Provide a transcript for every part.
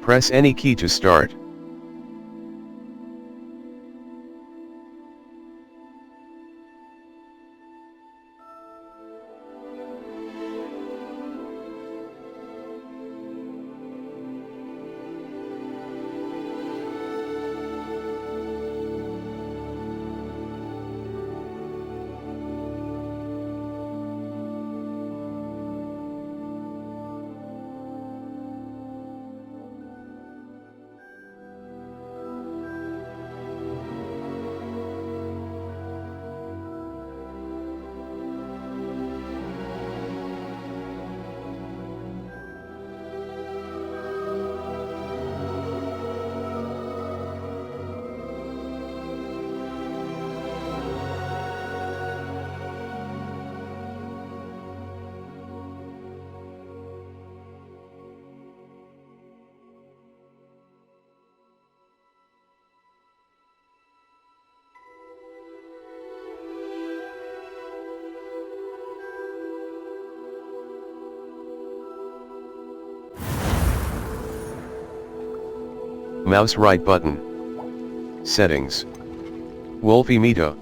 Press any key to start. Mouse right button. Settings. WolfyMeto.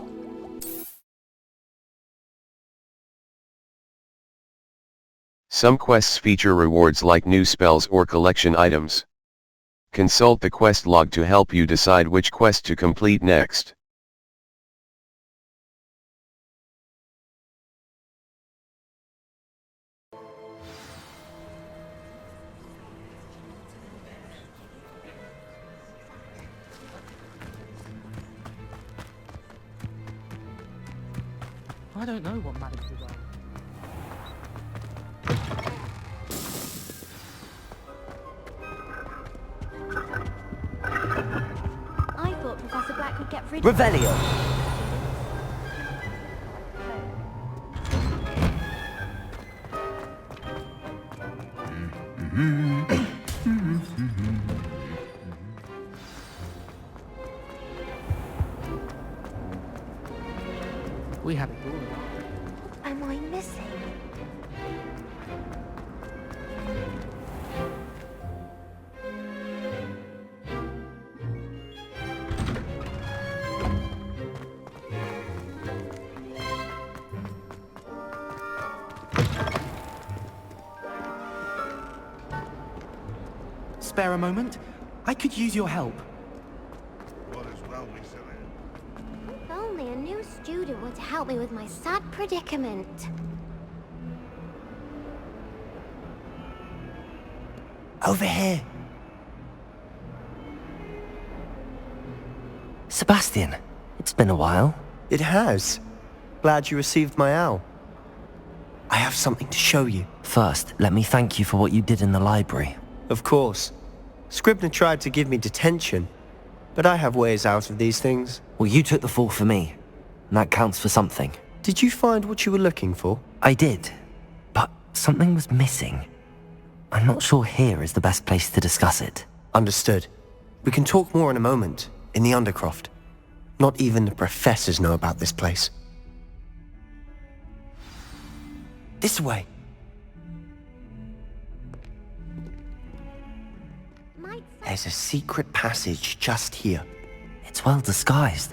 Some quests feature rewards like new spells or collection items. Consult the quest log to help you decide which quest to complete next. I don't know what Madam did well. I thought Professor Black would get rid of Revelio! We have it all. What am I missing? Spare a moment? I could use your help. If only a new student would help me with my sad predicament. Over here. Sebastian, it's been a while. It has. Glad you received my owl. I have something to show you. First, let me thank you for what you did in the library. Of course. Scribner tried to give me detention, but I have ways out of these things. Well, you took the fall for me, and that counts for something. Did you find what you were looking for? I did, but something was missing. I'm not sure here is the best place to discuss it. Understood. We can talk more in a moment, in the Undercroft. Not even the professors know about this place. This way. There's a secret passage just here. It's well disguised.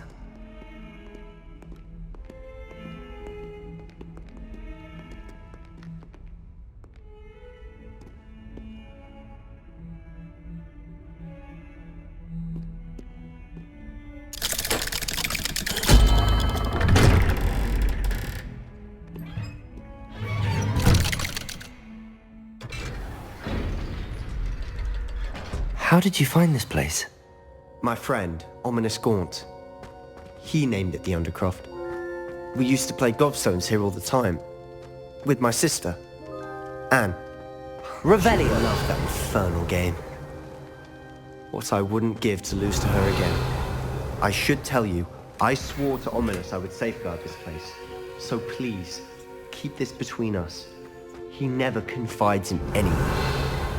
How did you find this place? My friend, Ominous Gaunt. He named it the Undercroft. We used to play gobstones here all the time. With my sister, Anne. Revelio! I love that infernal game. What I wouldn't give to lose to her again. I should tell you, I swore to Ominous I would safeguard this place. So please, keep this between us. He never confides in anyone.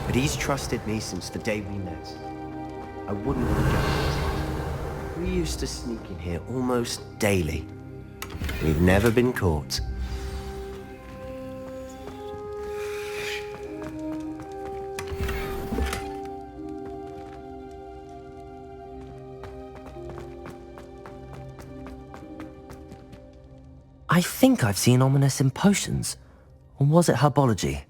But he's trusted me since the day we met. I wouldn't forget it. We used to sneak in here almost daily. We've never been caught. I think I've seen Ominous in potions. Or was it herbology?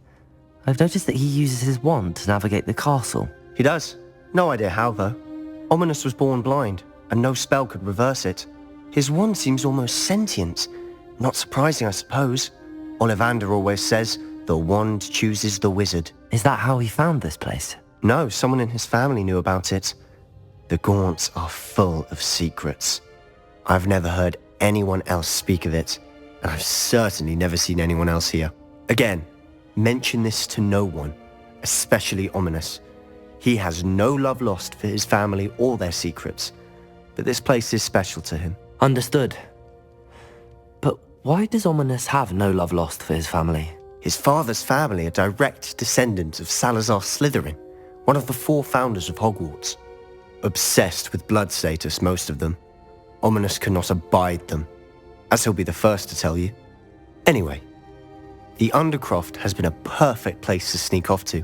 I've noticed that he uses his wand to navigate the castle. He does. No idea how, though. Ominous was born blind, and no spell could reverse it. His wand seems almost sentient. Not surprising, I suppose. Ollivander always says, the wand chooses the wizard. Is that how he found this place? No, someone in his family knew about it. The Gaunts are full of secrets. I've never heard anyone else speak of it, and I've certainly never seen anyone else here. Again, mention this to no one, especially Ominous. He has no love lost for his family or their secrets, but this place is special to him. Understood. But why does Ominous have no love lost for his family? His father's family are direct descendants of Salazar Slytherin, one of the 4 founders of Hogwarts. Obsessed with blood status, most of them. Ominous cannot abide them, as he'll be the first to tell you. Anyway, the Undercroft has been a perfect place to sneak off to,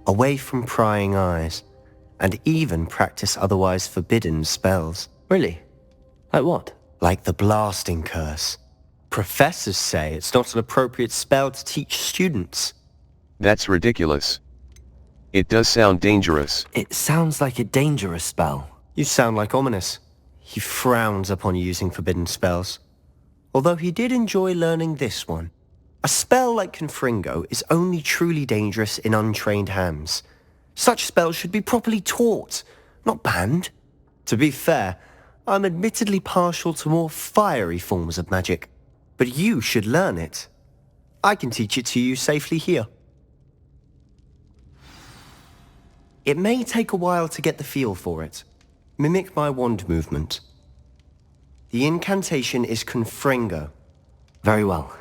away from prying eyes, and even practice otherwise forbidden spells. Really? Like what? Like the blasting curse. Professors say it's not an appropriate spell to teach students. That's ridiculous. It does sound dangerous. It sounds like a dangerous spell. You sound like Ominous. He frowns upon using forbidden spells. Although he did enjoy learning this one. A spell like Confringo is only truly dangerous in untrained hands. Such spells should be properly taught, not banned. To be fair, I'm admittedly partial to more fiery forms of magic. But you should learn it. I can teach it to you safely here. It may take a while to get the feel for it. Mimic my wand movement. The incantation is Confringo. Very well.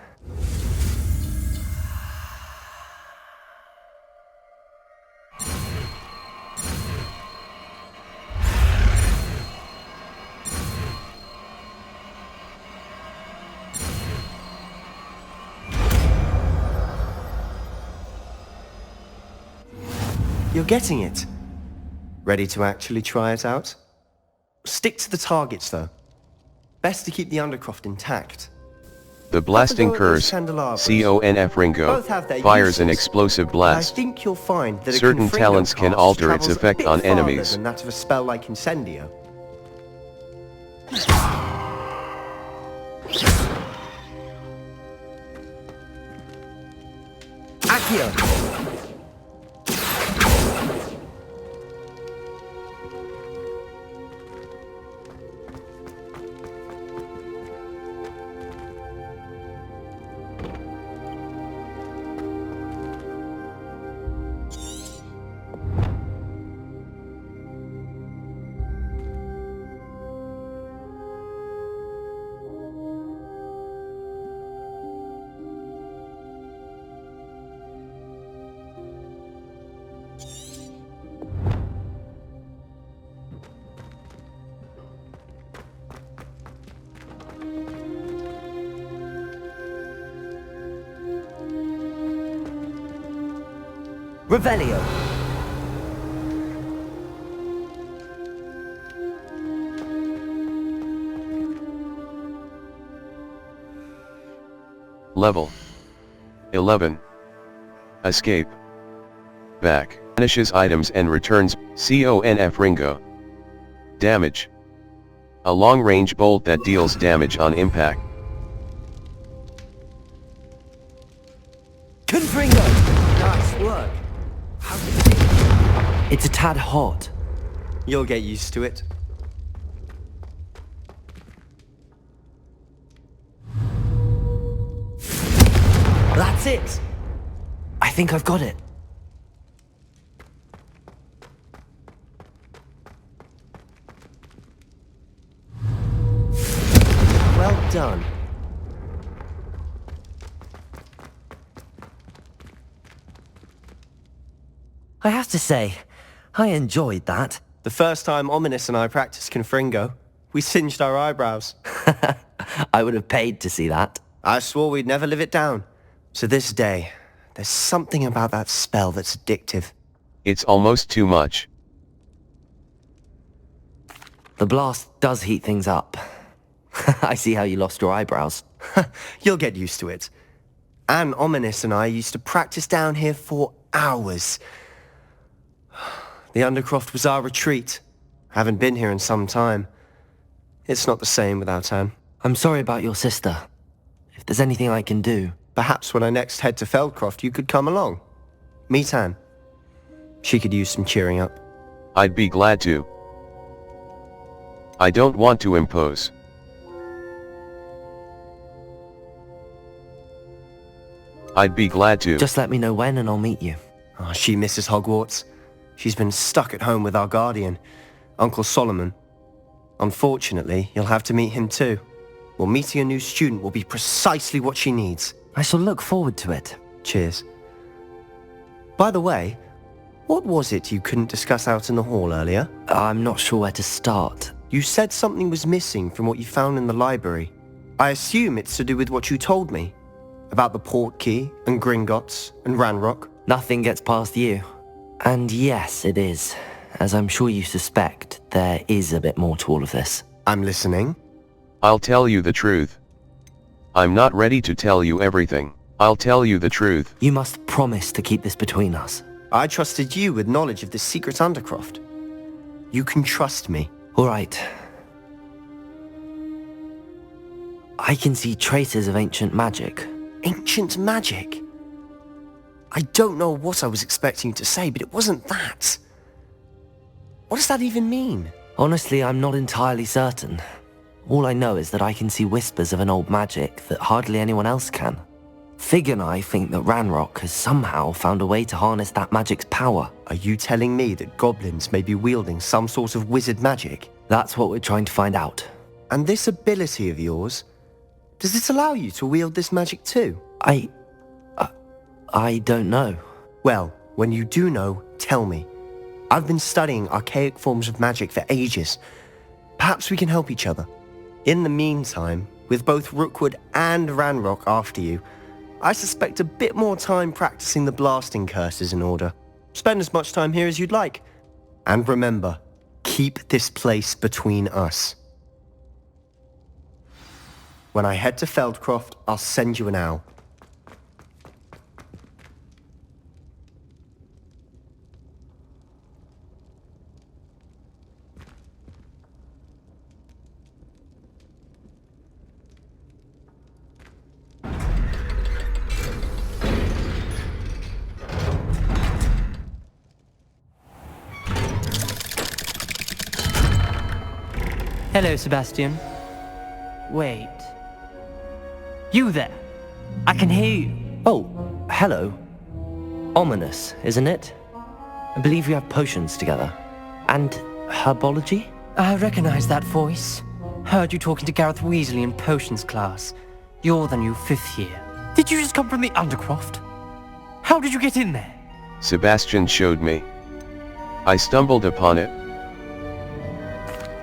You're getting it. Ready to actually try it out? Stick to the targets, though. Best to keep the Undercroft intact. The blasting curse, CONF Ringo, fires an explosive I blast. think you'll find that Certain talents can alter its effect on enemies. Than that of a spell like Incendio. Accio! Revelio. Level 11. Escape. Back. Vanishes items and returns CONF Ringo. Damage. A long-range bolt that deals damage on impact. Confringo! Nice work. It's a tad hot. You'll get used to it. That's it! I think I've got it. Well done. I have to say, I enjoyed that. The first time Ominous and I practiced Confringo, we singed our eyebrows. I would have paid to see that. I swore we'd never live it down. To this day, there's something about that spell that's addictive. It's almost too much. The blast does heat things up. I see how you lost your eyebrows. You'll get used to it. Anne Ominous and I used to practice down here for hours. The Undercroft was our retreat. Haven't been here in some time. It's not the same without Anne. I'm sorry about your sister. If there's anything I can do... Perhaps when I next head to Feldcroft, you could come along. Meet Anne. She could use some cheering up. I'd be glad to. I don't want to impose. I'd be glad to. Just let me know when and I'll meet you. Oh, she misses Hogwarts. She's been stuck at home with our guardian, Uncle Solomon. Unfortunately, you'll have to meet him too. Well, meeting a new student will be precisely what she needs. I shall look forward to it. Cheers. By the way, what was it you couldn't discuss out in the hall earlier? I'm not sure where to start. You said something was missing from what you found in the library. I assume it's to do with what you told me. About the port key, and Gringotts, and Ranrock. Nothing gets past you. And yes, it is. As I'm sure you suspect, there is a bit more to all of this. I'm listening. I'll tell you the truth. I'm not ready to tell you everything. I'll tell you the truth. You must promise to keep this between us. I trusted you with knowledge of this secret Undercroft. You can trust me. All right. I can see traces of ancient magic. Ancient magic? I don't know what I was expecting you to say, but it wasn't that. What does that even mean? Honestly, I'm not entirely certain. All I know is that I can see whispers of an old magic that hardly anyone else can. Fig and I think that Ranrock has somehow found a way to harness that magic's power. Are you telling me that goblins may be wielding some sort of wizard magic? That's what we're trying to find out. And this ability of yours, does it allow you to wield this magic too? I don't know. Well, when you do know, tell me. I've been studying archaic forms of magic for ages. Perhaps we can help each other. In the meantime, with both Rookwood and Ranrock after you, I suspect a bit more time practicing the blasting curse is in order. Spend as much time here as you'd like. And remember, keep this place between us. When I head to Feldcroft, I'll send you an owl. Hello, Sebastian. Wait. You there? I can hear you. Oh, hello. Ominous, isn't it? I believe we have potions together. And herbology? I recognize that voice. Heard you talking to Gareth Weasley in potions class. You're the new 5th year. Did you just come from the Undercroft? How did you get in there? Sebastian showed me. I stumbled upon it.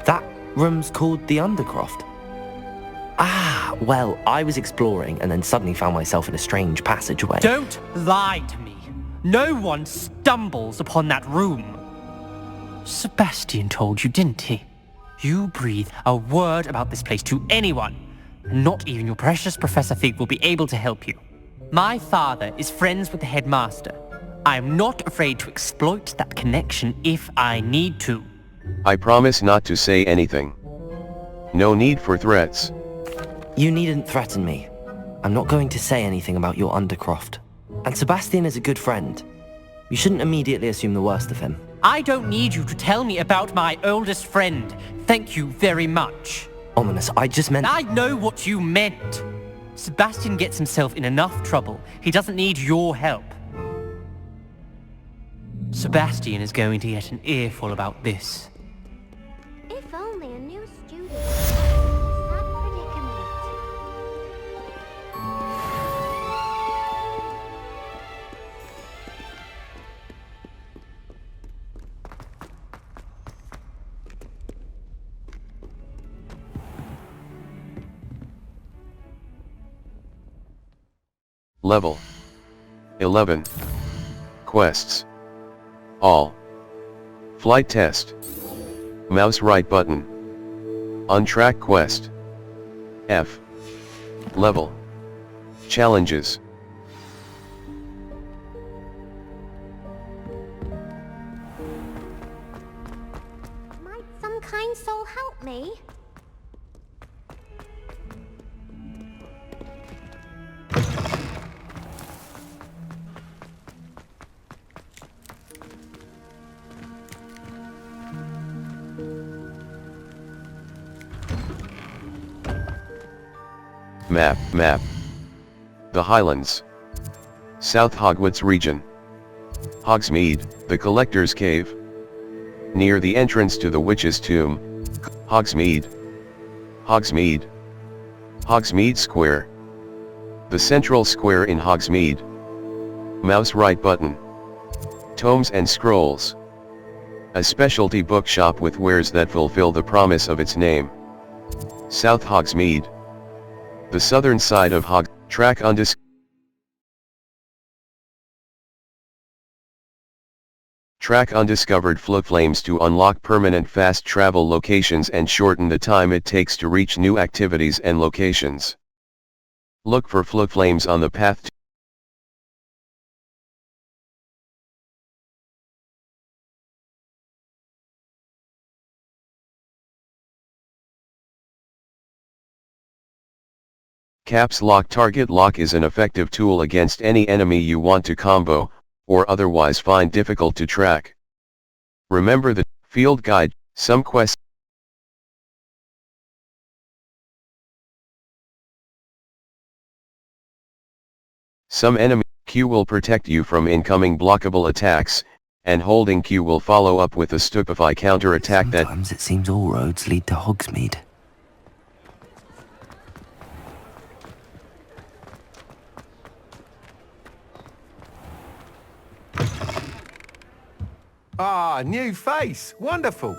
That room's called the Undercroft. Ah, well, I was exploring and then suddenly found myself in a strange passageway. Don't lie to me. No one stumbles upon that room. Sebastian told you, didn't he? You breathe a word about this place to anyone, and not even your precious Professor Fig will be able to help you. My father is friends with the headmaster. I am not afraid to exploit that connection if I need to. I promise not to say anything. No need for threats. You needn't threaten me. I'm not going to say anything about your Undercroft. And Sebastian is a good friend. You shouldn't immediately assume the worst of him. I don't need you to tell me about my oldest friend. Thank you very much. Ominous, I just meant... I know what you meant. Sebastian gets himself in enough trouble. He doesn't need your help. Sebastian is going to get an earful about this. If only a new student. Sad predicament. Level 11. Quests. All. Flight test. Mouse right button. Untrack quest. F. Level. Challenges. Might some kind soul help me? Map. The Highlands. South Hogwarts region. Hogsmeade, the Collector's Cave. Near the entrance to the Witch's Tomb. Hogsmeade. Hogsmeade Square. The central square in Hogsmeade. Mouse right button. Tomes and scrolls. A specialty bookshop with wares that fulfill the promise of its name. South Hogsmeade. The southern side of Track undiscovered flames to unlock permanent fast travel locations and shorten the time it takes to reach new activities and locations. Look for flames on the path to Caps Lock. Target lock is an effective tool against any enemy you want to combo, or otherwise find difficult to track. Remember the field guide. Some quests enemy Q will protect you from incoming blockable attacks, and holding Q will follow up with a stupefy counter attack that Sometimes it seems all roads lead to Hogsmeade. Ah, new face. Wonderful.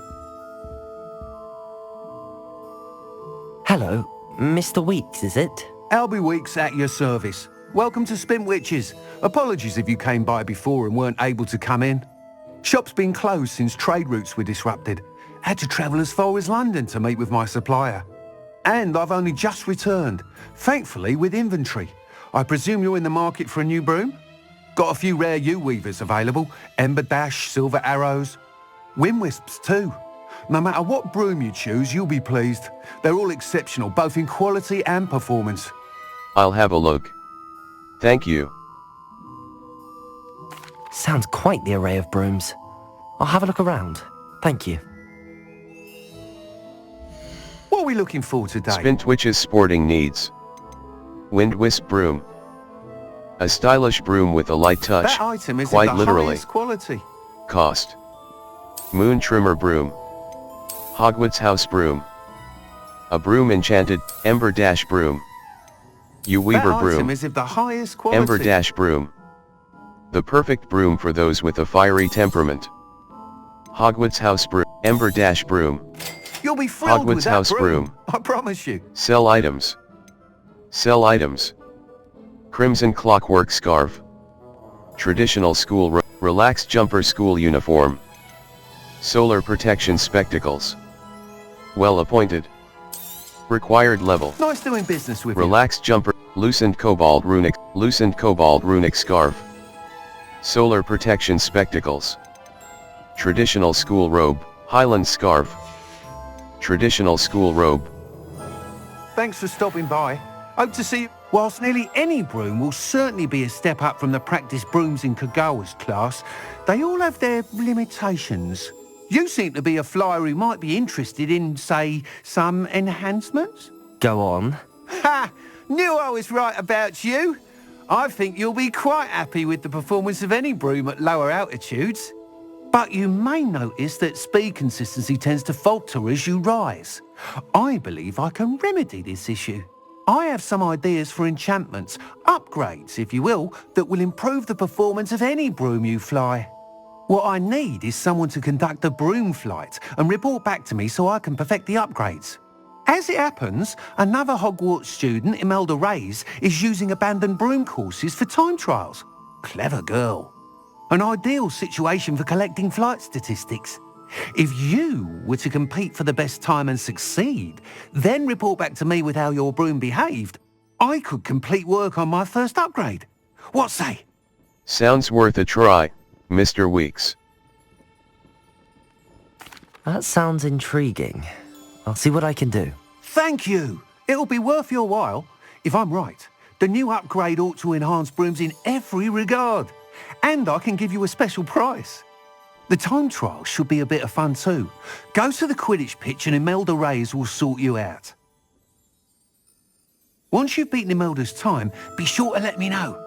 Hello, Mr. Weeks, is it? Albie Weeks at your service. Welcome to Spintwitches. Apologies if you came by before and weren't able to come in. Shop's been closed since trade routes were disrupted. Had to travel as far as London to meet with my supplier. And I've only just returned, thankfully with inventory. I presume you're in the market for a new broom? Got a few rare U-weavers available, Ember Dash, Silver Arrows, Wind Wisps too. No matter what broom you choose, you'll be pleased. They're all exceptional, both in quality and performance. I'll have a look. Thank you. Sounds quite the array of brooms. I'll have a look around. Thank you. What are we looking for today? Spintwitch's sporting needs. Wind Wisp broom. A stylish broom with a light touch, that item is quite of the literally. highest quality. Cost. Moon Trimmer broom. Hogwarts House broom. A broom enchanted, Ember Dash broom. U-Weaver That broom. item is of the highest quality. Ember Dash broom. The perfect broom for those with a fiery temperament. Hogwarts House broom. Ember Dash broom. You'll be thrilled with Hogwarts that House broom. I promise you. Sell items. Sell items. Crimson Clockwork scarf. Traditional school relaxed jumper school uniform. Solar protection spectacles. Well appointed. Required level. Nice doing business with Relaxed jumper. Loosened cobalt runic scarf. Solar protection spectacles. Traditional school robe, Highland scarf. Traditional school robe. you. Thanks for stopping by. Hope to see you. Whilst nearly any broom will certainly be a step up from the practice brooms in Kagawa's class, they all have their limitations. You seem to be a flyer who might be interested in, say, some enhancements? Go on. Ha! Knew I was right about you. I think you'll be quite happy with the performance of any broom at lower altitudes. But you may notice that speed consistency tends to falter as you rise. I believe I can remedy this issue. I have some ideas for enchantments, upgrades if you will, that will improve the performance of any broom you fly. What I need is someone to conduct a broom flight and report back to me so I can perfect the upgrades. As it happens, another Hogwarts student, Imelda Reyes, is using abandoned broom courses for time trials. Clever girl. An ideal situation for collecting flight statistics. If you were to compete for the best time and succeed, then report back to me with how your broom behaved, I could complete work on my first upgrade. What say? Sounds worth a try, Mr. Weeks. That sounds intriguing. I'll see what I can do. Thank you. It'll be worth your while. If I'm right, the new upgrade ought to enhance brooms in every regard. And I can give you a special price. The time trial should be a bit of fun too. Go to the Quidditch pitch and Imelda Reyes will sort you out. Once you've beaten Imelda's time, be sure to let me know.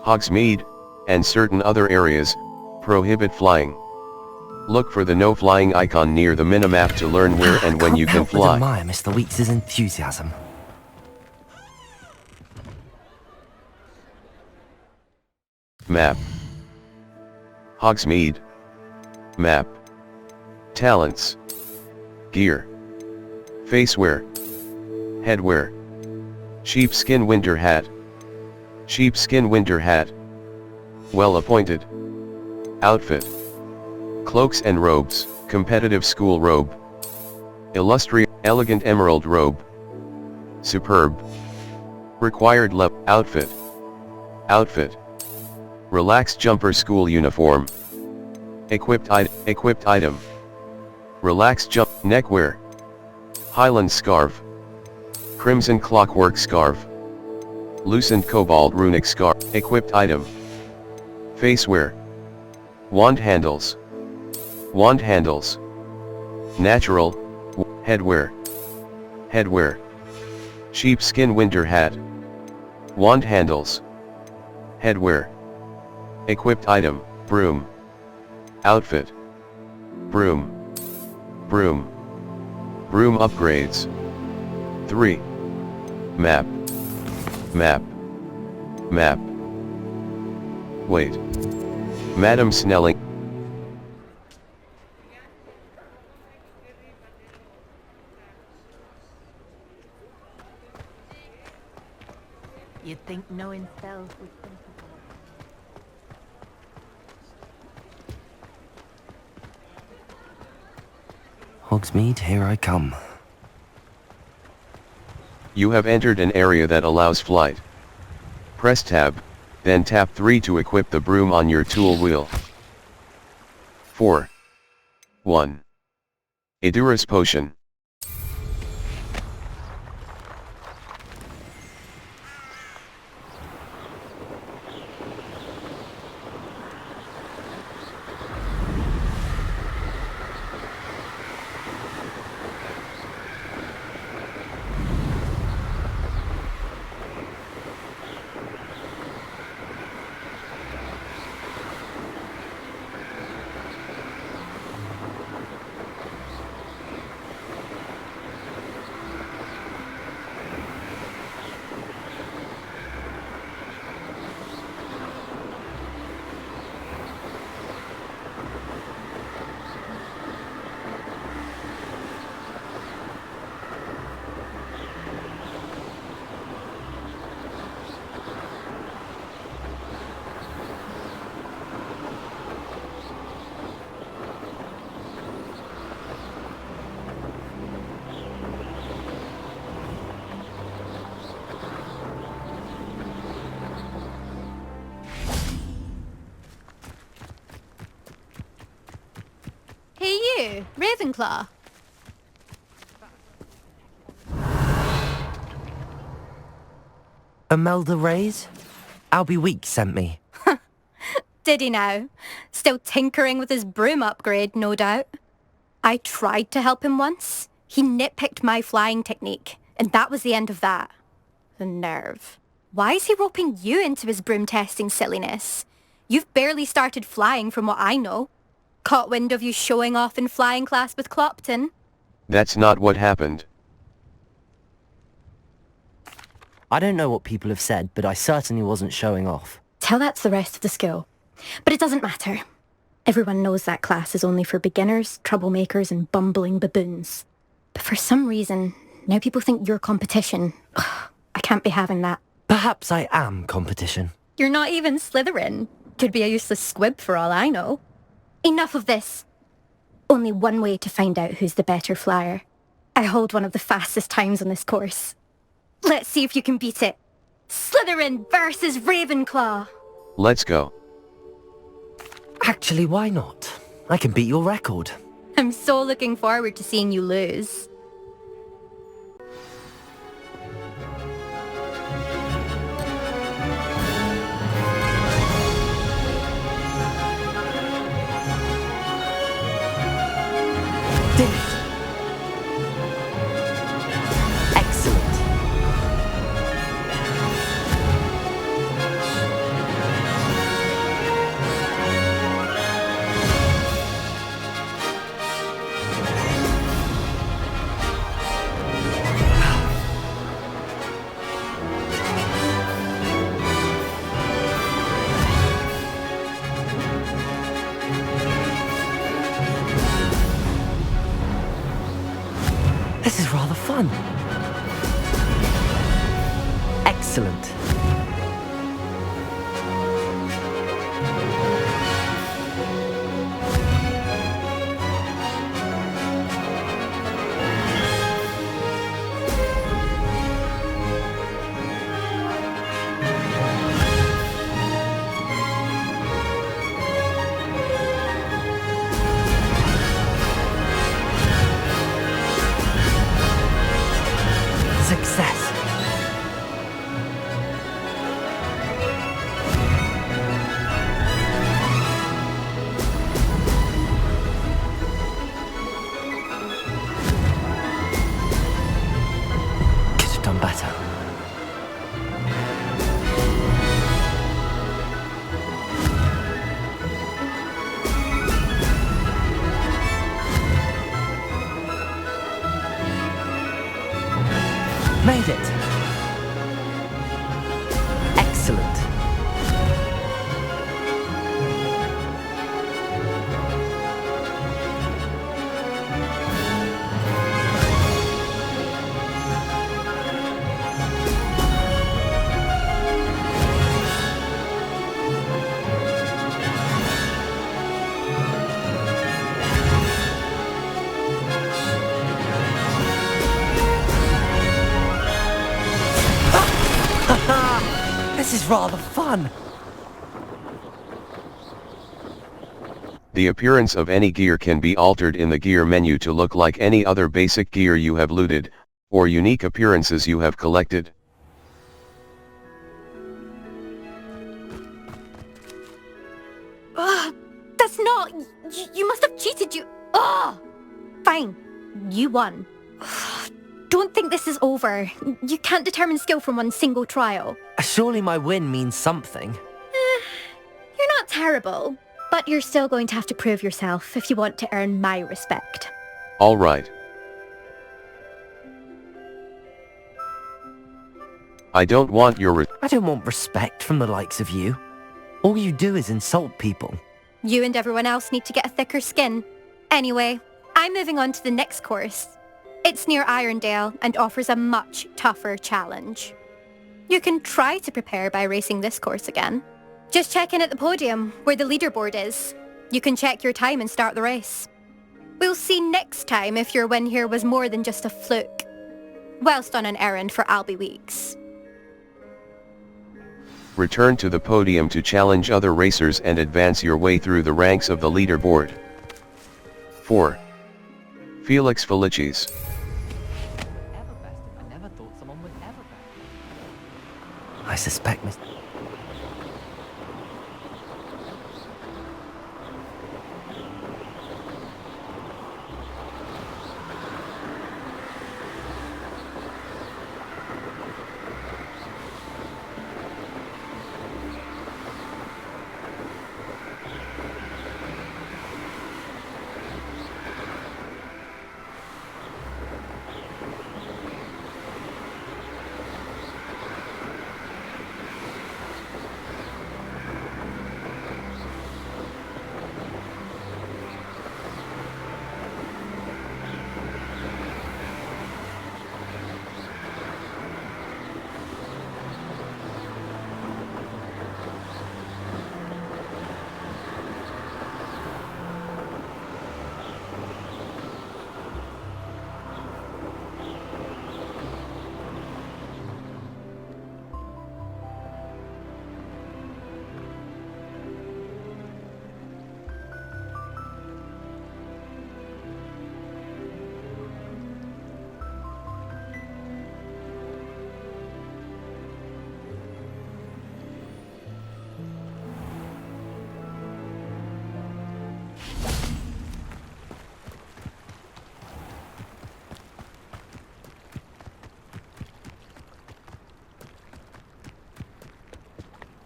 Hogsmeade, and certain other areas, prohibit flying. Look for the no flying icon near the minimap to learn where and when you can fly. I admire Mr. Weeks' enthusiasm. Map. Hogsmeade. Map. Talents. Gear. Facewear. Headwear. Sheepskin winter hat. Sheepskin winter hat. Well appointed. Outfit. Cloaks and robes, competitive school robe. Illustrious, elegant emerald robe. Superb. Required outfit. Outfit. Relaxed jumper school uniform. Equipped item. Relaxed jump, neckwear. Highland scarf. Crimson clockwork scarf. Loosened cobalt runic scarf. Equipped item. Facewear. Wand handles. Wand handles. Natural. Headwear. Headwear. Sheepskin winter hat. Wand handles. Headwear. Equipped item. Broom. Outfit. Broom. Broom. Broom upgrades. 3. Map. Map. Map. Wait. Madam Snelling. You'd think knowing self was simple. Hogsmeade, here I come. You have entered an area that allows flight. Press tab, then tap 3 to equip the broom on your tool wheel. 4. 1. Edurus potion. Hey you, Ravenclaw. Imelda Reyes? Albie Weeks sent me. Did he now? Still tinkering with his broom upgrade, no doubt. I tried to help him once. He nitpicked my flying technique, and that was the end of that. The nerve. Why is he roping you into his broom testing silliness? You've barely started flying from what I know. Caught wind of you showing off in flying class with Clopton? That's not what happened. I don't know what people have said, but I certainly wasn't showing off. Tell that to the rest of the school. But it doesn't matter. Everyone knows that class is only for beginners, troublemakers, and bumbling baboons. But for some reason, now people think you're competition. Ugh, I can't be having that. Perhaps I am competition. You're not even Slytherin. Could be a useless squib for all I know. Enough of this. Only one way to find out who's the better flyer. I hold one of the fastest times on this course. Let's see if you can beat it. Slytherin versus Ravenclaw. Let's go. Actually, why not? I can beat your record. I'm so looking forward to seeing you lose. Did it! Excellent. This is rather fun. Excellent. Success. Could have done better. Made it. Excellent. This is rather fun. The appearance of any gear can be altered in the gear menu to look like any other basic gear you have looted, or unique appearances you have collected. That's not... You must have cheated, you... Ugh! Fine. You won. Don't think this is over. You can't determine skill from one single trial. Surely my win means something. You're not terrible, but you're still going to have to prove yourself if you want to earn my respect. Alright. I don't want your I don't want respect from the likes of you. All you do is insult people. You and everyone else need to get a thicker skin. Anyway, I'm moving on to the next course. It's near Irondale and offers a much tougher challenge. You can try to prepare by racing this course again. Just check in at the podium, where the leaderboard is. You can check your time and start the race. We'll see next time if your win here was more than just a fluke. Whilst on an errand for Albie Weeks. return to the podium to challenge other racers and advance your way through the ranks of the leaderboard. 4. Felix Felicis. I suspect Mr.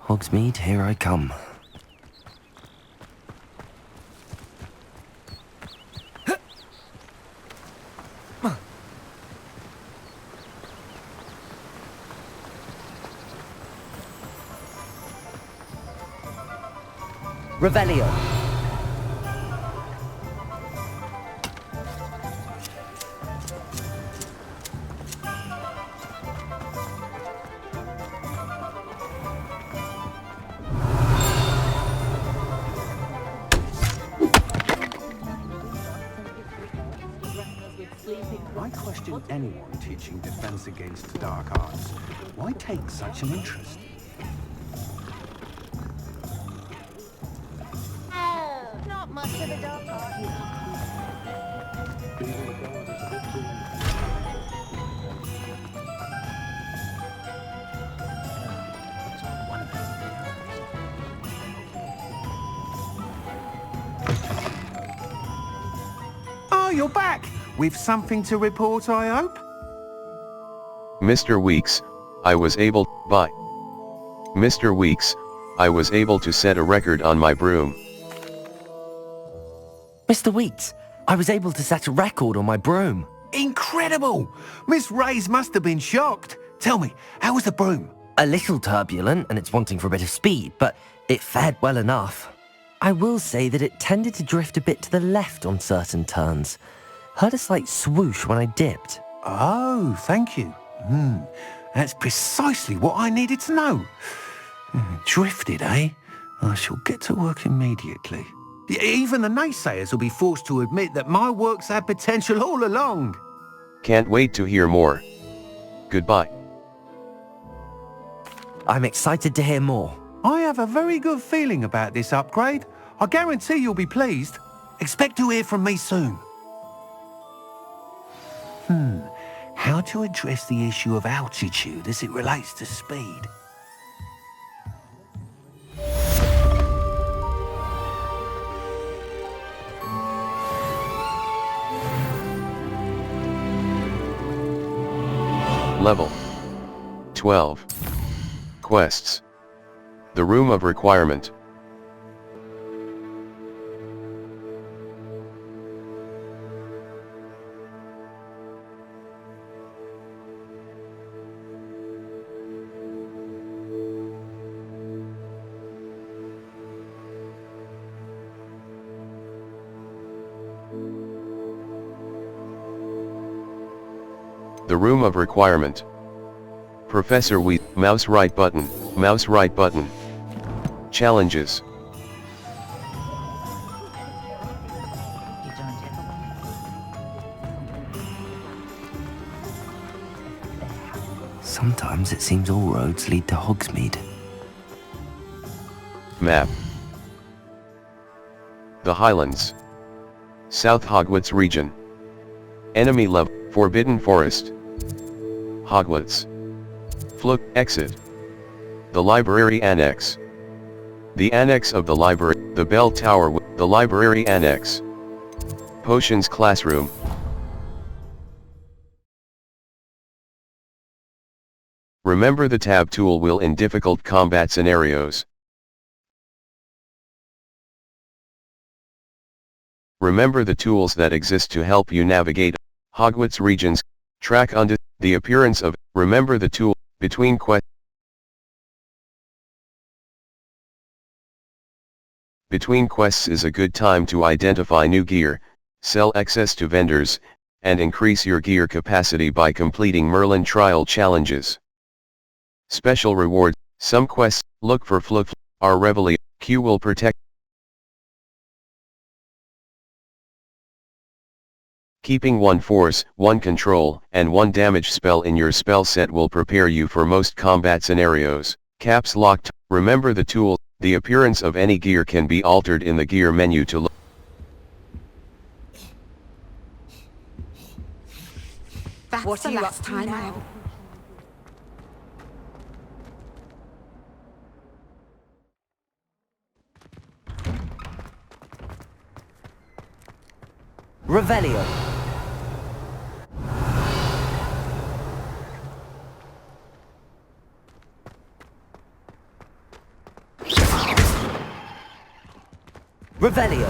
Hogsmeade, here I come. Revelio. I question anyone teaching defense against dark arts. Why take such an interest? Not much of a dark art. Oh, you're back! With something to report, I hope? Mr. Weeks, I was able to set a record on my broom. Mr. Weeks, I was able to set a record on my broom. Incredible! Miss Reyes must have been shocked. Tell me, how was the broom? A little turbulent and it's wanting for a bit of speed, but it fared well enough. I will say that it tended to drift a bit to the left on certain turns. Heard a slight swoosh when I dipped. Oh, thank you. That's precisely what I needed to know. Drifted, eh? I shall get to work immediately. Even the naysayers will be forced to admit that my work's had potential all along. Can't wait to hear more. Goodbye. I'm excited to hear more. I have a very good feeling about this upgrade. I guarantee you'll be pleased. Expect to hear from me soon. How to address the issue of altitude as it relates to speed? Level 12. Quests. The Room of Requirement. The Room of Requirement. Professor Wheat, mouse right button, mouse right button. Challenges. Sometimes it seems all roads lead to Hogsmeade. Map. The Highlands. South Hogwarts region. Enemy level, Forbidden Forest. Hogwarts. Fluke, exit. The Library Annex. The Annex of the Library, the Bell Tower, the Library Annex. Potions Classroom. Remember the tab tool will in difficult combat scenarios. Remember the tools that exist to help you navigate Hogwarts regions, track under the appearance of, remember the tool, between quests. Between quests is a good time to identify new gear, sell excess to vendors, and increase your gear capacity by completing Merlin trial challenges. Special rewards, some quests, look for Fluke, are Reveille, Q will protect. Keeping one force, one control, and one damage spell in your spell set will prepare you for most combat scenarios. Caps locked, remember the tool, the appearance of any gear can be altered in the gear menu to look. What are you up to now? Revelio. Revelio.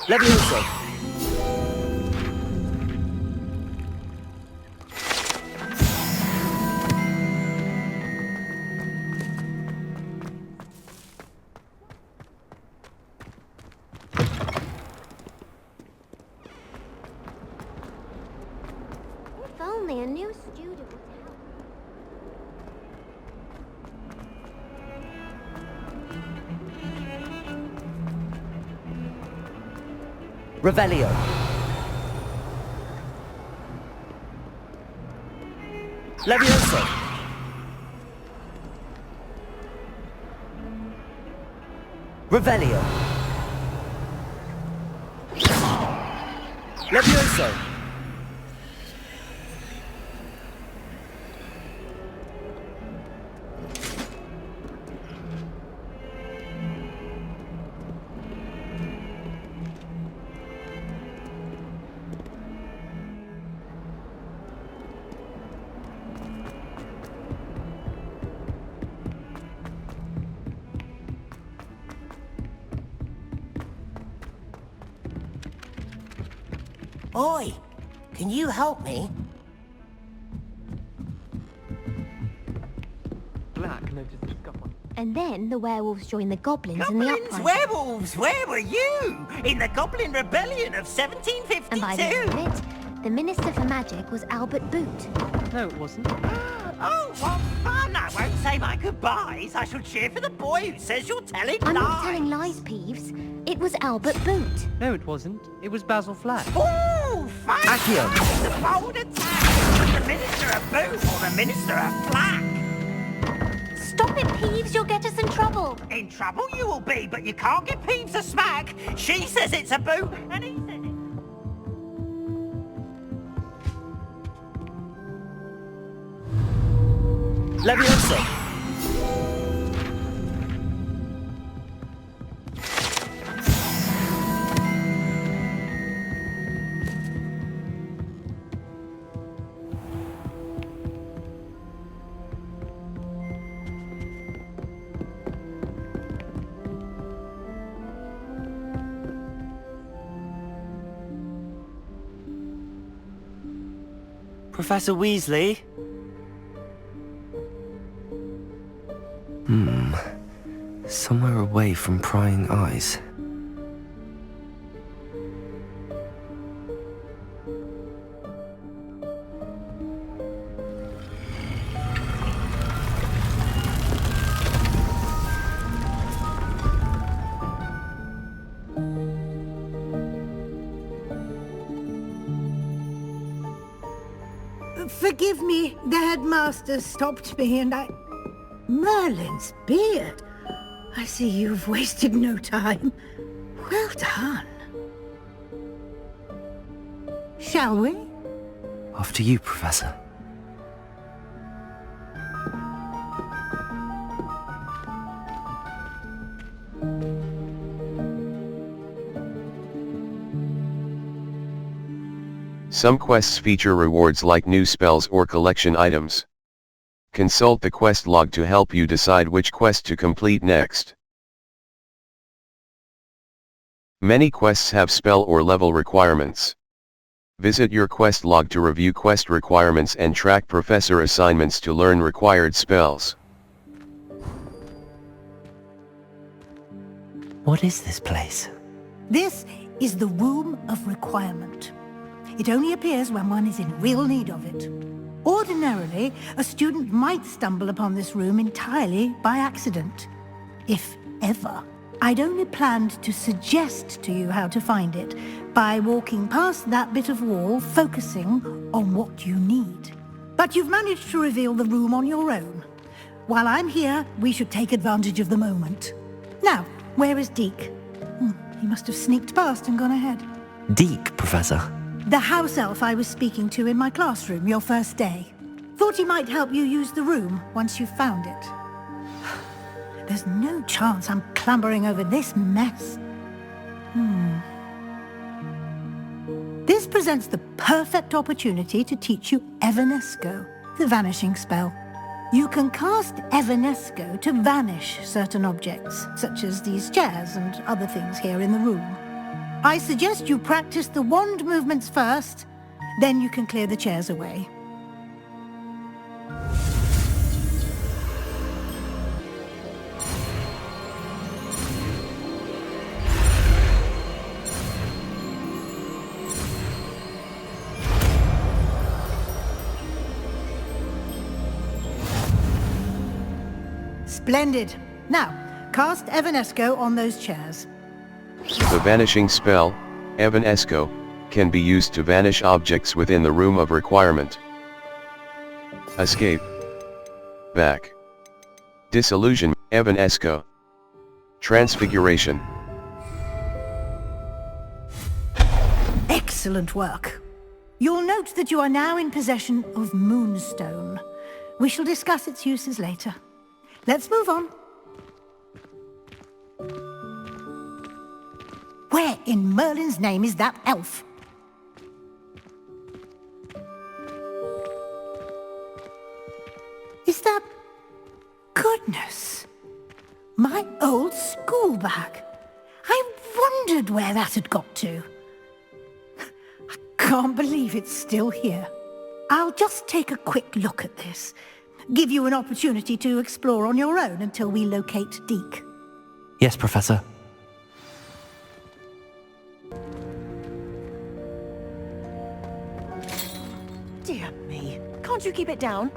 Levioso. If only a new student would help. Revelio. Levioso. Revelio. Levioso. Oi, can you help me? And then the werewolves joined the goblins in the Goblins, uprising. werewolves, where were you? In the Goblin Rebellion of And by the 1752? end of it, the Minister for Magic was Albert Boot. No, it wasn't. Oh, what fun! I won't say my goodbyes. I shall cheer for the boy who says you're telling I'm lies. not telling lies, Peeves. It was Albert Boot. No, it wasn't. It was Basil Flack. Ooh, fun! Accio. It's a bold attack. The Minister of Boot or the Minister of Flack? Stop it, Peeves. You'll get us in trouble. In trouble you will be, but you can't give Peeves a smack. She says it's a boot, and he says it's... Levioso. Professor Weasley? Somewhere away from prying eyes. Forgive me, the headmaster stopped me and I... Merlin's beard. I see you've wasted no time. Well done. Shall we? After you, Professor. Some quests feature rewards like new spells or collection items. Consult the quest log to help you decide which quest to complete next. Many quests have spell or level requirements. Visit your quest log to review quest requirements and track professor assignments to learn required spells. What is this place? This is the Room of Requirement. It only appears when one is in real need of it. Ordinarily, a student might stumble upon this room entirely by accident. If ever. I'd only planned to suggest to you how to find it by walking past that bit of wall, focusing on what you need. But you've managed to reveal the room on your own. While I'm here, we should take advantage of the moment. Now, where is Deke? He must have sneaked past and gone ahead. Deke, Professor. The house elf I was speaking to in my classroom your first day. Thought he might help you use the room once you've found it. There's no chance I'm clambering over this mess. This presents the perfect opportunity to teach you Evanesco, the vanishing spell. You can cast Evanesco to vanish certain objects, such as these chairs and other things here in the room. I suggest you practice the wand movements first, then you can clear the chairs away. Splendid. Now, cast Evanesco on those chairs. The vanishing spell, Evanesco, can be used to vanish objects within the room of requirement. Escape. Back. Disillusion, Evanesco. Transfiguration. Excellent work. You'll note that you are now in possession of Moonstone. We shall discuss its uses later. Let's move on. Where in Merlin's name is that elf? Is that... Goodness! My old school bag. I wondered where that had got to. I can't believe it's still here. I'll just take a quick look at this. Give you an opportunity to explore on your own until we locate Deke. Yes, Professor. Dear me. Can't you keep it down?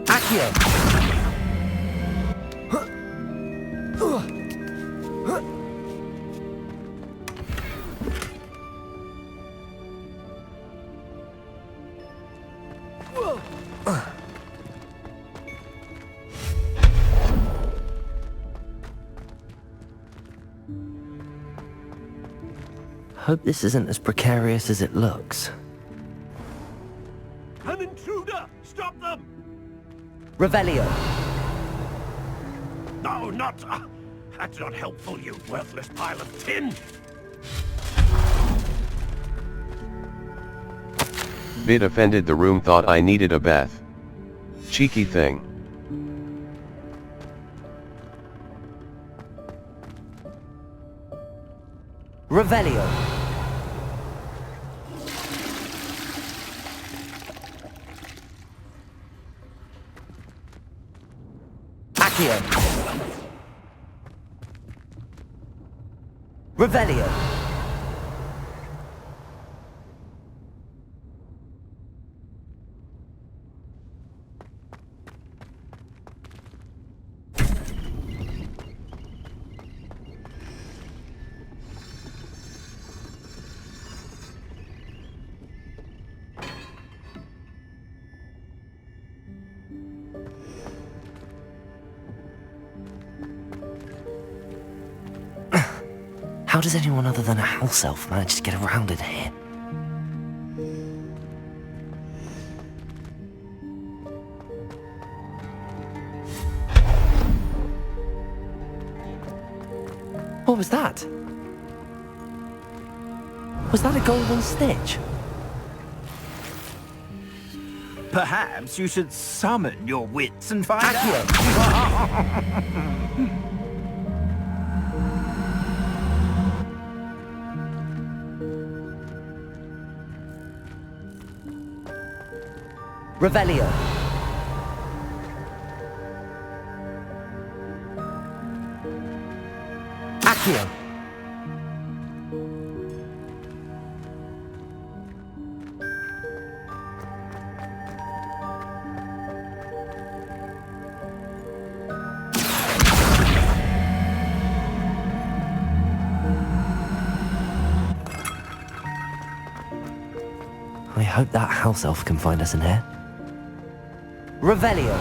Accio! Hope this isn't as precarious as it looks. An intruder! Stop them! Revelio! No, not... that's not helpful, you worthless pile of tin! Bit offended, the room thought I needed a bath. Cheeky thing. Revelio! Accio! Revelio! How does anyone other than a house elf manage to get around in here? What was that? Was that a golden stitch? Perhaps you should summon your wits and find Accio! Revelio! Accio! I hope that house elf can find us in here. Revelio!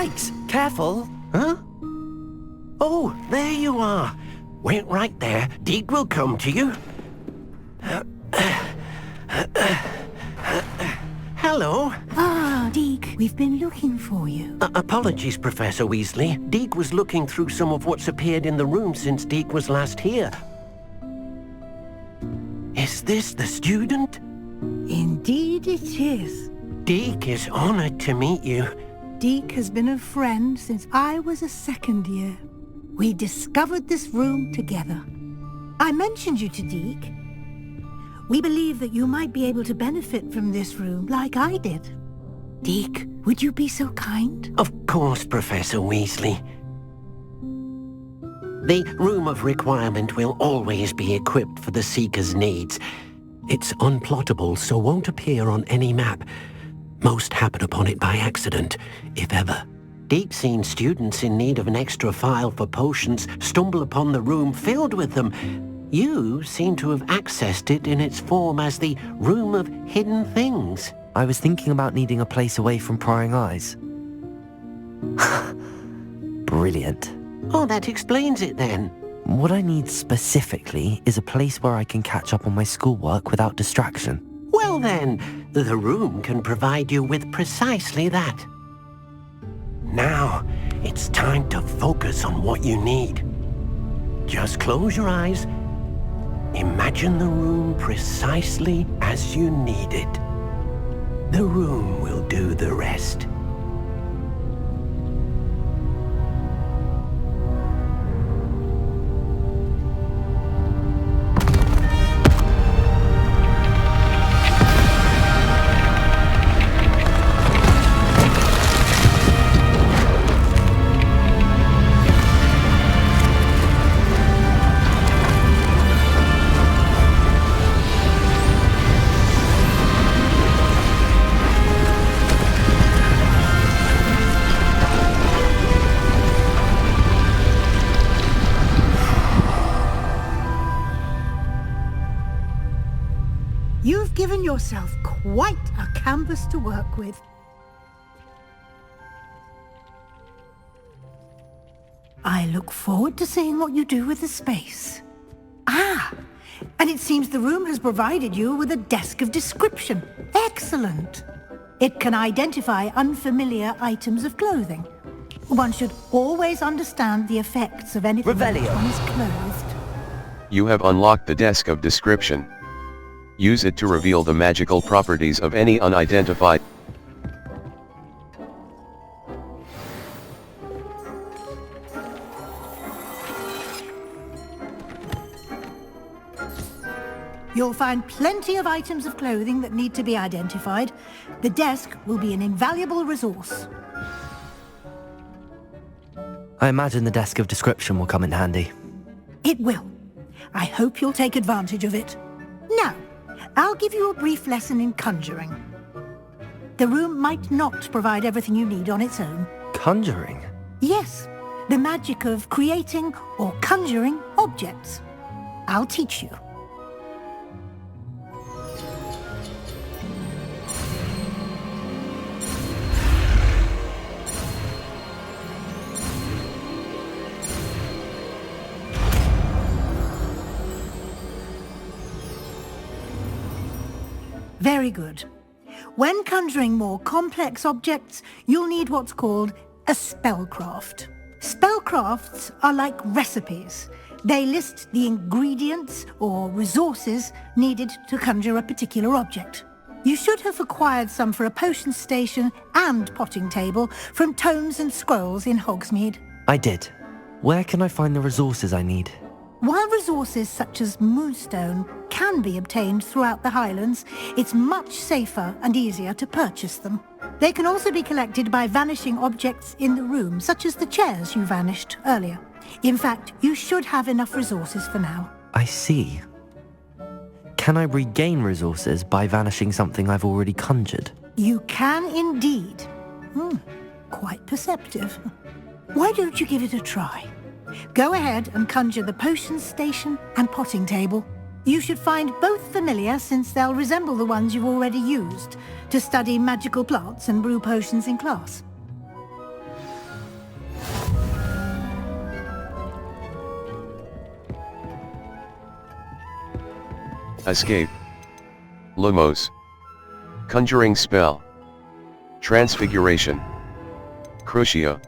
Yikes! Careful! Huh? Oh, there you are. Oh, there you are. Wait right there. Deke will come to you. Hello. Ah, Deke, we've been looking for you. Apologies, Professor Weasley. Deke was looking through some of what's appeared in the room since Deke was last here. Is this the student? Indeed it is. Deke is honored to meet you. Deke has been a friend since I was a second year. We discovered this room together. I mentioned you to Deke. We believe that you might be able to benefit from this room like I did. Deke, would you be so kind? Of course, Professor Weasley. The Room of Requirement will always be equipped for the Seeker's needs. It's unplottable, so won't appear on any map. Most happen upon it by accident, if ever. Deke's seen students in need of an extra file for potions stumble upon the room filled with them. You seem to have accessed it in its form as the Room of Hidden Things. I was thinking about needing a place away from prying eyes. Brilliant. Oh, that explains it then. What I need specifically is a place where I can catch up on my schoolwork without distraction. Well then, the room can provide you with precisely that. Now, it's time to focus on what you need. Just close your eyes. Imagine the room precisely as you need it. The room will do the rest. You've given yourself quite a canvas to work with. I look forward to seeing what you do with the space. Ah, and it seems the room has provided you with a desk of description. Excellent. It can identify unfamiliar items of clothing. One should always understand the effects of anything when one is clothed. You have unlocked the desk of description. Use it to reveal the magical properties of any unidentified. You'll find plenty of items of clothing that need to be identified. The desk will be an invaluable resource. I imagine the desk of description will come in handy. It will. I hope you'll take advantage of it. Now, I'll give you a brief lesson in conjuring. The room might not provide everything you need on its own. Conjuring? Yes, the magic of creating or conjuring objects. I'll teach you. Very good. When conjuring more complex objects, you'll need what's called a spellcraft. Spellcrafts are like recipes. They list the ingredients or resources needed to conjure a particular object. You should have acquired some for a potion station and potting table from tomes and scrolls in Hogsmeade. I did. Where can I find the resources I need? While resources such as moonstone can be obtained throughout the Highlands, it's much safer and easier to purchase them. They can also be collected by vanishing objects in the room, such as the chairs you vanished earlier. In fact, you should have enough resources for now. I see. Can I regain resources by vanishing something I've already conjured? You can indeed. Quite perceptive. Why don't you give it a try? Go ahead and conjure the potion station and potting table. You should find both familiar since they'll resemble the ones you've already used to study magical plants and brew potions in class. Escape. Lumos. Conjuring spell. Transfiguration. Crucio.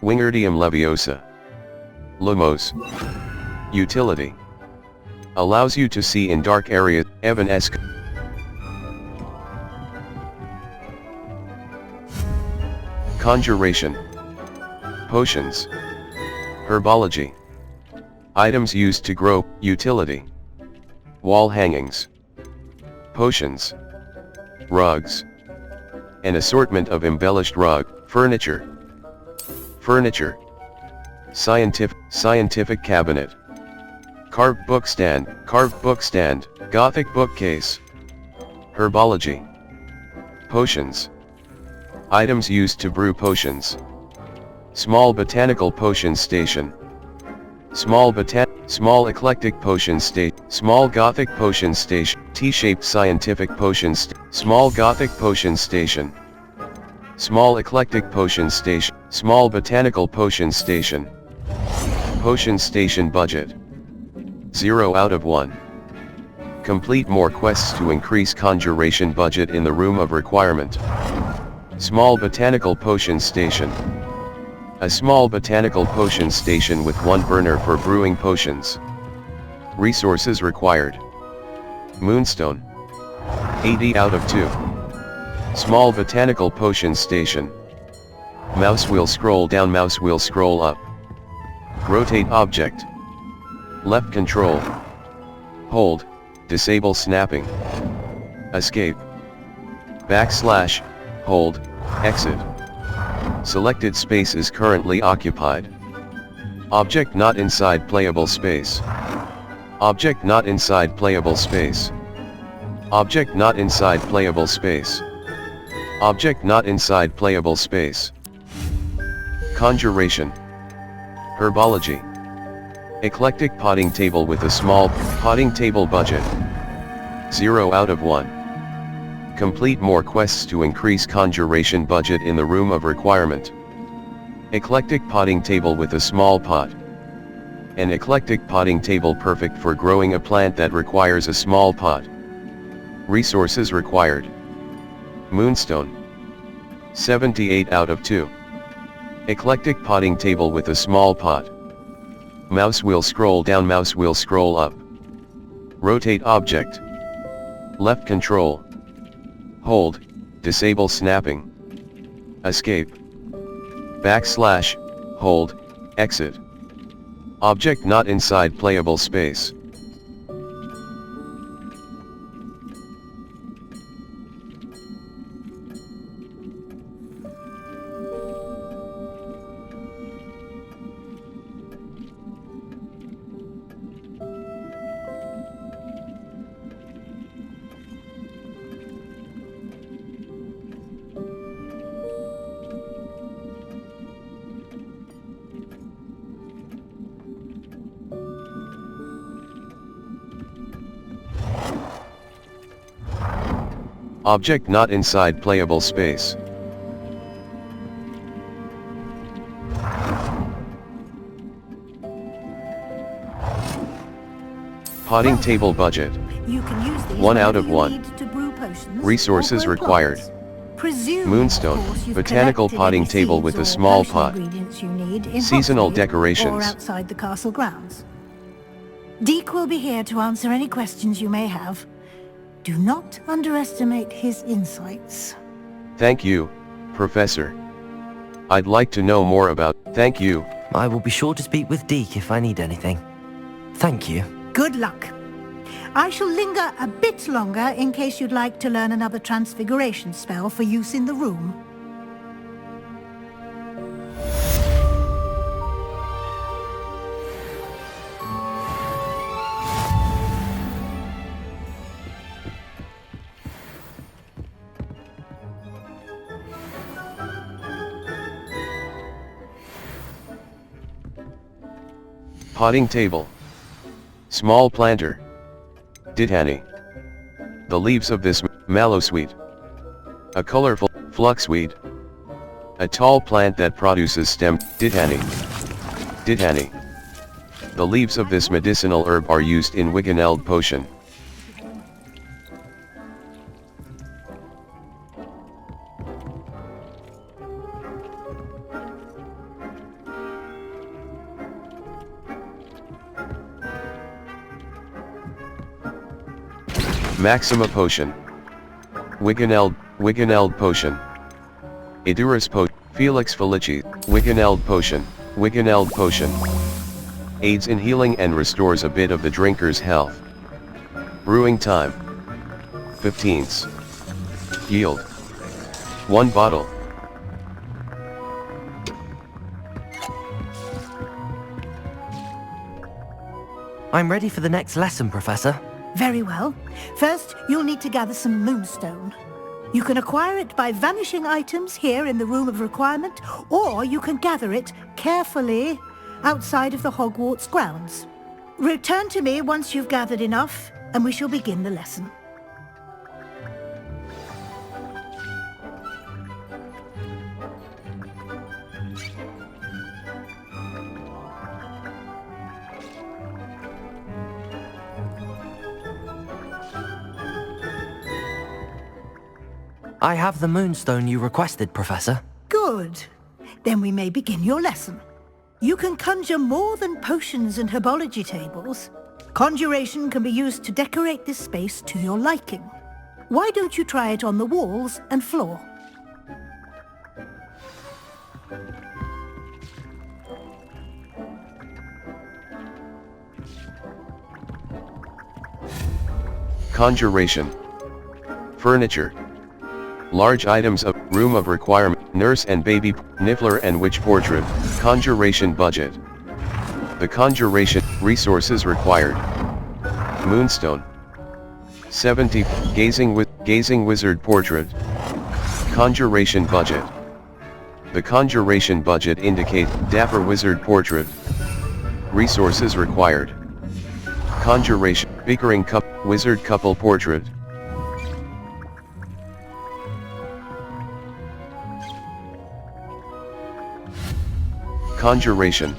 Wingardium Leviosa. Lumos. Utility. Allows you to see in dark areas. Evanesque. Conjuration. Potions. Herbology. Items used to grow. Utility. Wall hangings. Potions. Rugs. An assortment of embellished furniture. Furniture. Scientific cabinet. Carved book stand, Gothic bookcase. Herbology. Potions. Items used to brew potions. Small botanical potion station. Small eclectic potion station. Small Gothic potion station. T-shaped scientific potion Small Gothic potion station. Small eclectic potion station. Small botanical potion station. Potion station budget. 0 out of 1. Complete more quests to increase conjuration budget in the room of requirement. Small botanical potion station. A small botanical potion station with 1 burner for brewing potions. Resources required. Moonstone. 80 out of 2. Small botanical potion station. Mouse wheel scroll down, mouse wheel scroll up. Rotate object. Left control. Hold, disable snapping. Escape. Backslash, hold, exit. Selected space is currently occupied. Object not inside playable space. Object not inside playable space. Object not inside playable space. Object not inside playable space. Conjuration. Herbology. Eclectic potting table with a small potting table budget. 0 out of 1. Complete more quests to increase conjuration budget in the room of requirement. Eclectic potting table with a small pot. An eclectic potting table perfect for growing a plant that requires a small pot. Resources required. Moonstone. 78 out of 2. Eclectic potting table with a small pot. Mouse wheel scroll down, mouse wheel scroll up. Rotate object. Left control. Hold, disable snapping. Escape. Backslash, hold, exit. Object not inside playable space. Object not inside playable space. Potting table budget. You can use these 1 out of whenever you 1. need to brew potions Resources or grow required. plants. Presumably, Moonstone, of course, you've botanical collected potting any table seeds with a or small potion pot. ingredients you need in Seasonal Hogsmeade decorations. or outside the castle grounds. Deke will be here to answer any questions you may have. Do not underestimate his insights. Thank you, Professor. I'd like to know more about. Thank you. I will be sure to speak with Deke if I need anything. Thank you. Good luck. I shall linger a bit longer in case you'd like to learn another transfiguration spell for use in the room. Potting table. Small planter. Ditani. The leaves of this mallowsweet. A colorful fluxweed. A tall plant that produces stem. Ditani. Ditani. The leaves of this medicinal herb are used in Wiggeneld potion. Maxima Potion. Wiggeneld Potion. Idurus Potion. Felix Felici. Wiggeneld Potion. Wiggeneld Potion. Aids in healing and restores a bit of the drinker's health. Brewing time. 15ths. Yield. 1 bottle. I'm ready for the next lesson, Professor. Very well. First, you'll need to gather some moonstone. You can acquire it by vanishing items here in the Room of Requirement, or you can gather it carefully outside of the Hogwarts grounds. Return to me once you've gathered enough, and we shall begin the lesson. I have the moonstone you requested, Professor. Good. Then we may begin your lesson. You can conjure more than potions and herbology tables. Conjuration can be used to decorate this space to your liking. Why don't you try it on the walls and floor? Conjuration. Furniture. Large items of Room of Requirement, Nurse and Baby, Niffler and Witch Portrait, Conjuration Budget. The Conjuration, Resources required. Moonstone. 70, Gazing Wizard Portrait. Conjuration Budget. The Conjuration Budget indicates Dapper Wizard Portrait. Resources required. Conjuration, Bickering Wizard Couple Portrait. Conjuration.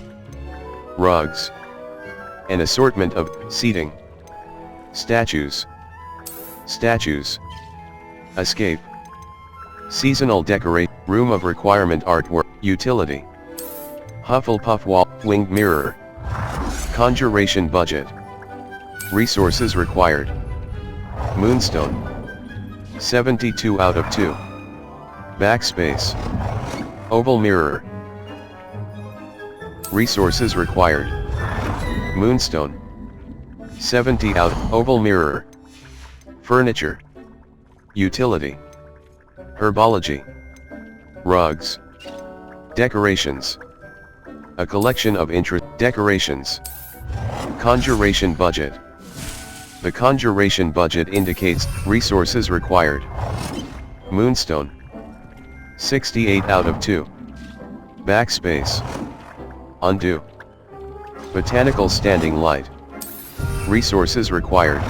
Rugs. An assortment of seating. Statues. Escape. Seasonal decorate. Room of Requirement artwork. Utility. Hufflepuff wall. Winged mirror. Conjuration budget. Resources required. Moonstone. 72 out of 2. Backspace. Oval mirror. Resources required. Moonstone. 70 out. Oval mirror. Furniture. Utility. Herbology. Rugs. Decorations. A collection of decorations. Conjuration budget. The conjuration budget indicates resources required. Moonstone. 68 out of 2. Backspace. Undo. Botanical standing light. Resources required.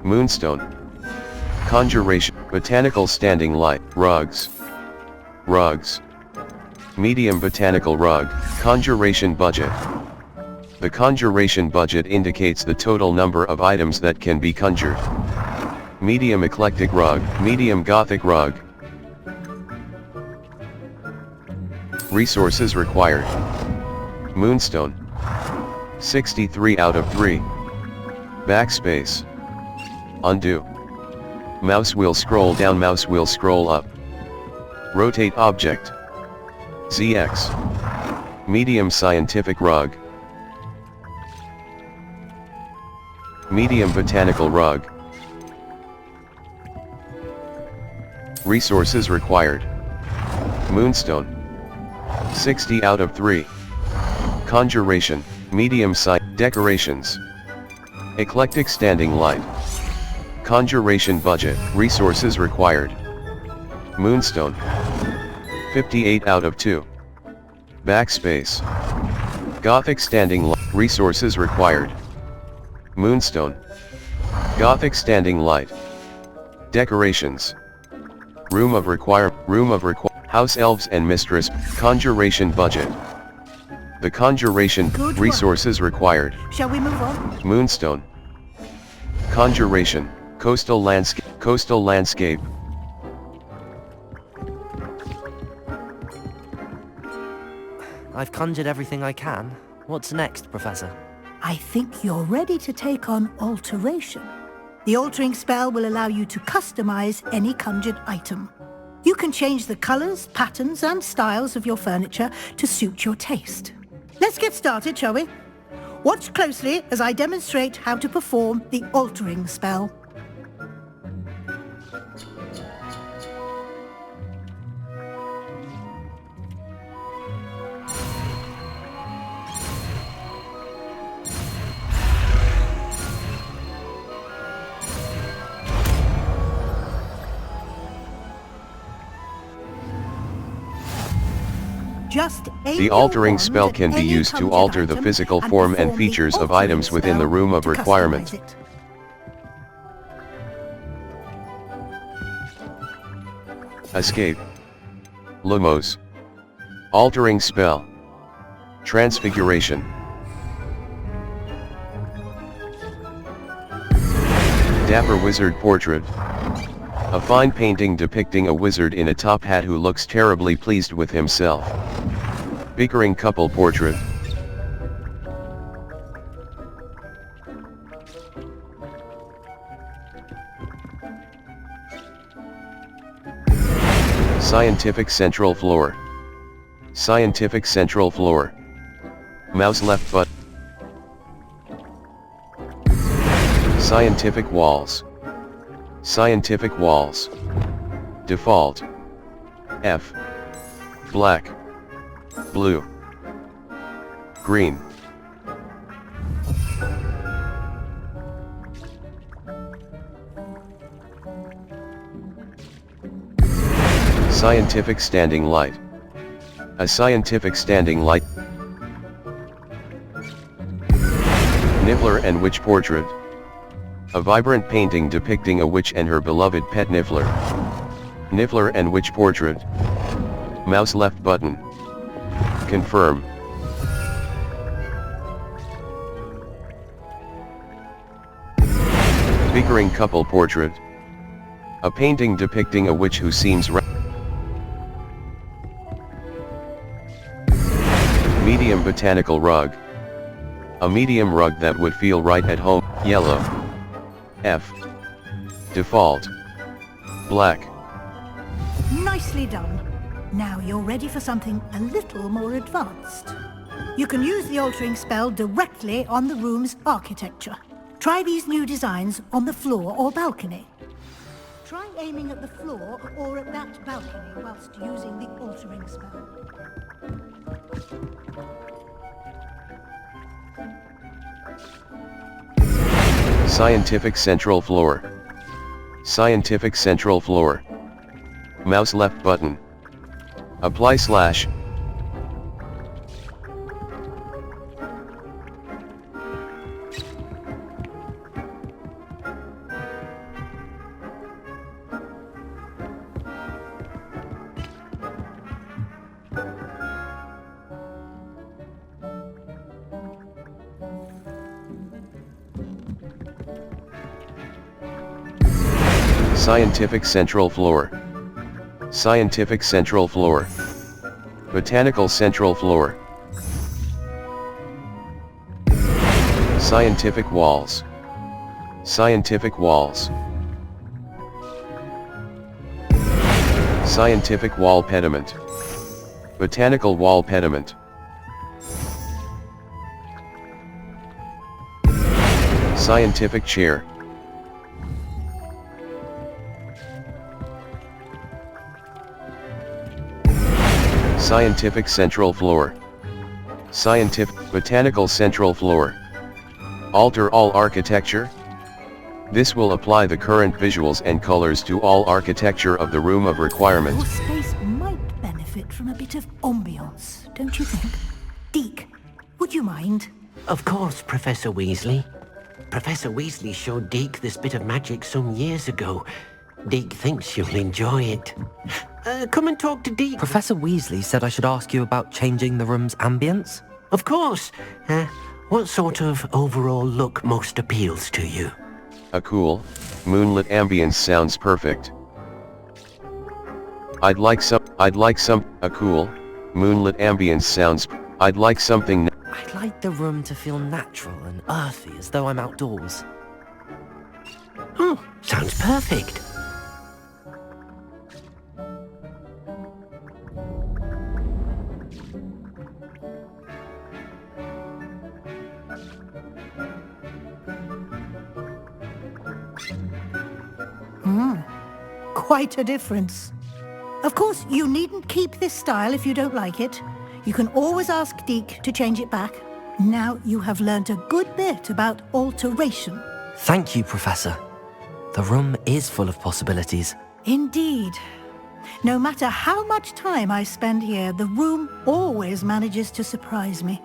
Moonstone. Conjuration. Botanical standing light. Rugs. Medium botanical rug. Conjuration budget. The conjuration budget indicates the total number of items that can be conjured. Medium eclectic rug. Medium gothic rug. Resources required. Moonstone. 63 out of 3. Backspace. Undo. Mouse wheel scroll down, mouse wheel scroll up. Rotate object. ZX. Medium scientific rug. Medium botanical rug. Resources required. Moonstone. 60 out of 3. Conjuration, medium size, decorations. Eclectic standing light. Conjuration budget, resources required. Moonstone. 58 out of 2. Backspace. Gothic standing light, resources required. Moonstone. Gothic standing light. Decorations. Room of require, house elves and mistress, conjuration budget. The conjuration, resources required. Shall we move on? Moonstone. Conjuration, coastal landscape. I've conjured everything I can. What's next, Professor? I think you're ready to take on alteration. The altering spell will allow you to customize any conjured item. You can change the colors, patterns, and styles of your furniture to suit your taste. Let's get started, shall we? Watch closely as I demonstrate how to perform the altering spell. The altering spell can be used to alter the physical form and features of items within the room of requirement. Escape. Lumos. Altering spell. Transfiguration. Dapper wizard portrait. A fine painting depicting a wizard in a top hat who looks terribly pleased with himself. Bickering couple portrait. Scientific central floor. Scientific central floor. Mouse left button. Scientific walls. Scientific walls. Default. F. Black. Blue. Green. Scientific standing light. A scientific standing light. Niffler and witch portrait. A vibrant painting depicting a witch and her beloved pet Niffler. Niffler and witch portrait. Mouse left button. Confirm. Bickering couple portrait. A painting depicting a witch who seems medium botanical rug. A medium rug that would feel right at home. Yellow. F. Default. Black. Nicely done. Now you're ready for something a little more advanced. You can use the altering spell directly on the room's architecture. Try these new designs on the floor or balcony. Try aiming at the floor or at that balcony whilst using the altering spell. Scientific central floor. Scientific central floor. Mouse left button. Apply slash. Scientific central floor. Scientific central floor. Botanical central floor. Scientific walls. Scientific walls. Scientific wall pediment. Botanical wall pediment. Scientific chair. Scientific central floor. Scientific botanical central floor. Alter all architecture. This will apply the current visuals and colors to all architecture of the room of requirement. Your space might benefit from a bit of ambiance, don't you think? Deke, would you mind? Of course, Professor Weasley. Professor Weasley showed Deke this bit of magic some years ago. Deke thinks you'll enjoy it. Come and talk to Deke. Professor Weasley said I should ask you about changing the room's ambience? Of course. What sort of overall look most appeals to you? A cool, moonlit ambience sounds perfect. I'd like a cool, moonlit ambience sounds, I'd like something. I'd like the room to feel natural and earthy, as though I'm outdoors. Sounds perfect. Quite a difference. Of course, you needn't keep this style if you don't like it. You can always ask Deke to change it back. Now you have learnt a good bit about alteration. Thank you, Professor. The room is full of possibilities. Indeed. No matter how much time I spend here, the room always manages to surprise me.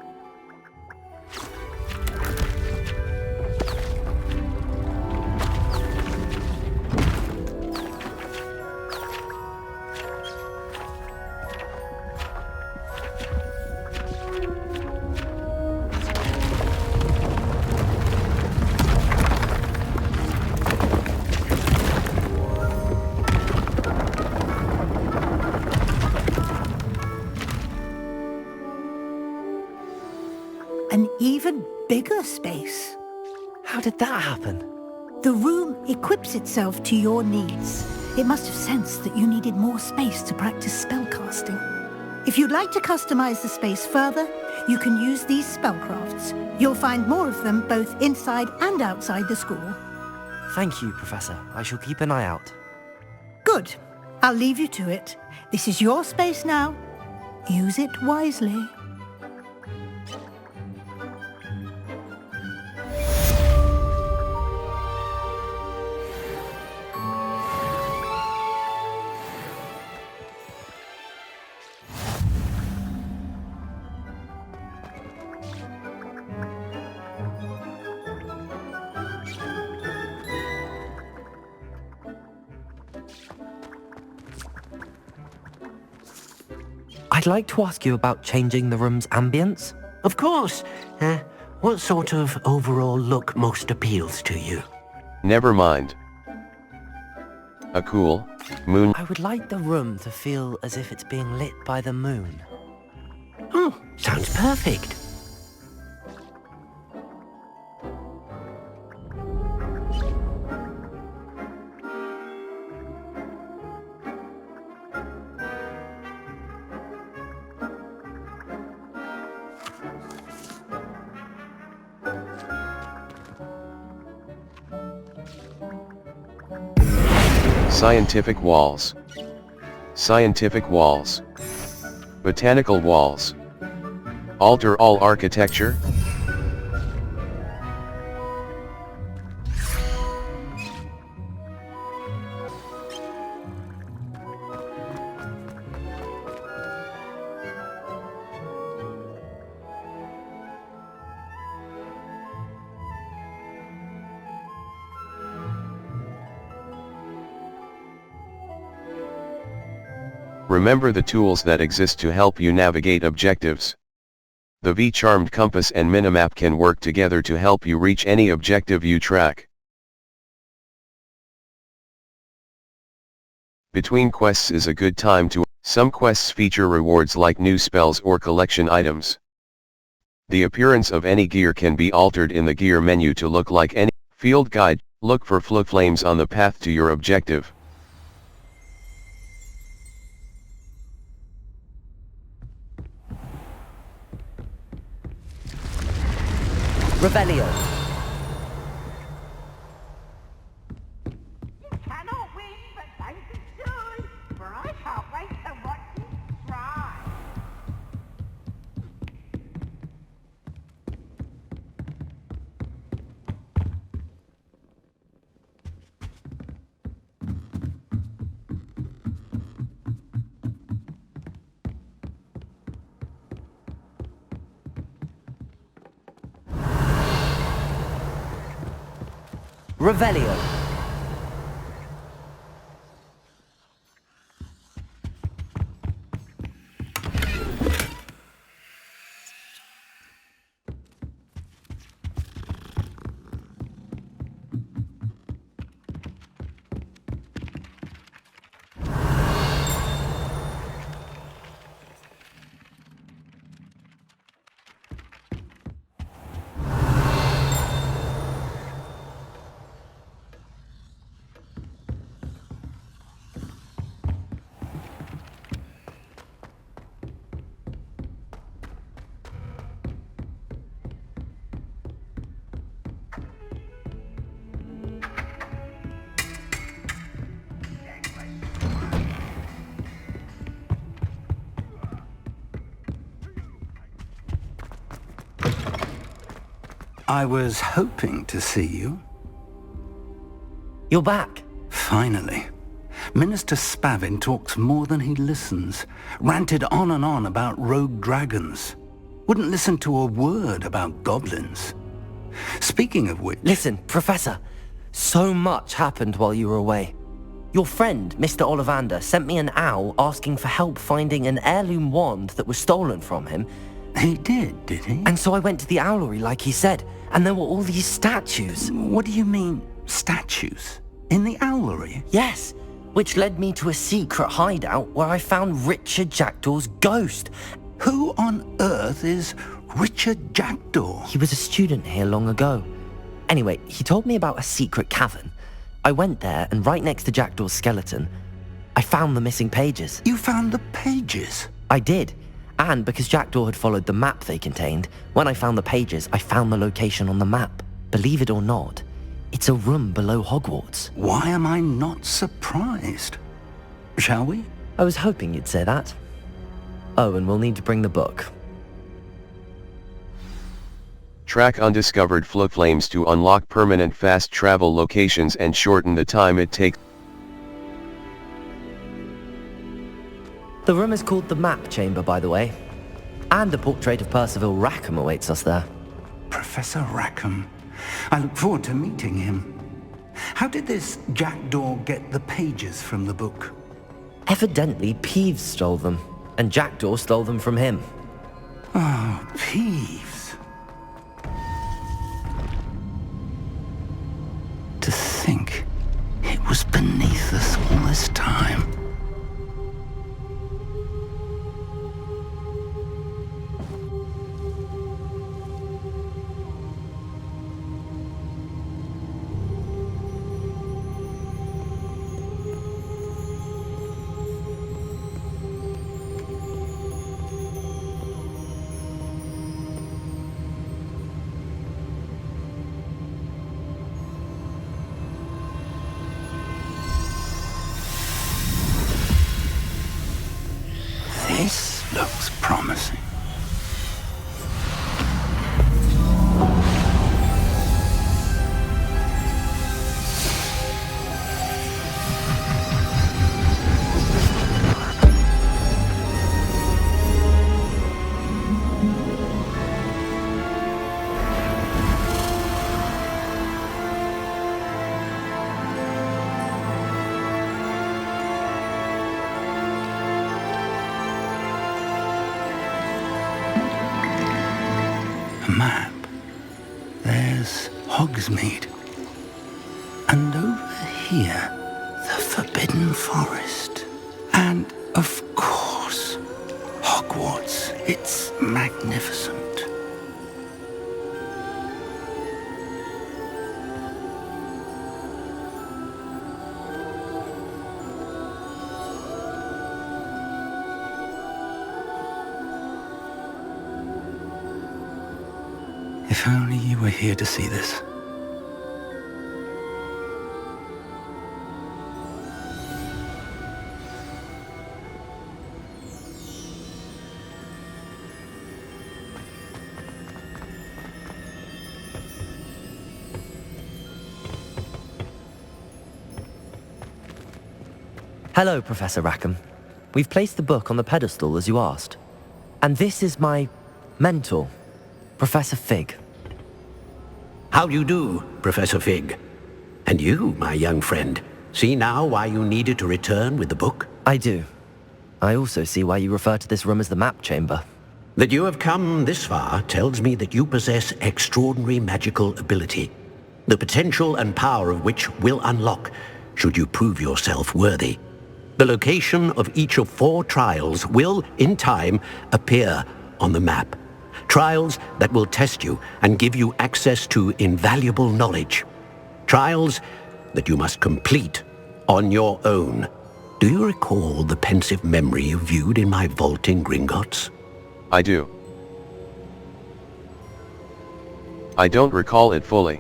An even bigger space. How did that happen? The room equips itself to your needs. It must have sensed that you needed more space to practice spellcasting. If you'd like to customize the space further, you can use these spellcrafts. You'll find more of them both inside and outside the school. Thank you, Professor. I shall keep an eye out. Good. I'll leave you to it. This is your space now. Use it wisely. I'd like to ask you about changing the room's ambience. Of course. What sort of overall look most appeals to you? Never mind. A cool moon. I would like the room to feel as if it's being lit by the moon. Oh, sounds perfect. Scientific walls. Scientific walls. Botanical walls. Alter all architecture. Remember the tools that exist to help you navigate objectives. The V-charmed compass and minimap can work together to help you reach any objective you track. Between quests is a good time to. Some quests feature rewards like new spells or collection items. The appearance of any gear can be altered in the gear menu to look like any field guide. Look for flames on the path to your objective. Revelio. Cannot win, but thank you soon, for I can't wait to watch you try. Revelio. I was hoping to see you. You're back. Finally. Minister Spavin talks more than he listens. Ranted on and on about rogue dragons. Wouldn't listen to a word about goblins. Speaking of which... Listen, Professor. So much happened while you were away. Your friend, Mr. Ollivander, sent me an owl asking for help finding an heirloom wand that was stolen from him. He did he? And so I went to the owlery like he said, and there were all these statues. What do you mean, statues? In the owlery? Yes, which led me to a secret hideout where I found Richard Jackdaw's ghost. Who on earth is Richard Jackdaw? He was a student here long ago. Anyway, he told me about a secret cavern. I went there, and right next to Jackdaw's skeleton, I found the missing pages. You found the pages? I did. And because Jackdaw had followed the map they contained, when I found the pages, I found the location on the map. Believe it or not, it's a room below Hogwarts. Why am I not surprised? Shall we? I was hoping you'd say that. Oh, and we'll need to bring the book. Track undiscovered flames to unlock permanent fast travel locations and shorten the time it takes. The room is called the Map Chamber, by the way. And a portrait of Percival Rackham awaits us there. Professor Rackham. I look forward to meeting him. How did this Jackdaw get the pages from the book? Evidently, Peeves stole them, and Jackdaw stole them from him. Oh, Peeves. To think it was beneath us all this time. This looks promising. Map. There's Hogsmeade. And over here, the Forbidden Forest. And, of course, Hogwarts. It's magnificent. If only you were here to see this. Hello, Professor Rackham. We've placed the book on the pedestal as you asked. And this is my mentor, Professor Fig. How do you do, Professor Fig? And you, my young friend, see now why you needed to return with the book? I do. I also see why you refer to this room as the Map Chamber. That you have come this far tells me that you possess extraordinary magical ability, the potential and power of which will unlock should you prove yourself worthy. The location of each of 4 trials will, in time, appear on the map. Trials that will test you and give you access to invaluable knowledge. Trials that you must complete on your own. Do you recall the pensive memory you viewed in my vault in Gringotts? I do. I don't recall it fully.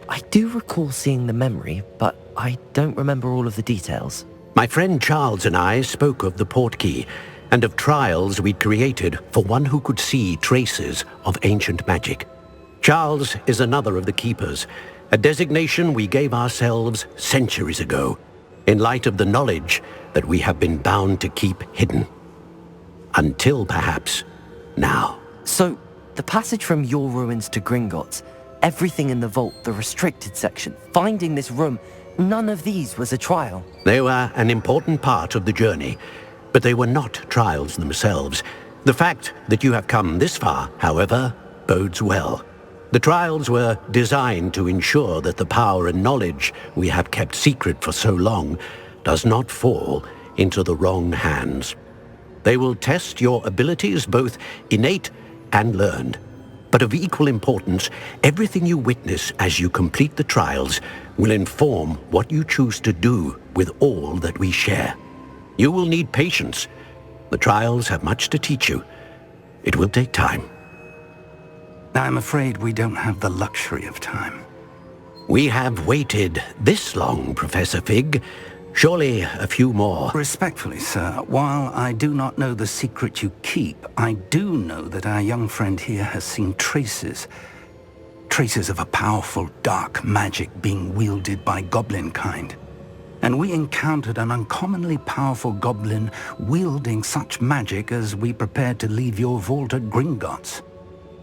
I do recall seeing the memory, but I don't remember all of the details. My friend Charles and I spoke of the portkey and of trials we'd created for one who could see traces of ancient magic. Charles is another of the keepers, a designation we gave ourselves centuries ago, in light of the knowledge that we have been bound to keep hidden. Until perhaps now. So, the passage from your ruins to Gringotts, everything in the vault, the restricted section, finding this room, none of these was a trial. They were an important part of the journey, but they were not trials themselves. The fact that you have come this far, however, bodes well. The trials were designed to ensure that the power and knowledge we have kept secret for so long does not fall into the wrong hands. They will test your abilities, both innate and learned. But of equal importance, everything you witness as you complete the trials will inform what you choose to do with all that we share. You will need patience. The trials have much to teach you. It will take time. I'm afraid we don't have the luxury of time. We have waited this long, Professor Fig. Surely a few more. Respectfully, sir, while I do not know the secret you keep, I do know that our young friend here has seen traces of a powerful dark magic being wielded by goblin kind. And we encountered an uncommonly powerful goblin wielding such magic as we prepared to leave your vault at Gringotts.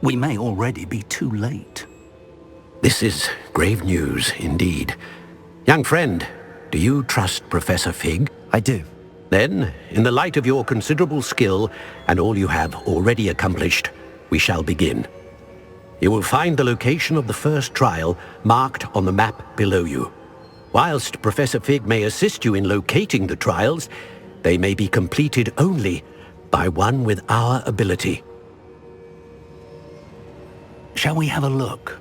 We may already be too late. This is grave news indeed. Young friend, do you trust Professor Fig? I do. Then, in the light of your considerable skill and all you have already accomplished, we shall begin. You will find the location of the first trial marked on the map below you. Whilst Professor Fig may assist you in locating the trials, they may be completed only by one with our ability. Shall we have a look?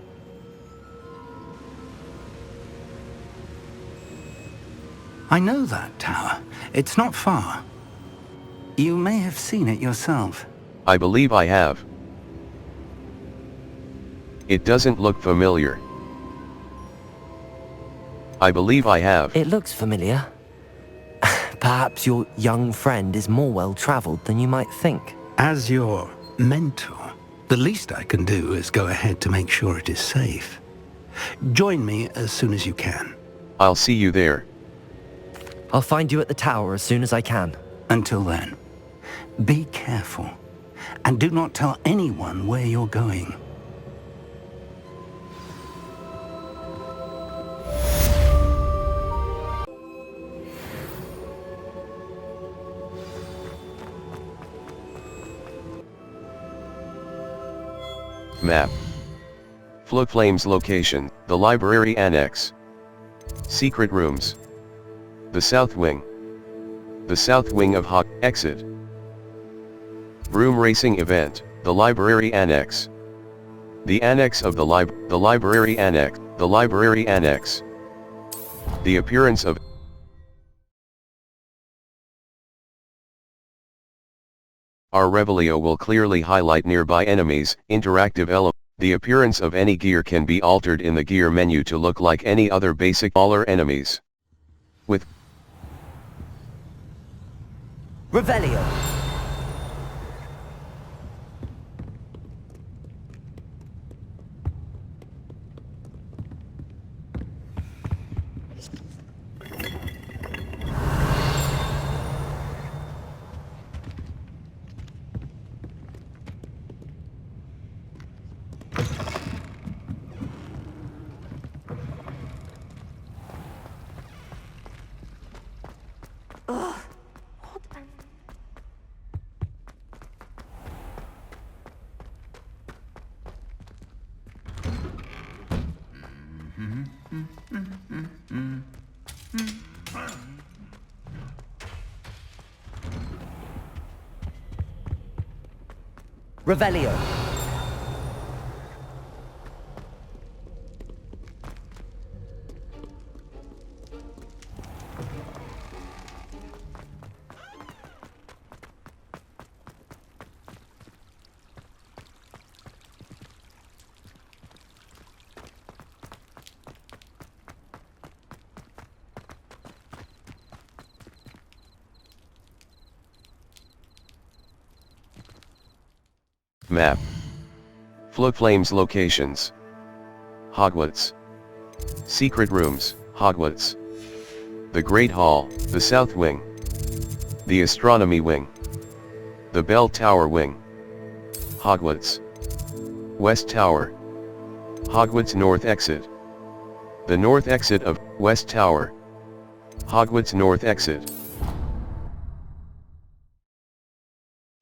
I know that tower. It's not far. You may have seen it yourself. I believe I have. It doesn't look familiar. I believe I have. It looks familiar. Perhaps your young friend is more well-traveled than you might think. As your mentor, the least I can do is go ahead to make sure it is safe. Join me as soon as you can. I'll see you there. I'll find you at the tower as soon as I can. Until then, be careful, and do not tell anyone where you're going. Map. Floflame's location, the library annex. Secret rooms. The south wing. The south wing of exit. Broom racing event, the library annex. The annex of the library annex, the library annex. The appearance of our Revelio will clearly highlight nearby enemies, interactive element. The appearance of any gear can be altered in the gear menu to look like any other basic smaller enemies. With Revelio. Revelio. Map. Flames locations. Hogwarts. Secret rooms, Hogwarts. The Great Hall, the South Wing. The Astronomy Wing. The Bell Tower Wing. Hogwarts. West Tower. Hogwarts North Exit. The North Exit of West Tower. Hogwarts North Exit.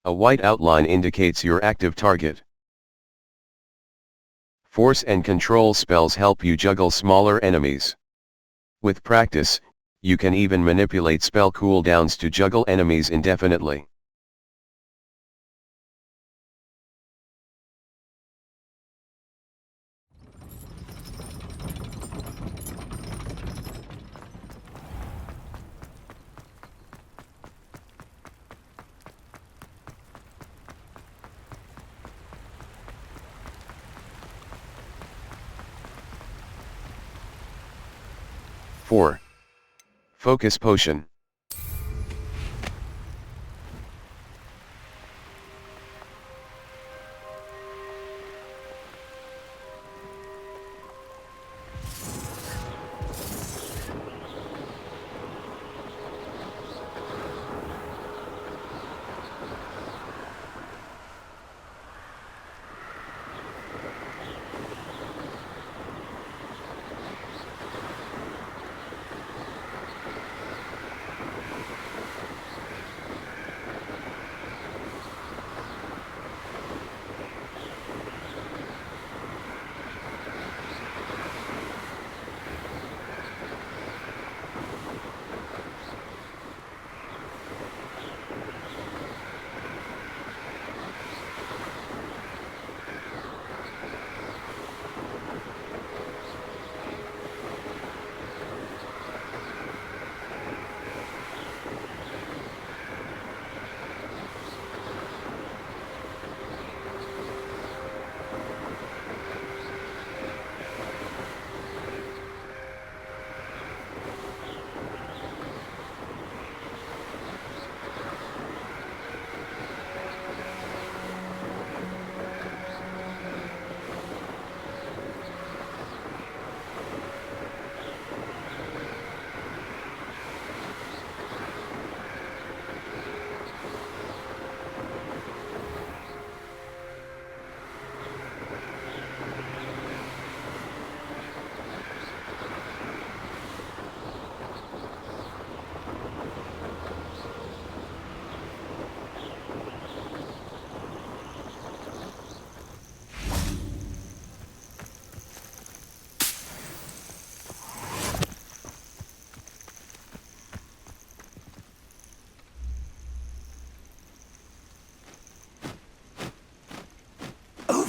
A white outline indicates your active target. Force and control spells help you juggle smaller enemies. With practice, you can even manipulate spell cooldowns to juggle enemies indefinitely. Focus Potion.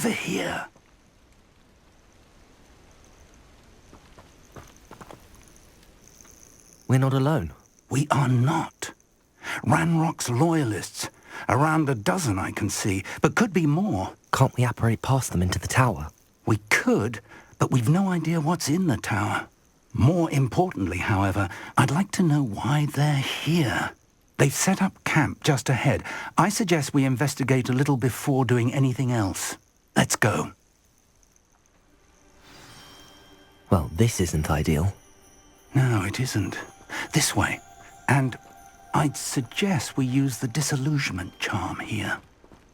Over here. We're not alone. We are not. Ranrock's loyalists. Around a dozen I can see, but could be more. Can't we apparate past them into the tower? We could, but we've no idea what's in the tower. More importantly, however, I'd like to know why they're here. They've set up camp just ahead. I suggest we investigate a little before doing anything else. Let's go. Well, this isn't ideal. No, it isn't. This way. And I'd suggest we use the disillusionment charm here.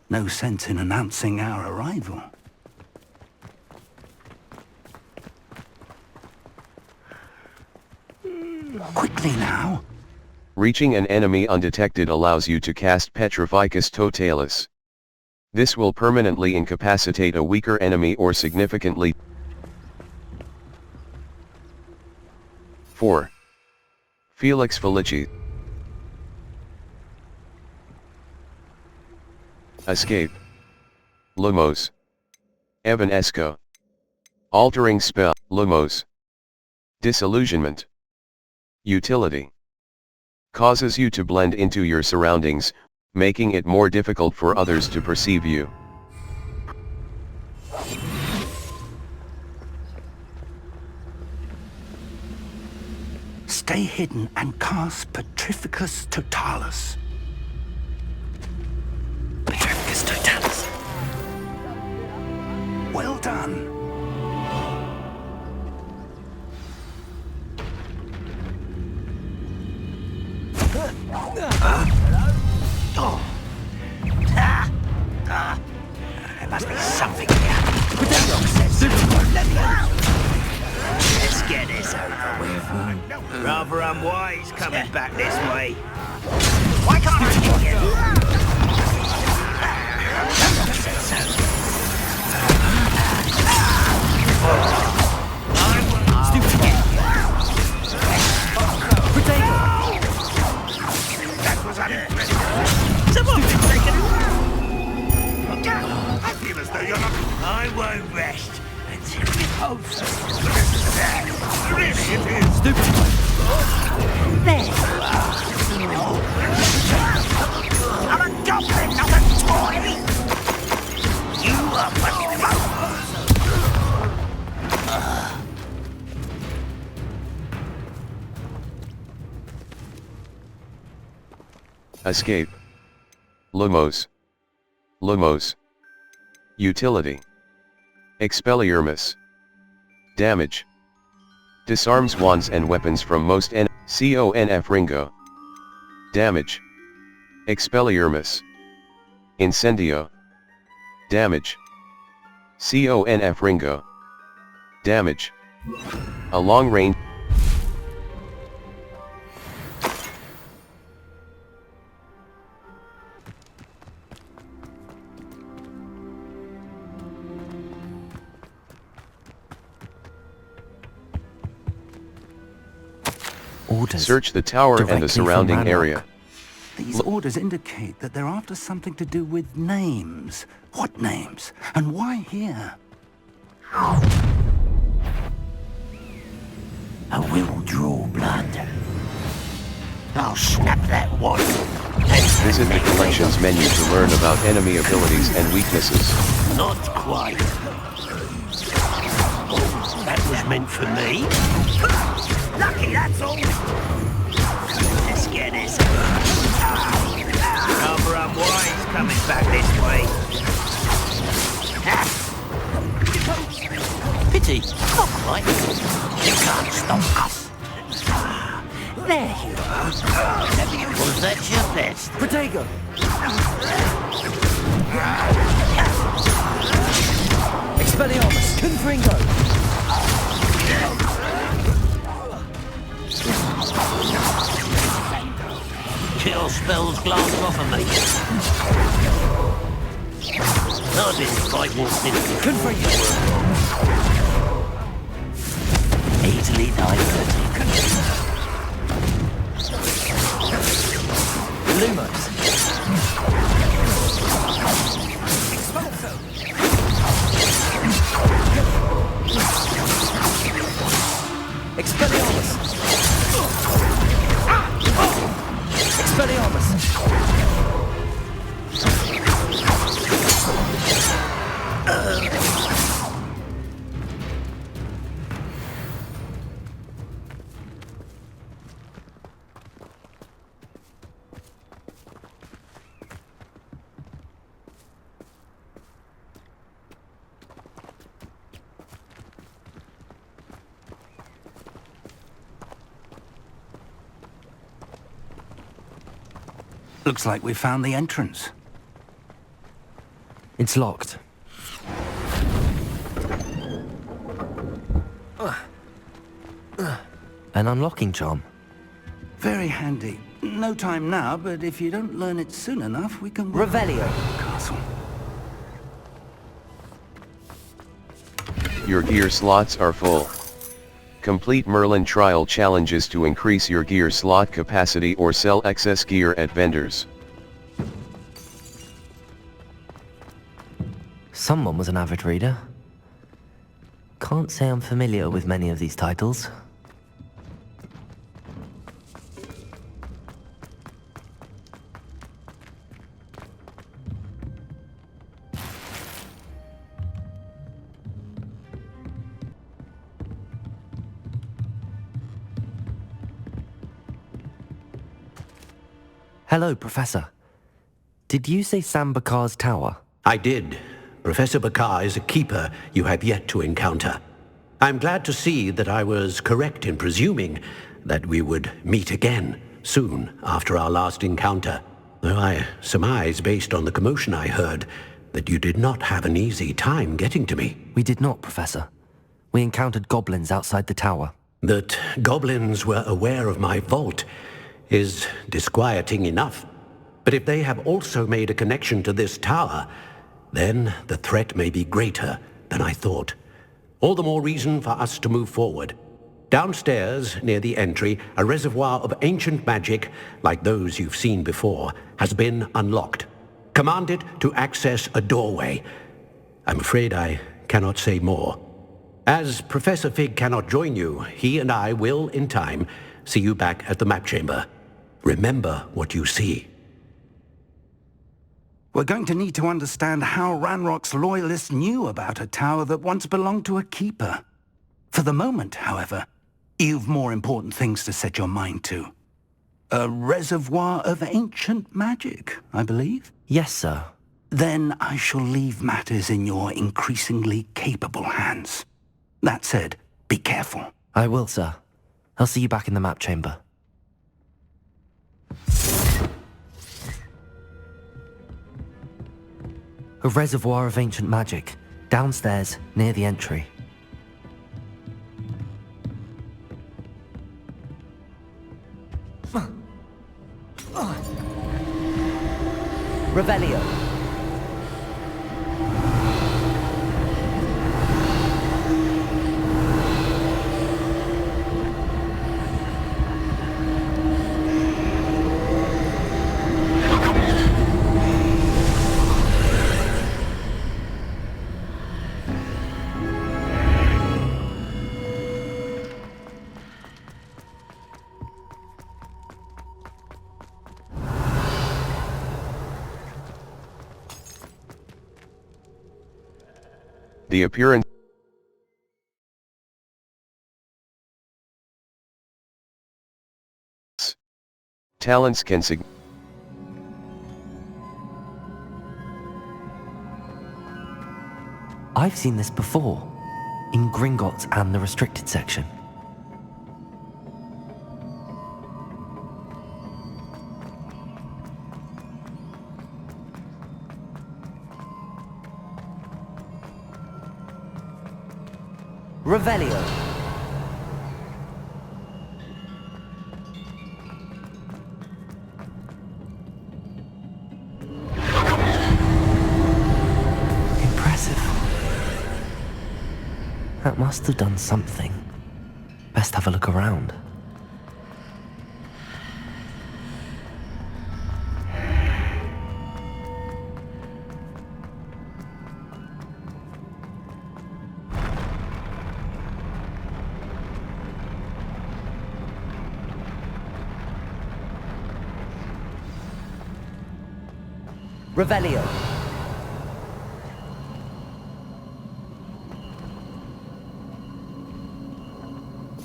No sense in announcing our arrival. Quickly now. Reaching an enemy undetected allows you to cast Petrificus Totalis. This will permanently incapacitate a weaker enemy or significantly. 4. Felix Felici. Escape. Lumos. Evanesco. Altering spell. Lumos. Disillusionment. Utility. Causes you to blend into your surroundings, making it more difficult for others to perceive you. Stay hidden and cast Petrificus Totalis. Petrificus Totalis. done. There must be something here. Let's get this over with. Rather unwise coming back this way. Why can't I get you? That was unimpressive. Someone's taken it. I feel as though you're not... I won't rest until we both... Really, it is. Stupid. There you are. I'm a goblin, not a toy. You are fucking both. Escape. Lumos. Lumos. Utility. Expelliarmus. Damage. Disarms wands and weapons from most CONF Ringo. Damage. Expelliarmus. Incendio. Damage. CONF Ringo. Damage. A long range. Orders. Search the tower and the surrounding area. These orders indicate that they're after something to do with names. What names? And why here? I will draw blood. I'll snap that one. Visit the collections menu to learn about enemy abilities and weaknesses. Not quite. That was meant for me. Lucky, that's all. Let's get this. Rather unwise coming back this way. Pity, not quite. You can't stop us. There you are. Was that your best? Protego! Expelliarmus! Confringo! Kill spells glanced off of me. I've been fighting since. Confringo! Easily diverted. Lumos. Expelliarmus. Expelliarmus. Looks like we found the entrance. It's locked. An unlocking charm. Very handy. No time now, but if you don't learn it soon enough, we can... Revelio. Castle. Your gear slots are full. Complete Merlin trial challenges to increase your gear slot capacity or sell excess gear at vendors. Someone was an avid reader. Can't say I'm familiar with many of these titles. Hello, Professor. Did you say Sambakar's tower? I did, Professor Bakar is a keeper you have yet to encounter. I'm glad to see that I was correct in presuming that we would meet again soon after our last encounter, though I surmise, based on the commotion I heard, that you did not have an easy time getting to me. We did not, Professor. We encountered goblins outside the tower. That goblins were aware of my vault is disquieting enough. But if they have also made a connection to this tower, then the threat may be greater than I thought. All the more reason for us to move forward. Downstairs, near the entry, a reservoir of ancient magic, like those you've seen before, has been unlocked. Command it to access a doorway. I'm afraid I cannot say more. As Professor Fig cannot join you, he and I will, in time, see you back at the map chamber. Remember what you see. We're going to need to understand how Ranrock's loyalists knew about a tower that once belonged to a keeper. For the moment, however, you've more important things to set your mind to. A reservoir of ancient magic, I believe? Yes, sir. Then I shall leave matters in your increasingly capable hands. That said, be careful. I will, sir. I'll see you back in the map chamber. A reservoir of ancient magic, downstairs, near the entry. Revelio. The appearance talents can I've seen this before, in Gringotts and the restricted section. Revelio. Impressive. That must have done something. Best have a look around. Revelio.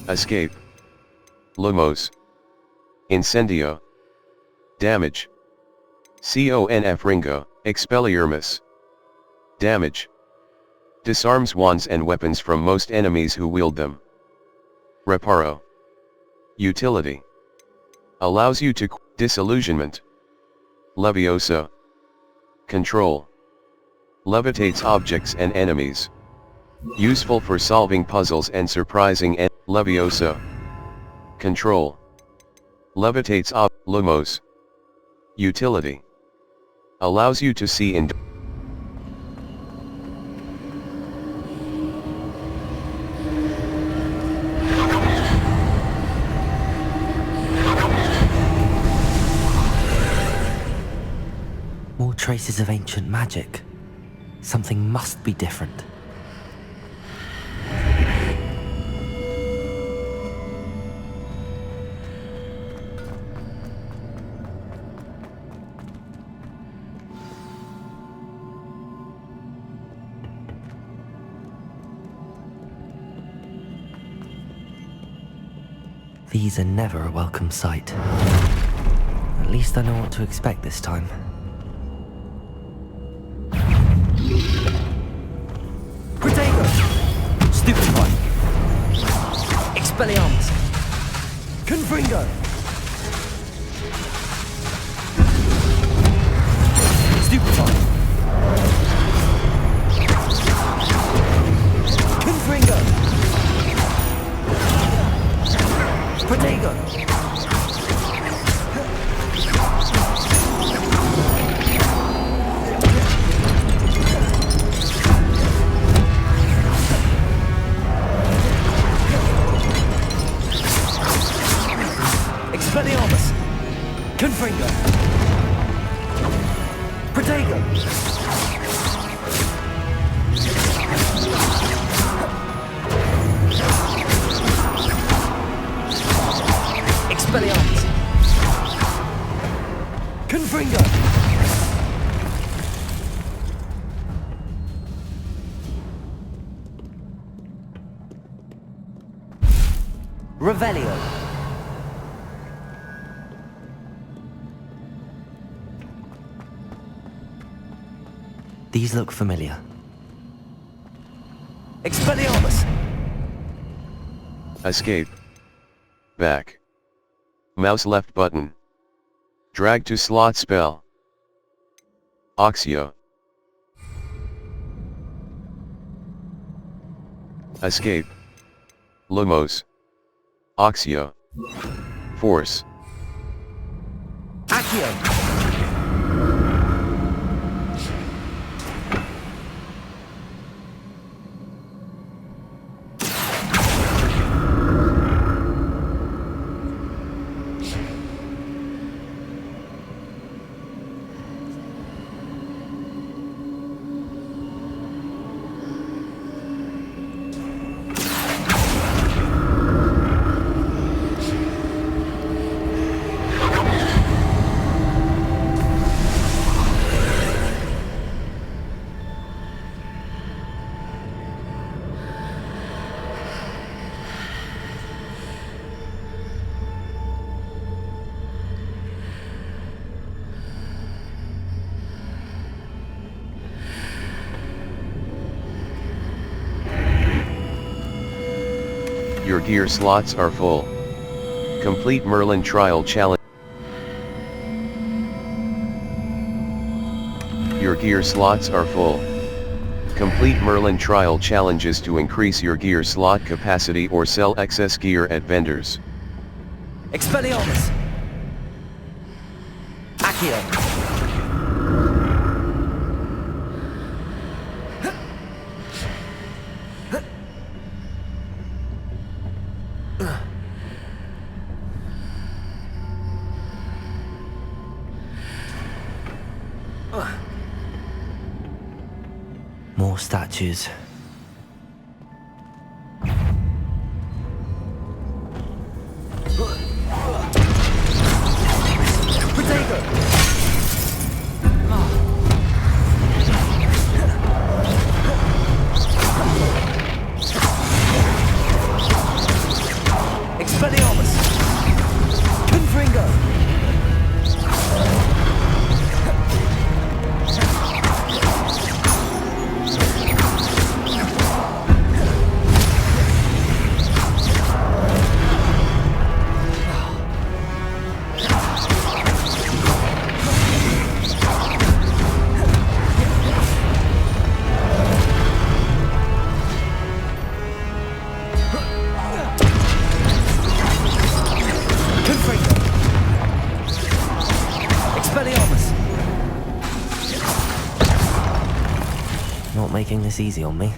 escape, Lumos, Incendio, damage, Conf Ringo, Expelliarmus, damage, disarms wands and weapons from most enemies who wield them. Reparo, utility, allows you to disillusionment, Leviosa, control, levitates objects and enemies, useful for solving puzzles and surprising Leviosa, control, levitates Lumos, utility, allows you to see in more traces of ancient magic. Something must be different. These are never a welcome sight. At least I know what to expect this time. Stupefy. Expelliarmus. Confringo. Stupefy. Confringo. Protego. Expelliarmus. Confringo. Protego. Expelliarmus. Confringo. Revelio. These look familiar. Expelliarmus! Escape. Back. Mouse left button. Drag to slot spell. Oxio. Escape. Lumos. Oxio. Force. Accio! Your gear slots are full. Complete Merlin trial challenge. Your gear slots are full. Complete Merlin trial challenges to increase your gear slot capacity or sell excess gear at vendors. Expelliarmus! Accio! More statues. Expelliarmus! Confringo! Not making this easy on me.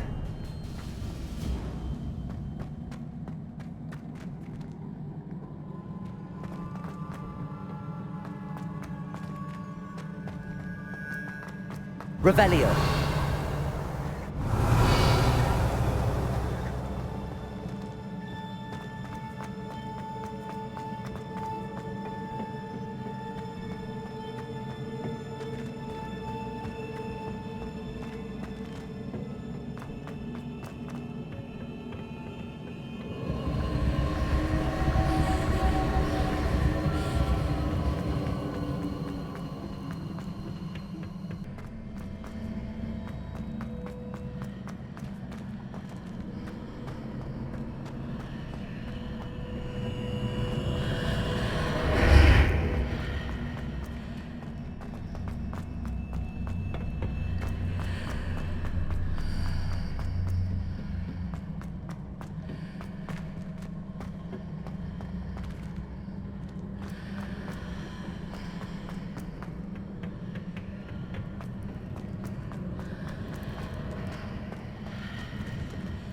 Revelio.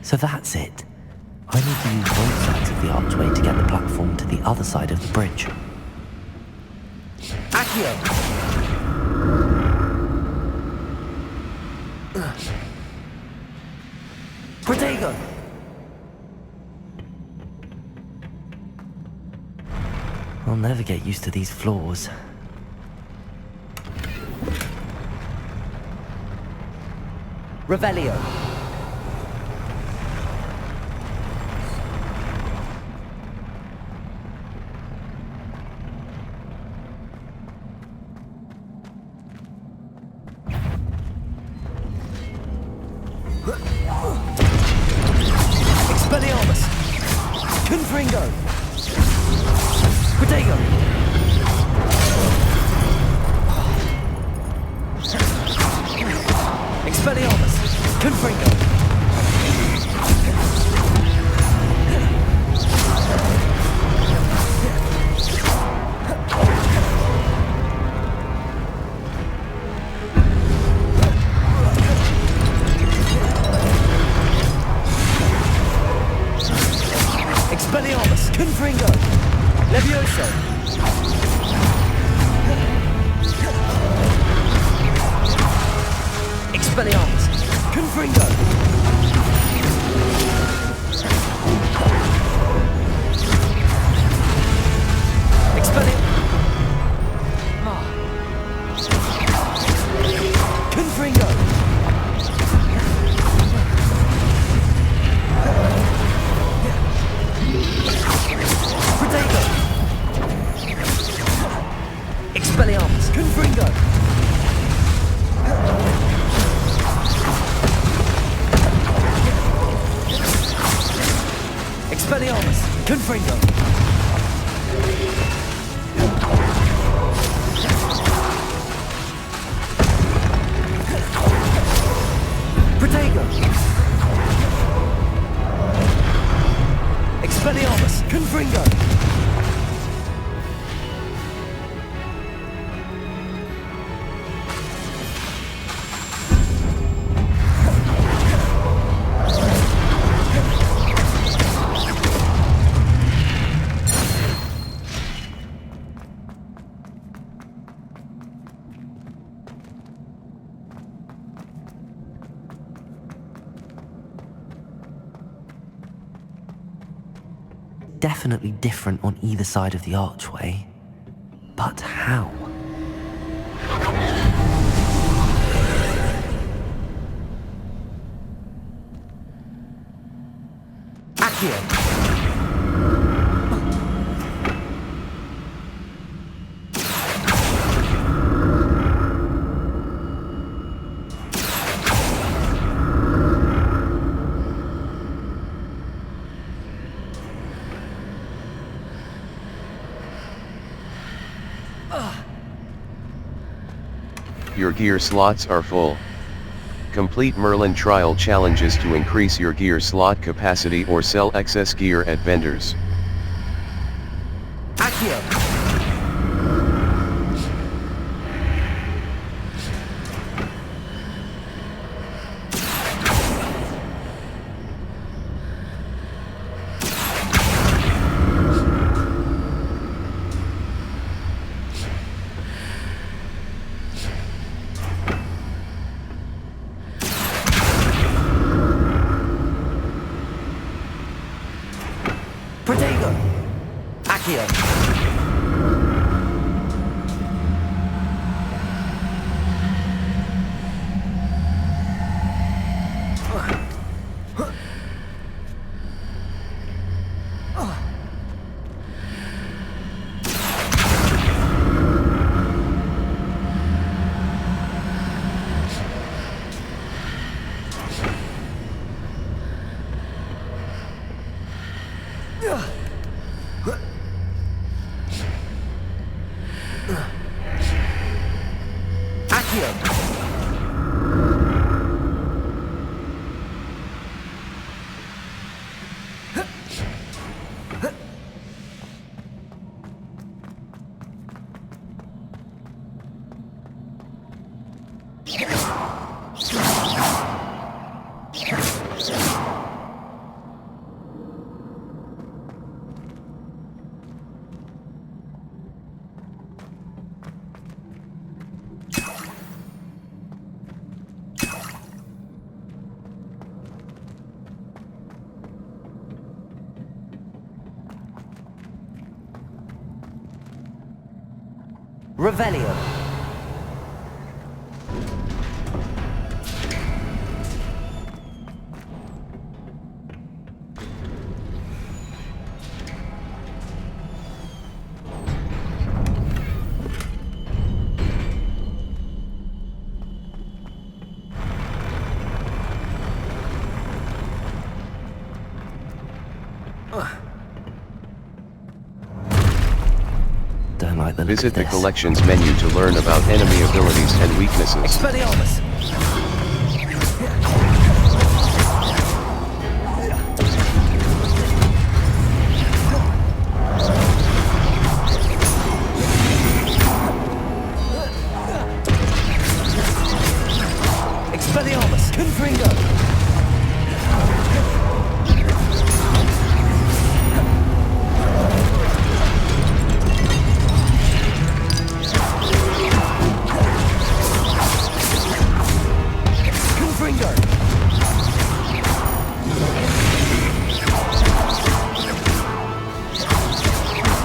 So that's it. I need to use both sides of the archway to get the platform to the other side of the bridge. Accio! Protego! I'll never get used to these floors. Revelio. Expelliarmus! Confringo! Protego! Expelliarmus! Confringo! Expelliarmus! Confringo! Levioso! Expelliarmus! Confringo! Confringo! Protego! Expelliarmus! Confringo! Expelliarmus! Confringo! Protego! Expelliarmus! Confringo! Definitely different on either side of the archway. But how? Accio! Your gear slots are full. Complete Merlin trial challenges to increase your gear slot capacity or sell excess gear at vendors. Accio! Protego! Accio! Revelio. Don't like the look Visit of the this. collections menu to learn about enemy abilities and weaknesses. Expelliarmus! Expelliarmus! Confringo!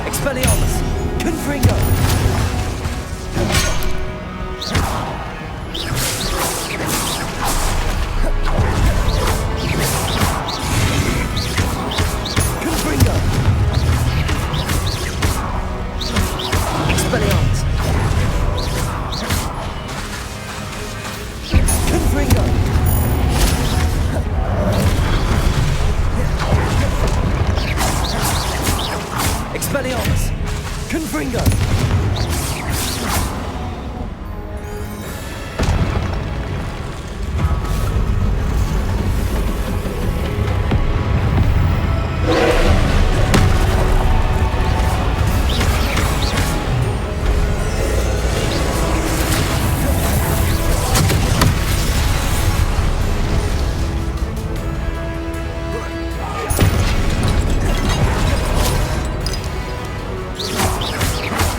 Expelliarmus! Confringo! Confringo! Expelliarmus! Confringo!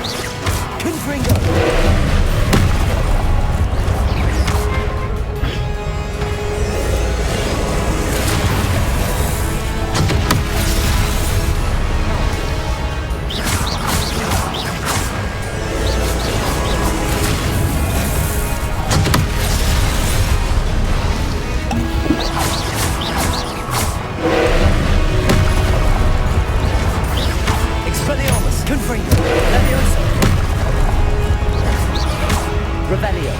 Expelliarmus! Confringo! Expelliarmus! Confringo! Leviosa! Revelio!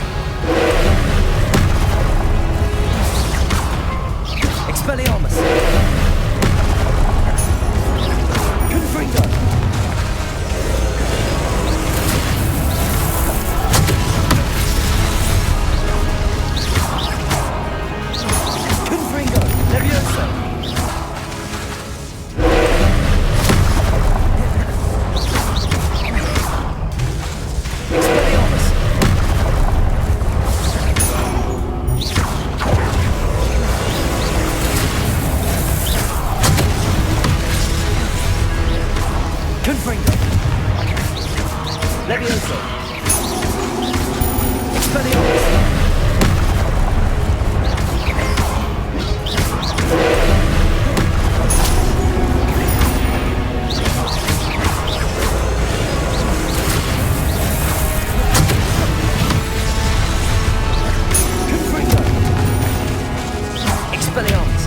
Expelliarmus! Confringo! Confringo! Leviosa! Expelliarmus! Confringo! Leviosa! Expelliarmus! Confringo! Expelliarmus!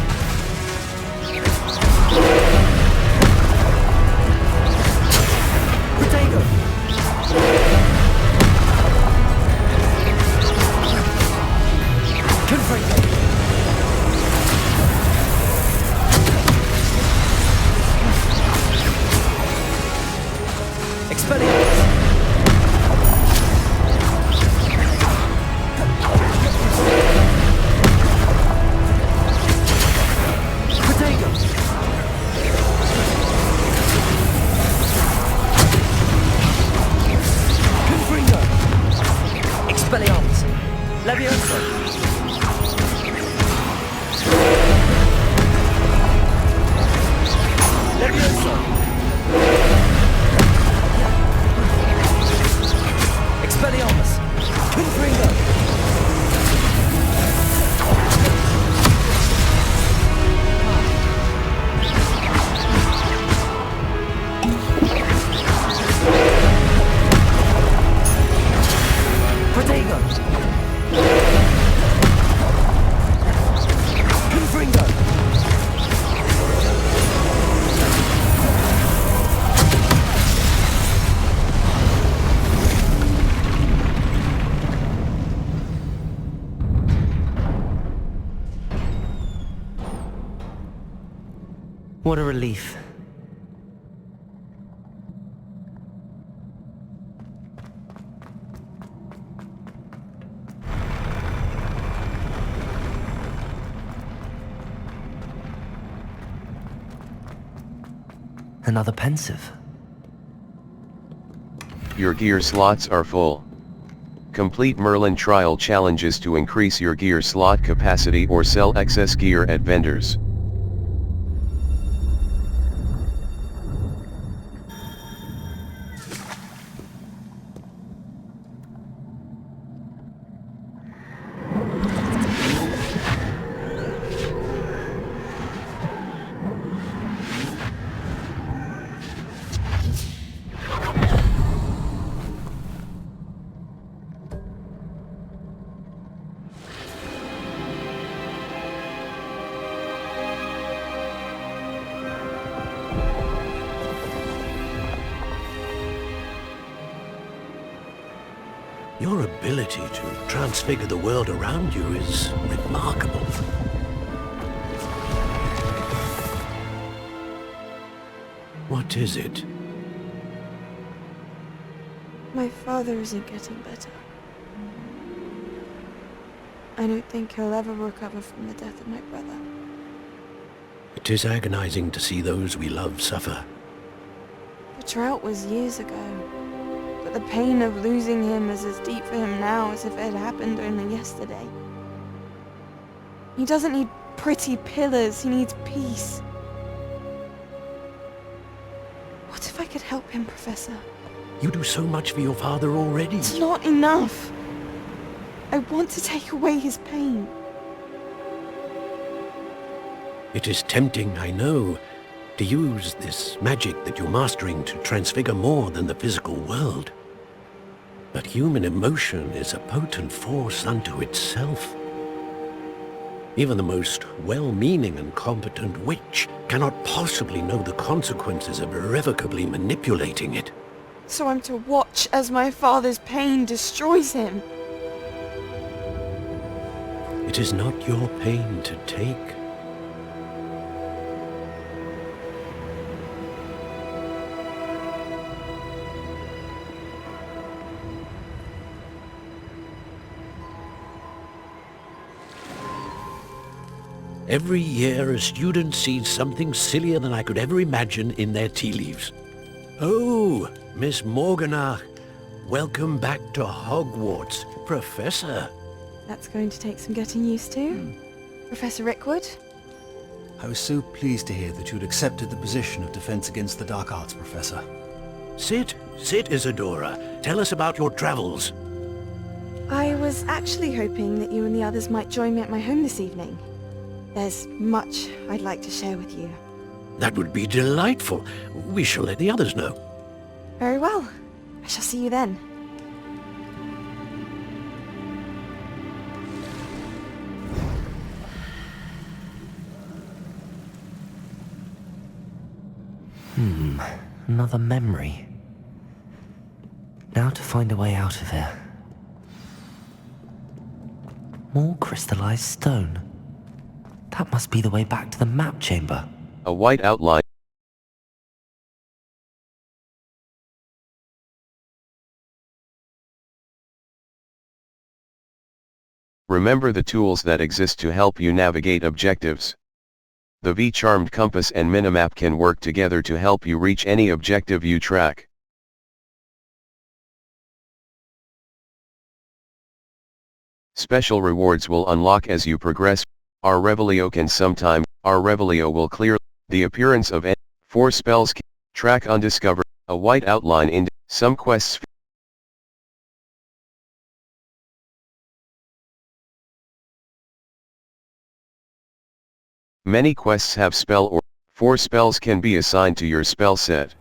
Potato! Confringo! Expelliarmus! Potato! Confringo! Expelliarmus! Leviosa! Leviosa! Expelliarmus! Confringo! What a relief. Another pensive. Your gear slots are full. Complete Merlin trial challenges to increase your gear slot capacity or sell excess gear at vendors. Your ability to transfigure the world around you is remarkable. What is it? My father isn't getting better. I don't think he'll ever recover from the death of my brother. It is agonizing to see those we love suffer. The drought was years ago, but the pain of losing him is as deep for him now as if it had happened only yesterday. He doesn't need pretty pillars, he needs peace. What if I could help him, Professor? You do so much for your father already. It's not enough. I want to take away his pain. It is tempting, I know, to use this magic that you're mastering to transfigure more than the physical world. But human emotion is a potent force unto itself. Even the most well-meaning and competent witch cannot possibly know the consequences of irrevocably manipulating it. So I'm to watch as my father's pain destroys him. It is not your pain to take. Every year a student sees something sillier than I could ever imagine in their tea leaves. Oh, Miss Morganach, welcome back to Hogwarts, Professor. That's going to take some getting used to. Professor Rickwood? I was so pleased to hear that you'd accepted the position of Defense Against the Dark Arts, Professor. Sit, Isadora. Tell us about your travels. I was actually hoping that you and the others might join me at my home this evening. There's much I'd like to share with you. That would be delightful. We shall let the others know. Very well. I shall see you then. Another memory. Now to find a way out of here. More crystallized stone. That must be the way back to the map chamber. A white outline. Remember the tools that exist to help you navigate objectives. The V-Charmed compass and minimap can work together to help you reach any objective you track. Special rewards will unlock as you progress. Our Revelio will clear the appearance of 4 spells. Track undiscovered. A white outline in some quests. Many quests have spell or 4 spells can be assigned to your spell set.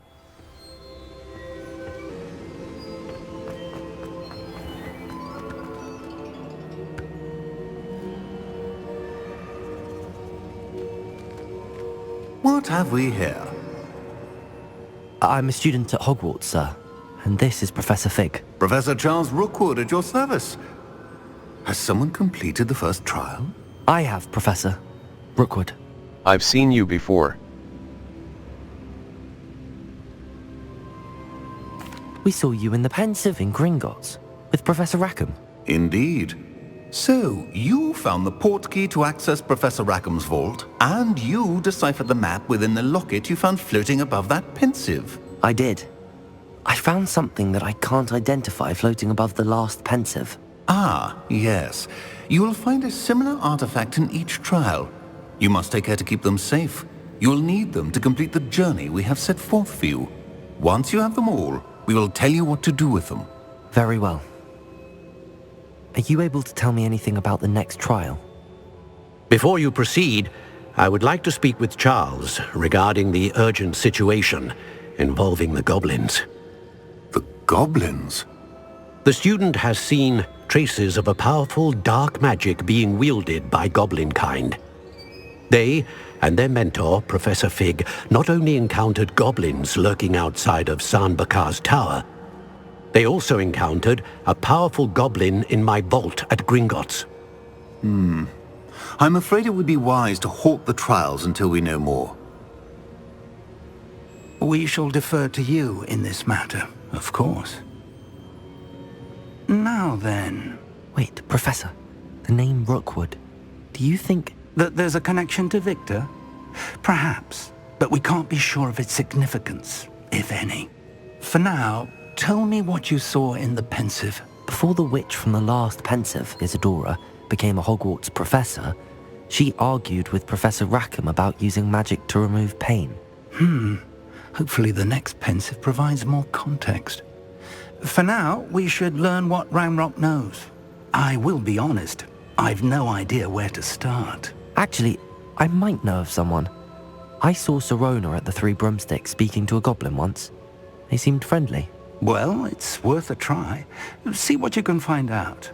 What have we here? I'm a student at Hogwarts, sir. And this is Professor Fig. Professor Charles Rookwood at your service. Has someone completed the first trial? I have, Professor Rookwood. I've seen you before. We saw you in the Pensive in Gringotts, with Professor Rackham. Indeed. So, you found the portkey to access Professor Rackham's vault, and you deciphered the map within the locket you found floating above that Pensive. I did. I found something that I can't identify floating above the last Pensive. Ah, yes. You will find a similar artifact in each trial. You must take care to keep them safe. You will need them to complete the journey we have set forth for you. Once you have them all, we will tell you what to do with them. Very well. Are you able to tell me anything about the next trial? Before you proceed, I would like to speak with Charles regarding the urgent situation involving the goblins. The goblins? The student has seen traces of a powerful dark magic being wielded by goblin kind. They and their mentor, Professor Fig, not only encountered goblins lurking outside of Sanbakar's tower, they also encountered a powerful goblin in my vault at Gringotts. I'm afraid it would be wise to halt the trials until we know more. We shall defer to you in this matter, of course. Now then... Wait, Professor. The name Rookwood. Do you think... that there's a connection to Victor? Perhaps, but we can't be sure of its significance, if any. For now, tell me what you saw in the Pensive. Before the witch from the last Pensive, Isadora, became a Hogwarts professor, she argued with Professor Rackham about using magic to remove pain. Hopefully the next Pensive provides more context. For now, we should learn what Ranrock knows. I will be honest, I've no idea where to start. Actually, I might know of someone. I saw Sirona at the Three Broomsticks speaking to a goblin once. They seemed friendly. Well, it's worth a try. See what you can find out.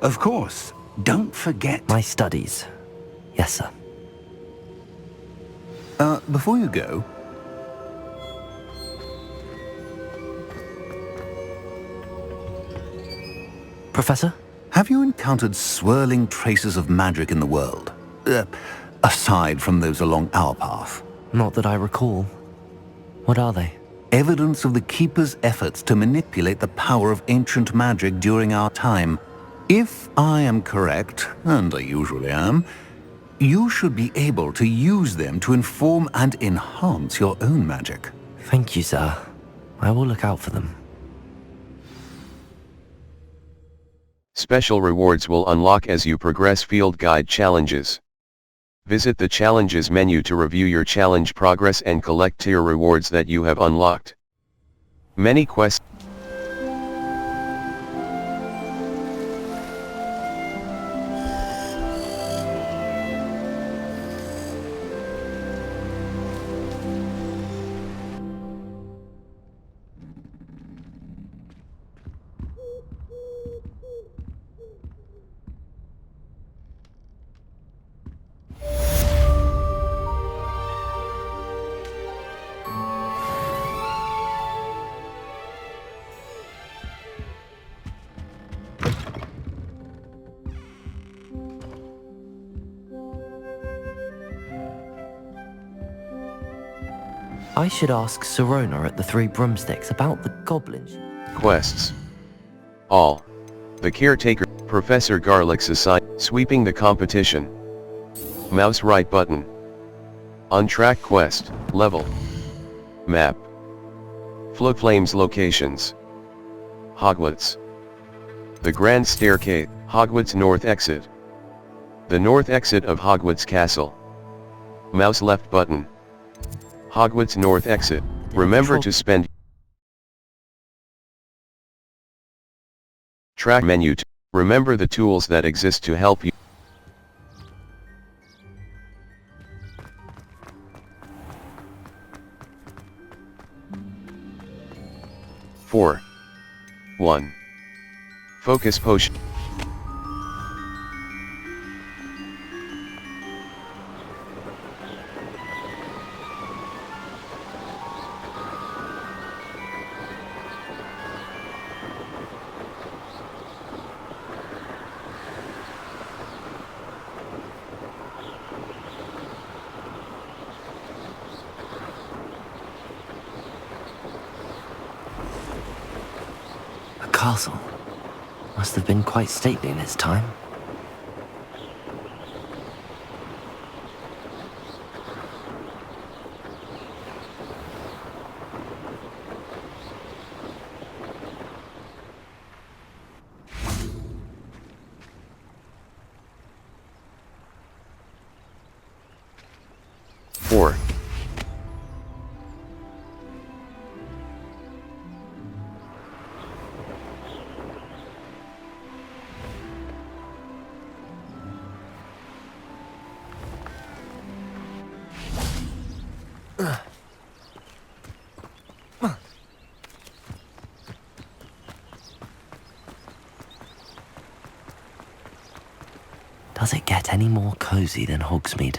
Of course, don't forget... my studies. Yes, sir. Before you go... Professor? Have you encountered swirling traces of magic in the world? Aside from those along our path? Not that I recall. What are they? Evidence of the Keeper's efforts to manipulate the power of ancient magic during our time. If I am correct, and I usually am, you should be able to use them to inform and enhance your own magic. Thank you, sir. I will look out for them. Special rewards will unlock as you progress field guide challenges. Visit the challenges menu to review your challenge progress and collect tier rewards that you have unlocked. Many quests. I should ask Sirona at the Three Broomsticks about the goblins. Quests. All. The Caretaker, Professor Garlick's aside, sweeping the competition. Mouse right button. Untrack quest, level. Map. Flow Flames locations. Hogwarts. The Grand Staircase, Hogwarts North Exit. The North Exit of Hogwarts Castle. Mouse left button. Hogwarts North Exit. Remember to spend. Track menu. Remember the tools that exist to help you. Four. 1. Focus potion. castle. Must have been quite stately in its time. Does it get any more cozy than Hogsmeade?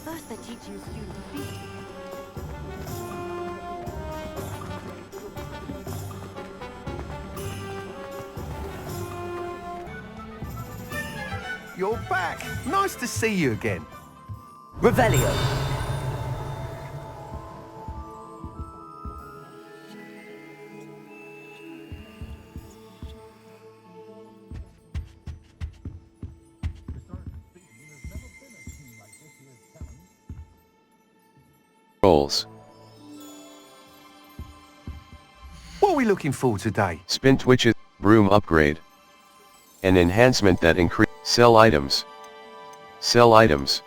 First they're teaching students beat. You're back. Nice to see you again. Revelio. Rolls. What are we looking for today? Spin twitches, broom upgrade. An enhancement that increase sell items. Sell items.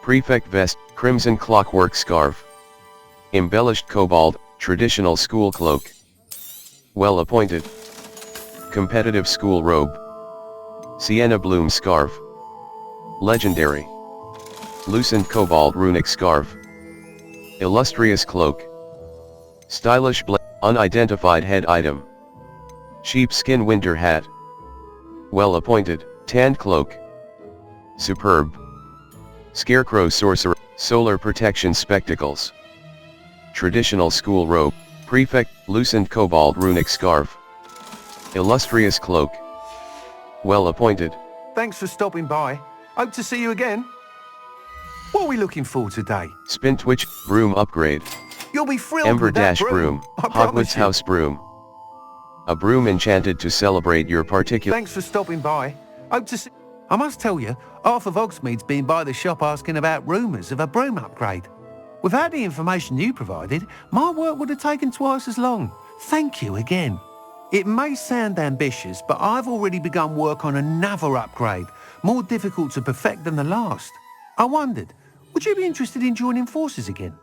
Prefect vest, crimson clockwork scarf. Embellished cobalt, traditional school cloak. Well appointed. Competitive school robe. Sienna bloom scarf. Legendary. Loosened cobalt runic scarf. Illustrious cloak. Stylish unidentified head item. Sheepskin winter hat. Well appointed, tanned cloak. Superb. Scarecrow sorcerer, solar protection spectacles. Traditional school robe, prefect, loosened cobalt runic scarf. Illustrious cloak. Well appointed. Thanks for stopping by. Hope to see you again. What are we looking for today? Spin twitch, broom upgrade. You'll be thrilled Ember with that dash broom, I promise Hogwarts you. house broom. A broom enchanted to celebrate your particular... Thanks for stopping by. Hope to see... I must tell you, half of Hogsmeade's been by the shop asking about rumours of a broom upgrade. Without the information you provided, my work would have taken twice as long. Thank you again. It may sound ambitious, but I've already begun work on another upgrade, more difficult to perfect than the last. I wondered, would you be interested in joining forces again?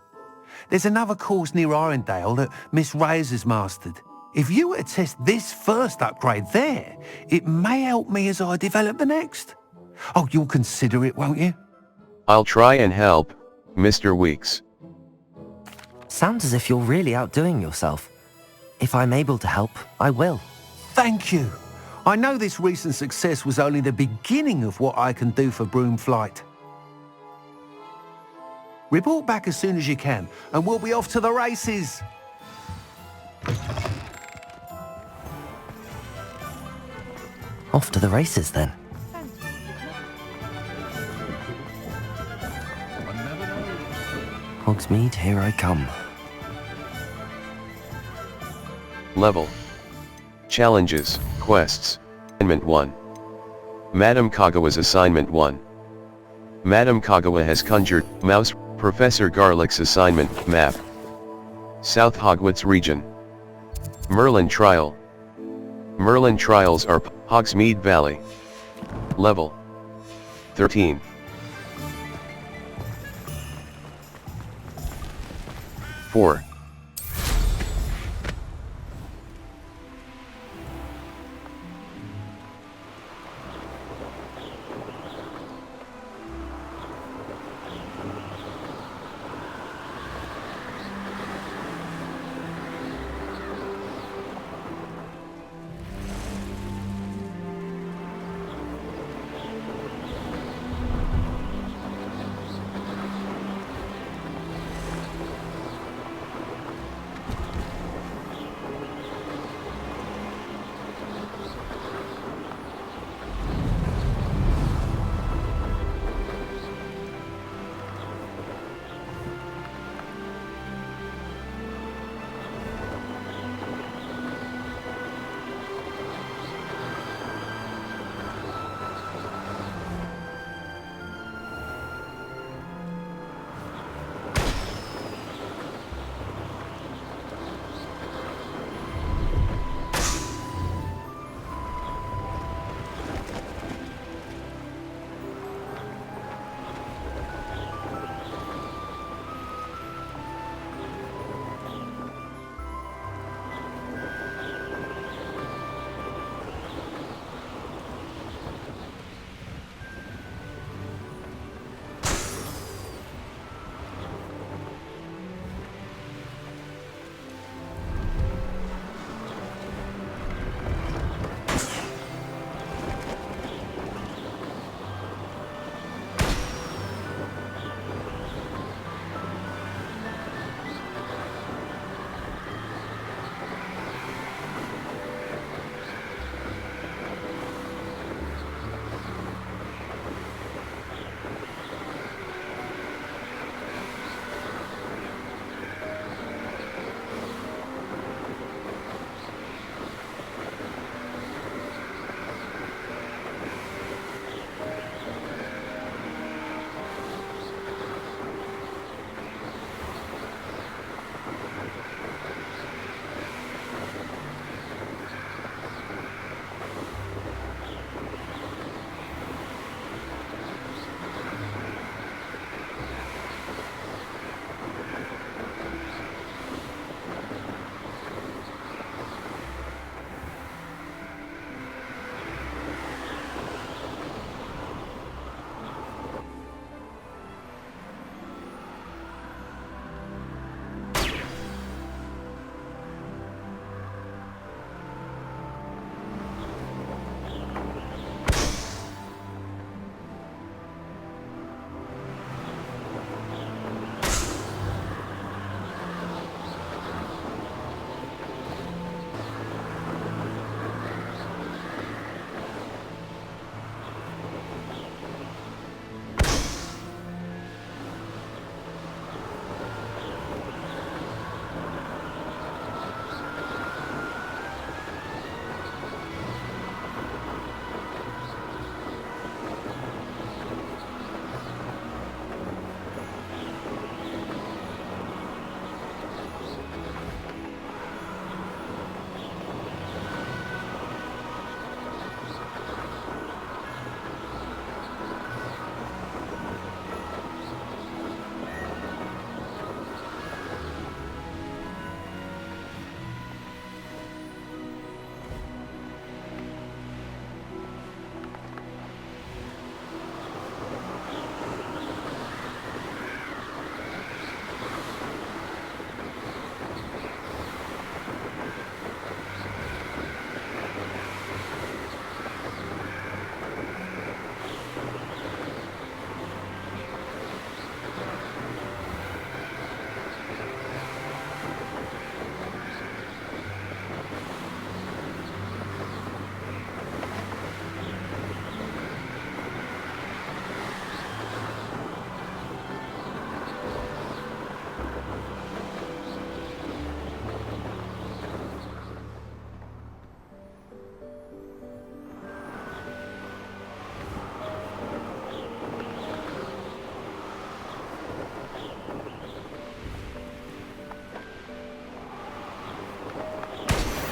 There's another course near Arendelle that Miss Reyes has mastered. If you were to test this first upgrade there, it may help me as I develop the next. Oh, you'll consider it, won't you? I'll try and help, Mr. Weeks. Sounds as if you're really outdoing yourself. If I'm able to help, I will. Thank you. I know this recent success was only the beginning of what I can do for Broom Flight. Report back as soon as you can, and we'll be off to the races. Off to the races, then. Hogsmeade, here I come. Level. Challenges, quests. Assignment 1. Madame Kagawa's Assignment 1. Madame Kagawa has conjured, Mouse, Professor Garlick's assignment, map. South Hogwarts region. Merlin Trial. Merlin Trials are Hogsmeade Valley. Level. 13. Four.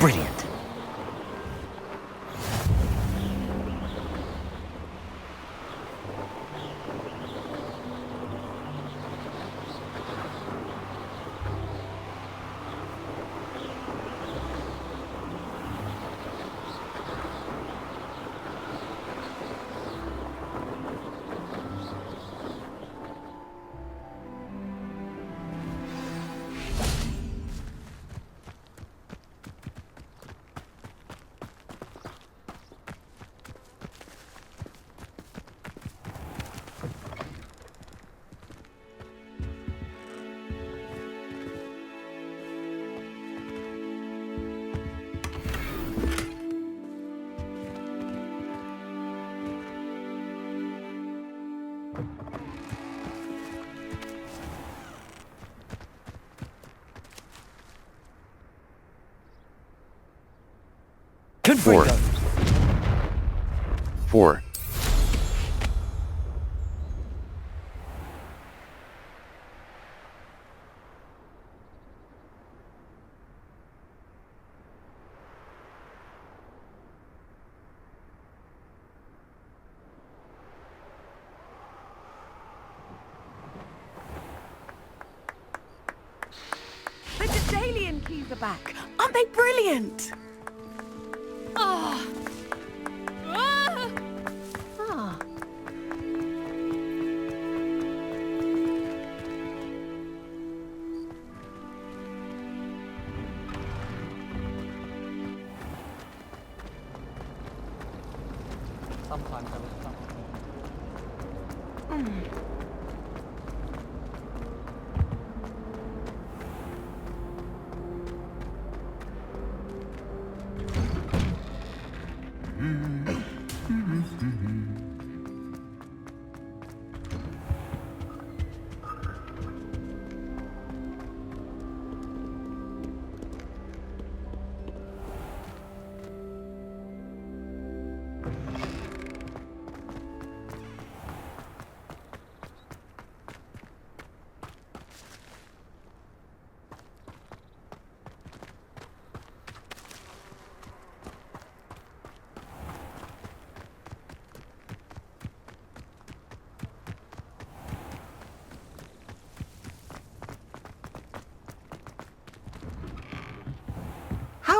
Brilliant. Four. 4. The Daedalian keys are back. Aren't they brilliant? Oh. Ah. Ah. Sometimes I was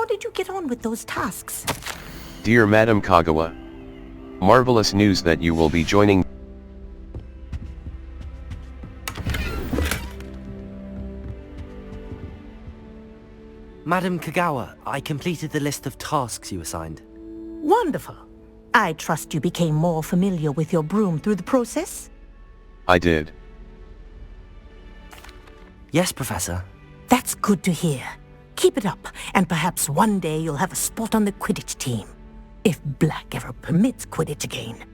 How did you get on with those tasks? Dear Madam Kagawa, marvelous news that you will be joining. Madam Kagawa, I completed the list of tasks you assigned. Wonderful. I trust you became more familiar with your broom through the process? I did. Yes, Professor. That's good to hear. Keep it up, and perhaps one day you'll have a spot on the Quidditch team. If Black ever permits Quidditch again.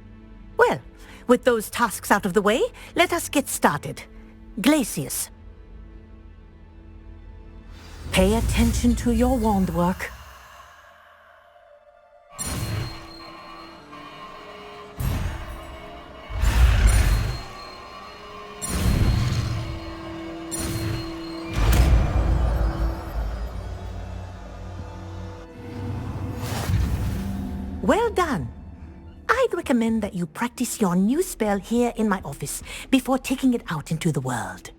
Well, with those tasks out of the way, let us get started. Glacius. Pay attention to your wand work. Well done. I'd recommend that you practice your new spell here in my office before taking it out into the world.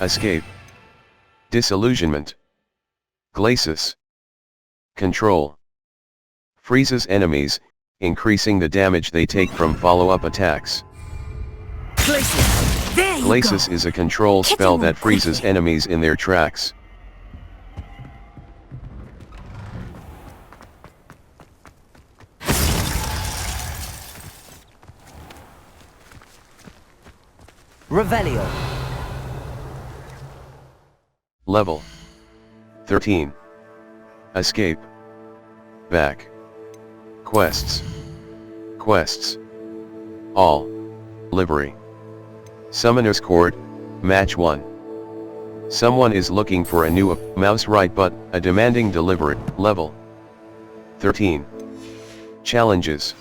Escape. Disillusionment. Glacis. Control. Freezes enemies, increasing the damage they take from follow-up attacks. Glacius! There you Glacis go. is a control Hit spell him that freezes quickly. enemies in their tracks. Revelio. Level 13. Escape. Back. Quests. Quests. All. Livery. Summoner's Court, Match 1. Someone is looking for a new mouse right button, a demanding delivery. Level 13. Challenges.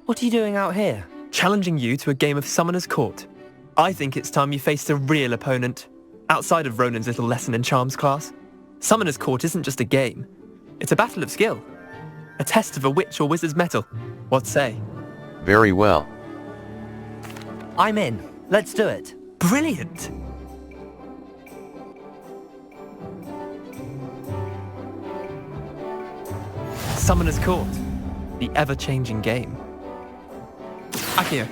What are you doing out here? Challenging you to a game of Summoner's Court. I think it's time you faced a real opponent, outside of Ronan's little lesson in charms class. Summoner's Court isn't just a game. It's a battle of skill. A test of a witch or wizard's mettle. What say? Very well. I'm in. Let's do it. Brilliant! Summoner's Court. The ever-changing game. Akio.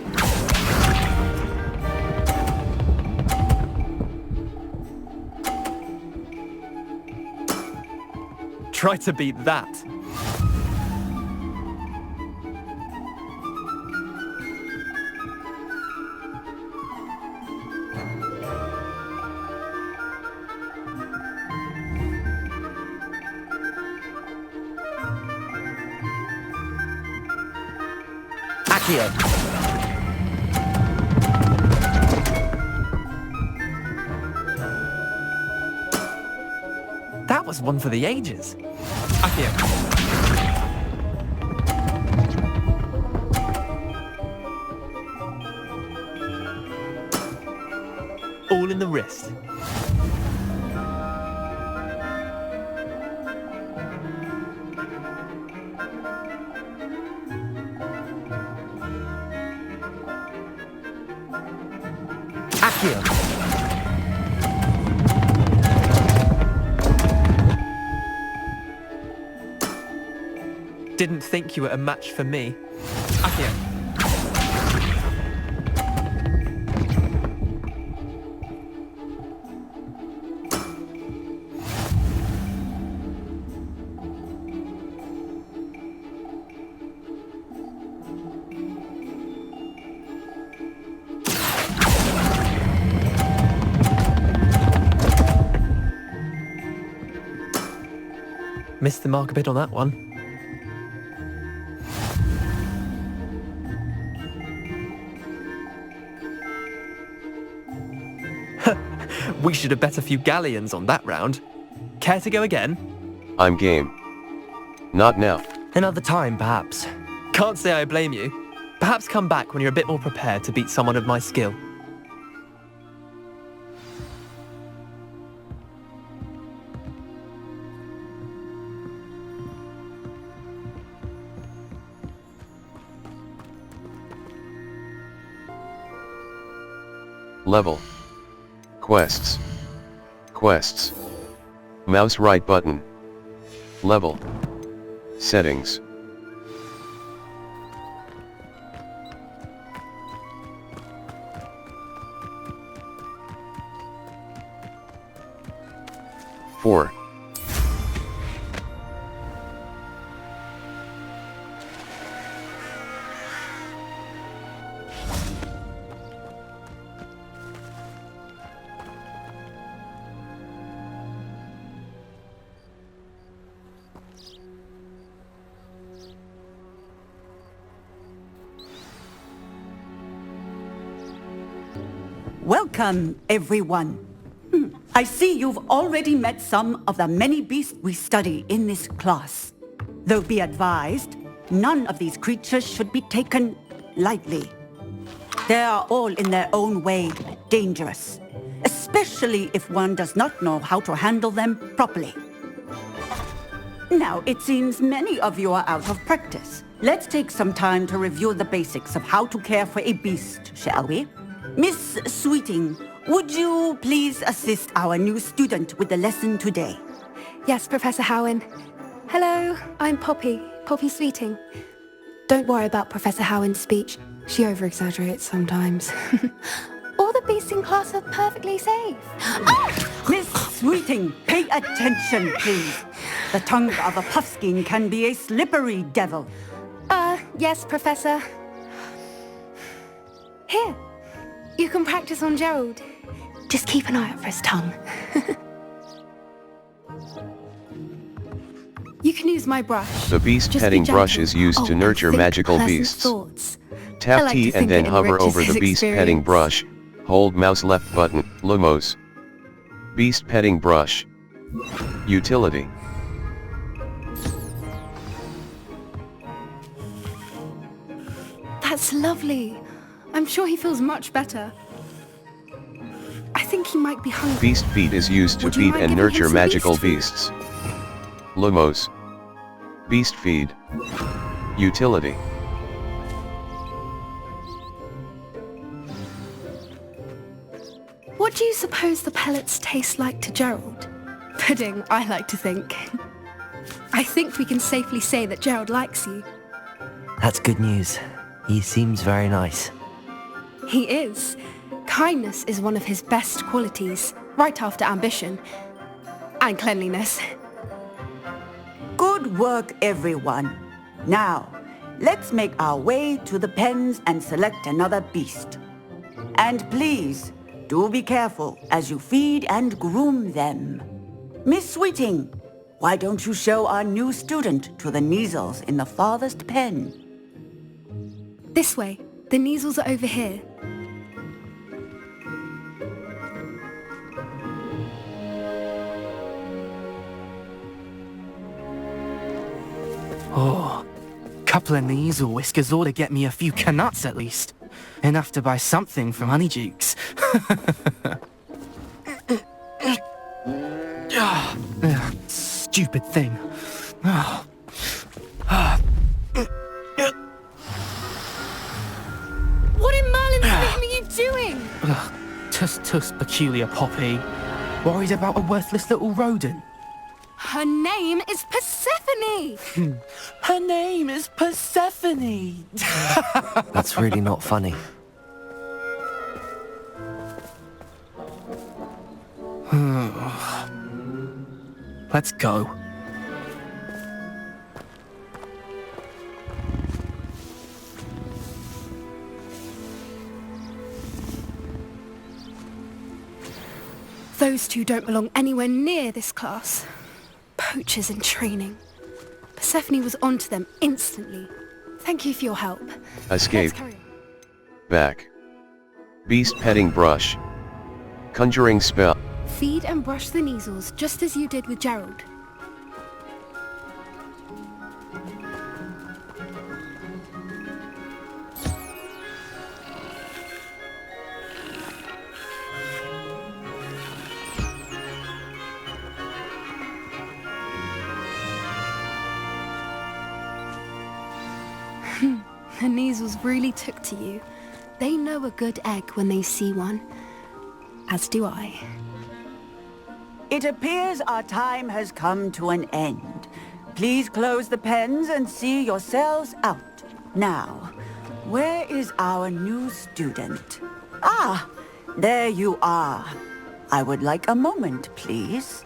Try to beat that. Akio. That was one for the ages. Akio. All in the wrist. Akio. Didn't think you were a match for me. Akio. Missed the mark a bit on that one. We should have bet a few galleons on that round. Care to go again? I'm game. Not now. Another time, perhaps. Can't say I blame you. Perhaps come back when you're a bit more prepared to beat someone of my skill. Level. Quests. Quests. Mouse right button. Level. Settings. Four. Welcome, everyone. I see you've already met some of the many beasts we study in this class. Though be advised, none of these creatures should be taken lightly. They are all in their own way dangerous, especially if one does not know how to handle them properly. Now, it seems many of you are out of practice. Let's take some time to review the basics of how to care for a beast, shall we? Miss Sweeting, would you please assist our new student with the lesson today? Yes, Professor Howen. Hello, I'm Poppy Sweeting. Don't worry about Professor Howen's speech. She over-exaggerates sometimes. All the beasts in class are perfectly safe. Oh! Miss Sweeting, pay attention, please. The tongue of a puffskein can be a slippery devil. Yes, Professor. Here. You can practice on Gerald. Just keep an eye out for his tongue. You can use my brush. The beast petting brush is used to nurture magical beasts. Thoughts. Tap T and then hover over the beast petting brush. Hold mouse left button, Lumos. Beast petting brush. Utility. That's lovely. I'm sure he feels much better. I think he might be hungry. Beast feed is used to Would you feed mind and giving him nurture some magical beast food? beasts. Lumos. Beast feed. Utility. What do you suppose the pellets taste like to Gerald? Pudding, I like to think. I think we can safely say that Gerald likes you. That's good news. He seems very nice. He is. Kindness is one of his best qualities, right after ambition. And cleanliness. Good work, everyone. Now, let's make our way to the pens and select another beast. And please, do be careful as you feed and groom them. Miss Sweeting, why don't you show our new student to the Neasels in the farthest pen? This way. The Neasels are over here. Oh, couple of Neasel whiskers ought to get me a few canuts at least. Enough to buy something from Honeydukes. Stupid thing. What in Merlin's name are you doing? Tuss, peculiar Poppy. Worried about a worthless little rodent? Her name is Persephone! Her name is Persephone! That's really not funny. Let's go. Those two don't belong anywhere near this class. Poachers in training. Persephone was onto them instantly. Thank you for your help. Escape. Back. Beast petting brush. Conjuring spell. Feed and brush the Neasels just as you did with Gerald. The Neasels really took to you. They know a good egg when they see one. As do I. It appears our time has come to an end. Please close the pens and see yourselves out. Now, where is our new student? Ah, there you are. I would like a moment, please.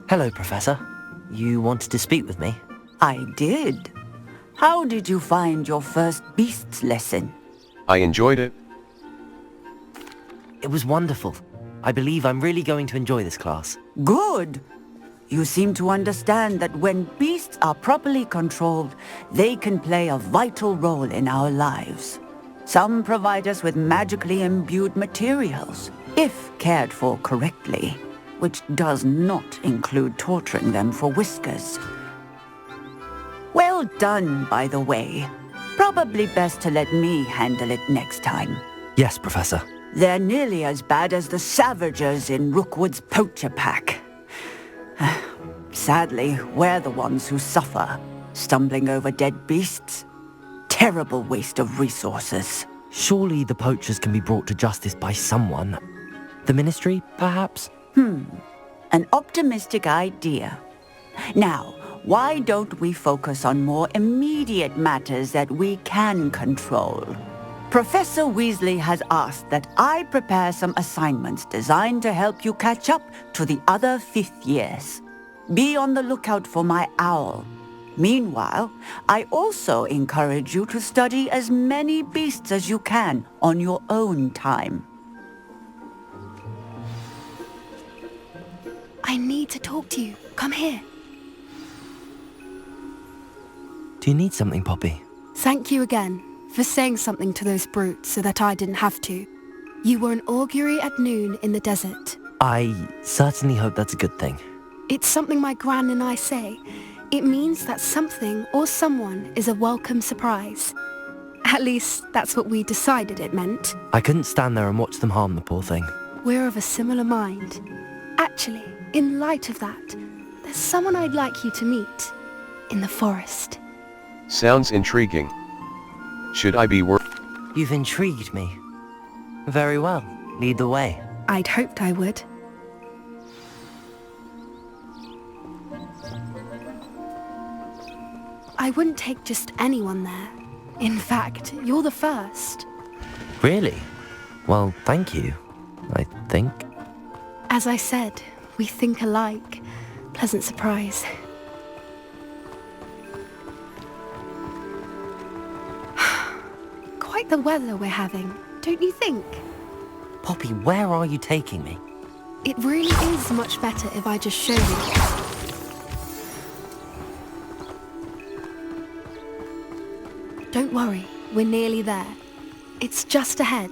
Hello, Professor. You wanted to speak with me? I did. How did you find your first beasts lesson? I enjoyed it. It was wonderful. I believe I'm really going to enjoy this class. Good. You seem to understand that when beasts are properly controlled, they can play a vital role in our lives. Some provide us with magically imbued materials, if cared for correctly, which does not include torturing them for whiskers. Well done, by the way. Probably best to let me handle it next time. Yes, Professor. They're nearly as bad as the Savagers in Rookwood's poacher pack. Sadly, we're the ones who suffer, stumbling over dead beasts. Terrible waste of resources. Surely the poachers can be brought to justice by someone. The Ministry, perhaps? An optimistic idea. Now, why don't we focus on more immediate matters that we can control? Professor Weasley has asked that I prepare some assignments designed to help you catch up to the other 5th years. Be on the lookout for my owl. Meanwhile, I also encourage you to study as many beasts as you can on your own time. I need to talk to you. Come here. Do you need something, Poppy? Thank you again for saying something to those brutes so that I didn't have to. You were an augury at noon in the desert. I certainly hope that's a good thing. It's something my gran and I say. It means that something or someone is a welcome surprise. At least, that's what we decided it meant. I couldn't stand there and watch them harm the poor thing. We're of a similar mind. Actually, in light of that, there's someone I'd like you to meet. In the forest. Sounds intriguing. Should I be You've intrigued me. Very well. Lead the way. I'd hoped I would. I wouldn't take just anyone there. In fact, you're the first. Really? Well, thank you, I think. As I said, we think alike. Pleasant surprise. Quite the weather we're having, don't you think? Poppy, where are you taking me? It really is much better if I just show you. Don't worry, we're nearly there. It's just ahead.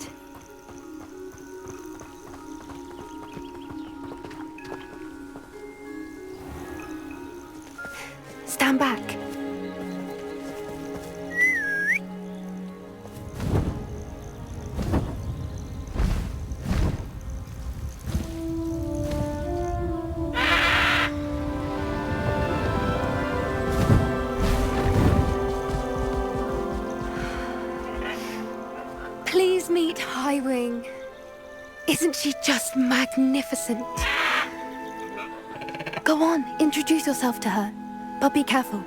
Stand back. Please meet Highwing. Isn't she just magnificent? Go on, introduce yourself to her. But be careful.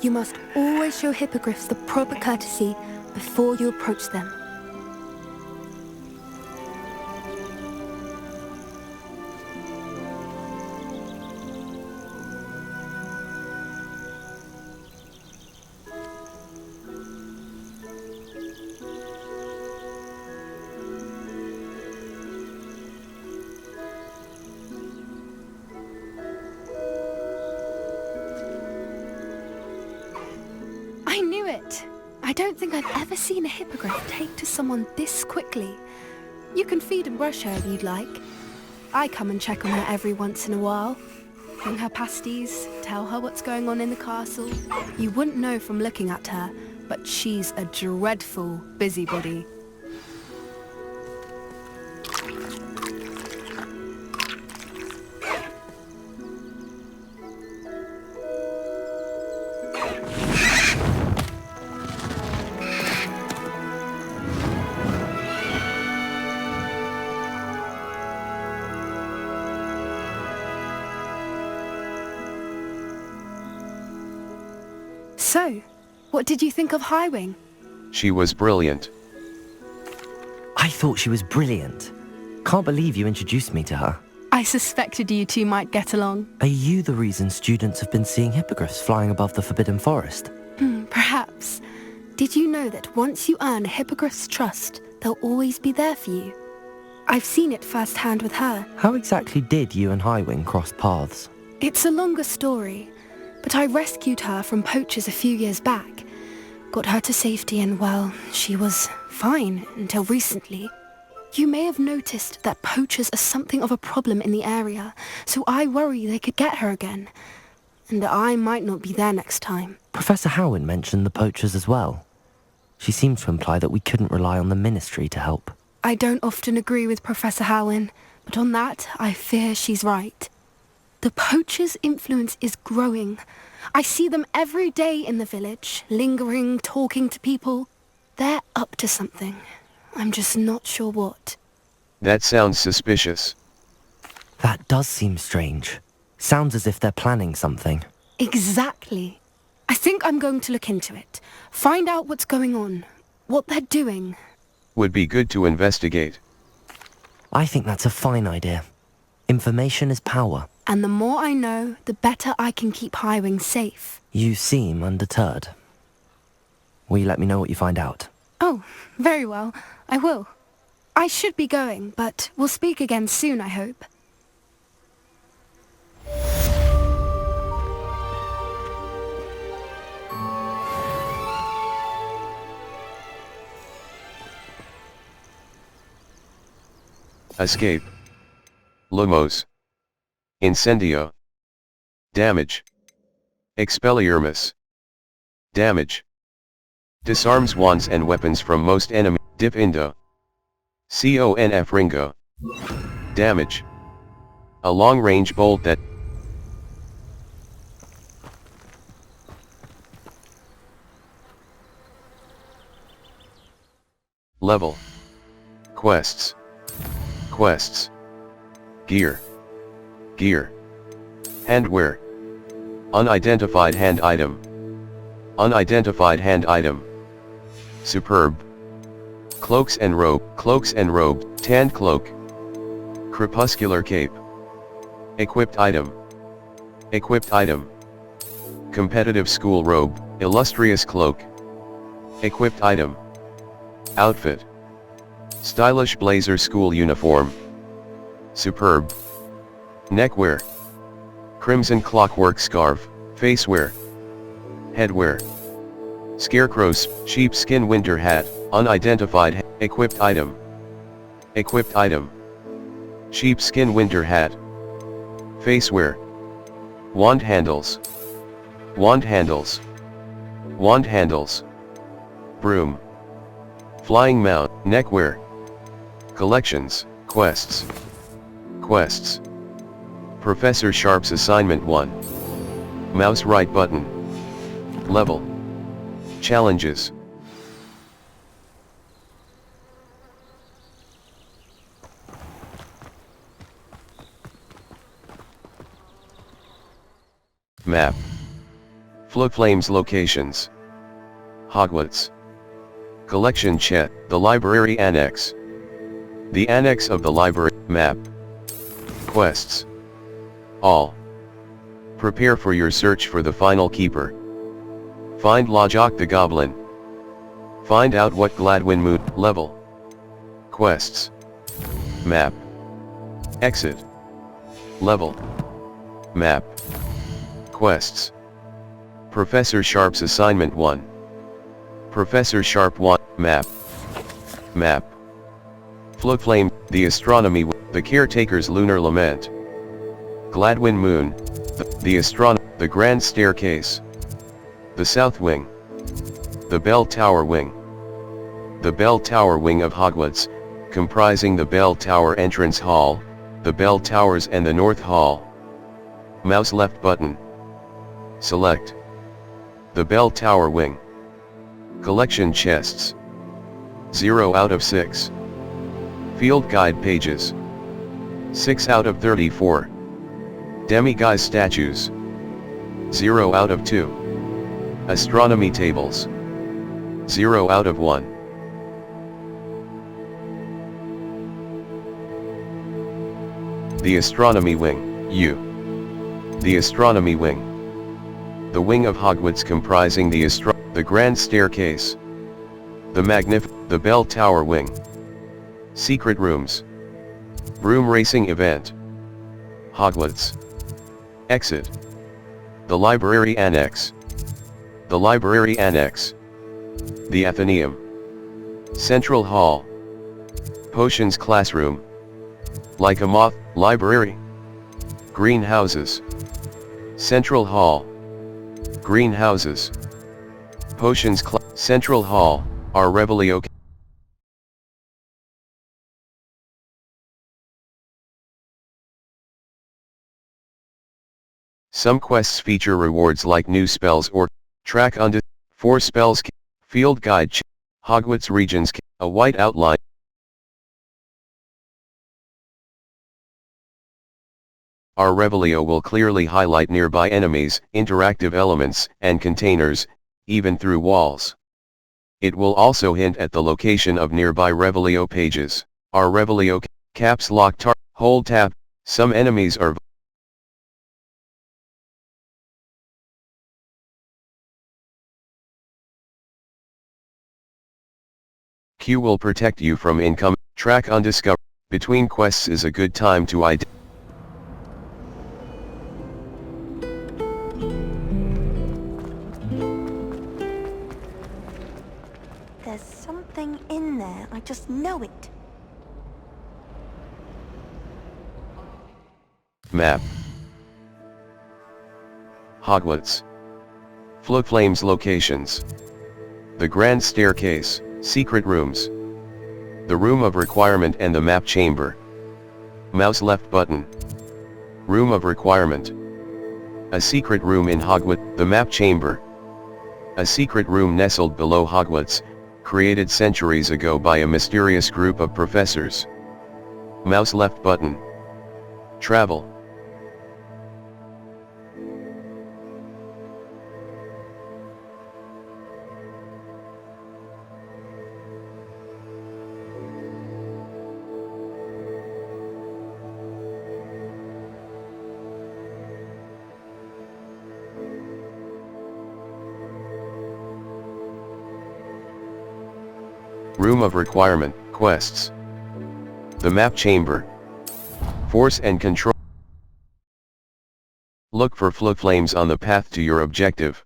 You must always show hippogriffs the proper courtesy before you approach them. I knew it! I don't think I've ever seen a hippogriff take to someone this quickly. You can feed and brush her if you'd like. I come and check on her every once in a while. Bring her pasties, tell her what's going on in the castle. You wouldn't know from looking at her, but she's a dreadful busybody. So, what did you think of Highwing? She was brilliant. I thought she was brilliant. Can't believe you introduced me to her. I suspected you two might get along. Are you the reason students have been seeing hippogriffs flying above the Forbidden Forest? Perhaps. Did you know that once you earn a hippogriff's trust, they'll always be there for you? I've seen it firsthand with her. How exactly did you and Highwing cross paths? It's a longer story, but I rescued her from poachers a few years back. Got her to safety and, well, she was fine until recently. You may have noticed that poachers are something of a problem in the area, so I worry they could get her again. And I might not be there next time. Professor Howin mentioned the poachers as well. She seemed to imply that we couldn't rely on the Ministry to help. I don't often agree with Professor Howin, but on that, I fear she's right. The poachers' influence is growing. I see them every day in the village, lingering, talking to people. They're up to something. I'm just not sure what. That sounds suspicious. That does seem strange. Sounds as if they're planning something. Exactly. I think I'm going to look into it. Find out what's going on. What they're doing. Would be good to investigate. I think that's a fine idea. Information is power. And the more I know, the better I can keep Highwing safe. You seem undeterred. Will you let me know what you find out? Oh, very well. I will. I should be going, but we'll speak again soon, I hope. Escape. Lumos. Incendio. Damage. Expelliarmus. Damage. Disarms wands and weapons from most enemy. Dip Indo. Conf Ringo. Damage. A long-range bolt that level. Quests. Quests. Gear. Gear. Handwear. Unidentified hand item. Unidentified hand item. Superb. Cloaks and robe. Cloaks and robe. Tanned cloak. Crepuscular cape. Equipped item. Equipped item. Competitive school robe. Illustrious cloak. Equipped item. Outfit. Stylish blazer school uniform. Superb. Neckwear. Crimson clockwork scarf, facewear. Headwear. Scarecrow's sheepskin winter hat, unidentified. Equipped item. Equipped item. Sheepskin winter hat. Facewear. Wand handles. Wand handles. Wand handles. Broom. Flying mount. Neckwear. Collections. Quests. Quests. Professor Sharp's Assignment 1. Mouse right button. Level. Challenges. Map. Floodflames locations. Hogwarts. Collection chat. The library annex. The annex of the library. Map. Quests. All. Prepare for your search for the final keeper. Find Lajok the Goblin. Find out what Gladwin Mood. Level. Quests. Map. Exit. Level. Map. Quests. Professor Sharp's Assignment 1. Professor Sharp 1. Map. Map. Floodflame. The Astronomy. The Caretaker's Lunar Lament. Gladwin Moon. The Astronomy. The Grand Staircase. The South Wing. The Bell Tower Wing. The Bell Tower Wing of Hogwarts, comprising the Bell Tower Entrance Hall, the Bell Towers and the North Hall. Mouse left button. Select. The Bell Tower Wing. Collection chests. 0 out of 6. Field guide pages. 6 out of 34. Demiguise statues. 0 out of 2. Astronomy tables. 0 out of 1. The Astronomy Wing, U. The Astronomy Wing. The wing of Hogwarts comprising the Grand Staircase. The Bell Tower Wing. Secret Rooms. Broom Racing Event. Hogwarts. Exit. The Library Annex. The Library Annex. The Athenaeum. Central Hall. Potions Classroom. Like a Moth, Library. Greenhouses. Central Hall. Greenhouses. Potions Central Hall, our Revelio. Some quests feature rewards like new spells or track under 4 spells, field guide, Hogwarts regions, a white outline. Our Revelio will clearly highlight nearby enemies, interactive elements, and containers, even through walls. It will also hint at the location of nearby Revelio pages. Our Revelio caps lock hold tab. Some enemies are Q will protect you from incoming. Track undiscovered. Between quests is a good time to identify. There's something in there, I just know it. Map. Hogwarts. Flames locations. The Grand Staircase, Secret Rooms. The Room of Requirement and the Map Chamber. Mouse left button. Room of Requirement. A secret room in Hogwarts, the Map Chamber. A secret room nestled below Hogwarts, created centuries ago by a mysterious group of professors. Mouse left button. Travel. Room of Requirement, Quests. The Map Chamber. Force and Control. Look for flames on the path to your objective.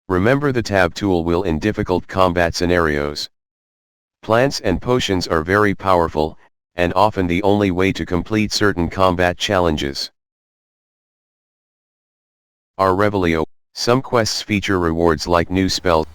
Remember the tab tool will in difficult combat scenarios. Plants and potions are very powerful, and often the only way to complete certain combat challenges. Our Revelio. Some quests feature rewards like new spells.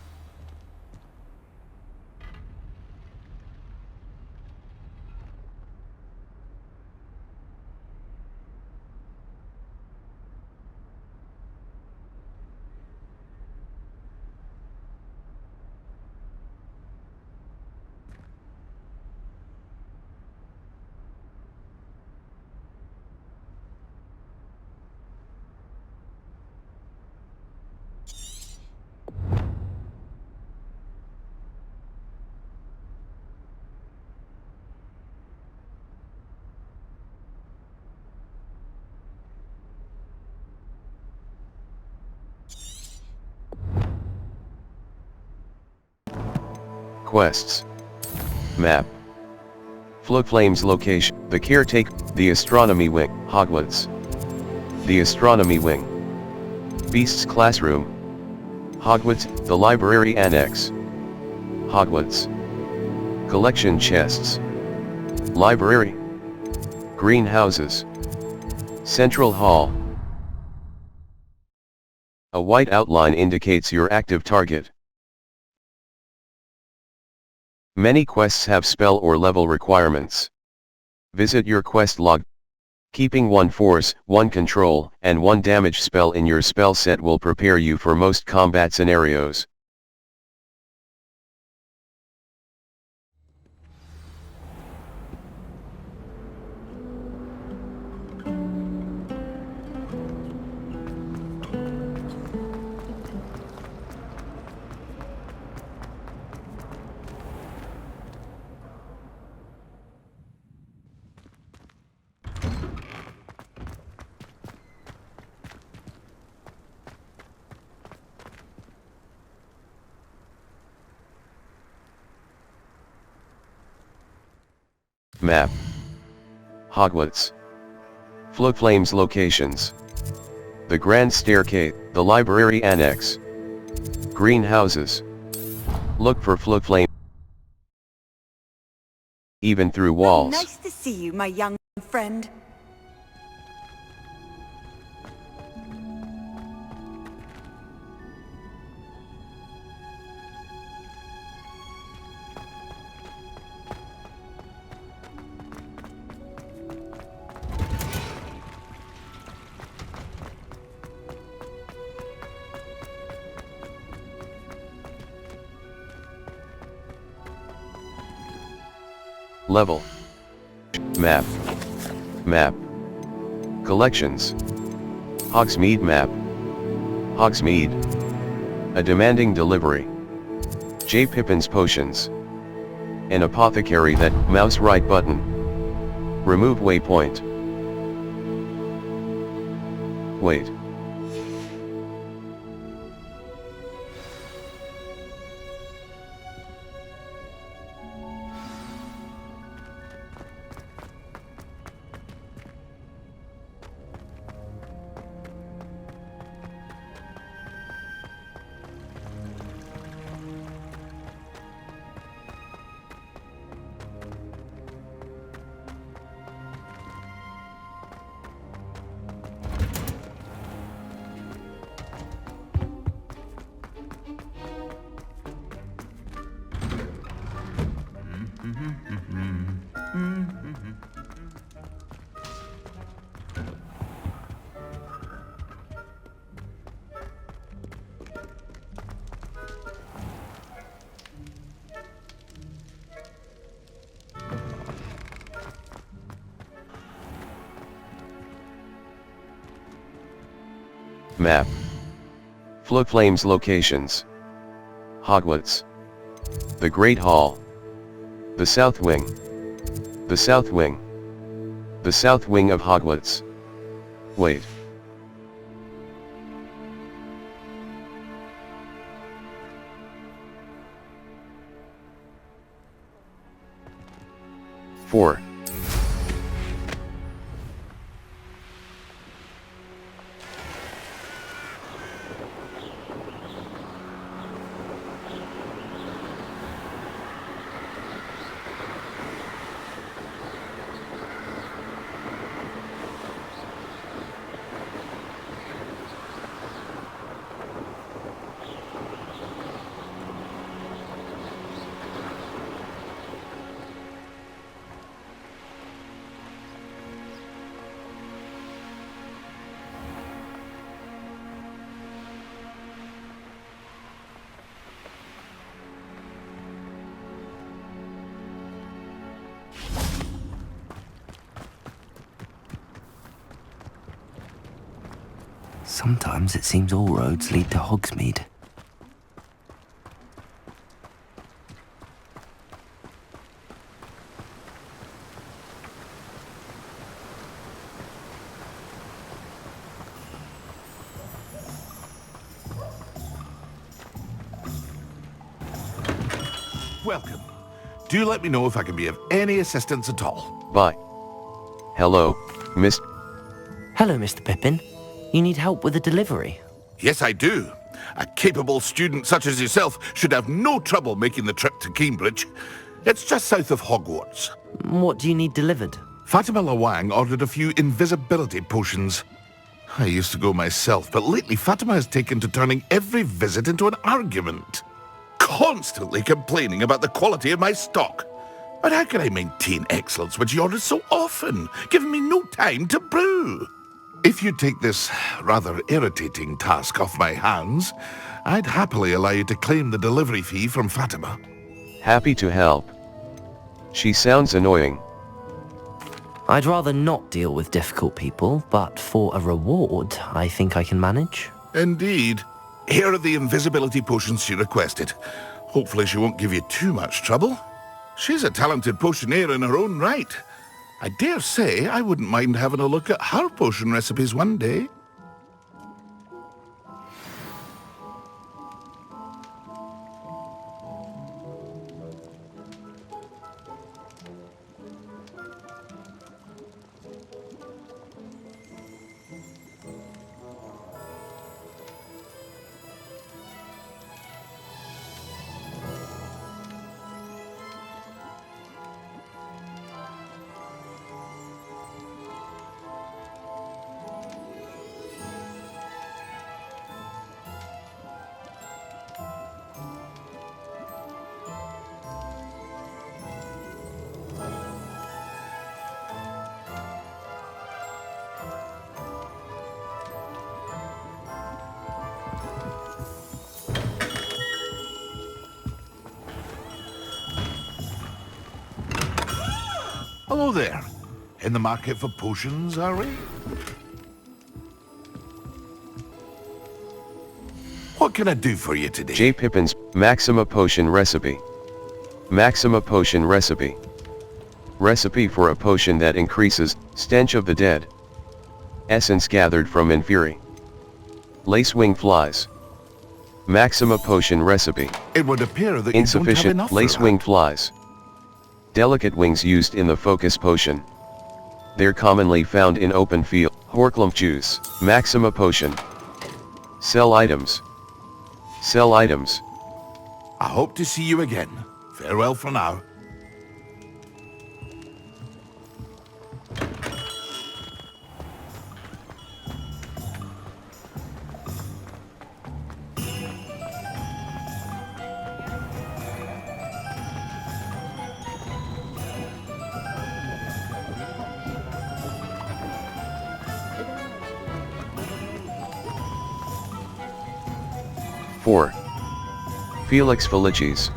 Quests. Map. Flames location. The Caretaker. The Astronomy Wing. Hogwarts. The Astronomy Wing. Beasts Classroom. Hogwarts. The Library Annex. Hogwarts. Collection Chests. Library. Greenhouses. Central Hall. A white outline indicates your active target. Many quests have spell or level requirements. Visit your quest log. Keeping 1 force, 1 control, and 1 damage spell in your spell set will prepare you for most combat scenarios. Map. Hogwarts. Flames locations. The Grand Staircase, the Library Annex. Greenhouses. Look for flame. Even through walls. Nice to see you, my young friend. Level. Map. Map. Collections. Hogsmeade Map. Hogsmeade. A demanding delivery. J. Pippin's Potions. An apothecary that, mouse right button. Remove waypoint. Wait. Map. Flames locations. Hogwarts. The Great Hall. The South Wing. The South Wing. The South Wing of Hogwarts. Wait. Four. Sometimes it seems all roads lead to Hogsmeade. Welcome. Do let me know if I can be of any assistance at all. Bye. Hello, Miss... Hello, Mr. Pippin. You need help with a delivery? Yes, I do. A capable student such as yourself should have no trouble making the trip to Cambridge. It's just south of Hogwarts. What do you need delivered? Fatima Lawang ordered a few invisibility potions. I used to go myself, but lately Fatima has taken to turning every visit into an argument. Constantly complaining about the quality of my stock. But how can I maintain excellence when she orders so often, giving me no time to brew? If you take this rather irritating task off my hands, I'd happily allow you to claim the delivery fee from Fatima. Happy to help. She sounds annoying. I'd rather not deal with difficult people, but for a reward, I think I can manage. Indeed. Here are the invisibility potions she requested. Hopefully she won't give you too much trouble. She's a talented potioneer in her own right. I dare say I wouldn't mind having a look at her potion recipes one day. Hello there. In the market for potions, are we? What can I do for you today? J. Pippin's Maxima Potion Recipe. Maxima Potion Recipe. Recipe for a potion that increases stench of the dead. Essence gathered from Inferi. Lacewing flies. Maxima Potion Recipe. It would appear that insufficient you don't have enough lacewing flies. Delicate wings used in the focus potion. They're commonly found in open field. Horklump juice. Maxima Potion. Sell items. Sell items. I hope to see you again. Farewell for now. Four. Felix Felicis.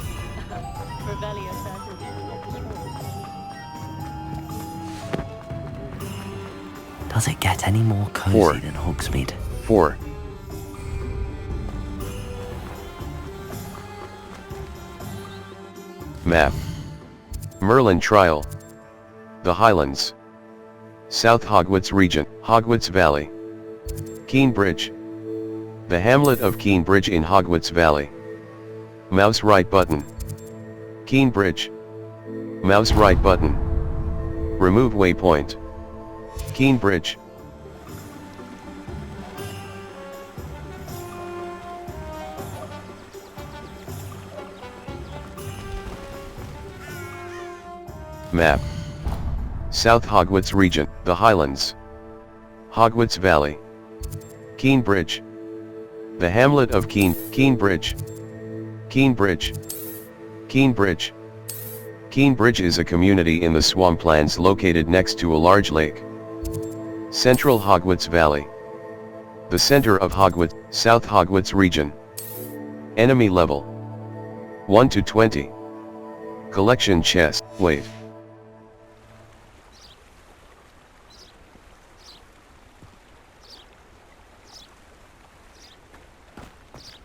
Does it get any more cozy than Hogsmeade? 4. Map. Merlin Trial. The Highlands. South Hogwarts Region, Hogwarts Valley. Keenbridge. The hamlet of Keenbridge in Hogwarts Valley. Mouse right button. Keenbridge. Mouse right button. Remove waypoint. Keenbridge. Map. South Hogwarts Region, the Highlands. Hogwarts Valley. Keenbridge. The hamlet of Keenbridge. Keenbridge. Keenbridge. Keenbridge is a community in the swamplands located next to a large lake. Central Hogwarts Valley. The center of Hogwarts, South Hogwarts Region. Enemy level 1 to 20. Collection chest, wait.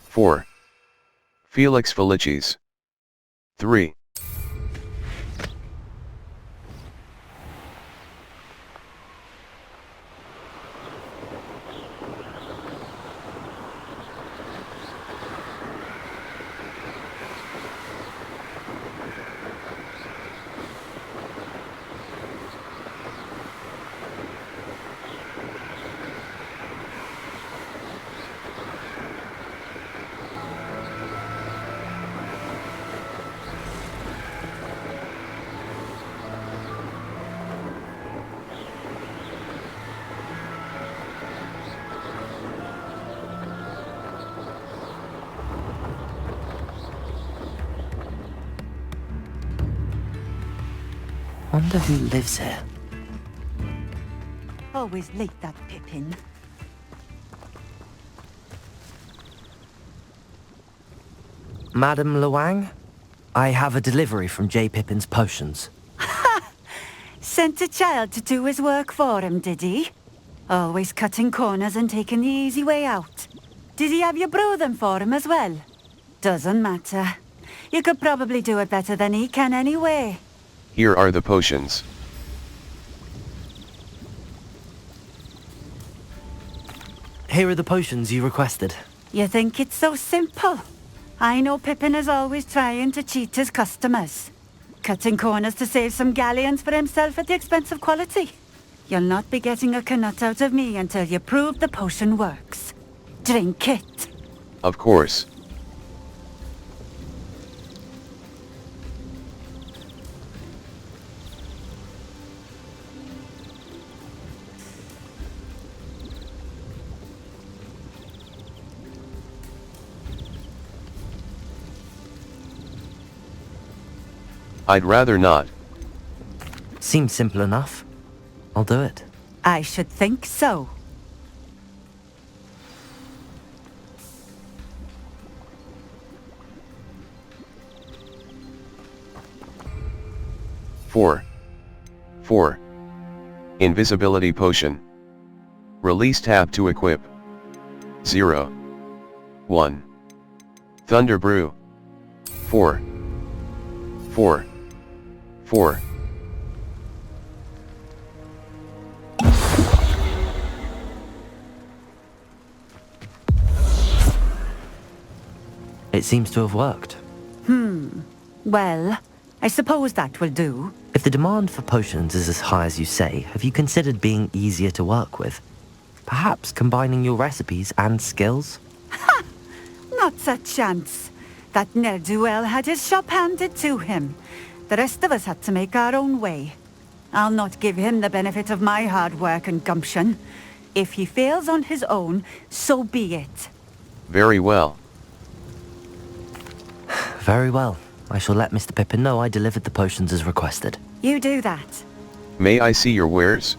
Four. Felix Felicis. 3. Wonder who lives here. Always late, that Pippin. Madam Luang, I have a delivery from J. Pippin's Potions. Sent a child to do his work for him, did he? Always cutting corners and taking the easy way out. Did he have you brew them for him as well? Doesn't matter. You could probably do it better than he can anyway. Here are the potions. Here are the potions you requested. You think it's so simple? I know Pippin is always trying to cheat his customers. Cutting corners to save some galleons for himself at the expense of quality. You'll not be getting a canut out of me until you prove the potion works. Drink it. Of course. I'd rather not. Seems simple enough. I'll do it. I should think so. Four. Invisibility potion. Release tab to equip. 0. 1. Thunder Brew. 4. It seems to have worked. Well, I suppose that will do. If the demand for potions is as high as you say, have you considered being easier to work with? Perhaps combining your recipes and skills? Not a chance. That ne'er-do-well had his shop handed to him. The rest of us had to make our own way. I'll not give him the benefit of my hard work and gumption. If he fails on his own, so be it. Very well. Very well. I shall let Mr. Pippin know I delivered the potions as requested. You do that. May I see your wares?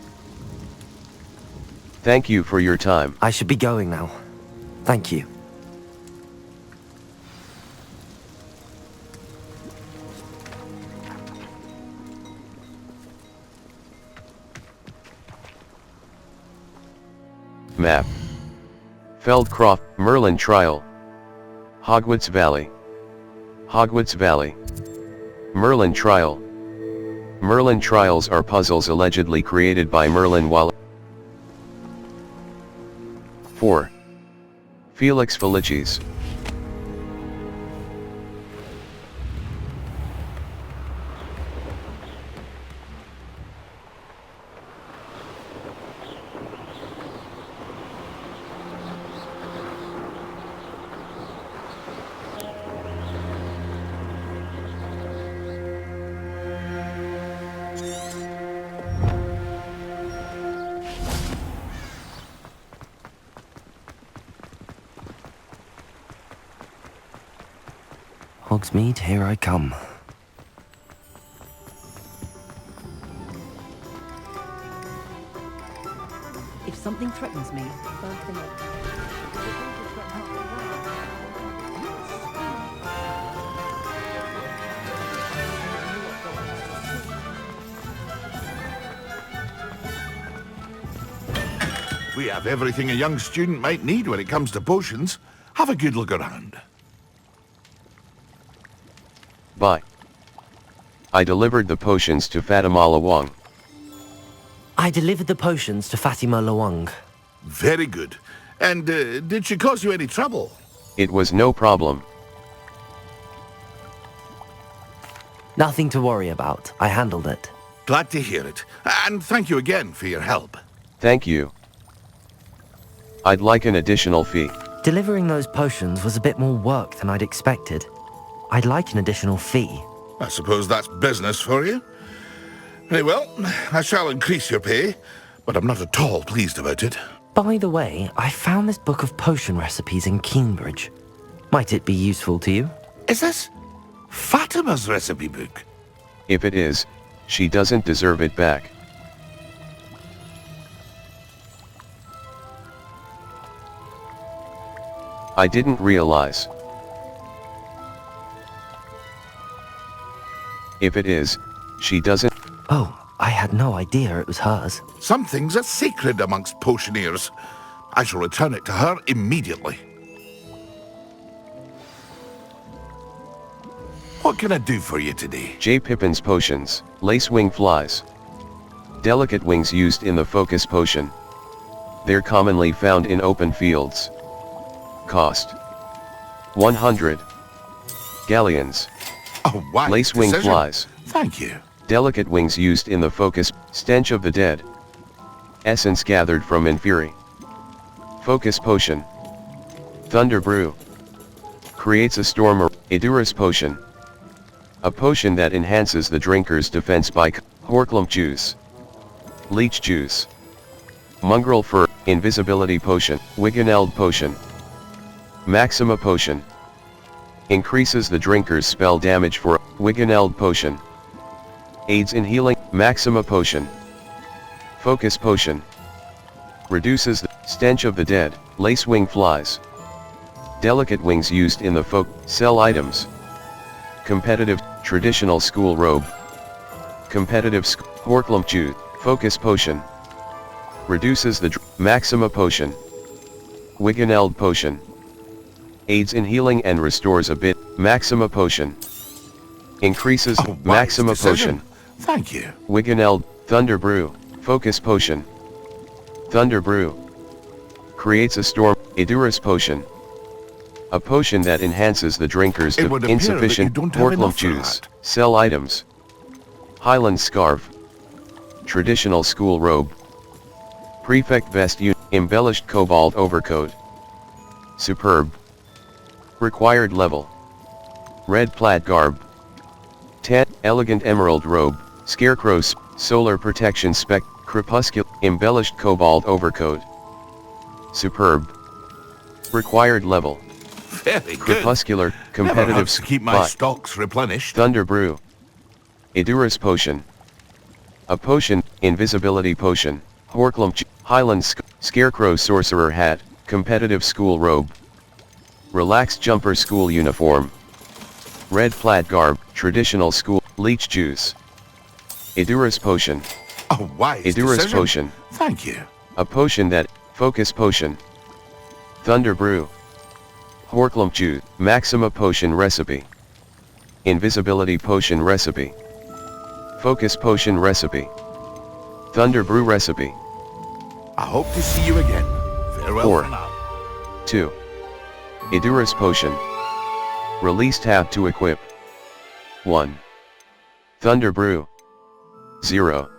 Thank you for your time. I should be going now. Thank you. Map. Feldcroft, Merlin Trial. Hogwarts Valley. Hogwarts Valley. Merlin Trial. Merlin Trials are puzzles allegedly created by Merlin while 4. Felix Felicis. Hogsmeade, here I come. If something threatens me, birth them up. We have everything a young student might need when it comes to potions. Have a good look around. Bye. I delivered the potions to Fatima Lawang. I delivered the potions to Fatima Lawang. Very good. And did she cause you any trouble? It was no problem. Nothing to worry about. I handled it. Glad to hear it. And thank you again for your help. Thank you. I'd like an additional fee. Delivering those potions was a bit more work than I'd expected. I'd like an additional fee. I suppose that's business for you. Very well, I shall increase your pay, but I'm not at all pleased about it. By the way, I found this book of potion recipes in Cambridge. Might it be useful to you? Is this Fatima's recipe book? If it is, she doesn't deserve it back. I didn't realize. If it is, she doesn't... Oh, I had no idea it was hers. Some things are sacred amongst potioneers. I shall return it to her immediately. What can I do for you today? J. Pippin's potions, lace wing flies. Delicate wings used in the focus potion. They're commonly found in open fields. Cost 100 galleons. Oh, wow. Lace wing Decision. flies. Thank you. Delicate wings used in the focus. Stench of the dead. Essence gathered from Inferi. Focus potion. Thunder brew. Creates a storm or Edurus potion. A potion that enhances the drinker's defense by Horklump juice. Leech juice. Mongrel fur. Invisibility potion. Wiggeneld potion. Maxima potion. Increases the drinker's spell damage for Wiggeneld potion. Aids in healing. Maxima potion. Focus potion. Reduces the stench of the dead. Lace wing flies. Delicate wings used in the sell items. Competitive traditional school robe. Competitive Horklump juice. Focus potion. Reduces the Maxima potion. Wiggeneld potion. Aids in healing and restores a bit. Maxima potion. Increases Maxima potion. Thank you. Wiggeneld. Thunder brew. Focus potion. Thunder brew. Creates a storm. Edurus potion. A potion that enhances the drinker's insufficient Horklump juice. Sell items. Highland scarf. Traditional school robe. Prefect vest. Embellished cobalt overcoat. Superb. Required level. Red plaid garb. Tan, elegant emerald robe, scarecrow, solar protection spec, crepuscular, embellished cobalt overcoat. Superb. Required level. Very good. Crepuscular, competitive. Never hurts to keep my stocks replenished. Thunder brew. Edurus potion. A potion, invisibility potion, Horklump, Highland scarecrow sorcerer hat, competitive school robe. Relaxed jumper school uniform. Red plaid garb, traditional school, leech juice. Edurus potion. Oh, wise Edurus decision. potion. Thank you. A potion that, focus potion. Thunder brew. Horklump juice, Maxima potion recipe. Invisibility Potion Recipe. Focus Potion Recipe. Thunder Brew Recipe. I hope to see you again. Farewell 4. for now. 2. Edurus Potion. Release tab to equip. 1. Thunder Brew. 0.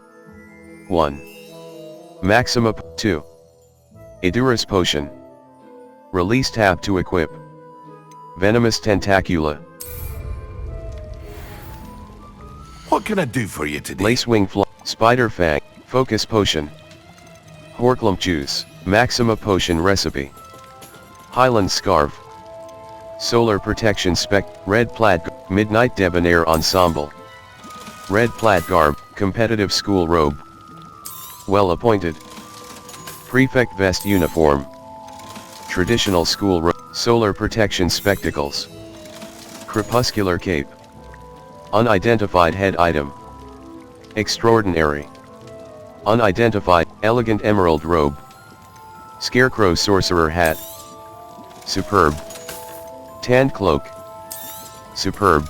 1. Maxima 2. Edurus Potion. Release tab to equip. Venomous Tentacula. What can I do for you today? Lacewing Fly. Spider Fang. Focus Potion. Horklump Juice. Maxima Potion Recipe. Highland Scarf. Solar Protection Spec. Red Plaid. Midnight Debonair Ensemble. Red Plaid Garb. Competitive School Robe. Well Appointed. Prefect Vest Uniform. Traditional School Robe. Solar Protection Spectacles. Crepuscular Cape. Unidentified Head Item. Extraordinary. Unidentified, Elegant Emerald Robe. Scarecrow Sorcerer Hat. Superb. Tanned Cloak. Superb.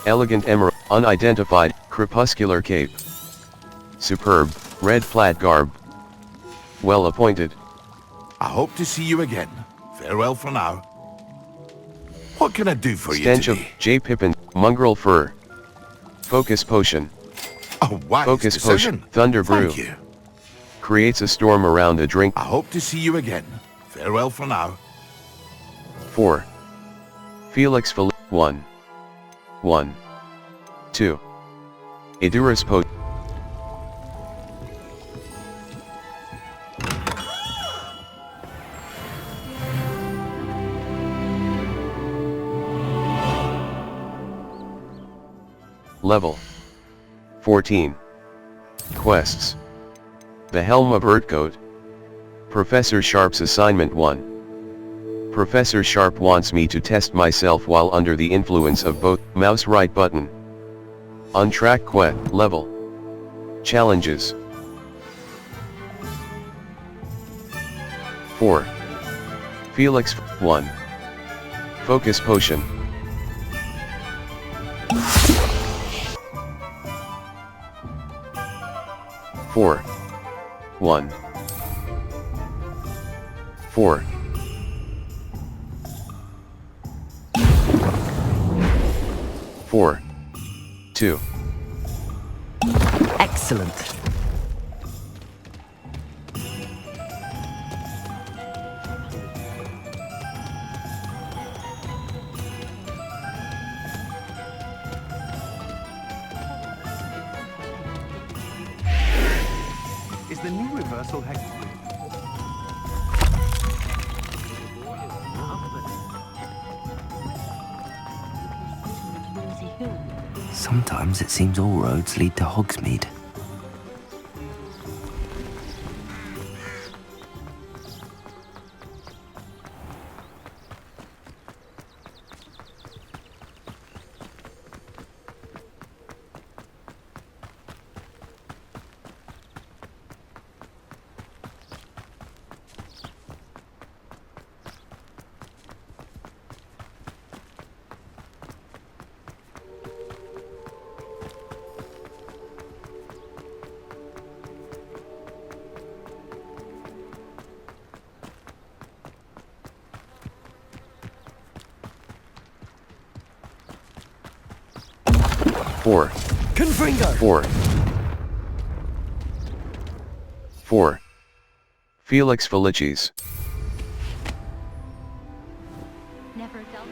Elegant Emerald, Unidentified, Crepuscular Cape. Superb, Red Plaid Garb. Well Appointed. I hope to see you again. Farewell for now. What can I do for Stench you of today? J. Pippin, Mongrel Fur. Focus Potion. Oh, wise Focus decision. Potion, Thunder Brew. Thank you. Creates a storm around a drink. I hope to see you again. Farewell for now. 4. Felix 1. 1. 2. Edurus Potion. Level 14. Quests. The Helm of Urtcote. Professor Sharp's Assignment 1. Professor Sharp wants me to test myself while under the influence of both mouse right button. Untrack quest level. Challenges. 4. Felix 1. Focus Potion. 4. 1. 4. 4. 2. Excellent. Is the new reversal hex? Sometimes it seems all roads lead to Hogsmeade. Confringo! 4. 4. Felix Felicis. Never done.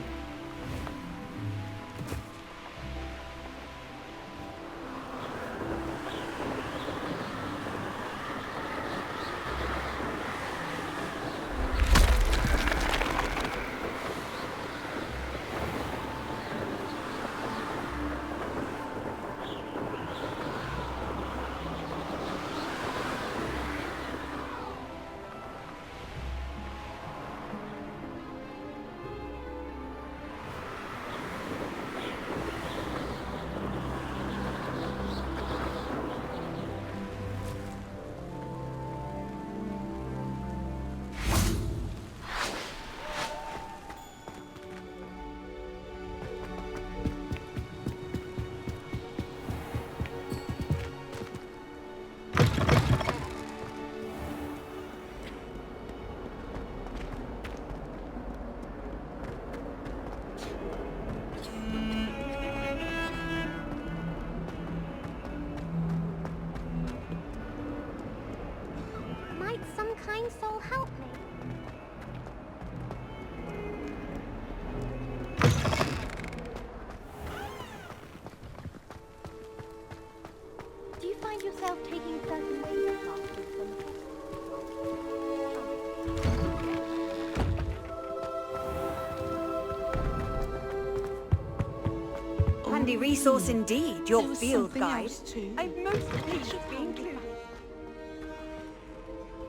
handy resource indeed, your field guide. I've most appreciated being included.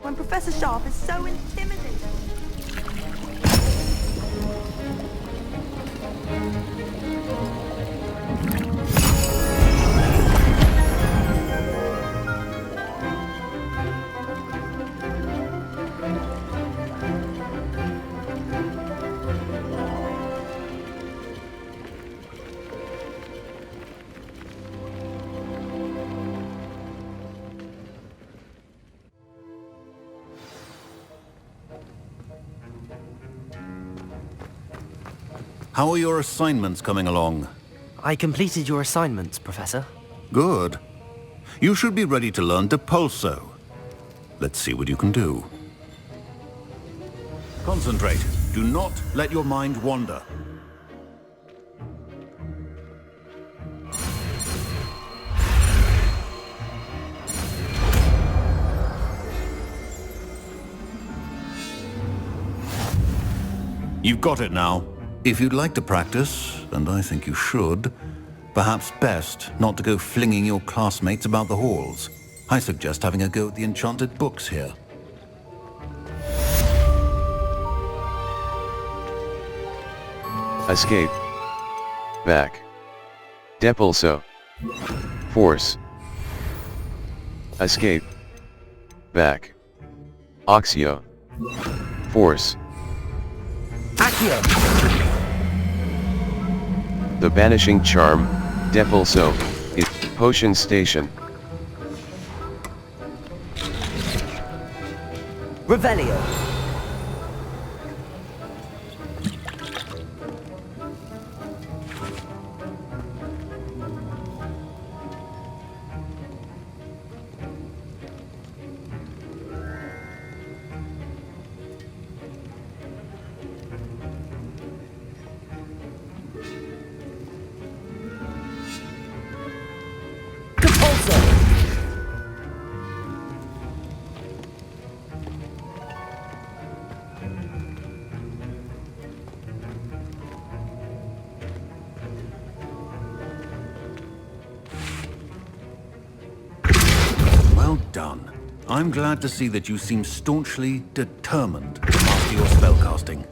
When Professor Sharp is so intimidating. How are your assignments coming along? I completed your assignments, Professor. Good. You should be ready to learn Depulso. Let's see what you can do. Concentrate. Do not let your mind wander. You've got it now. If you'd like to practice, and I think you should, perhaps best not to go flinging your classmates about the halls. I suggest having a go at the enchanted books here. Escape. Back. Depulso. Force. Escape. Back. Oxio. Force. Accio. The banishing charm, Depulso, is Potion Station. Revelio. Well done. I'm glad to see that you seem staunchly determined to master your spellcasting.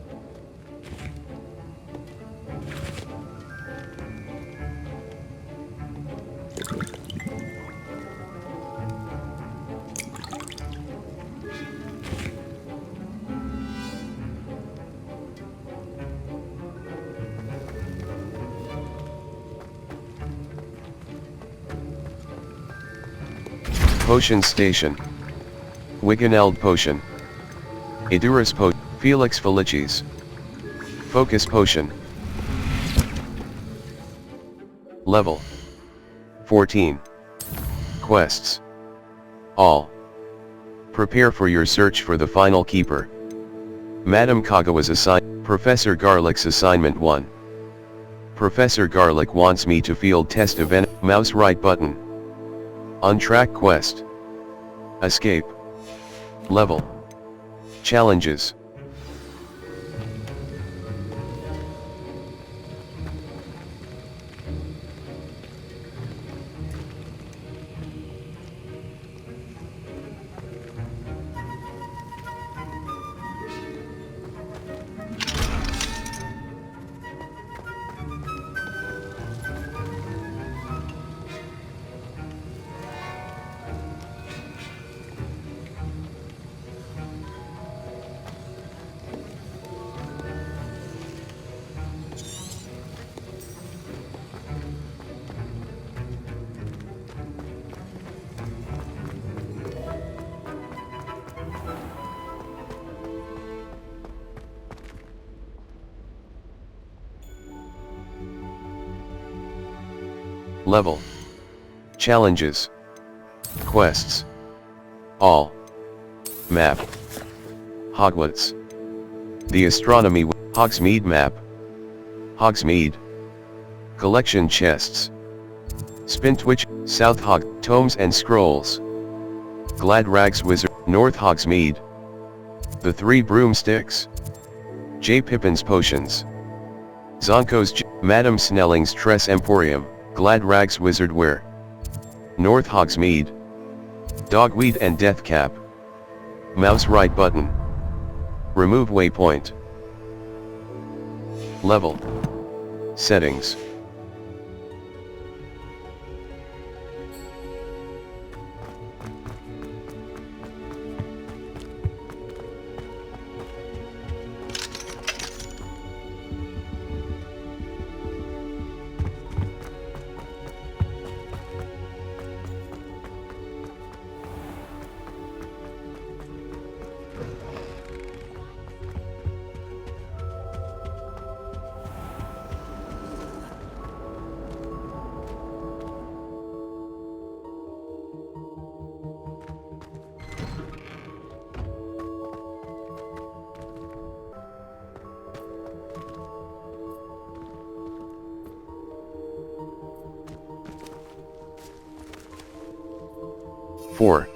Potion Station. Wiggeneld Potion. Idurus Potion. Felix Felicis. Focus Potion. Level 14. Quests. All. Prepare for your search for the final keeper. Madame Kagawa's assignment. Professor Garlick's assignment 1. Professor Garlick wants me to field test event. Mouse right button. Untrack quest. Escape. Level. Challenges. Level. Challenges. Quests. All. Map. Hogwarts. The Astronomy Hogsmeade Map. Hogsmeade. Collection Chests. Spintwitch, South Hog, Tomes and Scrolls. Gladrags Wizard, North Hogsmeade. The Three Broomsticks. J. Pippin's Potions. Zonko's Madame Snelling's Tress Emporium. Glad Rags Wizard Wear. North Hogsmeade. Dogweed and Deathcap. Mouse right button. Remove waypoint. Level. Settings. Four.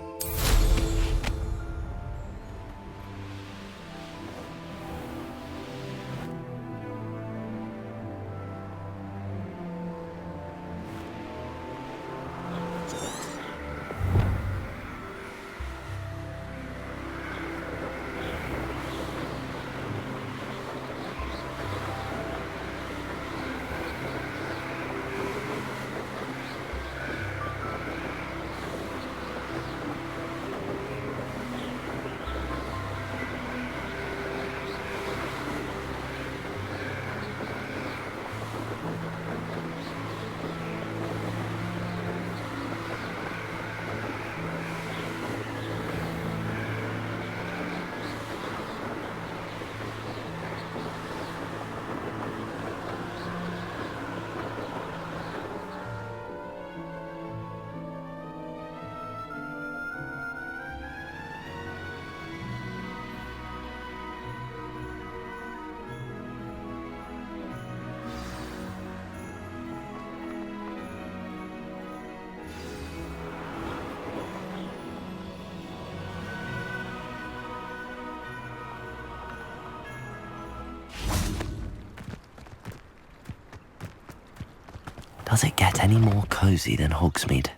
Does it get any more cozy than Hogsmeade?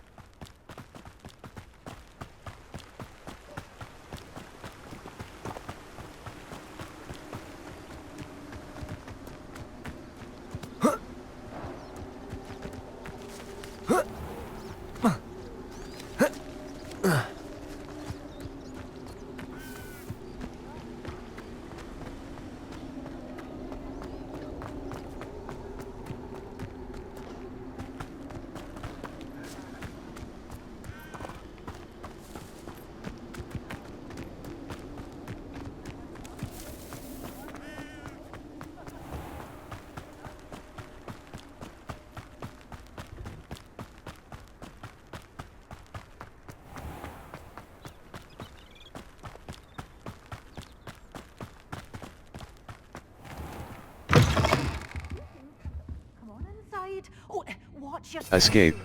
Escape.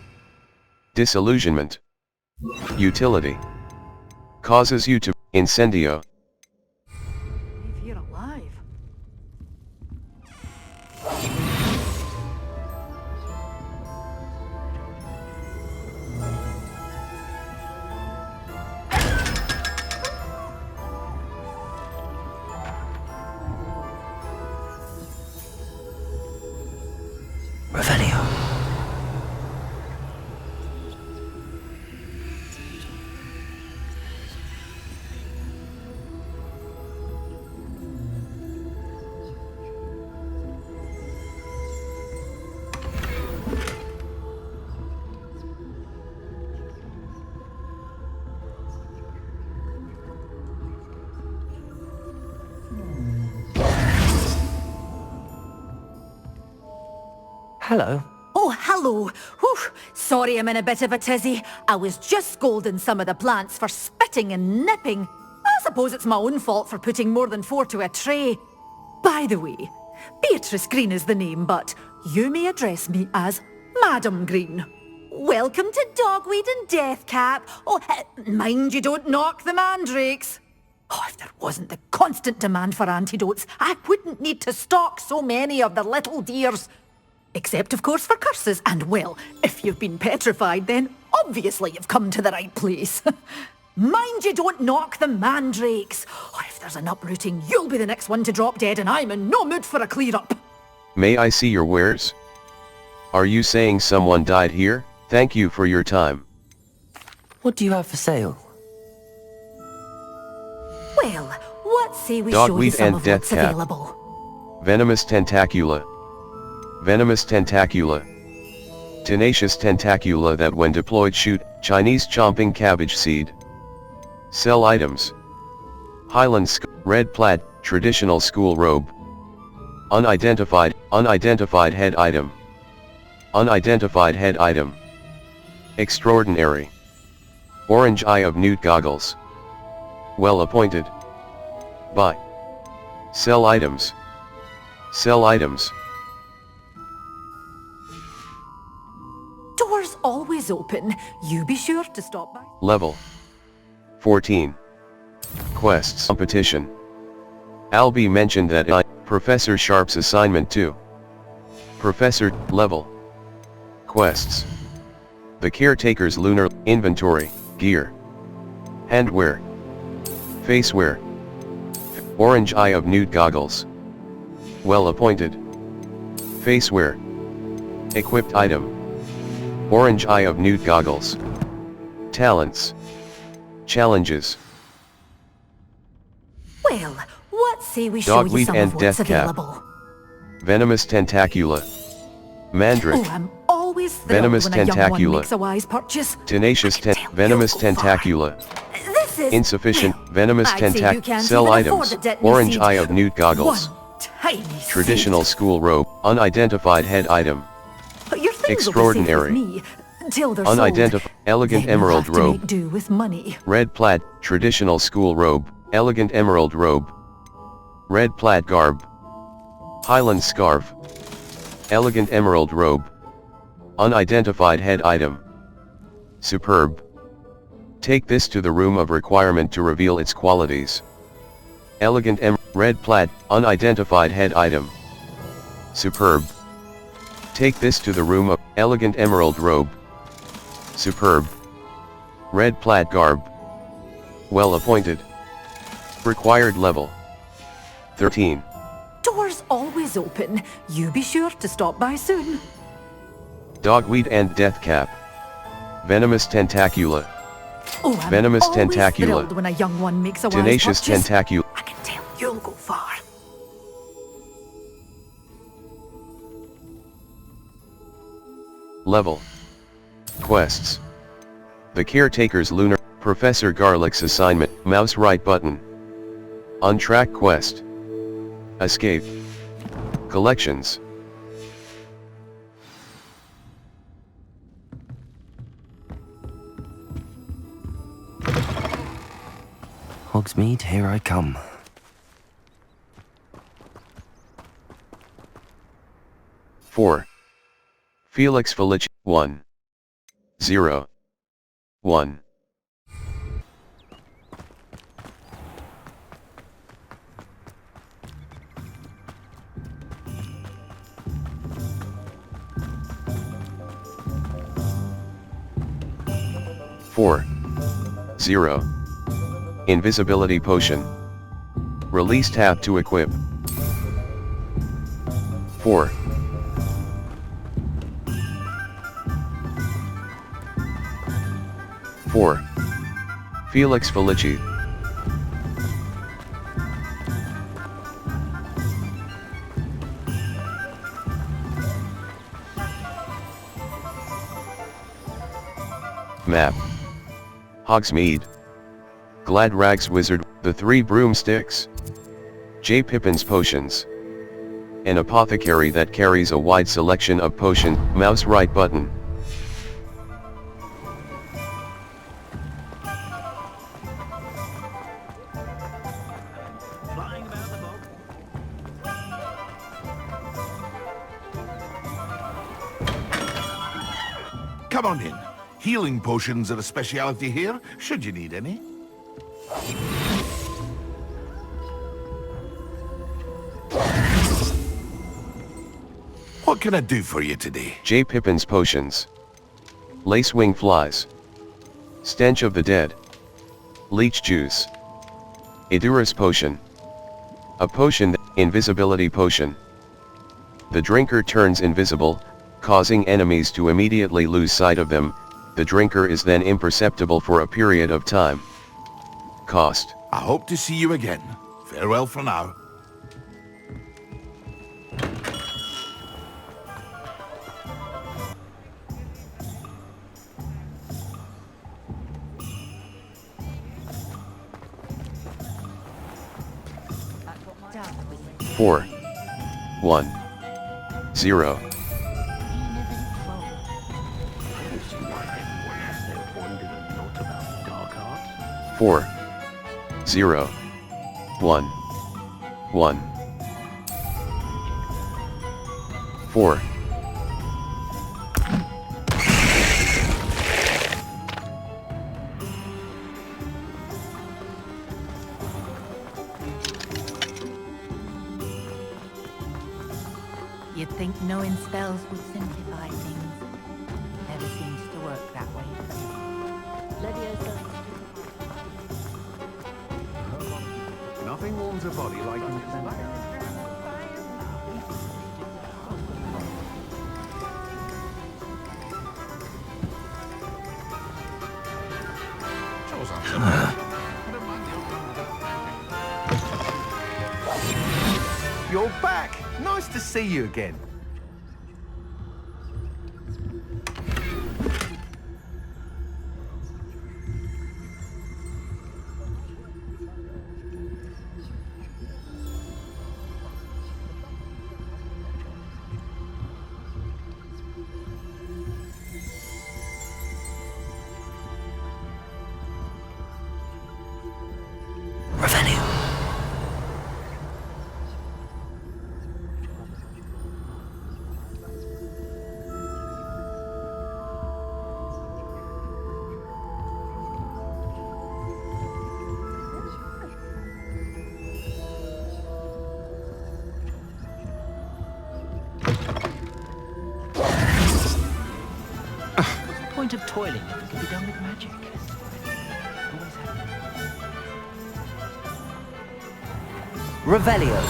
Disillusionment. Utility. Causes you to incendio. If you're alive. Revelio. Hello. Oh, hello. Whew. Sorry I'm in a bit of a tizzy. I was just scolding some of the plants for spitting and nipping. I suppose it's my own fault for putting more than 4 to a tray. By the way, Beatrice Green is the name, but you may address me as Madam Green. Welcome to Dogweed and Deathcap. Oh, mind you don't knock the mandrakes. Oh, if there wasn't the constant demand for antidotes, I wouldn't need to stock so many of the little dears. Except, of course, for curses. And, well, if you've been petrified, then obviously you've come to the right place. Mind you don't knock the mandrakes, or if there's an uprooting, you'll be the next one to drop dead, and I'm in no mood for a clear-up. May I see your wares? Are you saying someone died here? Thank you for your time. What do you have for sale? Well, what say we show you Dogweed some and of what's Deathcap. available? Venomous Tentacula. Venomous Tentacula. Tenacious Tentacula that when deployed shoot, Chinese chomping cabbage seed. Sell items. Highland red plaid, traditional school robe. Unidentified head item. Unidentified head item. Extraordinary. Orange eye of newt goggles. Well appointed. Buy. Sell items. Sell items. Doors always open. You be sure to stop by. Level 14. Quests competition. Albie mentioned that Professor Sharp's assignment 2. Professor level. Quests. The Caretaker's lunar inventory, gear. Handwear. Facewear. Orange eye of newt goggles. Well appointed. Facewear. Equipped item. Orange eye of newt goggles. Talents. Challenges. Well, what say we show you Dogweed some and of what's Deathcap. available? Venomous Tentacula. Mandrake. Oh, I'm always thrilled Venomous when a young one Tentacula. makes a wise purchase. Tenacious Venomous Tentacula. This is Insufficient. Venomous I'd say you Tentac. can't Sell even afford items. a detonate Orange seed. eye of newt goggles. One tiny Traditional school robe. Unidentified head item. seed. Your things Extraordinary. will be safe with me until they're Unidentified. sold. Elegant Then you'll emerald have to robe. make do with money. Red plaid. Traditional school robe. Elegant emerald robe. Red plaid garb. Highland scarf. Elegant emerald robe. Unidentified head item. Superb. Take this to the room of requirement to reveal its qualities. Elegant red plaid, unidentified head item. Superb. Take this to the room of elegant emerald robe. Superb. Red plaid garb. Well appointed. Required level 13. Doors always open. You be sure to stop by soon. Dogweed and Deathcap. Venomous Tentacula. Oh, I'm Venomous always Tentacula. thrilled when a young one makes a Tenacious wise purchase. Tentacula. I can tell you'll go far. Level. Quests. The Caretaker's lunar. Professor Garlick's assignment. Mouse right button. Untrack quest. Escape. Collections. Hogsmeade, here I come. Four. Felix Felici. 1. 0. 1. Four. 0. Invisibility potion. Release tab to equip. 4. 4. Felix Felici. Map. Hogsmeade. Glad Rags Wizard, the 3 broomsticks. J. Pippin's potions. An apothecary that carries a wide selection of potion, mouse right button. Come on in. Healing potions are a speciality here, should you need any. What can I do for you today? J. Pippin's potions. Lacewing flies. Stench of the dead. Leech juice. Idurus potion. A potion, invisibility potion. The drinker turns invisible, causing enemies to immediately lose sight of them. The drinker is then imperceptible for a period of time. Cost. I hope to see you again. Farewell for now. Four. 1. 0. Four. 0. 1. 1. 4. You'd think knowing spells would simplify things. Never seems to work that way. Nothing warms a body like an You're back! Nice to see you again. Point of toiling if it can be done with magic. Revelio.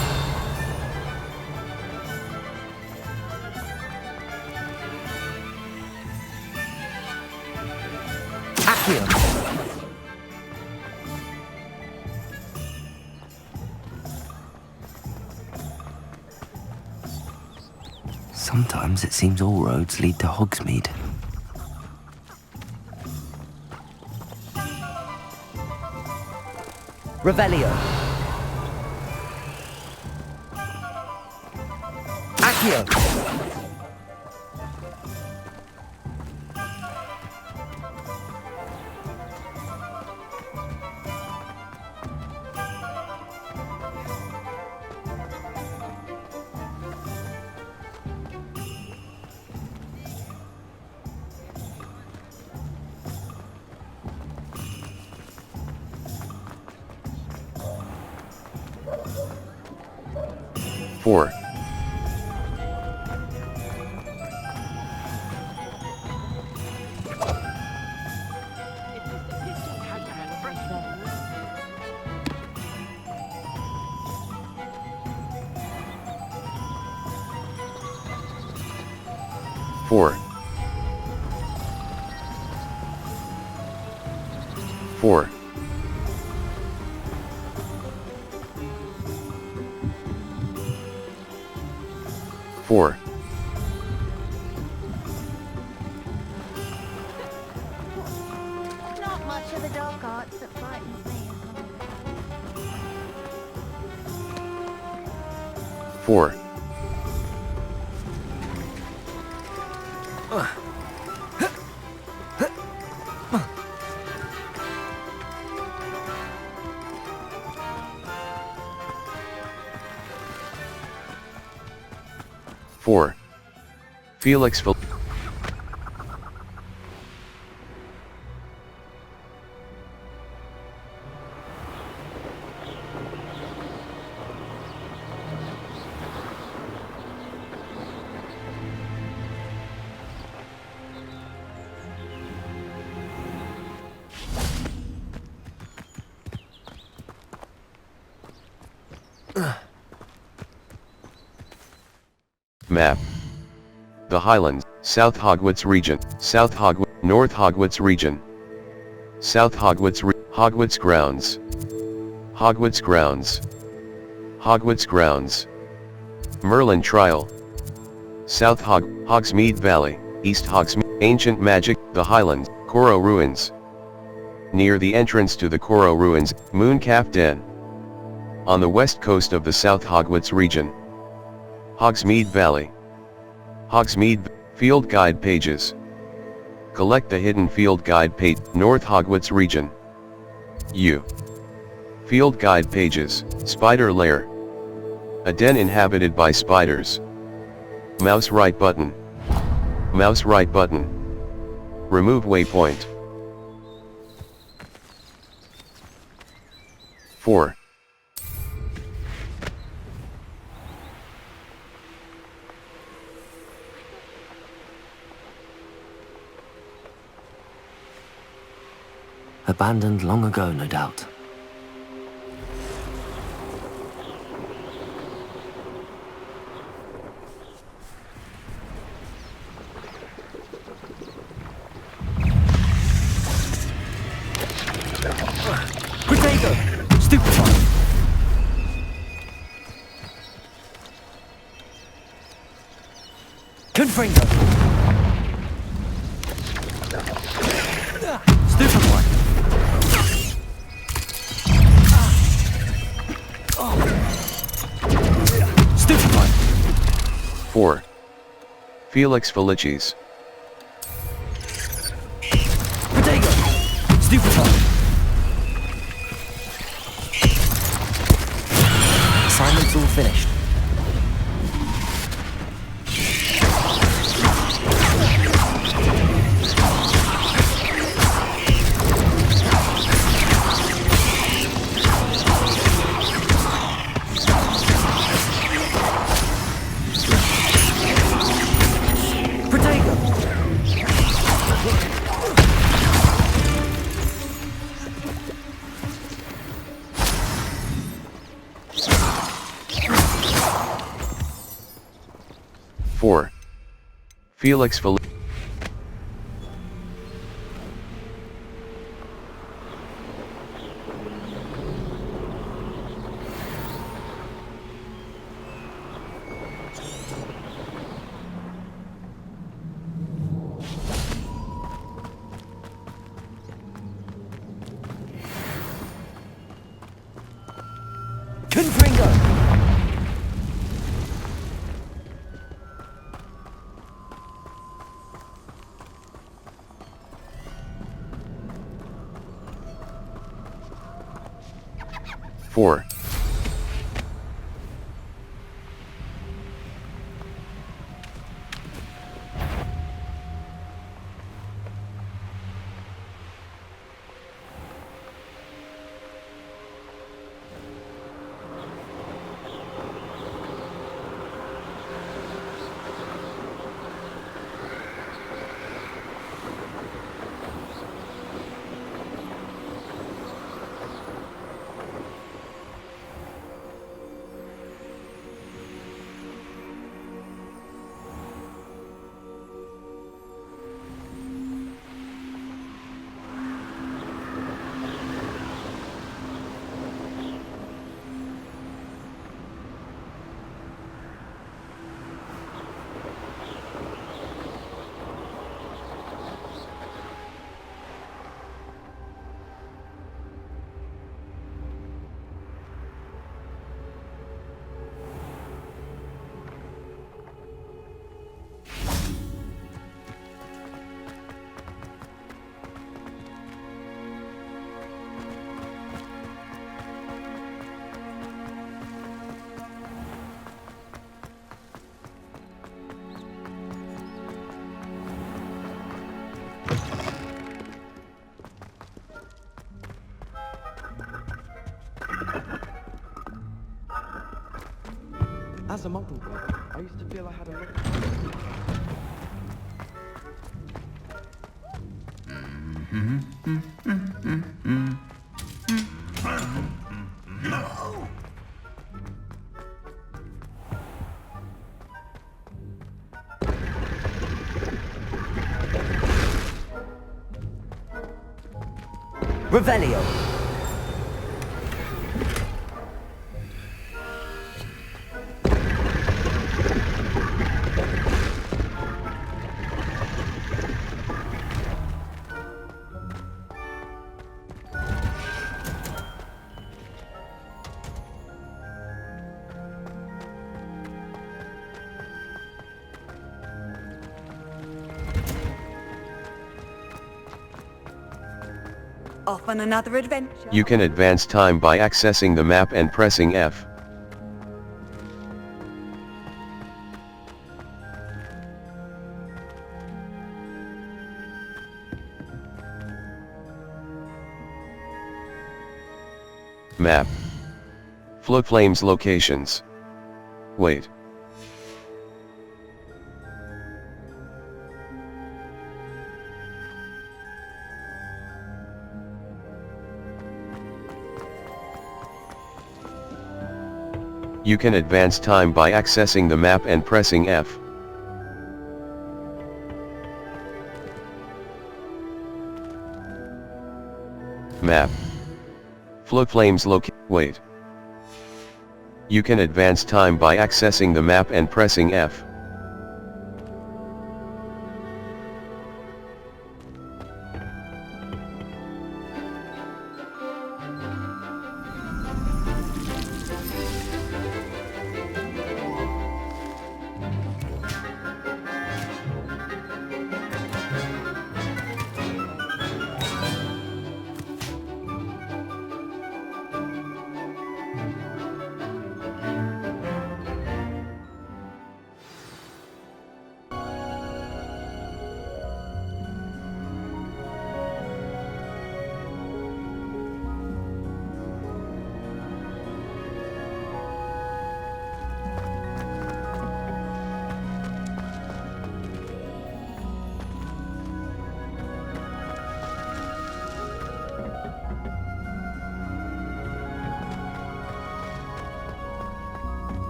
Accio. Sometimes it seems all roads lead to Hogsmeade. Revelio. Accio. Four. Four. 4. 4. Not much of the dark arts that frightens me. 4. Four. Felix Phil. Map. The Highlands, South Hogwarts region, South Hogwarts, North Hogwarts region. South Hogwarts Hogwarts grounds. Hogwarts grounds. Hogwarts grounds. Merlin trial. South Hogsmeade Valley, East Hogsmeade, Ancient Magic, the Highlands, Coro Ruins. Near the entrance to the Coro Ruins, Mooncalf Den. On the west coast of the South Hogwarts region. Hogsmeade Valley. Hogsmeade, Field Guide pages. Collect the hidden Field Guide page, North Hogwarts region. Field Guide pages, Spider Lair. A den inhabited by spiders. Mouse right button. Mouse right button. Remove waypoint. 4. Abandoned long ago, no doubt. Potato! Stupefy! Confringo! Stupefy! Stupefy! 4. Felix Felicis. Potato! Stupefy! Assignment's all finished. Felix Felicis. Confringo! 4. As a muggle boy, I used to feel I had a lot Revelio. Off on another adventure. You can advance time by accessing the map and pressing F. Map. Flames locations. Wait. You can advance time by accessing the map and pressing F. Map. Flames wait. You can advance time by accessing the map and pressing F.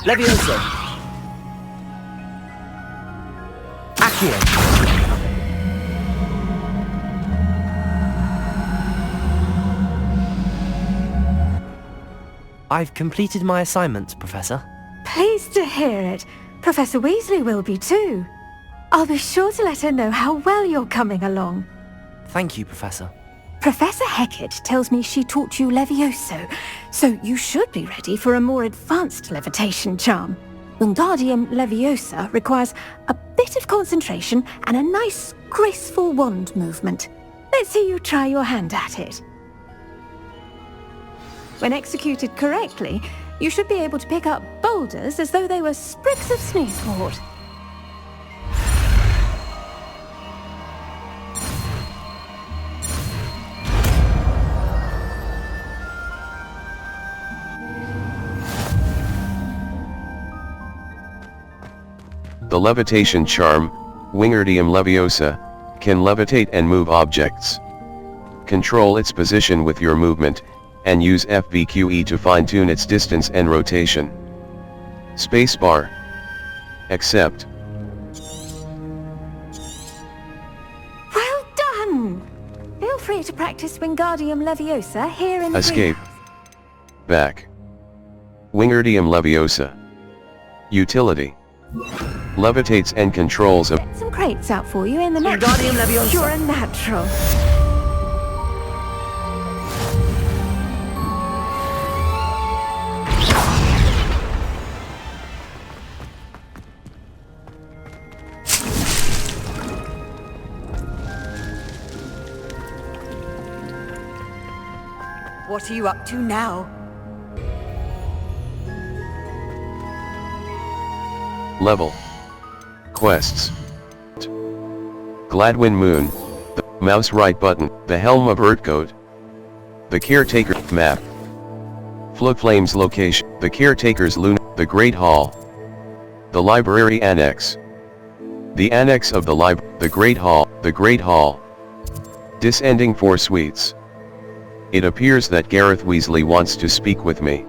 Levioso. Accio. I've completed my assignment, Professor. Pleased to hear it. Professor Weasley will be too. I'll be sure to let her know how well you're coming along. Thank you, Professor. Professor Hecat tells me she taught you Levioso, so you should be ready for a more advanced levitation charm. Wingardium Leviosa requires a bit of concentration and a nice, graceful wand movement. Let's see you try your hand at it. When executed correctly, you should be able to pick up boulders as though they were sprigs of sneezewort. The levitation charm, Wingardium Leviosa, can levitate and move objects. Control its position with your movement, and use FVQE to fine-tune its distance and rotation. Spacebar. Accept. Well done! Feel free to practice Wingardium Leviosa here in the Escape. Back. Wingardium Leviosa. Utility. Levitates and controls a... Some crates out for you in the next... Wingardium Leviosa. You're a natural. What are you up to now? Level. Quests. Gladwin Moon. The mouse right button. The Helm of Urtkot. The Caretaker map. Flames location. The Caretaker's Luna. The Great Hall. The Library Annex. The Annex of the The Great Hall. The Great Hall. Disending 4 suites. It appears that Gareth Weasley wants to speak with me.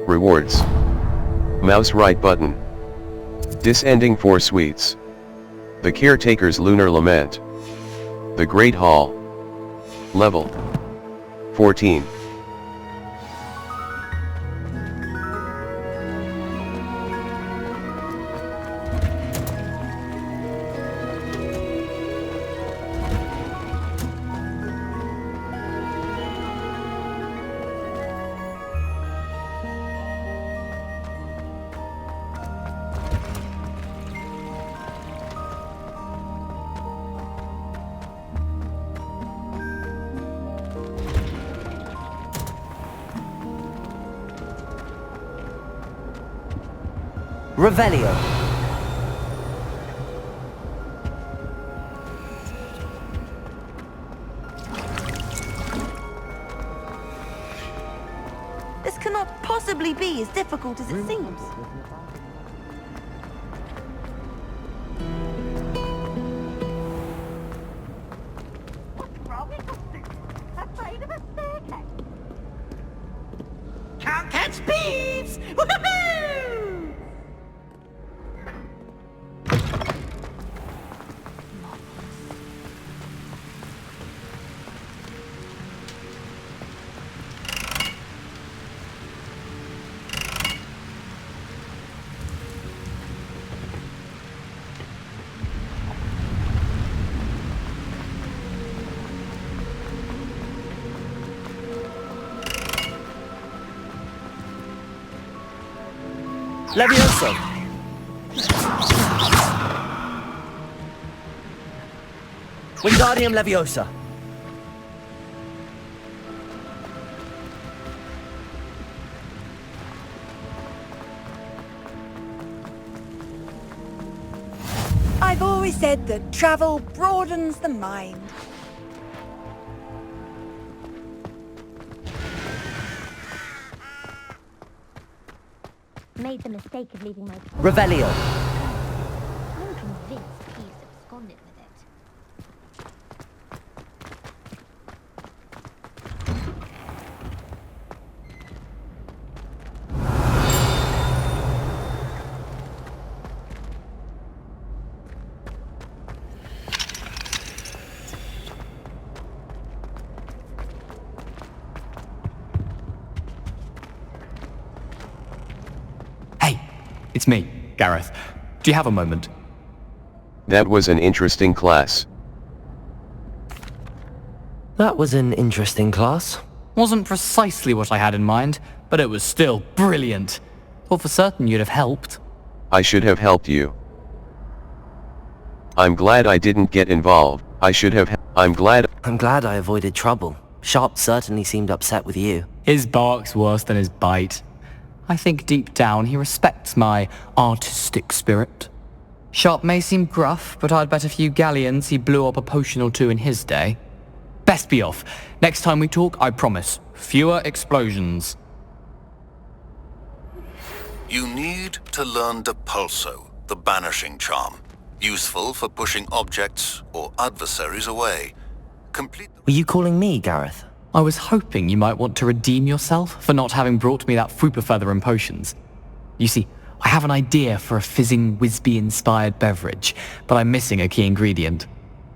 Rewards. Mouse right button. Disending 4 suites. The Caretaker's Lunar Lament. The Great Hall. Level 14. Revelio. This cannot possibly be as difficult as it seems. Can't catch bees! Woohoo! Levioso. Wingardium Leviosa. I've always said that travel broadens the mind. Made the mistake of leaving my... Revelio. I'm convinced he's absconded with it. It's me, Gareth. Do you have a moment? That was an interesting class. That was an interesting class. Wasn't precisely what I had in mind, but it was still brilliant. Thought for certain you'd have helped. I should have helped you. I'm glad I didn't get involved. I should have. I'm glad I avoided trouble. Sharp certainly seemed upset with you. His bark's worse than his bite. I think deep down he respects my artistic spirit. Sharp may seem gruff, but I'd bet a few galleons he blew up a potion or two in his day. Best be off. Next time we talk, I promise, fewer explosions. You need to learn Depulso, the banishing charm. Useful for pushing objects or adversaries away. Were you calling me, Gareth? I was hoping you might want to redeem yourself for not having brought me that Fupa Feather and potions. You see, I have an idea for a fizzing Wisby-inspired beverage, but I'm missing a key ingredient.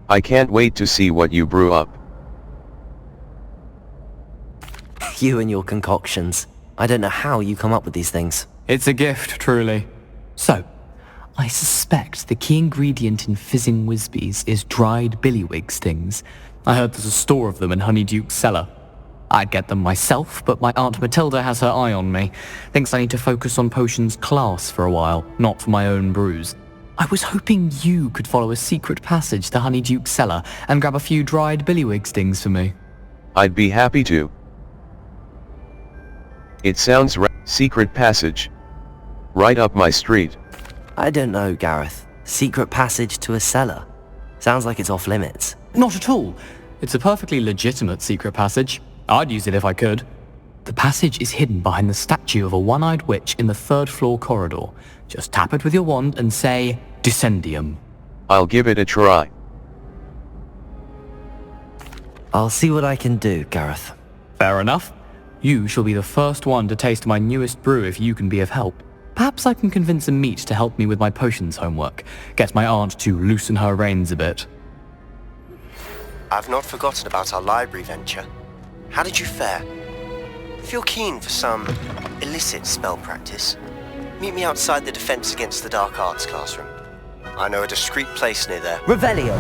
I can't wait to see what you brew up. You and your concoctions. I don't know how you come up with these things. It's a gift, truly. So, I suspect the key ingredient in fizzing Wisbies is dried billywig stings. I heard there's a store of them in Honeyduke's cellar. I'd get them myself, but my Aunt Matilda has her eye on me. Thinks I need to focus on potions class for a while, not for my own brews. I was hoping you could follow a secret passage to Honeyduke's cellar and grab a few dried billywig stings for me. I'd be happy to. It sounds secret passage. Right up my street. I don't know, Gareth. Secret passage to a cellar. Sounds like it's off limits. Not at all. It's a perfectly legitimate secret passage. I'd use it if I could. The passage is hidden behind the statue of a one-eyed witch in the third-floor corridor. Just tap it with your wand and say, Descendium. I'll give it a try. I'll see what I can do, Gareth. Fair enough. You shall be the first one to taste my newest brew if you can be of help. Perhaps I can convince a meat to help me with my potions homework, get my aunt to loosen her reins a bit. I've not forgotten about our library venture. How did you fare? If you're keen for some illicit spell practice, meet me outside the Defense Against the Dark Arts classroom. I know a discreet place near there. Revelio.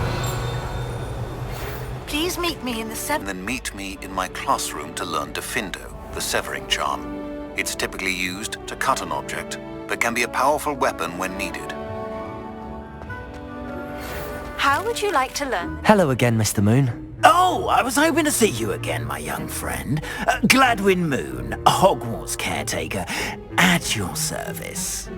Please meet me in the Then meet me in my classroom to learn Defindo, the severing charm. It's typically used to cut an object, but can be a powerful weapon when needed. How would you like to learn? Hello again, Mr. Moon. Oh, I was hoping to see you again, my young friend. Gladwin Moon, Hogwarts caretaker, at your service.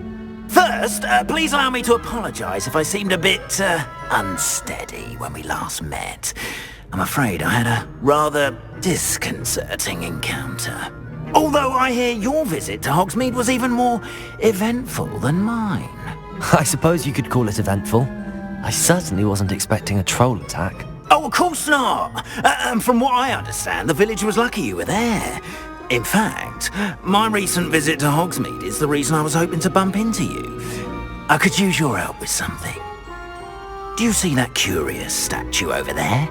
First, please allow me to apologize if I seemed a bit unsteady when we last met. I'm afraid I had a rather disconcerting encounter. Although I hear your visit to Hogsmeade was even more eventful than mine. I suppose you could call it eventful. I certainly wasn't expecting a troll attack. Oh, of course not. And from what I understand, the village was lucky you were there. In fact, my recent visit to Hogsmeade is the reason I was hoping to bump into you. I could use your help with something. Do you see that curious statue over there?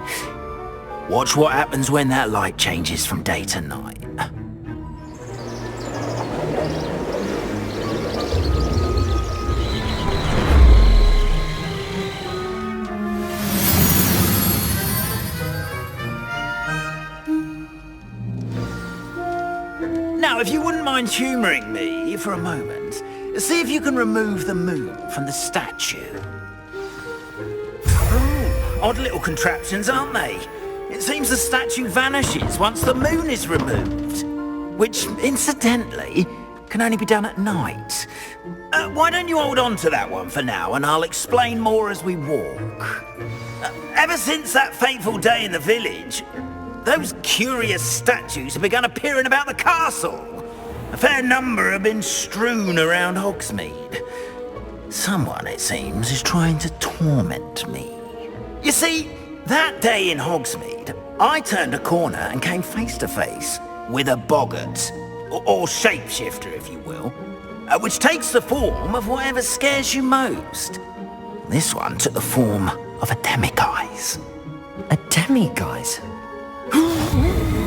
Watch what happens when that light changes from day to night. Now, if you wouldn't mind humouring me for a moment, see if you can remove the moon from the statue. Oh, odd little contraptions, aren't they? It seems the statue vanishes once the moon is removed, which, incidentally, can only be done at night. Why don't you hold on to that one for now, and I'll explain more as we walk. Ever since that fateful day in the village, those curious statues have begun appearing about the castle. A fair number have been strewn around Hogsmeade. Someone, it seems, is trying to torment me. You see, that day in Hogsmeade, I turned a corner and came face to face with a boggart, or shapeshifter, if you will, which takes the form of whatever scares you most. This one took the form of a demiguise. A demiguise?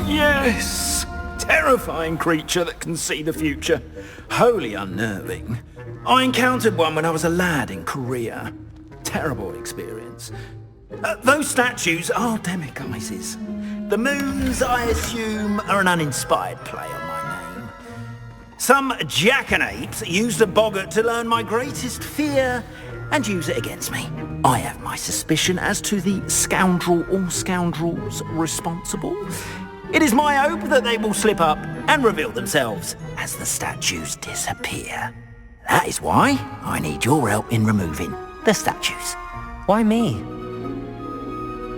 Yes! Terrifying creature that can see the future. Wholly unnerving. I encountered one when I was a lad in Korea. Terrible experience. Those statues are demiguises. The moons, I assume, are an uninspired play on my name. Some jackanapes used a boggart to learn my greatest fear and use it against me. I have my suspicion as to the scoundrel or scoundrels responsible. It is my hope that they will slip up and reveal themselves as the statues disappear. That is why I need your help in removing the statues. Why me?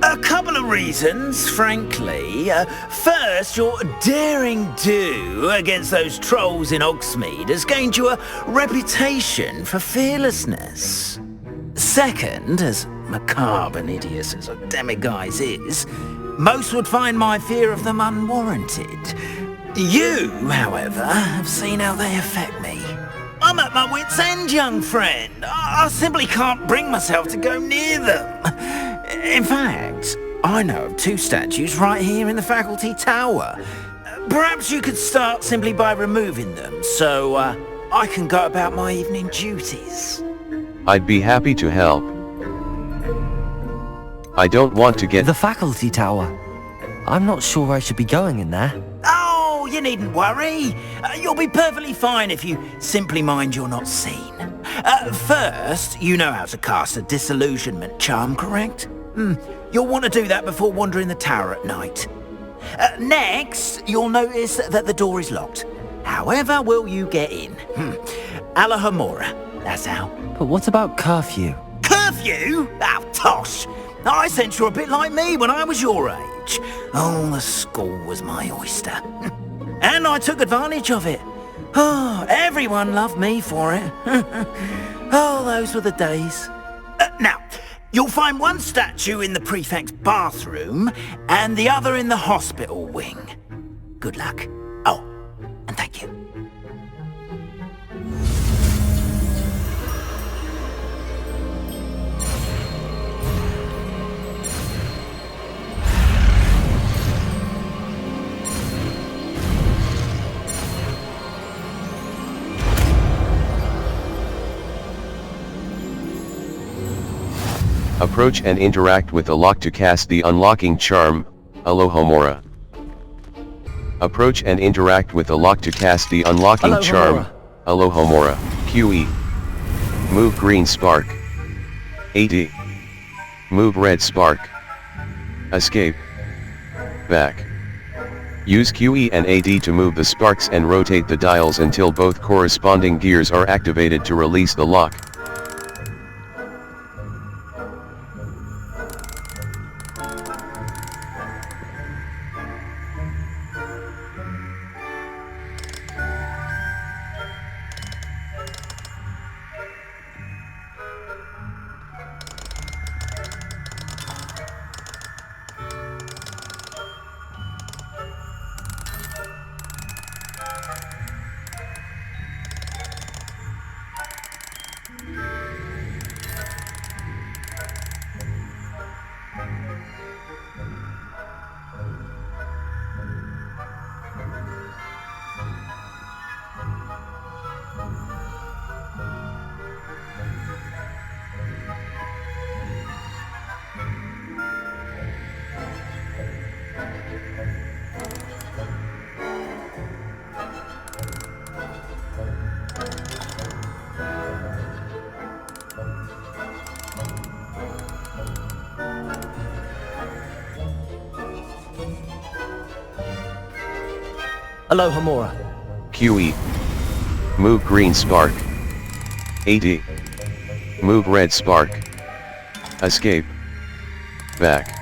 A couple of reasons, frankly. First, your daring do against those trolls in Hogsmeade has gained you a reputation for fearlessness. Second, as macabre and hideous as a demiguise is, most would find my fear of them unwarranted. You, however, have seen how they affect me. I'm at my wit's end, young friend. I simply can't bring myself to go near them. In fact, I know of two statues right here in the faculty tower. Perhaps you could start simply by removing them, so I can go about my evening duties. I'd be happy to help. I don't want to get... The faculty tower. I'm not sure I should be going in there. Oh, you needn't worry. You'll be perfectly fine if you simply mind you're not seen. First, you know how to cast a disillusionment charm, correct? You'll want to do that before wandering the tower at night. Next, you'll notice that the door is locked. However will you get in? Alahamora, that's how. But what about curfew? Curfew? Oh, tosh! I sense you're a bit like me when I was your age. Oh, the school was my oyster. And I took advantage of it. Oh, everyone loved me for it. Oh, those were the days. Now, you'll find one statue in the prefect's bathroom and the other in the hospital wing. Good luck. Oh, and thank you. Approach and interact with the lock to cast the unlocking charm, Alohomora. Approach and interact with the lock to cast the unlocking charm, Alohomora. QE. Move green spark. AD. Move red spark. Escape. Back. Use QE and AD to move the sparks and rotate the dials until both corresponding gears are activated to release the lock. Alohomora. QE. Move green spark. AD. Move red spark. Escape. Back.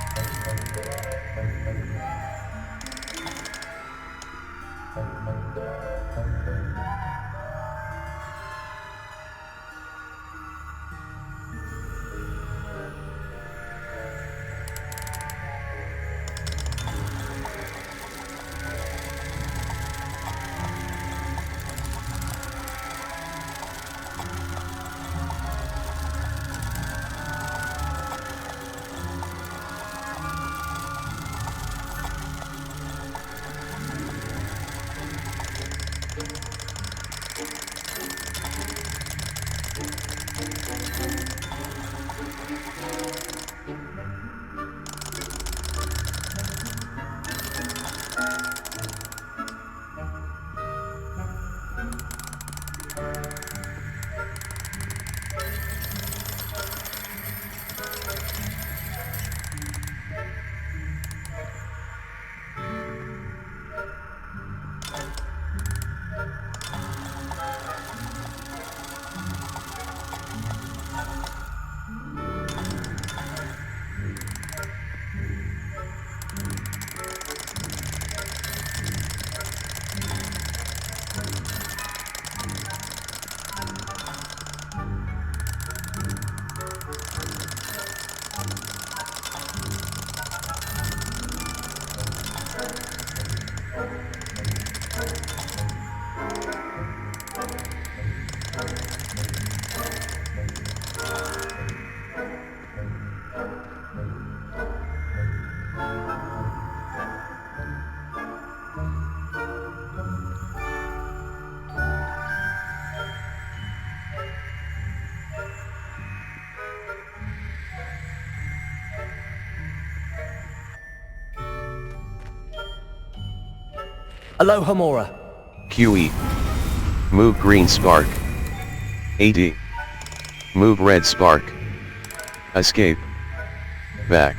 Alohomora. QE. Move green spark. AD. Move red spark. Escape. Back.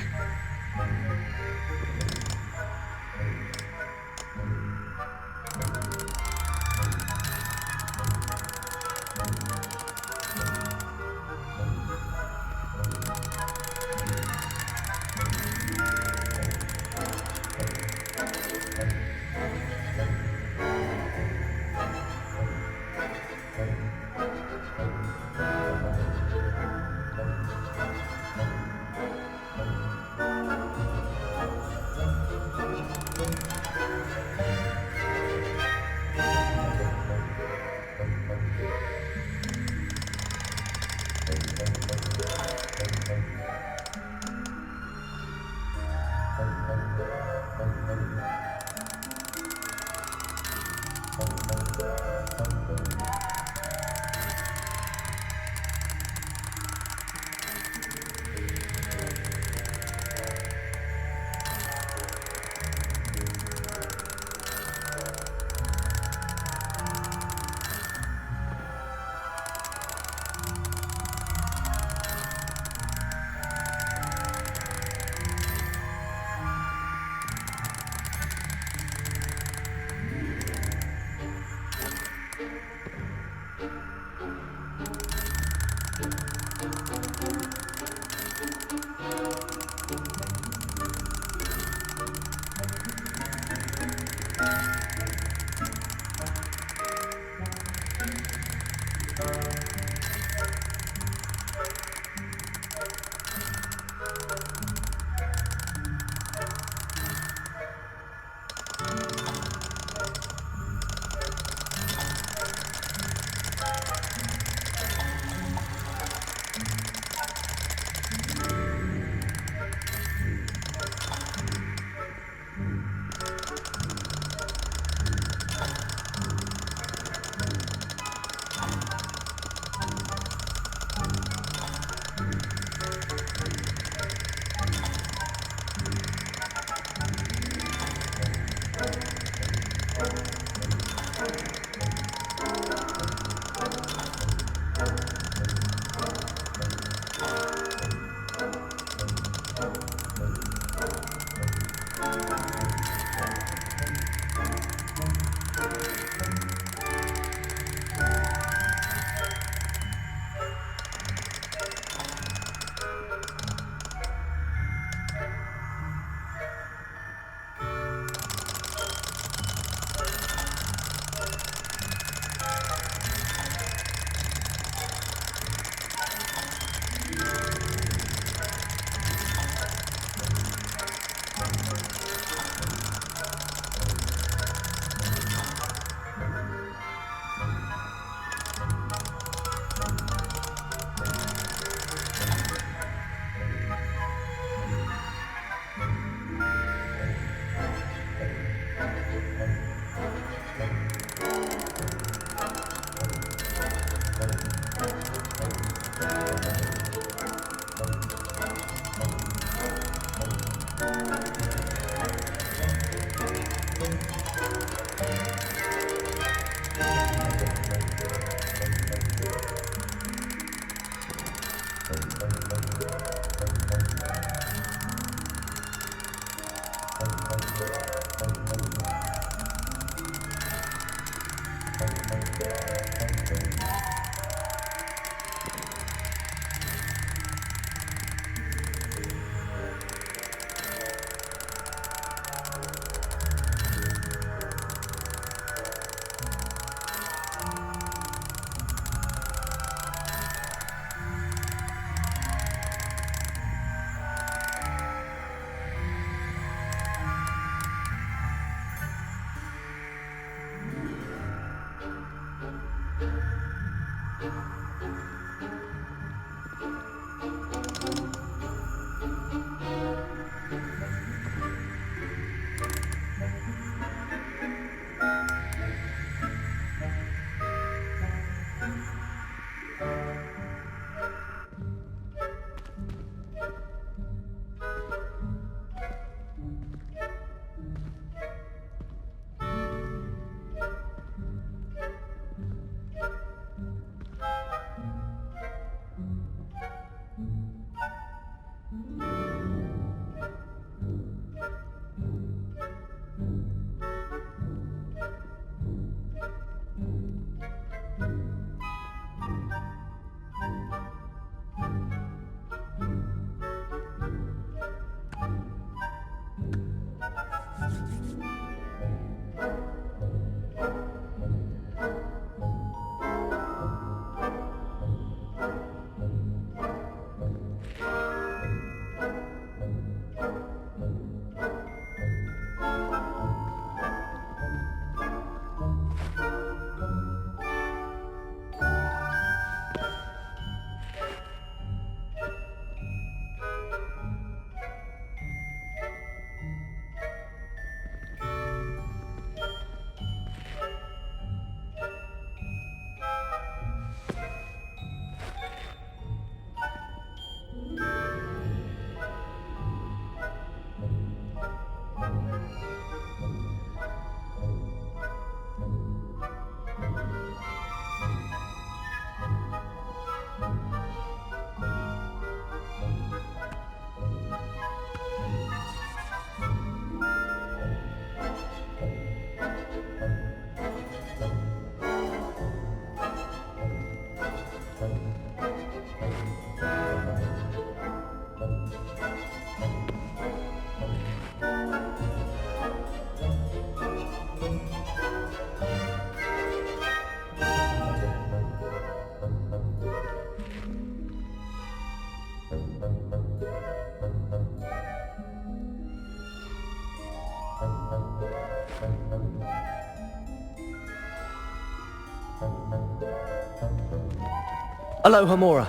Hello, Hamura.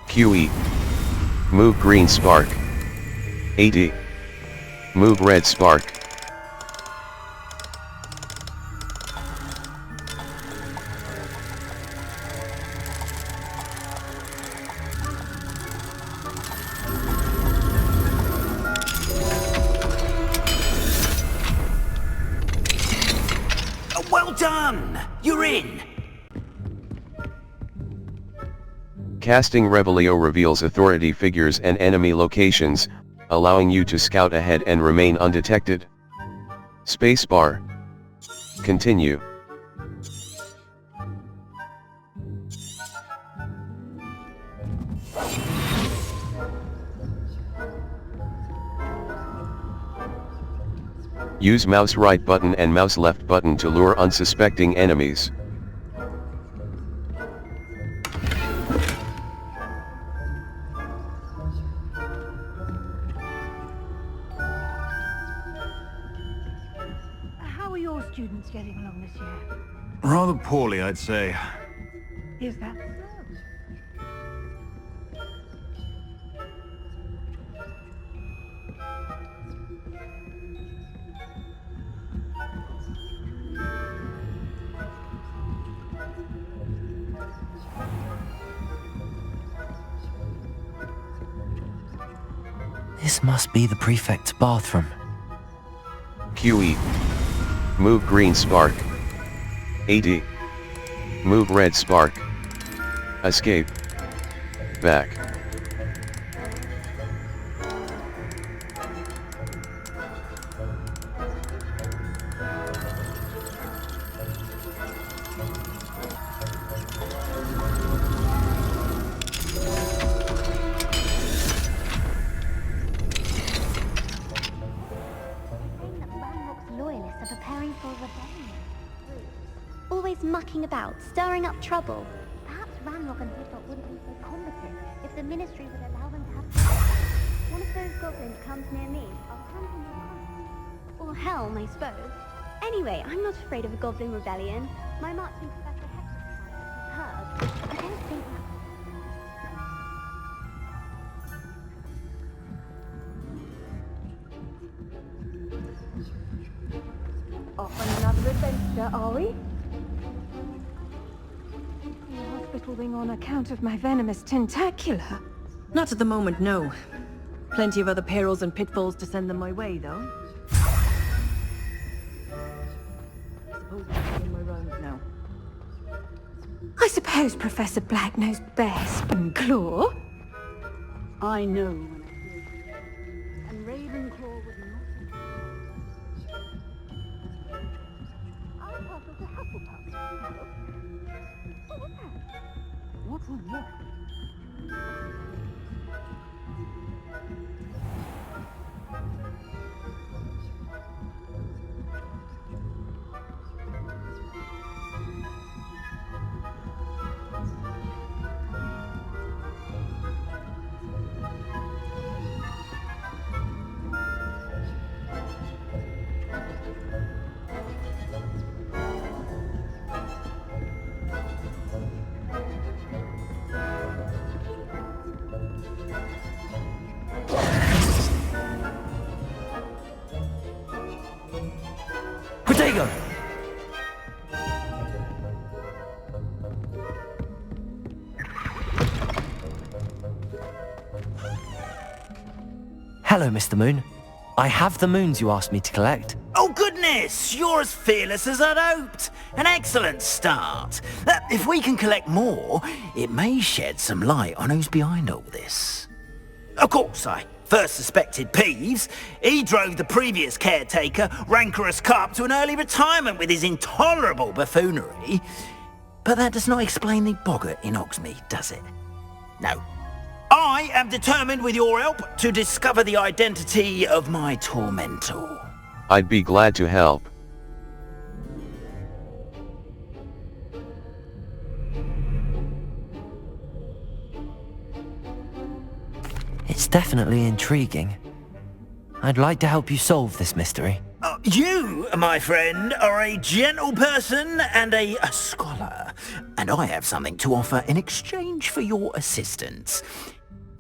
QE. Move green spark. AD. Move red spark. Well done! You're in! Casting Revelio reveals authority figures and enemy locations, allowing you to scout ahead and remain undetected. Spacebar. Continue. Use mouse right button and mouse left button to lure unsuspecting enemies. How are your students getting along this year? Rather poorly, I'd say. Is that This must be the prefect's bathroom. QE. Move green spark. AD. Move red spark. Escape. Back. Loyalists are preparing for a rebellion. Always mucking about, stirring up trouble. Perhaps Ranrock and Hippo wouldn't be so combative if the Ministry would allow them to have... One of those goblins comes near me, I'll hunt him down. Or Helm, I suppose. Anyway, I'm not afraid of a goblin rebellion. My marching professor Hector heard. I don't think that... Off on another adventure, are we? The hospital wing on account of my venomous tentacular. Not at the moment, no. Plenty of other perils and pitfalls to send them my way, though. I suppose I'm in my rounds now. I suppose Professor Black knows best, Claw. I know when I hear you. And Ravenclaw would not... I'll pass it to Hufflepuff. Oh, what's that? What's on there? Protego! Hello, Mr. Moon. I have the moons you asked me to collect. Oh goodness! You're as fearless as I'd hoped! An excellent start! If we can collect more, it may shed some light on who's behind all this. Of course, I first suspected Peeves. He drove the previous caretaker, Rancorous Carp, to an early retirement with his intolerable buffoonery. But that does not explain the boggart in Hogsmeade, does it? No. I am determined, with your help, to discover the identity of my tormentor. I'd be glad to help. It's definitely intriguing. I'd like to help you solve this mystery. You, my friend, are a gentle person and a scholar, and I have something to offer in exchange for your assistance.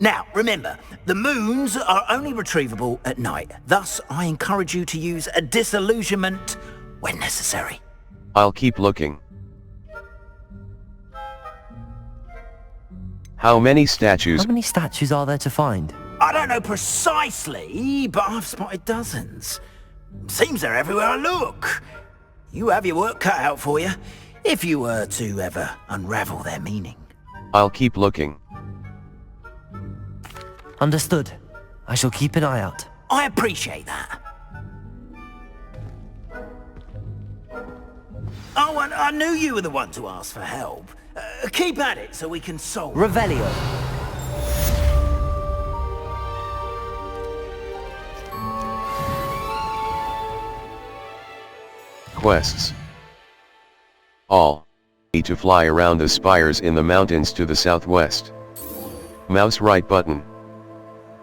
Now, remember, the moons are only retrievable at night. Thus, I encourage you to use a disillusionment when necessary. I'll keep looking. How many statues? How many statues are there to find? I don't know precisely, but I've spotted dozens. Seems they're everywhere I look. You have your work cut out for you, if you were to ever unravel their meaning. I'll keep looking. Understood. I shall keep an eye out. I appreciate that. Oh, and I knew you were the one to ask for help. Keep at it so we can solve... Revelio. Quests. All. Need to fly around the spires in the mountains to the southwest. Mouse right button.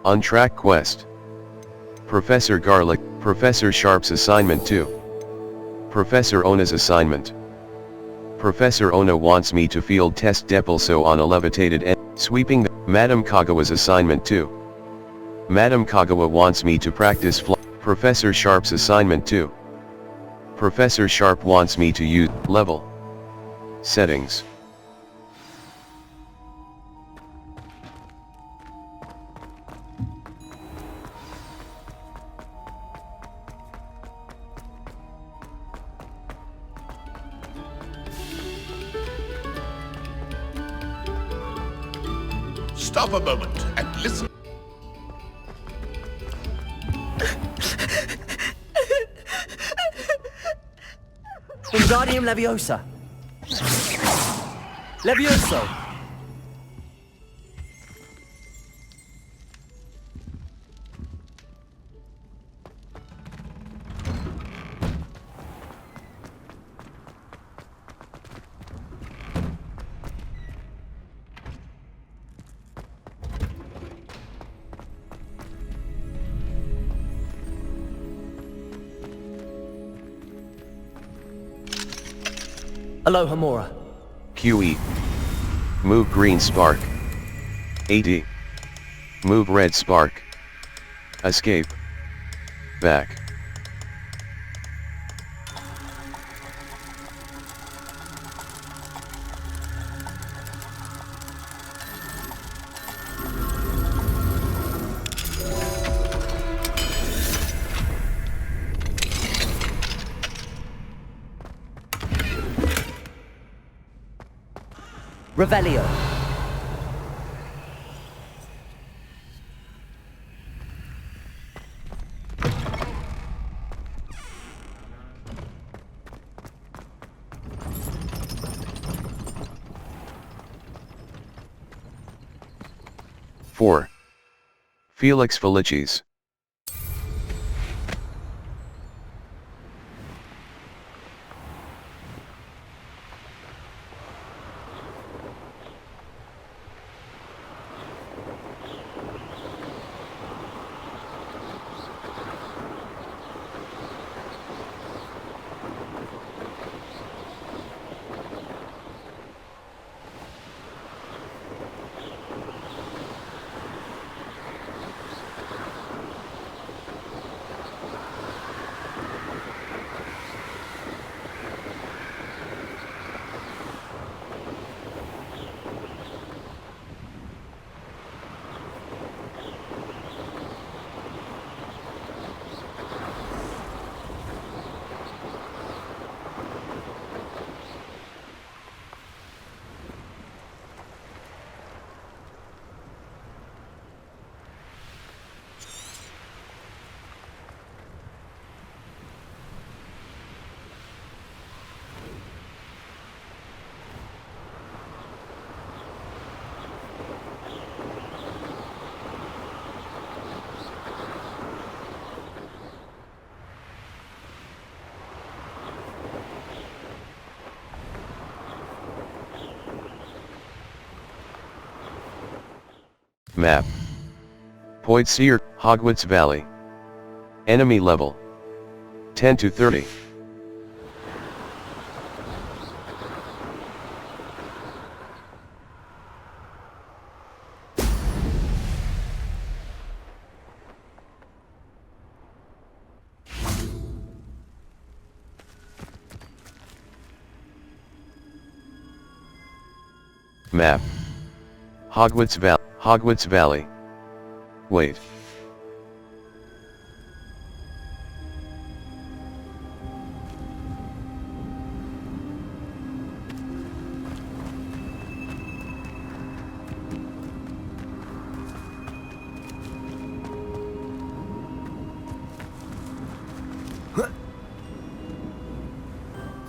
Untrack quest. Professor Garlic, Professor Sharp's assignment 2. Professor Ona's assignment. Professor Ona wants me to field test Depulso on a levitated end, sweeping Madame Kagawa's assignment 2. Madame Kagawa wants me to practice Professor Sharp's assignment 2. Professor Sharp wants me to use level settings. Stop a moment and listen. Wingardium Leviosa. Levioso. Aloha Mora. QE. Move green spark. AD. Move red spark. Escape. Back. Revelio. Four. Felix Felicis. Map. Poitsier, Hogwarts Valley. Enemy level. 10 to 30. Map. Hogwarts Valley. Wait.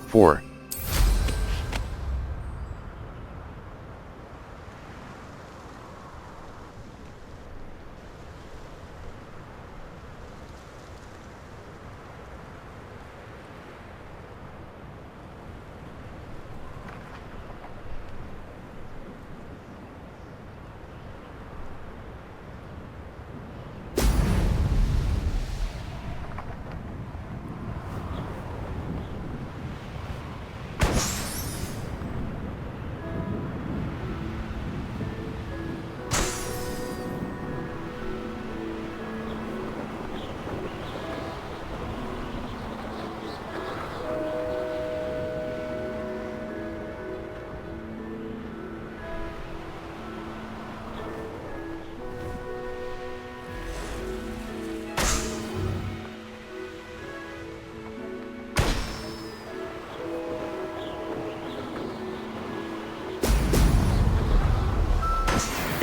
Four.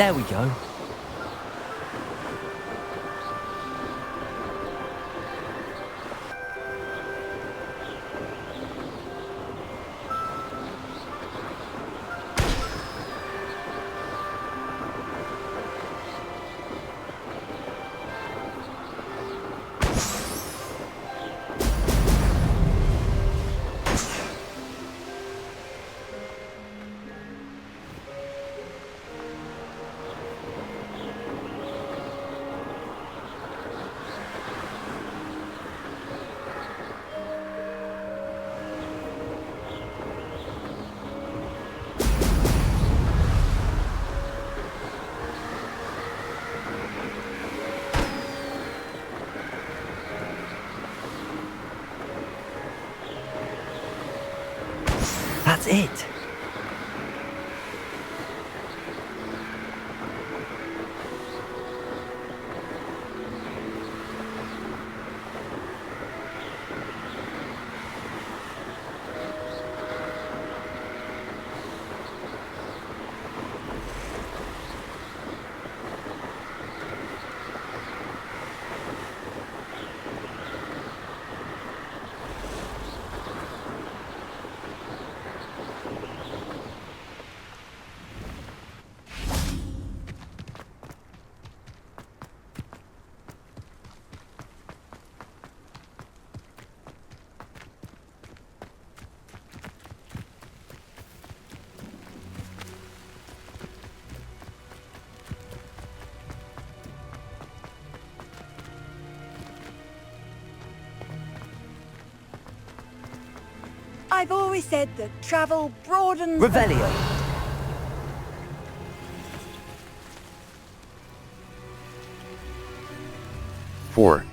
There we go. That's it. I've always said that travel broadens... Revelio. Four.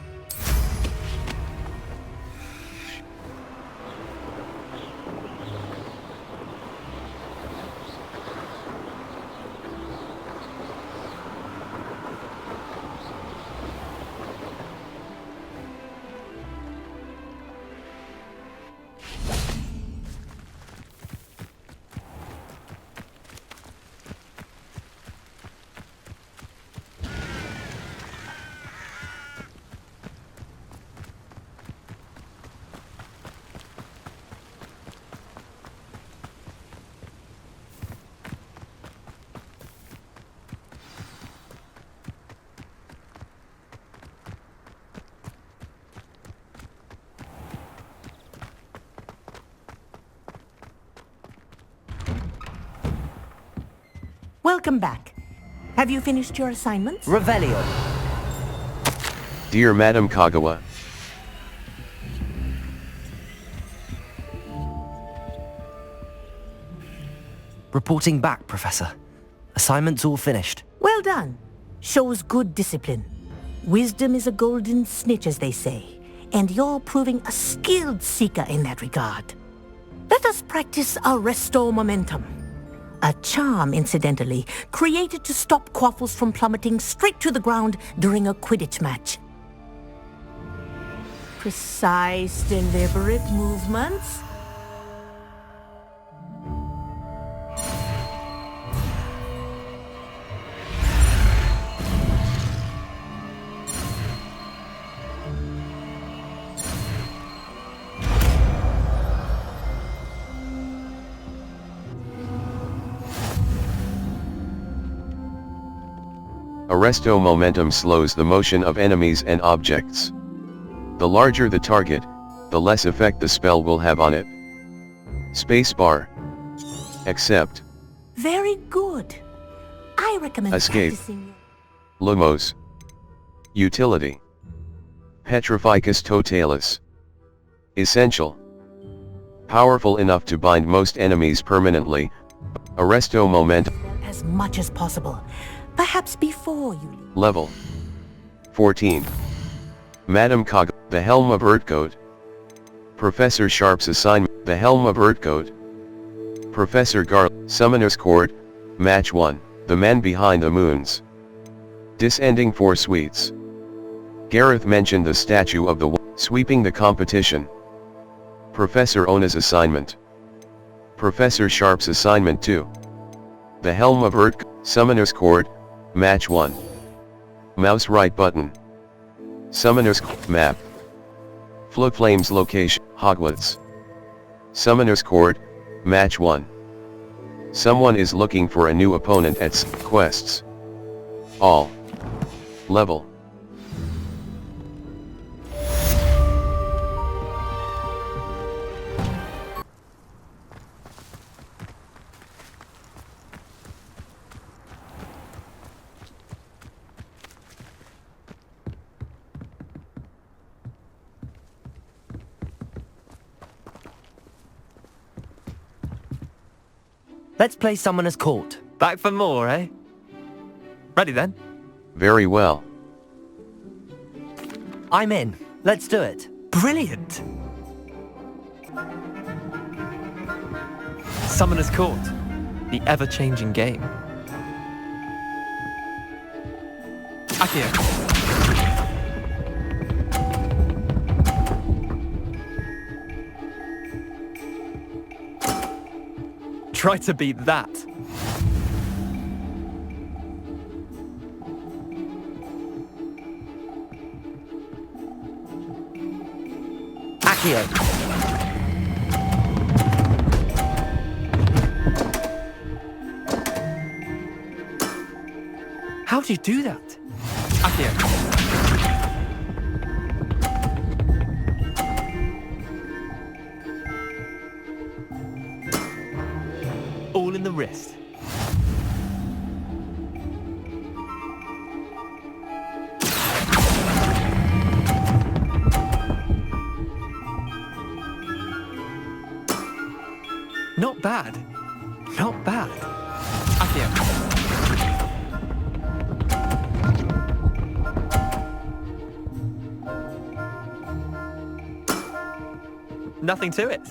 Welcome back. Have you finished your assignments? Revelio. Dear Madam Kagawa, Reporting back, Professor. Assignment's all finished. Well done. Shows good discipline. Wisdom is a golden snitch, as they say, and you're proving a skilled seeker in that regard. Let us practice Arresto Momentum. A charm, incidentally, created to stop quaffles from plummeting straight to the ground during a Quidditch match. Precise, deliberate movements. Arresto momentum slows the motion of enemies and objects. The larger the target, the less effect the spell will have on it. Spacebar. Accept. Very good. I recommend Escape. practicing. Lumos. Utility. Petrificus totalis. Essential. Powerful enough to bind most enemies permanently. Arresto momentum. As much as possible. Perhaps before you leave. Level 14. Madam Cog, the Helm of Urtkot. Professor Sharp's assignment, the Helm of Urtkot. Professor Gar, Summoner's Court, Match 1, the Man Behind the Moons. Disending 4 suites. Gareth mentioned the statue of the sweeping the competition. Professor Ona's assignment. Professor Sharp's assignment 2. The Helm of Urtkot, Summoner's Court, Match 1. Mouse right button. Summoner's map. Flugflame's location, Hogwarts. Summoner's Court, Match 1. Someone is looking for a new opponent at quests. All. Level. Let's play Summoner's Court. Back for more, eh? Ready then? Very well. I'm in. Let's do it. Brilliant! Summoner's Court. The ever-changing game. Accio. Try to beat that. Accio. How do you do that? Accio. All in the wrist. Not bad. Not bad. Accio. Nothing to it.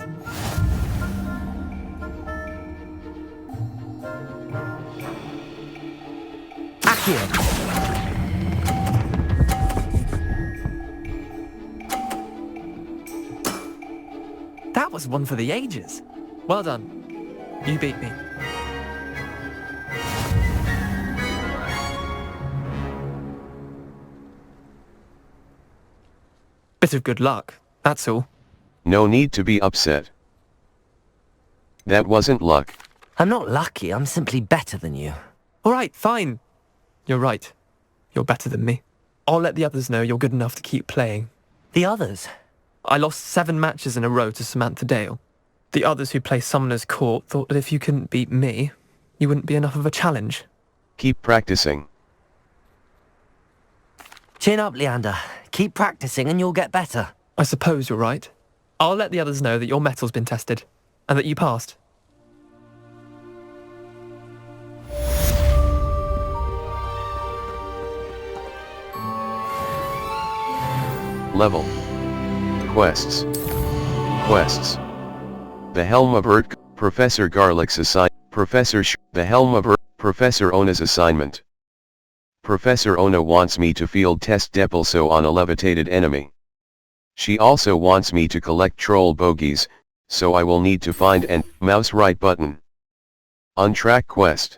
Accio. That was one for the ages. Well done. You beat me. Bit of good luck, that's all. No need to be upset. That wasn't luck. I'm not lucky, I'm simply better than you. Alright, fine. You're right. You're better than me. I'll let the others know you're good enough to keep playing. The others? I lost 7 matches in a row to Samantha Dale. The others who play Summoner's Court thought that if you couldn't beat me, you wouldn't be enough of a challenge. Keep practicing. Chin up, Leander. Keep practicing and you'll get better. I suppose you're right. I'll let the others know that your metal's been tested, and that you passed. Level. Quests. Quests. The Helm of Earth, Professor Garlick's assignment. The Helm of Earth, Professor Ona's assignment. Professor Ona wants me to field test Depulso on a levitated enemy. She also wants me to collect troll bogies, so I will need to find and mouse right button. Untrack quest.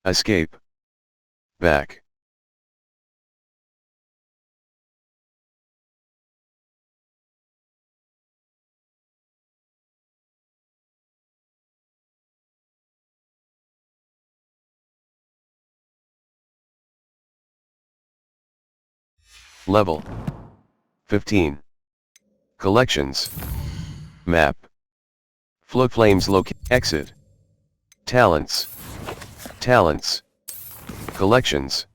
Escape. Back. Level 15. Collections. Map. Flowflames exit. Talents. Talents. Collections.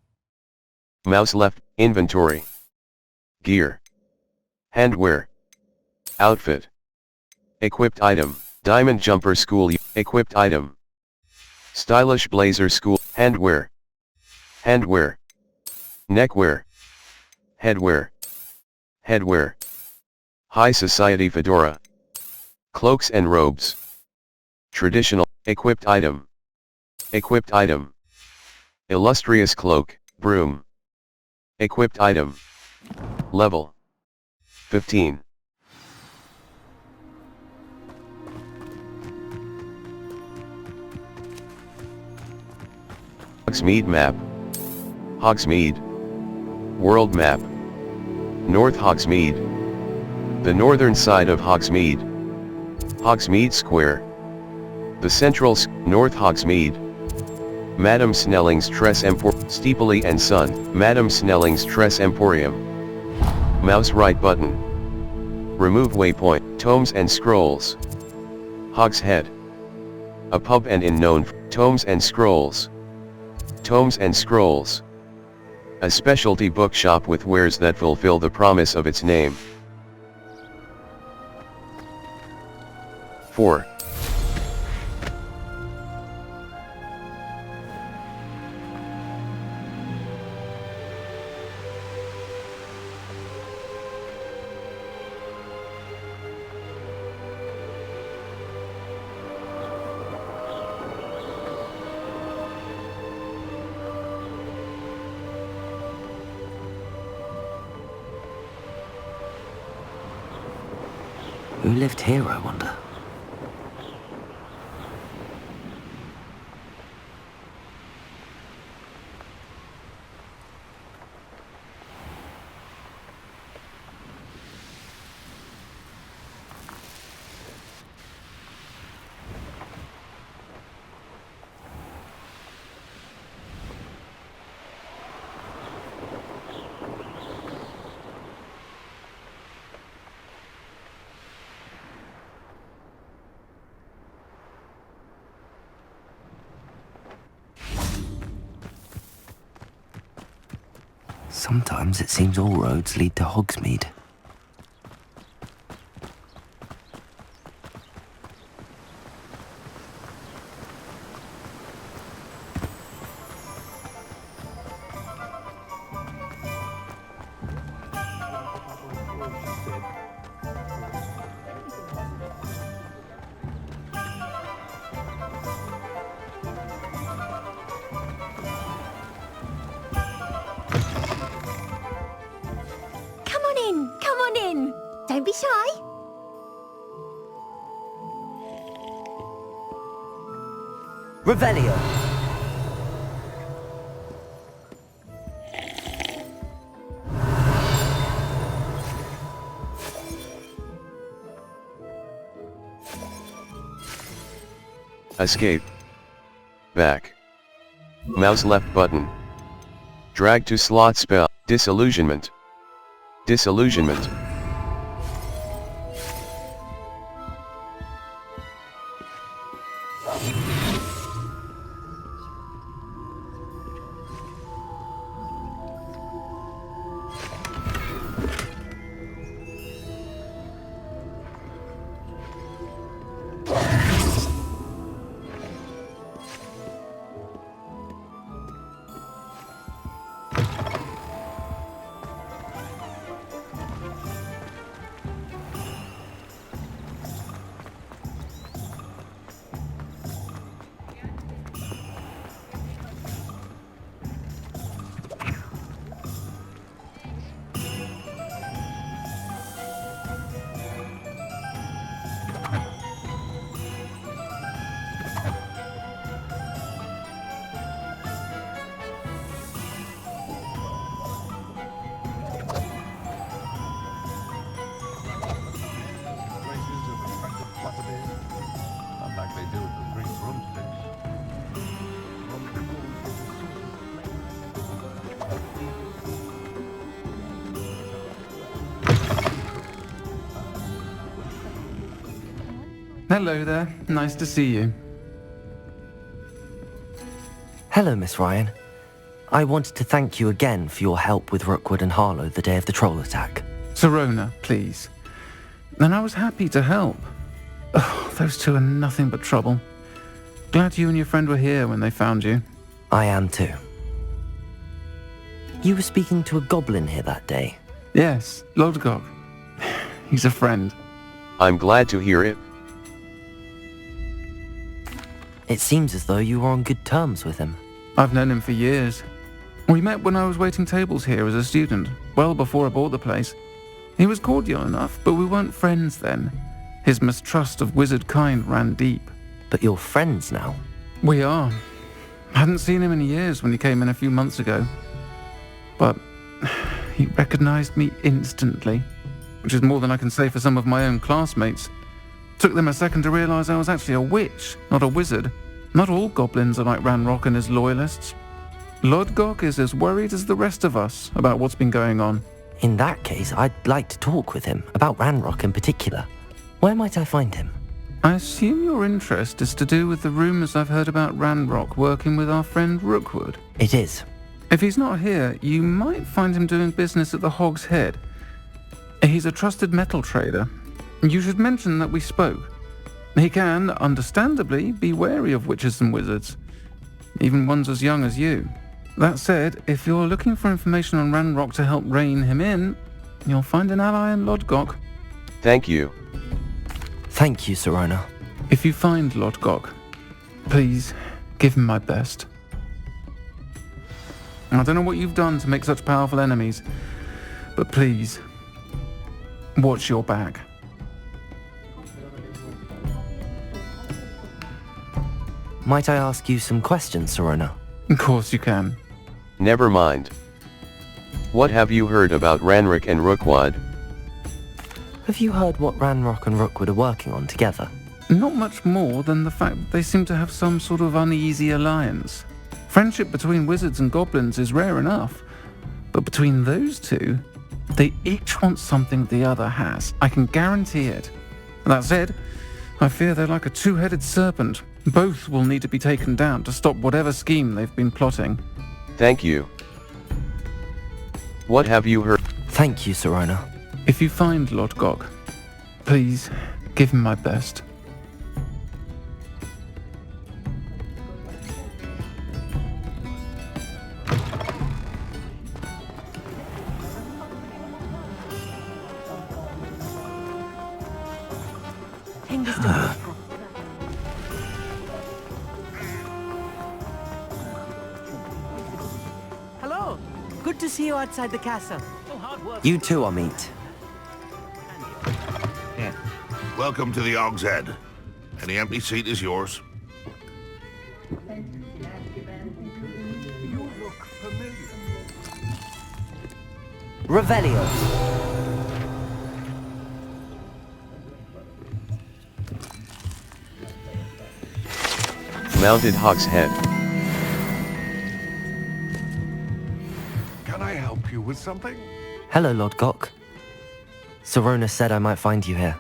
Mouse left, inventory. Gear. Handwear. Outfit. Equipped item, diamond jumper school, equipped item. Stylish blazer school, handwear. Handwear. Neckwear. Headwear. Headwear. High society fedora. Cloaks and robes. Traditional, equipped item. Equipped item. Illustrious cloak, broom. Equipped item. Level 15. Hogsmeade map. Hogsmeade. World map. North Hogsmeade. The northern side of Hogsmeade. Hogsmeade Square. The central North Hogsmeade. Madame Snelling's Tress Emporium. Steepley and Son. Madame Snelling's Tress Emporium. Mouse right button. Remove waypoint. Tomes and Scrolls. Hogshead. A pub and inn known for Tomes and Scrolls. Tomes and Scrolls. A specialty bookshop with wares that fulfill the promise of its name. 4. Who lived here, I wonder? Sometimes it seems all roads lead to Hogsmeade. Don't be shy. Revelio. Escape. Back. Mouse left button. Drag to slot spell. Disillusionment. Disillusionment. Hello there. Nice to see you. Hello, Miss Ryan. I wanted to thank you again for your help with Rookwood and Harlow the day of the troll attack. Sirona, please. And I was happy to help. Oh, those two are nothing but trouble. Glad you and your friend were here when they found you. I am too. You were speaking to a goblin here that day? Yes, Lodgok. He's a friend. I'm glad to hear it. It seems as though you were on good terms with him. I've known him for years. We met when I was waiting tables here as a student, well before I bought the place. He was cordial enough, but we weren't friends then. His mistrust of wizard kind ran deep. But you're friends now? We are. I hadn't seen him in years when he came in a few months ago. But he recognized me instantly, which is more than I can say for some of my own classmates. Took them a second to realize I was actually a witch, not a wizard. Not all goblins are like Ranrock and his loyalists. Lodgok is as worried as the rest of us about what's been going on. In that case, I'd like to talk with him, about Ranrock in particular. Where might I find him? I assume your interest is to do with the rumors I've heard about Ranrock working with our friend Rookwood. It is. If he's not here, you might find him doing business at the Hog's Head. He's a trusted metal trader. You should mention that we spoke. He can, understandably, be wary of witches and wizards, even ones as young as you. That said, if you're looking for information on Ranrock to help rein him in, you'll find an ally in Lodgok. Thank you. Thank you, Sirona. If you find Lodgok, please give him my best. I don't know what you've done to make such powerful enemies, but please, watch your back. Might I ask you some questions, Sirona? Of course you can. Never mind. What have you heard about Ranrock and Rookwood? Have you heard what Ranrock and Rookwood are working on together? Not much more than the fact that they seem to have some sort of uneasy alliance. Friendship between wizards and goblins is rare enough, but between those two, they each want something the other has. I can guarantee it. That said, I fear they're like a two-headed serpent. Both will need to be taken down to stop whatever scheme they've been plotting. Thank you. What have you heard? Thank you, Sirona. If you find Lodgok, please give him my best. Hello. Good to see you outside the castle. You too, Amit. Welcome to the Hog's Head. Any empty seat is yours. Revelio. Mounted Hog's Head. Can I help you with something? Hello, Lodgok. Sirona said I might find you here.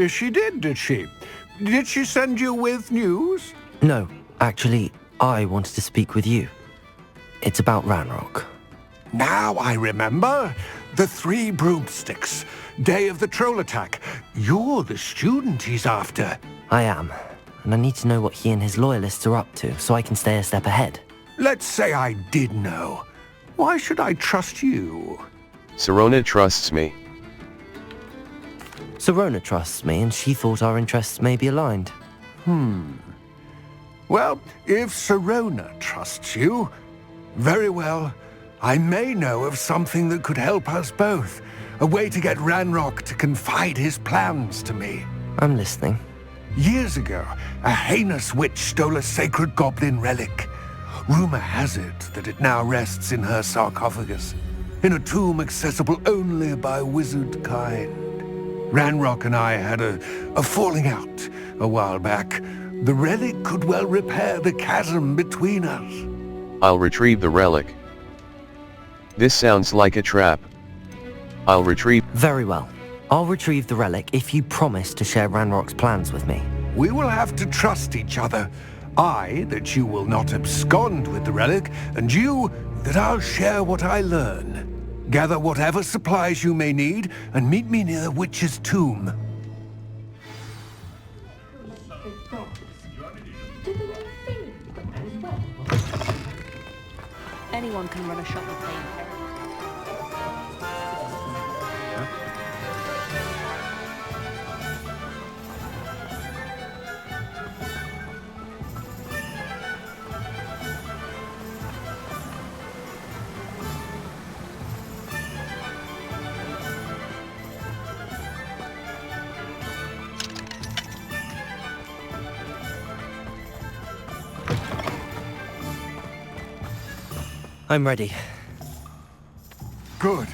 She did she? Did she send you with news? No, actually, I wanted to speak with you. It's about Ranrock. Now I remember. The 3 broomsticks. Day of the troll attack. You're the student he's after. I am, and I need to know what he and his loyalists are up to so I can stay a step ahead. Let's say I did know. Why should I trust you? Sirona trusts me. Sirona trusts me, and she thought our interests may be aligned. Well, if Sirona trusts you, very well. I may know of something that could help us both. A way to get Ranrock to confide his plans to me. I'm listening. Years ago, a heinous witch stole a sacred goblin relic. Rumor has it that it now rests in her sarcophagus, in a tomb accessible only by wizard kind. Ranrock and I had a falling out a while back. The relic could well repair the chasm between us. I'll retrieve the relic. This sounds like a trap. I'll retrieve... Very well. I'll retrieve the relic if you promise to share Ranrock's plans with me. We will have to trust each other. I, that you will not abscond with the relic, and you, that I'll share what I learn. Gather whatever supplies you may need, and meet me near the witch's tomb. Anyone can run a shop with pain. I'm ready. Good.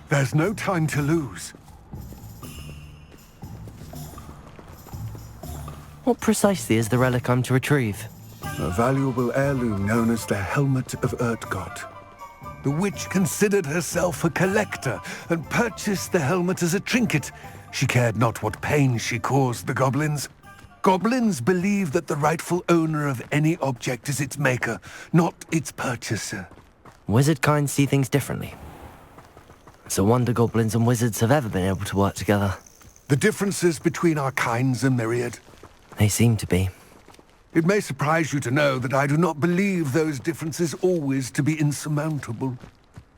There's no time to lose. What precisely is the relic I'm to retrieve? A valuable heirloom known as the Helmet of Urtgott. The witch considered herself a collector and purchased the helmet as a trinket. She cared not what pain she caused the goblins. Goblins believe that the rightful owner of any object is its maker, not its purchaser. Wizard kind see things differently. It's a wonder goblins and wizards have ever been able to work together. The differences between our kinds are myriad. They seem to be. It may surprise you to know that I do not believe those differences always to be insurmountable.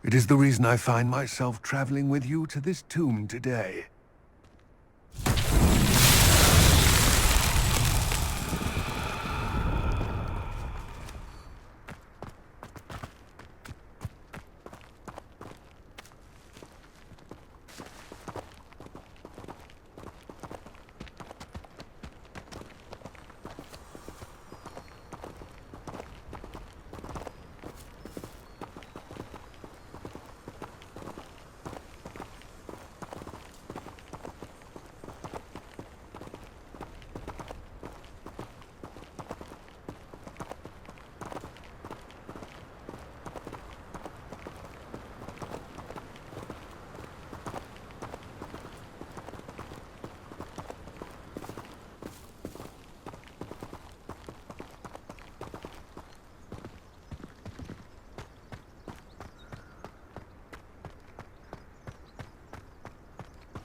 It is the reason I find myself traveling with you to this tomb today.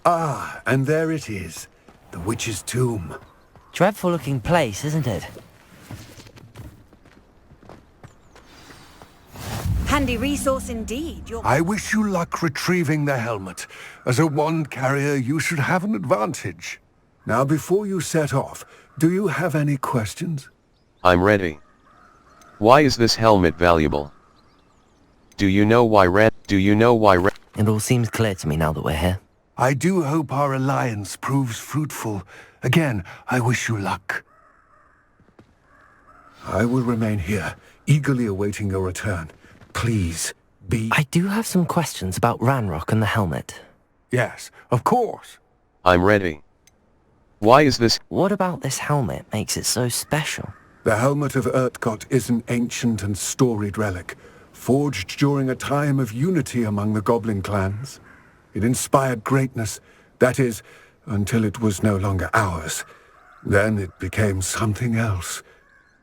Ah, and there it is. The witch's tomb. Dreadful looking place, isn't it? Handy resource indeed. I wish you luck retrieving the helmet. As a wand carrier, you should have an advantage. Now, before you set off, do you have any questions? I'm ready. Why is this helmet valuable? Do you know why It all seems clear to me now that we're here. I do hope our alliance proves fruitful. Again, I wish you luck. I will remain here, eagerly awaiting your return. Please, be... I do have some questions about Ranrock and the helmet. Yes, of course. I'm ready. Why is this... What about this helmet makes it so special? The Helmet of Urtgott is an ancient and storied relic, forged during a time of unity among the goblin clans. It inspired greatness, that is, until it was no longer ours. Then it became something else.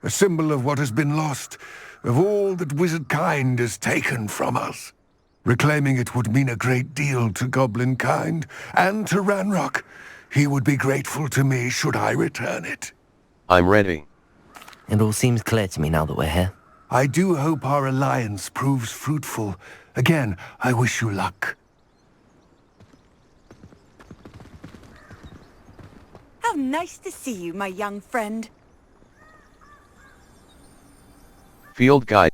A symbol of what has been lost, of all that wizard kind has taken from us. Reclaiming it would mean a great deal to goblin kind, and to Ranrock. He would be grateful to me should I return it. I'm ready. It all seems clear to me now that we're here. I do hope our alliance proves fruitful. Again, I wish you luck. How nice to see you, my young friend. Field guide.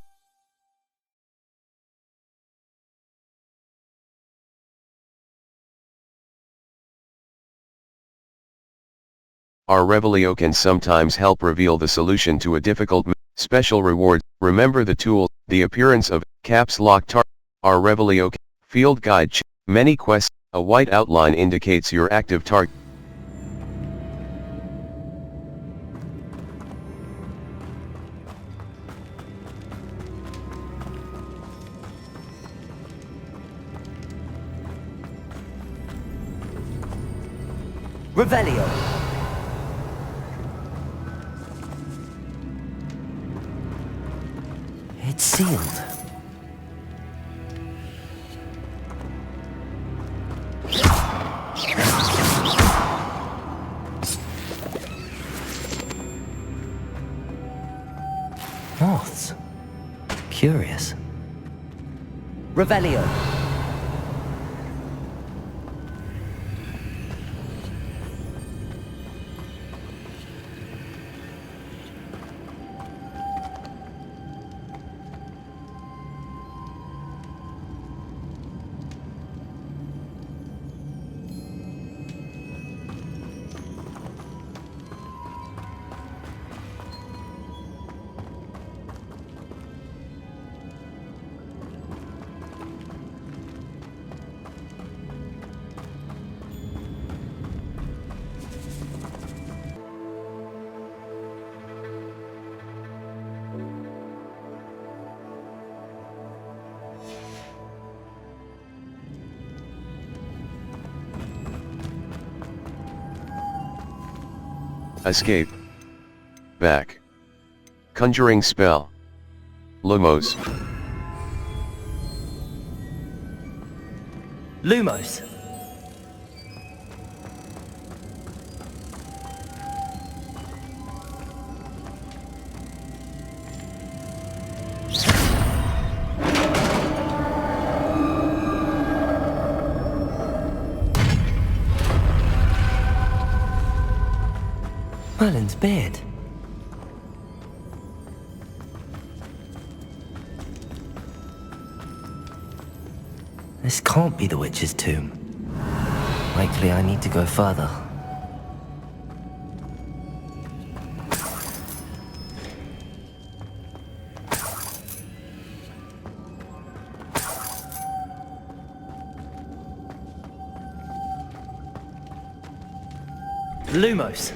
Our Revelio can sometimes help reveal the solution to a difficult special reward. Remember the tool, the appearance of caps lock target. Our Revelio field guide. Many quests. A white outline indicates your active target. Revelio. It's sealed. Moths. Curious. Revelio. Escape. Back. Conjuring spell. Lumos. Lumos. Merlin's beard. This can't be the witch's tomb. Likely I need to go further. Lumos.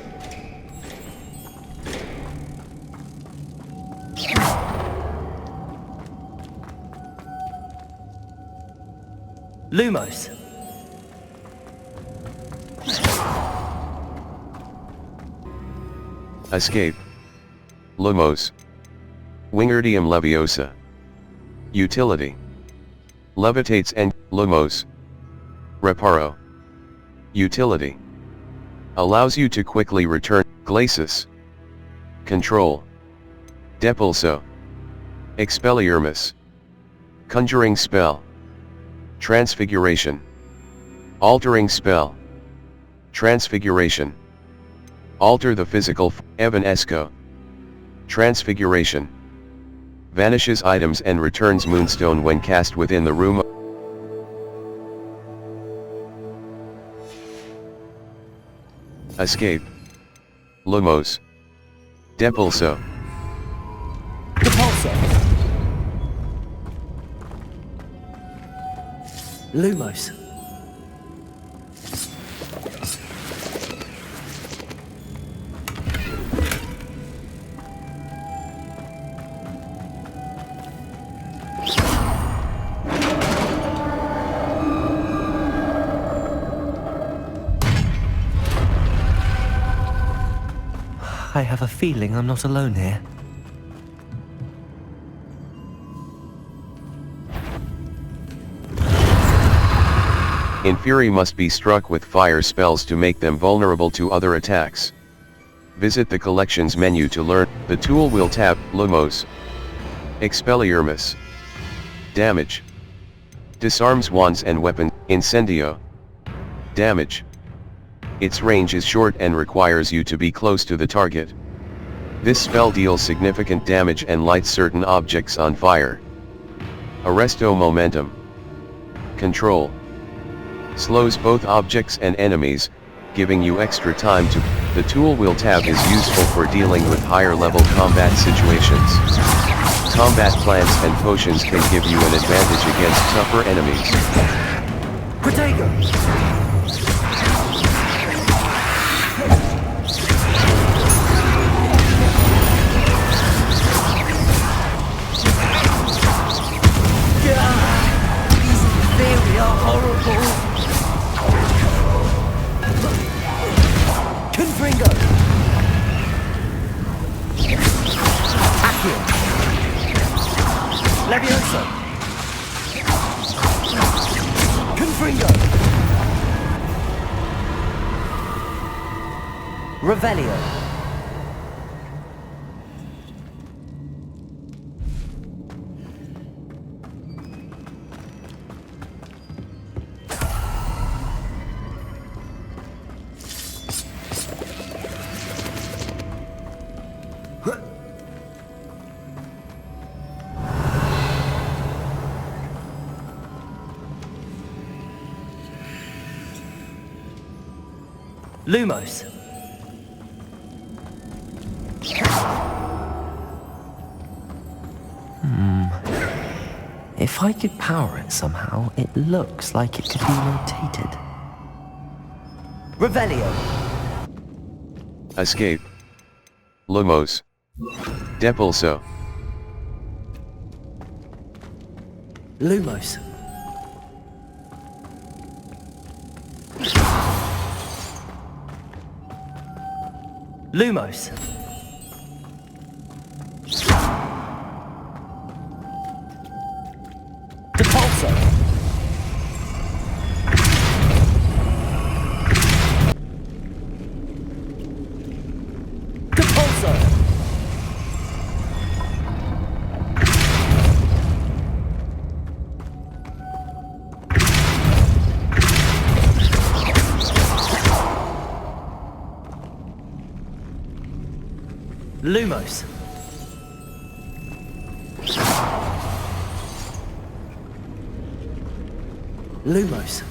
Lumos. Escape. Lumos. Wingardium Leviosa. Utility. Levitates and Lumos. Reparo. Utility. Allows you to quickly return. Glacis. Control. Depulso. Expelliarmus. Conjuring spell. Transfiguration. Altering spell. Transfiguration. Alter the physical. Evanesco. Transfiguration. Vanishes items and returns Moonstone when cast within the room. Escape. Lumos. Depulso. Depulso. Lumos. I have a feeling I'm not alone here. Inferi must be struck with fire spells to make them vulnerable to other attacks. Visit the collections menu to learn. The tool will tab Lumos. Expelliarmus. Damage. Disarms wands and weapons. Incendio. Damage. Its range is short and requires you to be close to the target. This spell deals significant damage and lights certain objects on fire. Arresto momentum. Control. Slows both objects and enemies, giving you extra time to. The tool will tab is useful for dealing with higher level combat situations. Combat plants and potions can give you an advantage against tougher enemies. Protego! Horrible! Confringo! Accio! Levioso! Confringo! Revelio! Lumos. If I could power it somehow, it looks like it could be rotated. Revelio. Escape. Lumos. Depulso. Lumos. Lumos. Depulso. Depulso. Lumos. Lumos.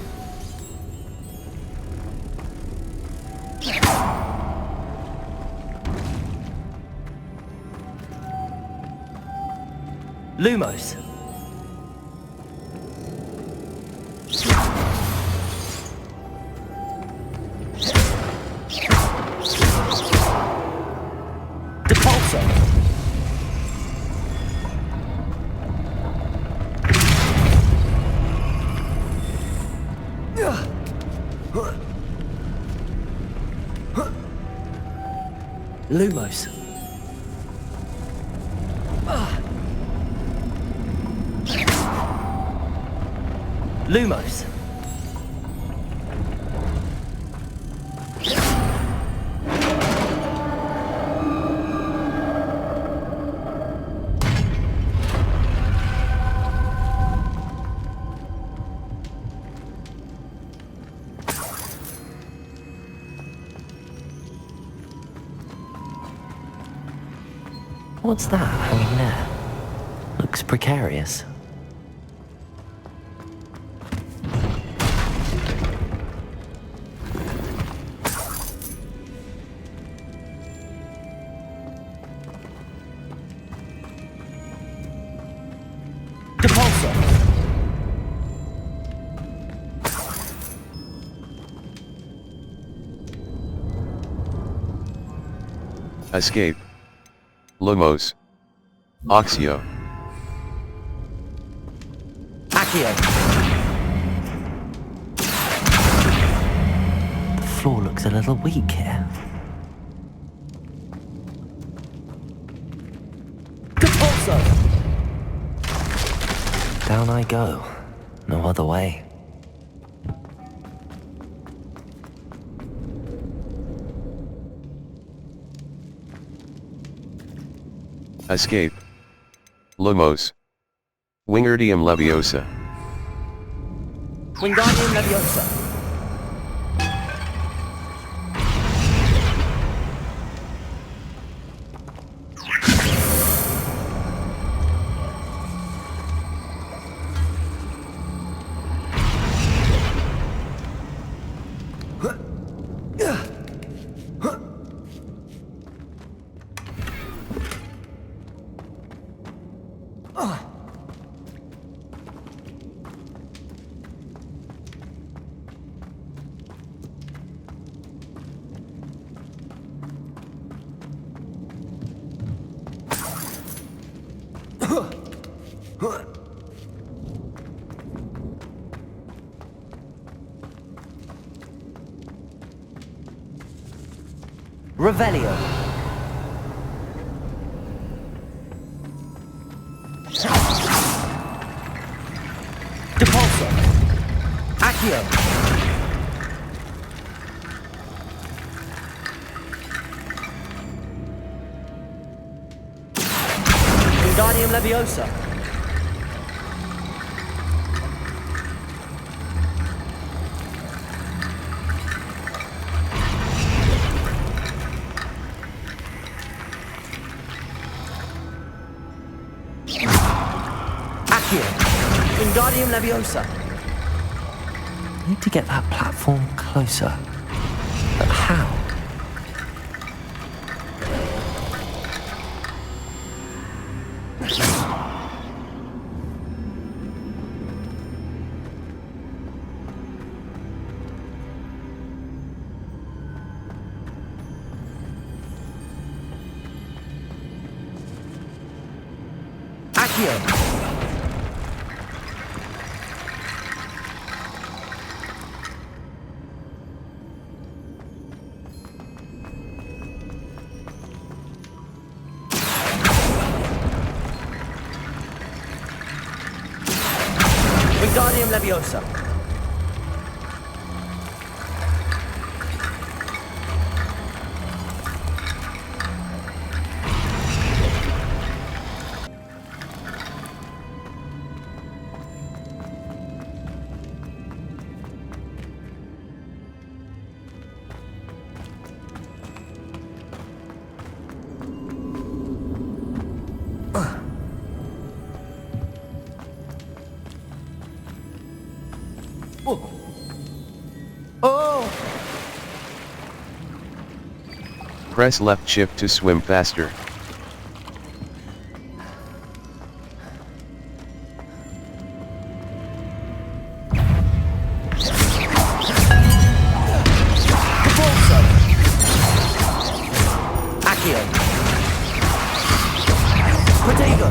Lumos. Depulso. Lumos. Lumos. What's that hanging there? Looks precarious. Depulso. Escape. Lumos. Oxio. Accio. The floor looks a little weak here. Depulso. Down I go. No other way. Escape. Lumos. Wingardium Leviosa. Wingardium Leviosa. Revelio. Accio. Wingardium Leviosa. Accio. Wingardium Leviosa. I need to get that platform closer. But how? Accio. Wingardium Leviosa. Press left shift to swim faster. Accio. Protego.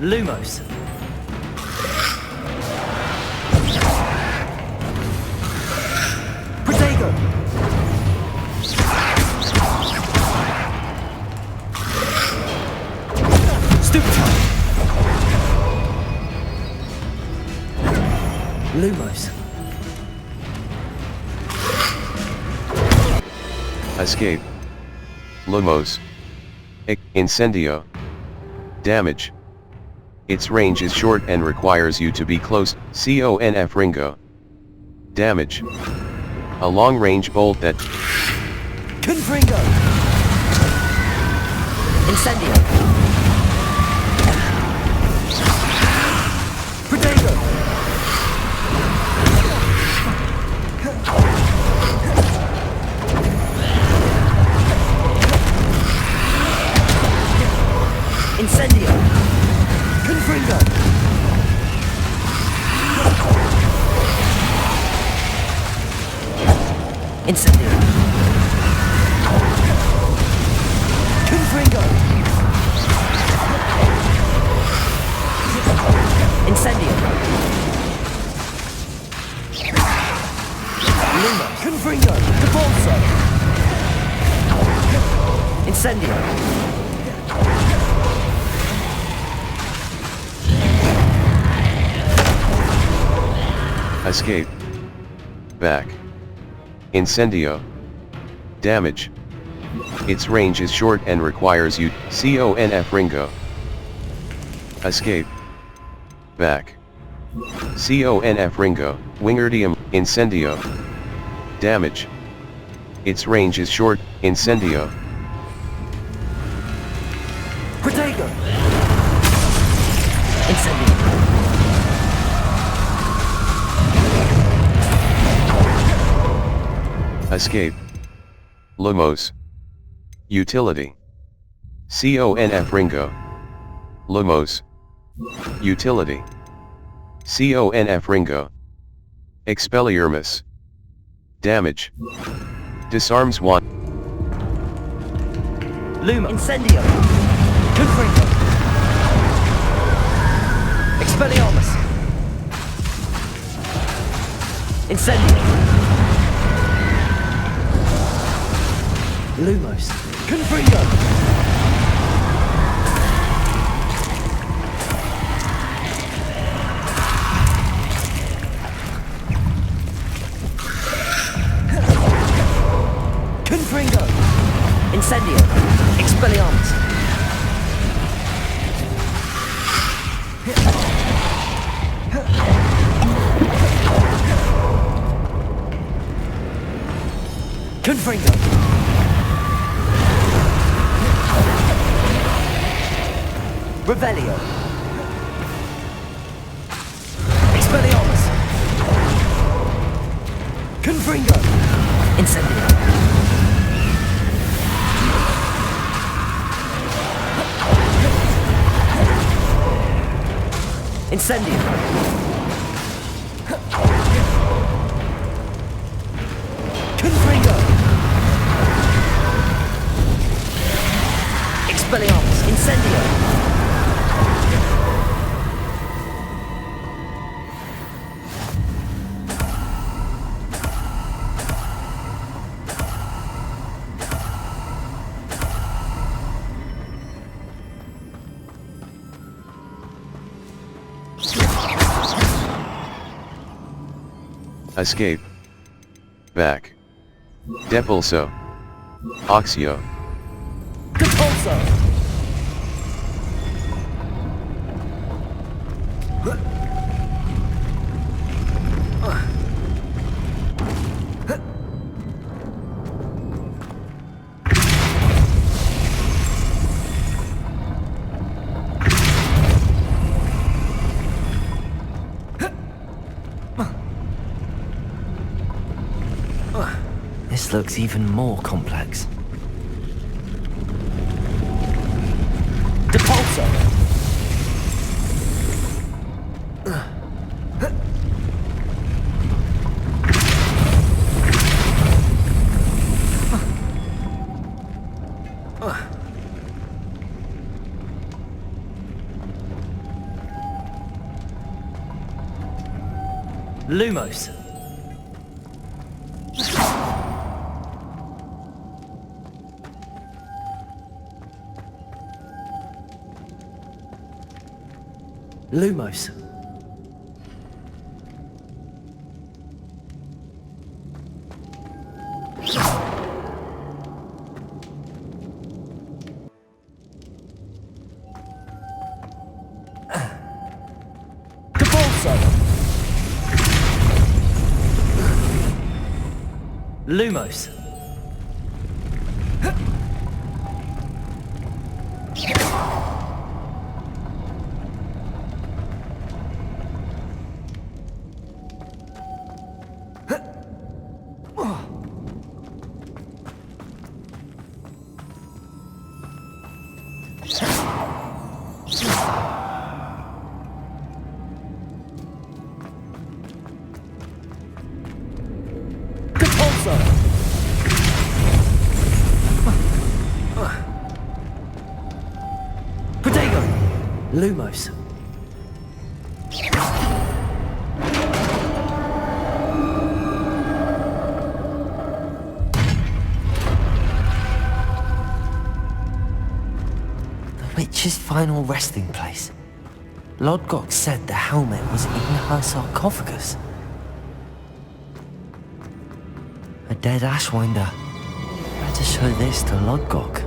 Lumos. Protego. Stupefy. Lumos. Escape. Lumos. Incendio. Damage. Its range is short and requires you to be close. Conf Ringo. Damage. A long-range bolt that... Confringo. Incendio. Protego. Incendio. Confringo. Incendio. Confringo. Incendio. Luma. Confringo. Debolso. Incendio. Escape. Back. Incendio. Damage. Its range is short and requires you. Conf Ringo. Escape. Back. Conf Ringo. Wingardium. Incendio. Damage. Its range is short. Incendio. Protego. Incendio. Escape. Lumos. Utility. Conf Ringo. Lumos. Utility. Conf Ringo. Expelliarmus. Damage. Disarms 1. Luma. Incendio. Confringo. Expelliarmus. Incendio. Lumos. Confringo. Confringo. Incendio. Expelliarmus. Confringo. Revelio. Expelliarmus. Confringo. Incendio. Incendio. Confringo. Expelliarmus. Incendio. Escape. Back. Depulso. Oxio. Depulso. This looks even more complex. Depulso! Lumos. Lumos. Depulso. Lumos. Lumos. The witch's final resting place. Lodgok said the helmet was in her sarcophagus. A dead Ashwinder. Better show this to Lodgok.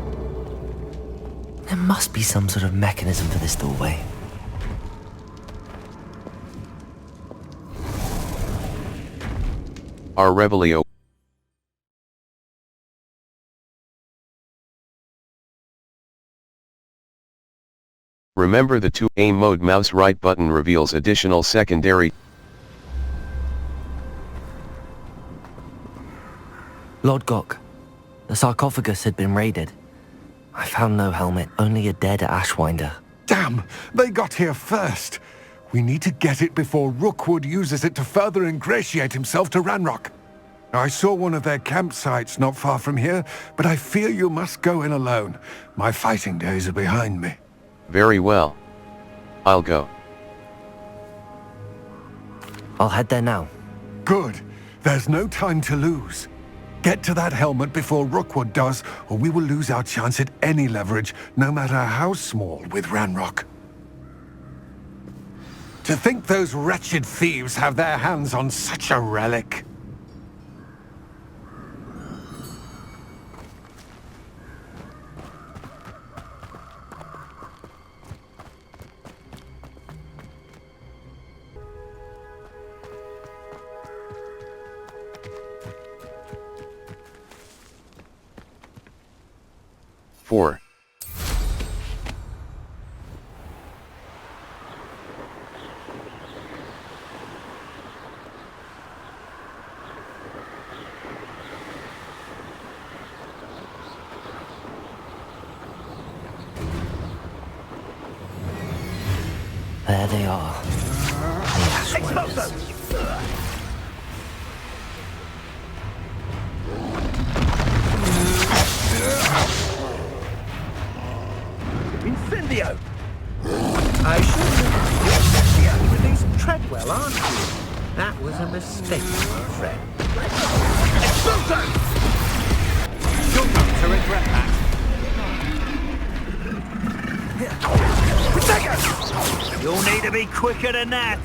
There must be some sort of mechanism for this doorway. Our Revelio. Remember the 2 aim mode mouse right button reveals additional secondary. Lodgok, the sarcophagus had been raided. I found no helmet, only a dead Ashwinder. Damn! They got here first. We need to get it before Rookwood uses it to further ingratiate himself to Ranrock. I saw one of their campsites not far from here, but I fear you must go in alone. My fighting days are behind me. Very well. I'll go. I'll head there now. Good. There's no time to lose. Get to that helmet before Rookwood does, or we will lose our chance at any leverage, no matter how small, with Ranrock. To think those wretched thieves have their hands on such a relic. Four. There they are. The Ashwinders. Incendio! I should have released Treadwell, aren't you? That was a mistake, my friend. Explosion! You're going to regret that. Protego! You'll need to be quicker than that.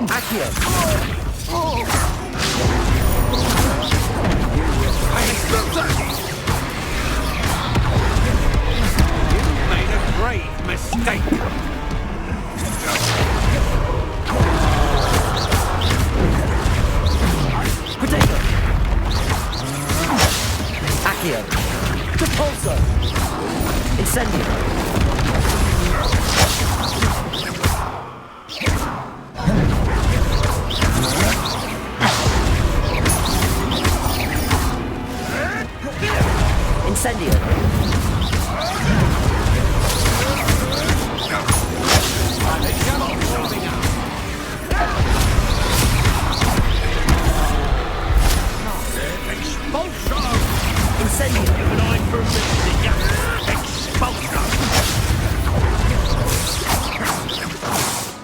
Accio! You made a grave mistake! Potato! Accio! Repulsor! Incendio! Incendio! Incendio!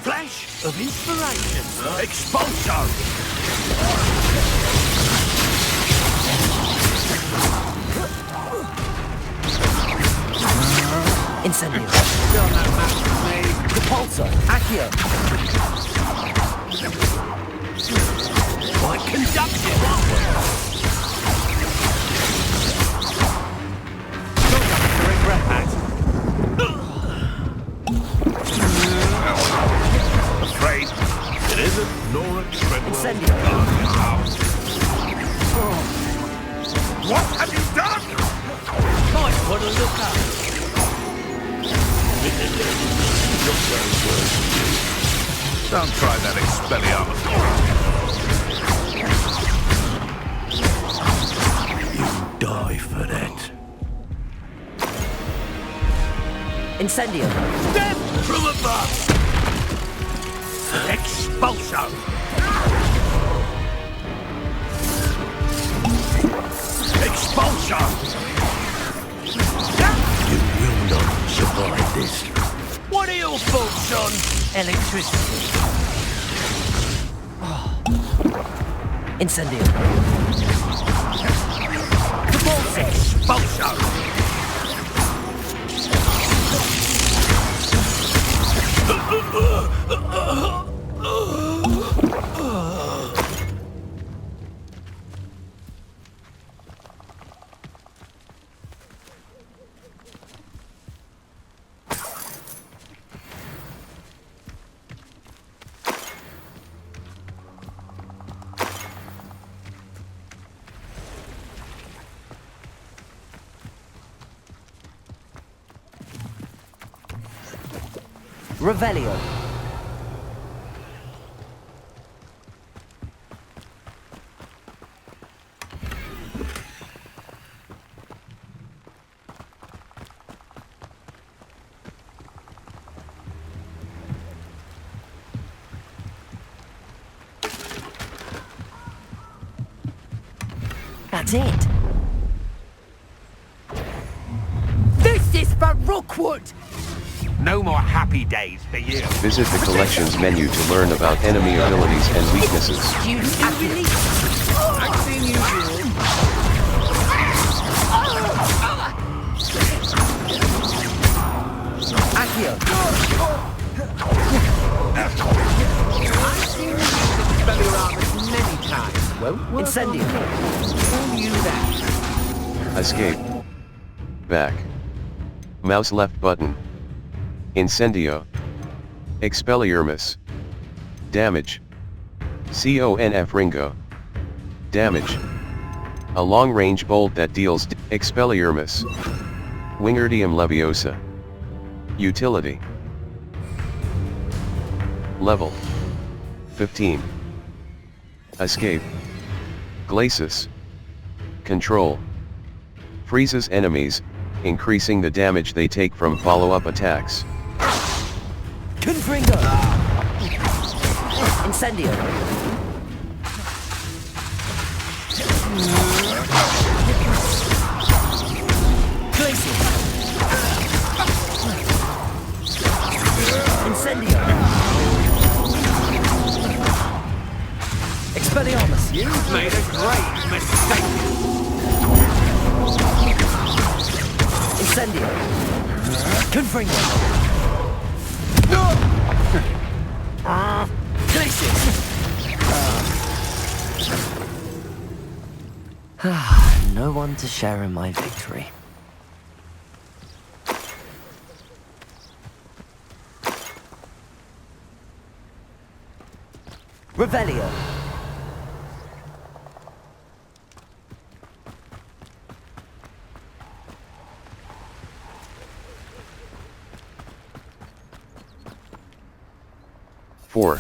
Flash of inspiration! Expulso! Incendio! Still no match for me. Repulsor! Accio! Quite conductive, aren't we? You're going to regret that. Afraid it isn't Nora Treadwell. Incendio! What have you done? Might want to look up. Don't try that Expelliarmus. You die for that. Incendio! Death from above! Expulso! Expulso! You will not survive this. What are your thoughts on electricity? Incendio! Expulso! Revelio. That's it. This is for Rookwood! No more happy days for you. Visit the collections menu to learn about enemy abilities and weaknesses. I've seen you do. Accio. I've seen you spell your armors many times. Won't work. Incendio. Tell you that. Escape. Back. Mouse left button. Incendio. Expelliarmus. Damage. Conf Ringo. Damage. A long-range bolt that deals Expelliarmus. Wingardium Leviosa. Utility. Level. 15. Escape. Glacis. Control. Freezes enemies, increasing the damage they take from follow-up attacks. Confringo! Incendio! Glacier! Incendio! Expelliarmus! You've made a great mistake! Incendio! Confringo! No one to share in my victory. Revelio. Four.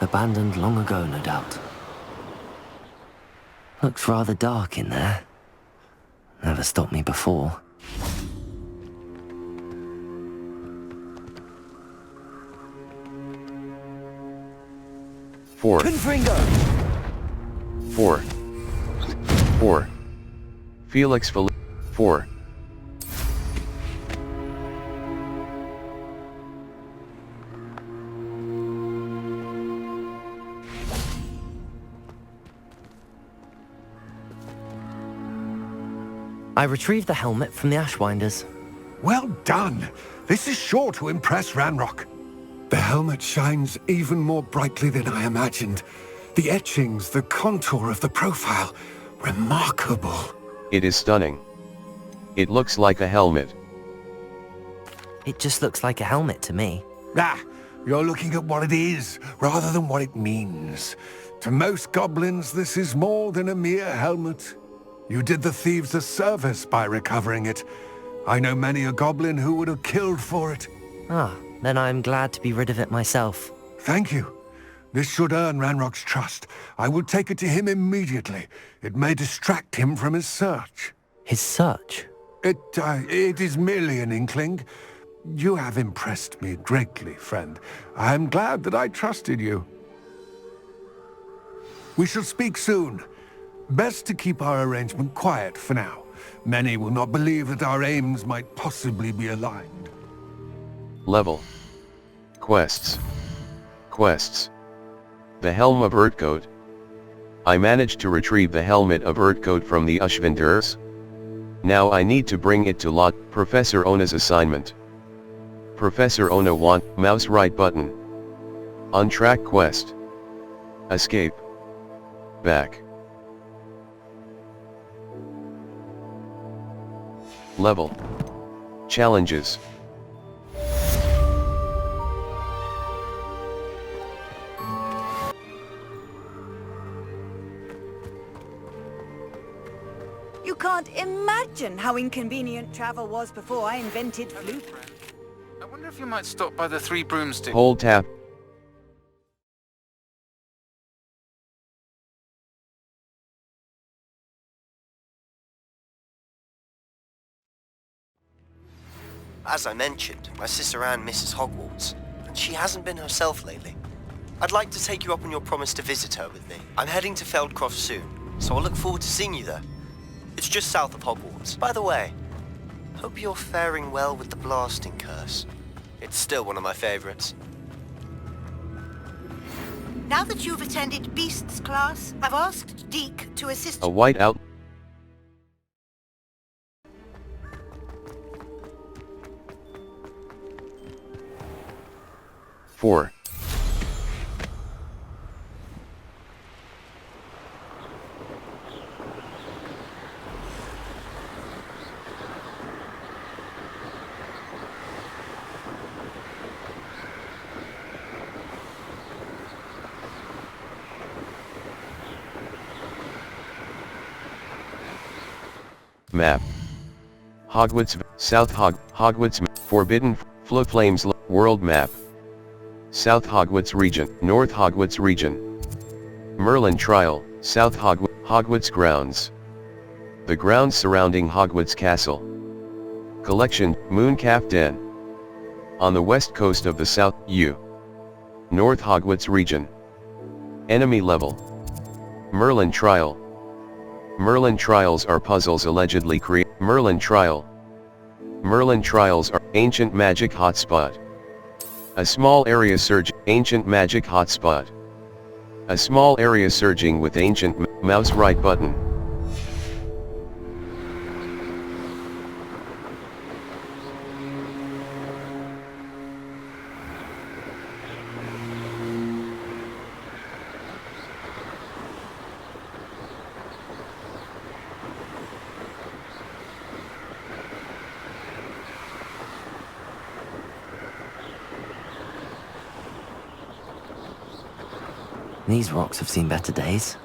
Abandoned long ago, no doubt. Looks rather dark in there. Never stopped me before. Four. Confringo! 4. 4. Felix 4. I retrieved the helmet from the Ashwinders. Well done. This is sure to impress Ranrock. The helmet shines even more brightly than I imagined. The etchings, the contour of the profile, remarkable. It is stunning. It looks like a helmet. It just looks like a helmet to me. Ah, you're looking at what it is, rather than what it means. To most goblins, this is more than a mere helmet. You did the thieves a service by recovering it. I know many a goblin who would have killed for it. Ah, then I'm glad to be rid of it myself. Thank you. This should earn Ranrock's trust. I will take it to him immediately. It may distract him from his search. His search? It is merely an inkling. You have impressed me greatly, friend. I am glad that I trusted you. We shall speak soon. Best to keep our arrangement quiet for now. Many will not believe that our aims might possibly be aligned. Level. Quests. Quests. The Helm of Urtcote. I managed to retrieve the helmet of Urtcote from the Ashwinders. Now I need to bring it to Lot. Professor Ona's assignment. Professor Ona want mouse right button. Untrack quest. Escape. Back. Level. Challenges. You can't imagine how inconvenient travel was before I invented flute. I wonder if you might stop by the Three Broomsticks. Hold tab. As I mentioned, my sister Anne misses Hogwarts, and she hasn't been herself lately. I'd like to take you up on your promise to visit her with me. I'm heading to Feldcroft soon, so I'll look forward to seeing you there. It's just south of Hogwarts. By the way, hope you're faring well with the blasting curse. It's still one of my favorites. Now that you've attended Beasts class, I've asked Deke to assist A white out. Four. Map. Hogwarts, Hogwarts, Forbidden, Flames, World Map. South Hogwarts Region, North Hogwarts Region. Merlin Trial, South Hogwarts Grounds. The grounds surrounding Hogwarts Castle. Collection, Mooncalf Den. On the west coast of the South, North Hogwarts Region. Enemy level. Merlin Trial. Merlin Trials are puzzles allegedly created. Merlin Trials are ancient magic hotspot. A small area surge, ancient magic hotspot. A small area surging with ancient mouse right button. These rocks have seen better days.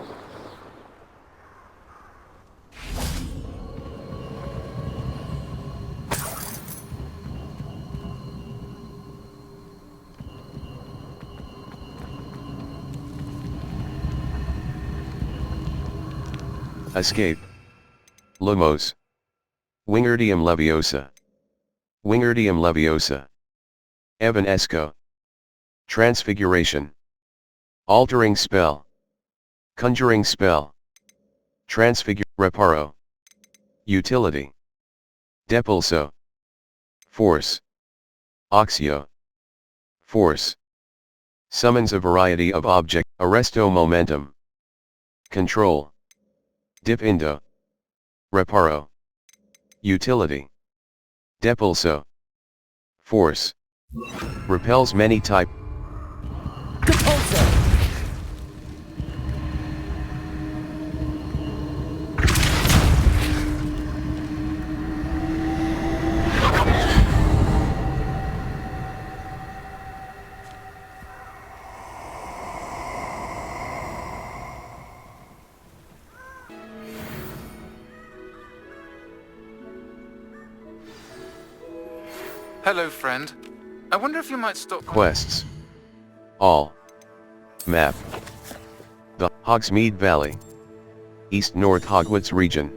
Escape. Lumos. Wingardium Leviosa. Wingardium Leviosa. Evanesco. Transfiguration. Altering spell. Conjuring spell. Transfigure. Reparo. Utility. Depulso. Force. Oxio. Force. Summons a variety of object. Arresto momentum. Control. Dip indo. Reparo. Utility. Depulso. Force. Repels many type. Depulso! Hello, friend. I wonder if you might stop. Quests. All. Map. The Hogsmeade Valley. East-North Hogwarts Region.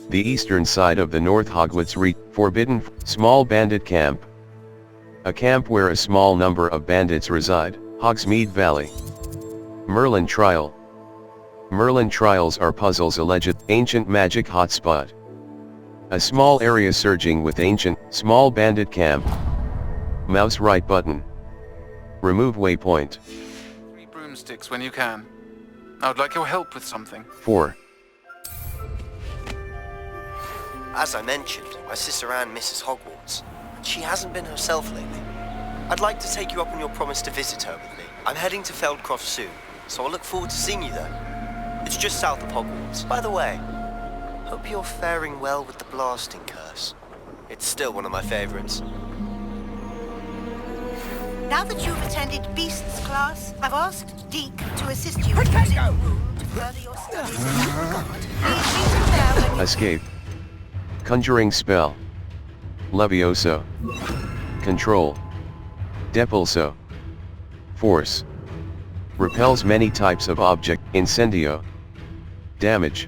The eastern side of the North Hogwarts Region. Forbidden, small bandit camp. A camp where a small number of bandits reside. Hogsmeade Valley. Merlin Trial. Merlin Trials are puzzles alleged. Ancient magic hotspot. A small area surging with ancient, small bandit camp. Mouse right button. Remove waypoint. 3 broomsticks when you can. I would like your help with something. 4. As I mentioned, my sister Anne misses Hogwarts, and she hasn't been herself lately. I'd like to take you up on your promise to visit her with me. I'm heading to Feldcroft soon, so I'll look forward to seeing you there. It's just south of Hogwarts. By the way, hope you're faring well with the blasting curse. It's still one of my favorites. Now that you've attended Beasts class, I've asked Deke to assist you in using the room to further your studies in that regard. Please meet him there when Escape. Conjuring spell. Levioso. Control. Depulso. Force. Repels many types of object. Incendio. Damage.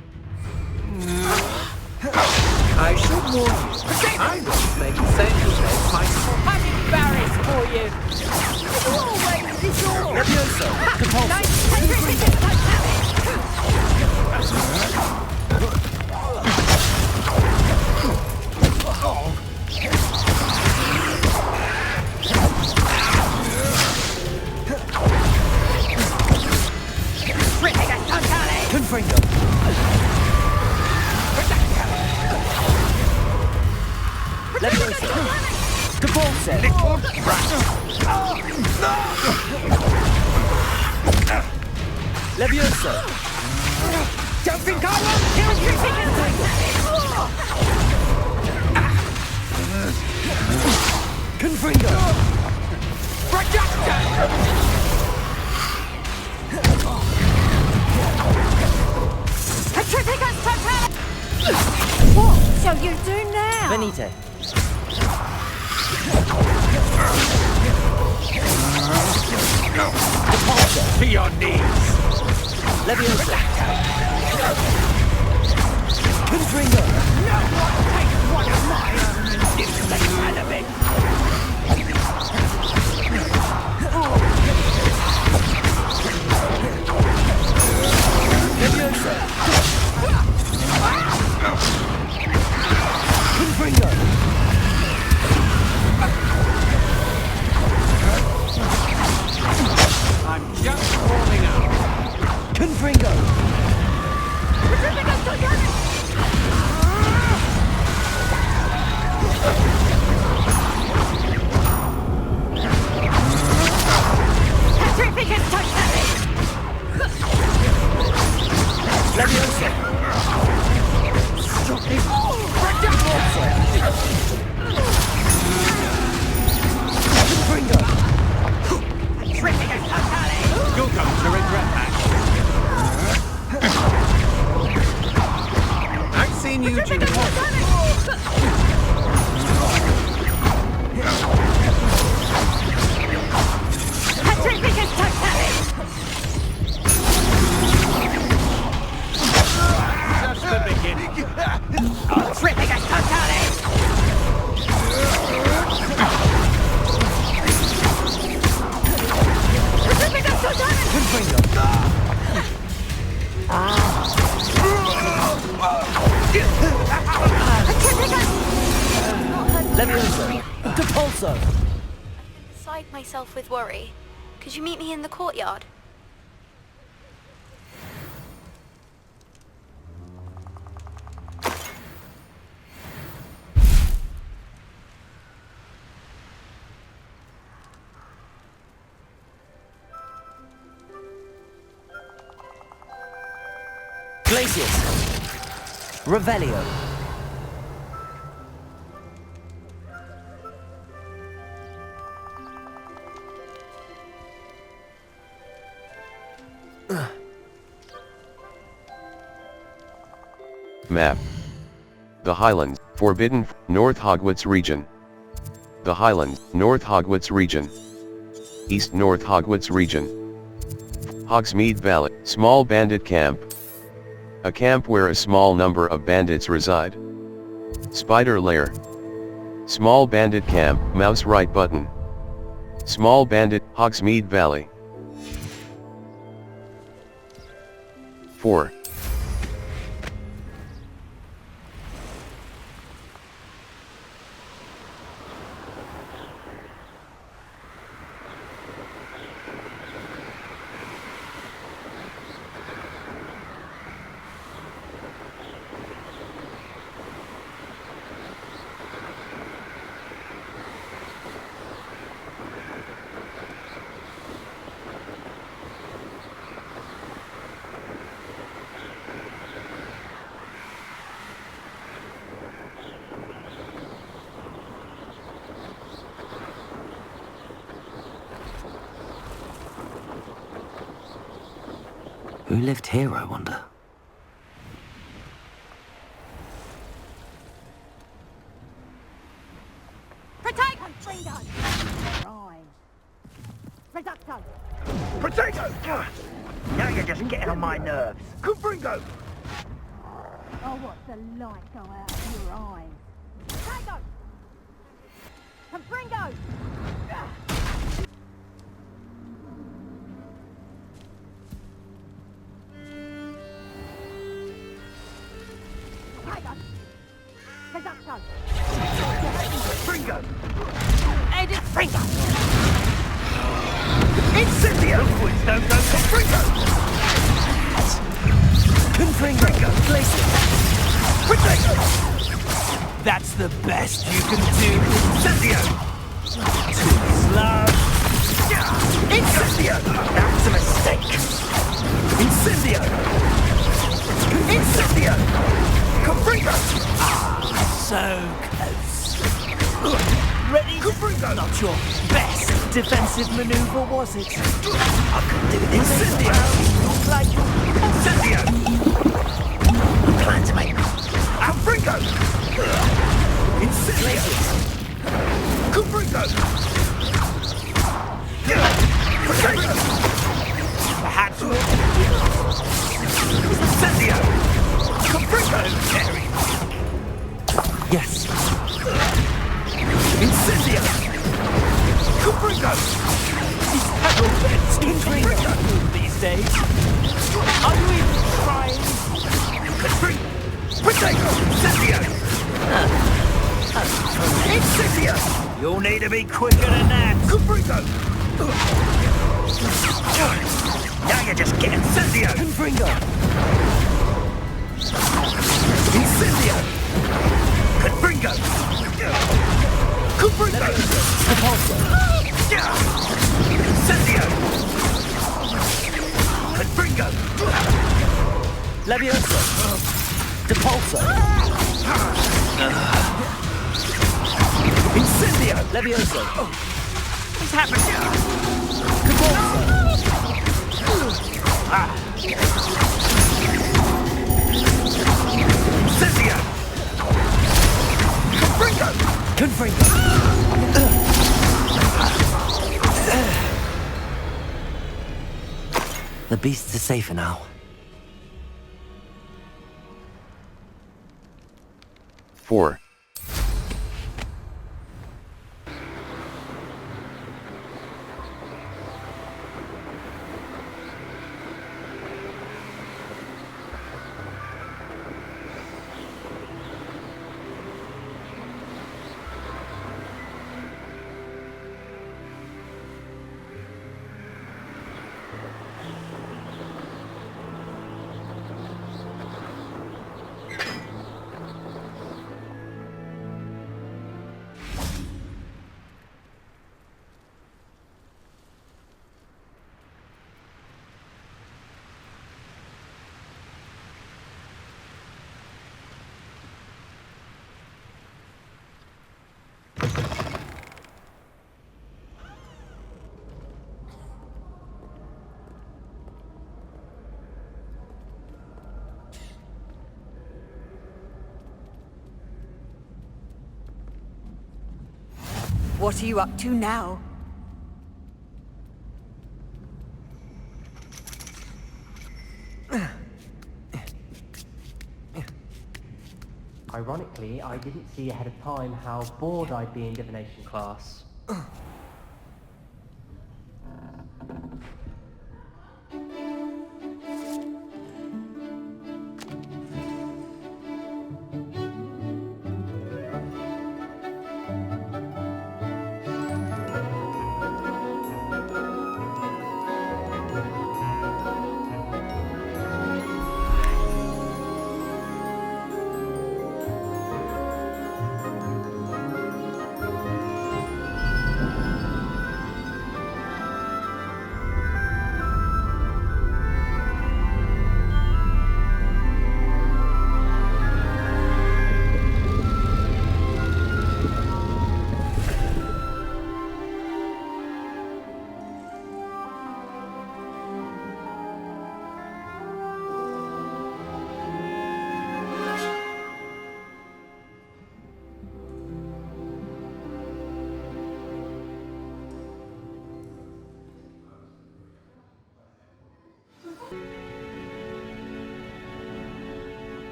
I should warn you. I don't think Sentinel might having barriers for you. It's always disorder. Levioso. Confringo. Levioso. Depulso. Levioso. Don't think I won't kill you. Confringo. What shall you do now? Venite. Depulso. To your knees. Levioso. Confringo. No one takes one of my own and gives them relevant. Levioso. Confringo. I'm just warming up. Confringo. Levioso. Confringo. You'll come to regret that. I've seen you do just the beginning. Levioso. Depulso. Beside myself with worry. Could you meet me in the courtyard? Glacius. Revelio. Map. The Highlands, Forbidden, North Hogwarts region. The Highlands, North Hogwarts region. East North Hogwarts region. Hogsmeade Valley, small bandit camp. A camp where a small number of bandits reside. Spider Lair. Small bandit camp, mouse right button. Small bandit, Hogsmeade Valley. 4. Who lived here, I wonder? Protect! Confringo! Right. Reducto! Potato! Now you're just getting on my nerves. Confringo! Oh, what's the light go out of your eyes? Potato! Confringo! Potato! Reducto! Fringo! Edit Fringo! Incendio! Liquids don't go Confringo! Confringo, Glacier. Potato! That's the best you can do. Incendio! Too slow. Incendio! That's a mistake. Incendio! Incendio! Confringo! So close. Ready? Confringo! Not your best defensive maneuver, was it? I could do this. Incendio! Like Incendio! Plan to make. Confringo! Incendio! Confringo! Potato! perhaps we'll... Incendio! Confringo! Yes. Incendio! Confringo! These arrowheads Confringo these days. Are you even trying? Confringo! Potato! Incendio! Incendio! You'll need to be quicker than that. Confringo! Now you're just getting Incendio! Confringo! Incendio! Confringo! Confringo! Repulsor! Incendio! Confringo! Levioso! Depulso! Incendio! Levioso! What's happening? Depulso! Incendio! Confringo! Confringo! The beasts are safer now. Four. What are you up to now? Ironically, I didn't see ahead of time how bored I'd be in divination class.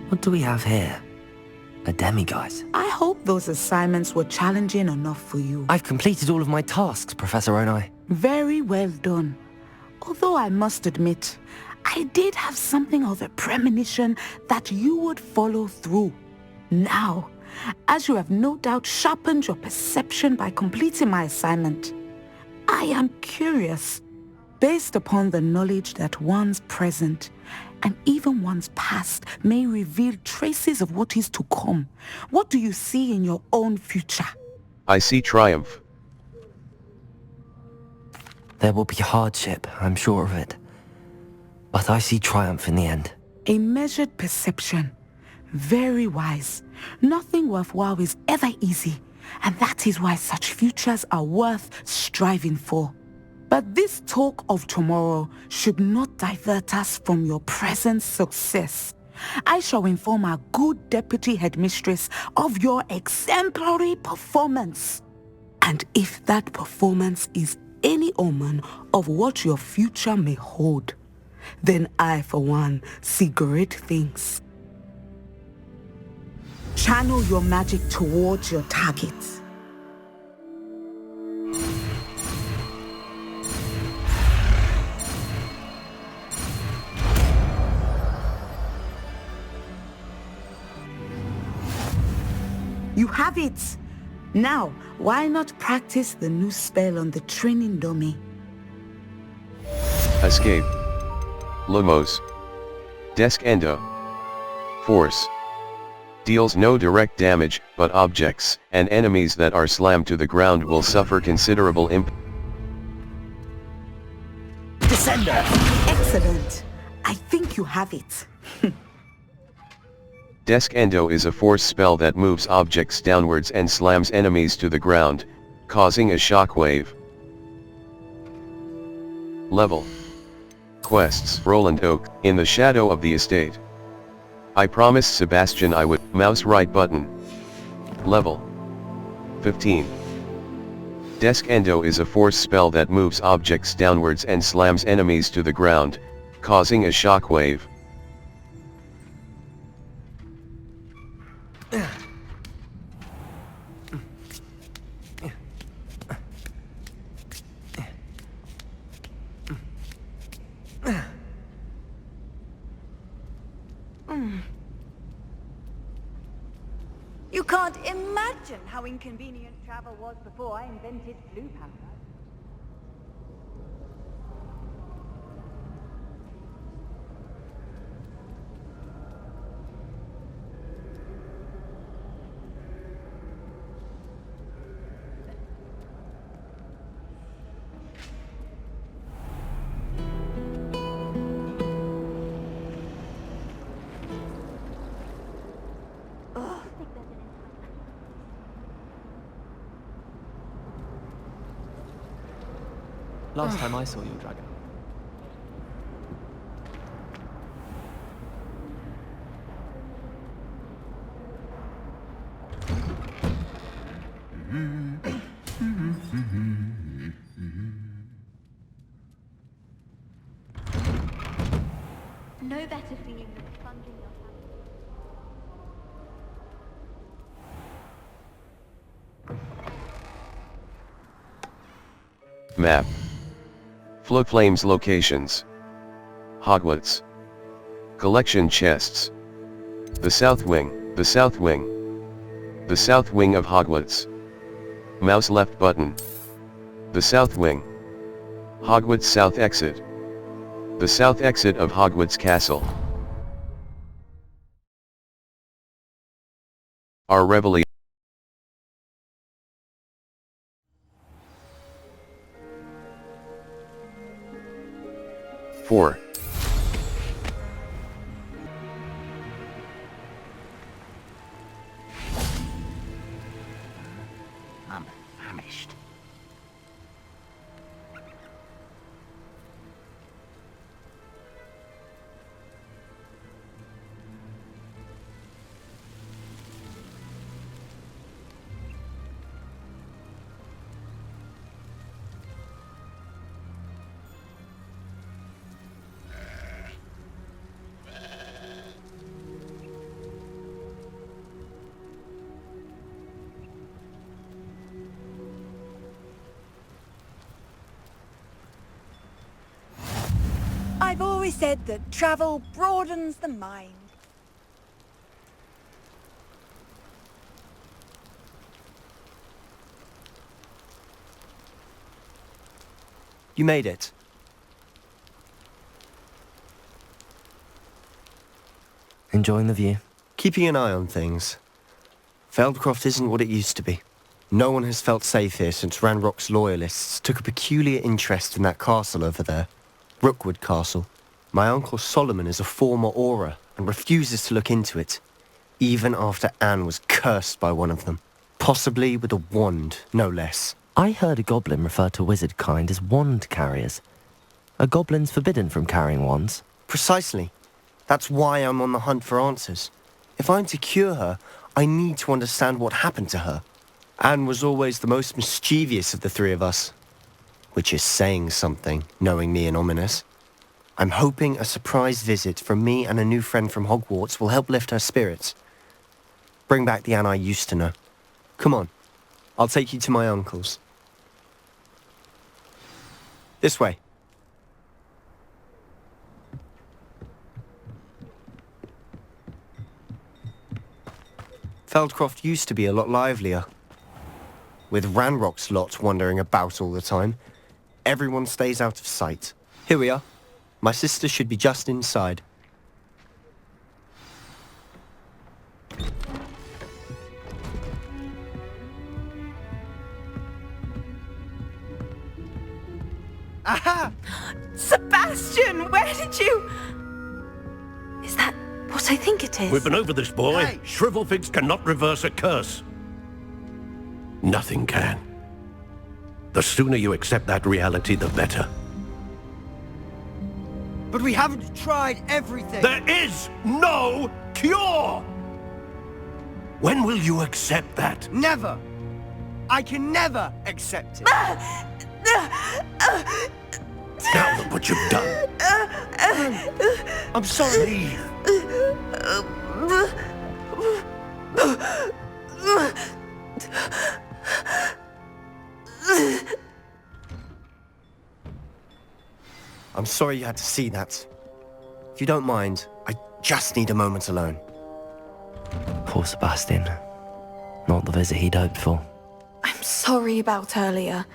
What do we have here? A demiguise. I hope those assignments were challenging enough for you. I've completed all of my tasks, Professor Onai. Very well done. Although I must admit, I did have something of a premonition that you would follow through. Now, as you have no doubt sharpened your perception by completing my assignment, I am curious, based upon the knowledge that one's present and even one's past may reveal traces of what is to come. What do you see in your own future? I see triumph. There will be hardship, I'm sure of it. But I see triumph in the end. A measured perception. Very wise. Nothing worthwhile is ever easy, and that is why such futures are worth striving for. But this talk of tomorrow should not divert us from your present success. I shall inform our good deputy headmistress of your exemplary performance. And if that performance is any omen of what your future may hold, then I, for one, see great things. Channel your magic towards your targets. You have it! Now, why not practice the new spell on the training dummy? Escape. Lumos. Desk Endo. Force. Deals no direct damage, but objects and enemies that are slammed to the ground will suffer considerable impact. Descender! Excellent! I think you have it. Desk Endo is a force spell that moves objects downwards and slams enemies to the ground, causing a shockwave. Level. Quests. Roland Oak, in the shadow of the estate. I promised Sebastian I would. Mouse right button. Level. 15. Desk Endo is a force spell that moves objects downwards and slams enemies to the ground, causing a shockwave. You can't imagine how inconvenient travel was before I invented blue powder. Last time I saw your dragon. No better feeling than funding your family. Map. Floodflames locations. Hogwarts. Collection chests. The South Wing, the South Wing. The South Wing of Hogwarts. Mouse left button. The South Wing. Hogwarts South Exit. The South Exit of Hogwarts Castle. Our Reveille. 4. I'm famished. always said that travel broadens the mind. You made it. Enjoying the view? Keeping an eye on things. Feldcroft isn't what it used to be. No one has felt safe here since Ranrock's loyalists took a peculiar interest in that castle over there. Rookwood Castle. My uncle Solomon is a former Auror and refuses to look into it, even after Anne was cursed by one of them. Possibly with a wand, no less. I heard a goblin refer to wizard kind as wand carriers. Are goblins forbidden from carrying wands? Precisely. That's why I'm on the hunt for answers. If I'm to cure her, I need to understand what happened to her. Anne was always the most mischievous of the three of us. Which is saying something, knowing me and Ominous. I'm hoping a surprise visit from me and a new friend from Hogwarts will help lift her spirits. Bring back the Anne I used to know. Come on, I'll take you to my uncle's. This way. Feldcroft used to be a lot livelier. With Ranrock's lot wandering about all the time, everyone stays out of sight. Here we are. My sister should be just inside. Aha! Sebastian, where did you... Is that what I think it is? We've been over this, boy. Hey. Shrivelfigs cannot reverse a curse. Nothing can. The sooner you accept that reality, the better. But we haven't tried everything. There is no cure! When will you accept that? Never! I can never accept it. Now look what you've done. I'm sorry. I'm sorry you had to see that. If you don't mind, I just need a moment alone. Poor Sebastian. Not the visit he'd hoped for. I'm sorry about earlier.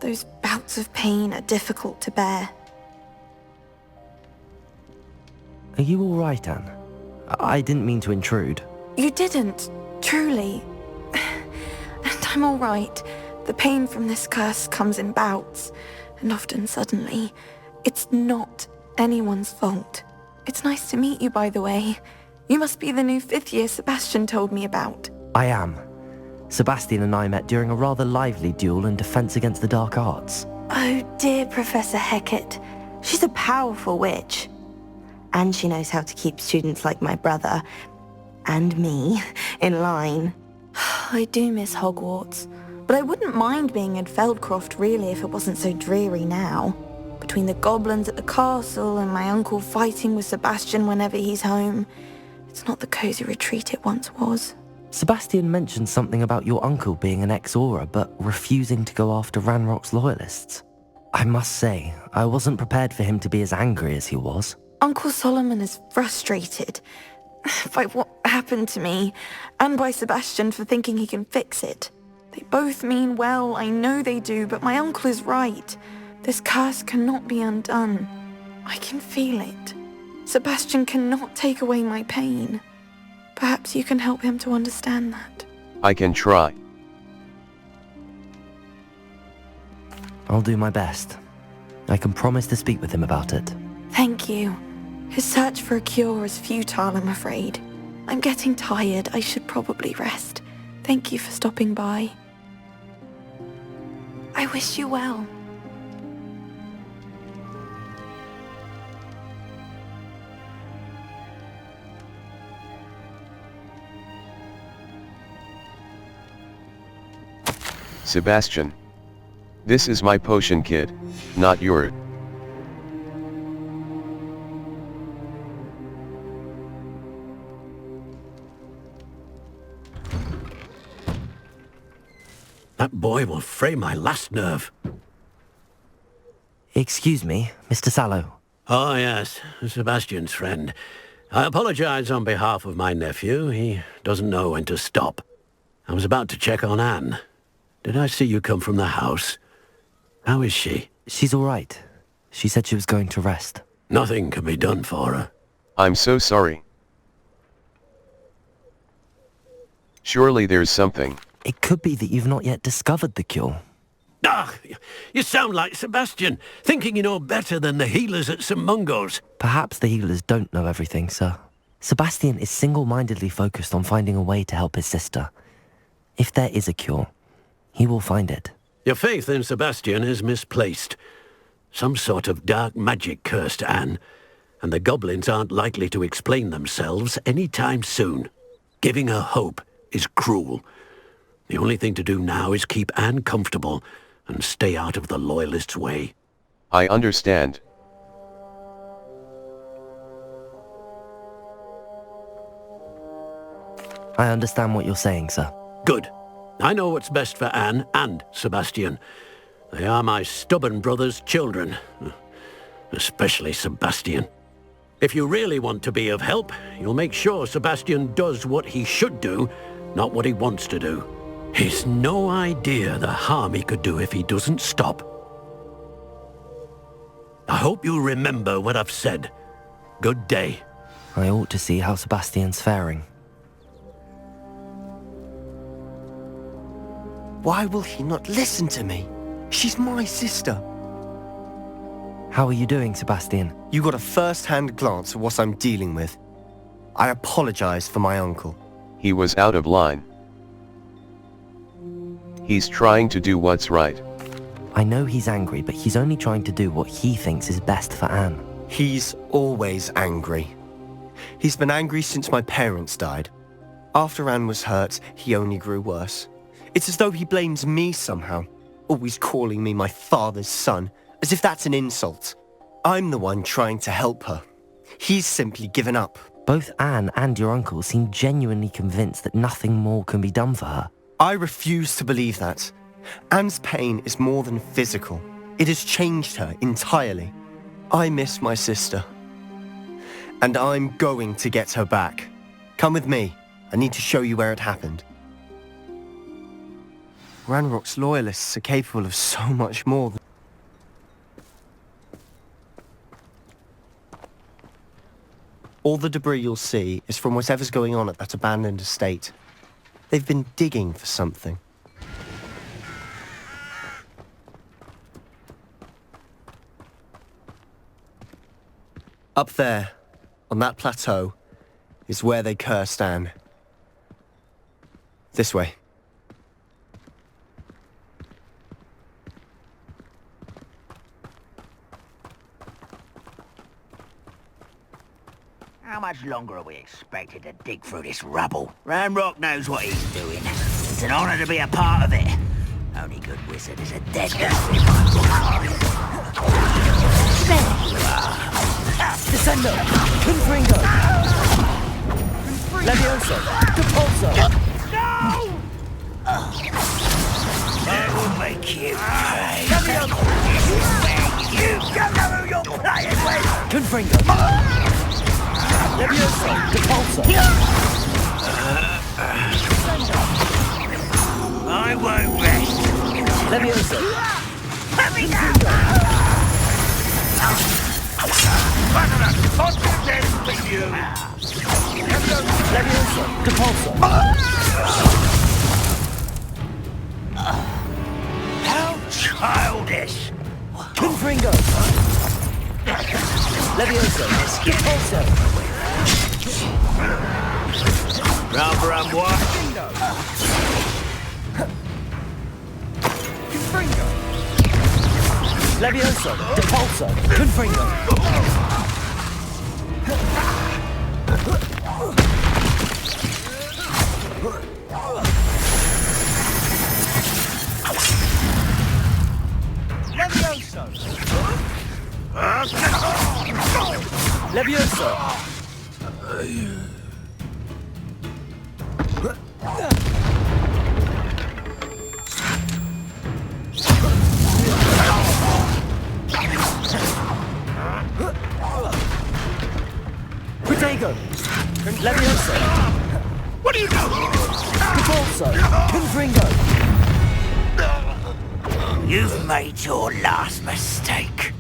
Those bouts of pain are difficult to bear. Are you all right, Anne? I didn't mean to intrude. You didn't, truly. And I'm all right. The pain from this curse comes in bouts, and often suddenly. It's not anyone's fault. It's nice to meet you, by the way. You must be the new 5th year Sebastian told me about. I am. Sebastian and I met during a rather lively duel in Defense Against the Dark Arts. Oh, dear Professor Hecat. She's a powerful witch. And she knows how to keep students like my brother, and me, in line. I do miss Hogwarts, but I wouldn't mind being in Feldcroft really if it wasn't so dreary now. Between the goblins at the castle and my uncle fighting with Sebastian whenever he's home, it's not the cozy retreat it once was. Sebastian mentioned something about your uncle being an ex-Auror, but refusing to go after Ranrock's loyalists. I must say, I wasn't prepared for him to be as angry as he was. Uncle Solomon is frustrated by what happened to me, and by Sebastian for thinking he can fix it. They both mean well, I know they do, but my uncle is right. This curse cannot be undone. I can feel it. Sebastian cannot take away my pain. Perhaps you can help him to understand that. I can try. I'll do my best. I can promise to speak with him about it. Thank you. His search for a cure is futile, I'm afraid. I'm getting tired. I should probably rest. Thank you for stopping by. I wish you well. Sebastian. This is my potion kit, not yours. That boy will fray my last nerve. Excuse me, Mr. Sallow. Oh, yes, Sebastian's friend. I apologize on behalf of my nephew. He doesn't know when to stop. I was about to check on Anne. Did I see you come from the house? How is she? She's all right. She said she was going to rest. Nothing can be done for her. I'm so sorry. Surely there's something. It could be that you've not yet discovered the cure. Ah, you sound like Sebastian, thinking you know better than the healers at St. Mungo's. Perhaps the healers don't know everything, sir. Sebastian is single-mindedly focused on finding a way to help his sister. If there is a cure, he will find it. Your faith in Sebastian is misplaced. Some sort of dark magic cursed Anne, and the goblins aren't likely to explain themselves any time soon. Giving her hope is cruel. The only thing to do now is keep Anne comfortable and stay out of the Loyalists' way. I understand. I understand what you're saying, sir. Good. I know what's best for Anne and Sebastian. They are my stubborn brother's children. Especially Sebastian. If you really want to be of help, you'll make sure Sebastian does what he should do, not what he wants to do. He's no idea the harm he could do if he doesn't stop. I hope you remember what I've said. Good day. I ought to see how Sebastian's faring. Why will he not listen to me? She's my sister. How are you doing, Sebastian? You got a first-hand glance at what I'm dealing with. I apologize for my uncle. He was out of line. He's trying to do what's right. I know he's angry, but he's only trying to do what he thinks is best for Anne. He's always angry. He's been angry since my parents died. After Anne was hurt, he only grew worse. It's as though he blames me somehow, always calling me my father's son, as if that's an insult. I'm the one trying to help her. He's simply given up. Both Anne and your uncle seem genuinely convinced that nothing more can be done for her. I refuse to believe that. Anne's pain is more than physical. It has changed her entirely. I miss my sister. And I'm going to get her back. Come with me. I need to show you where it happened. Ranrock's loyalists are capable of so much more than... All the debris you'll see is from whatever's going on at that abandoned estate. They've been digging for something. Up there, on that plateau, is where they cursed Anne. This way. How much longer are we expected to dig through this rubble? Ranrock knows what he's doing. It's an honor to be a part of it. Only good wizard is a dead guy. Descendo! Confringo! Levioso! Depulso! No! I will make you pay. You don't know who you're playing with! Confringo! Levioso! Depulso! I won't rest. Levioso! Let me down! Confidence for you! Levioso! Depulso! How childish! Confringo! Levioso! Depulso! Rather I'm what? Confringo! Levioso! Depulso! Confringo! Levioso! Levioso! Levioso! What are you doing? Devolso! Confringo! You've made your last mistake.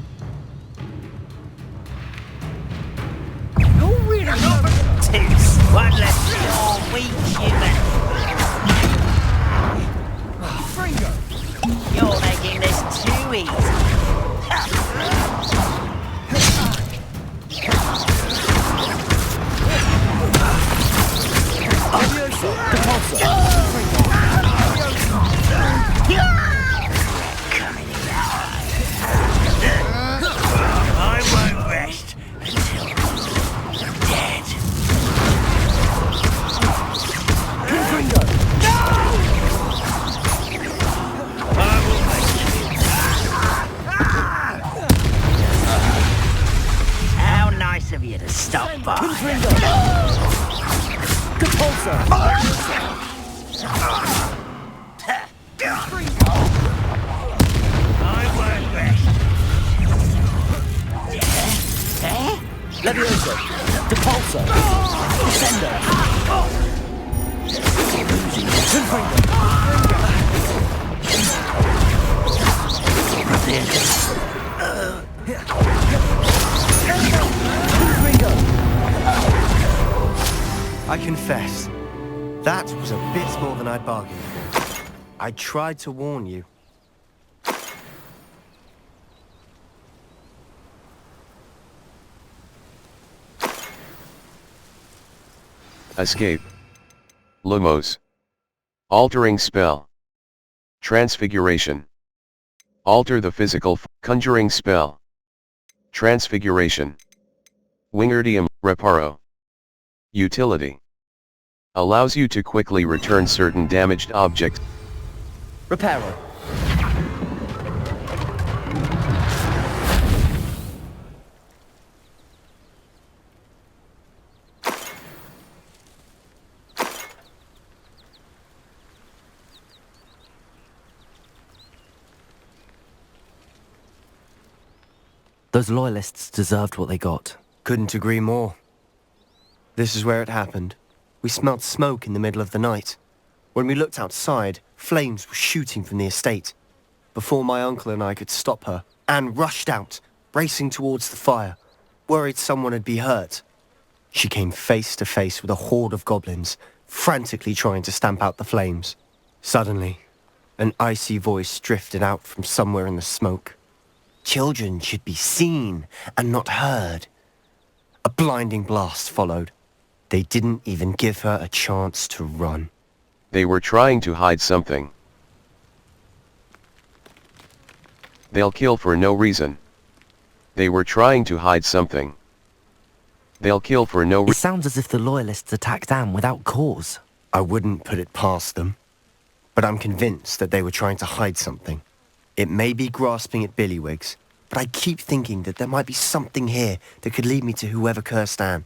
You're really Toots, one less for your weak human. Confringo! You're making this too easy. Levioso! Devolso! I won't rest until you're dead. Confringo! I will make you. How nice of you to stop by. Confringo! Devolso! I won't rest. Levioso! Devolso! Descendo! Confringo! I confess, that was a bit more than I'd bargained for. I tried to warn you. Escape. Lumos. Altering spell. Transfiguration. Alter the physical conjuring spell. Transfiguration. Wingardium Reparo. Utility. Allows you to quickly return certain damaged objects. Reparo. Those loyalists deserved what they got. Couldn't agree more. This is where it happened. We smelled smoke in the middle of the night. When we looked outside, flames were shooting from the estate. Before my uncle and I could stop her, Anne rushed out, racing towards the fire, worried someone had been hurt. She came face to face with a horde of goblins, frantically trying to stamp out the flames. Suddenly, an icy voice drifted out from somewhere in the smoke. Children should be seen and not heard. A blinding blast followed. They didn't even give her a chance to run. They were trying to hide something. They'll kill for no reason. They were trying to hide something. They'll kill for no reason. It sounds as if the loyalists attacked Anne without cause. I wouldn't put it past them, but I'm convinced that they were trying to hide something. It may be grasping at Billywigs, but I keep thinking that there might be something here that could lead me to whoever cursed Anne.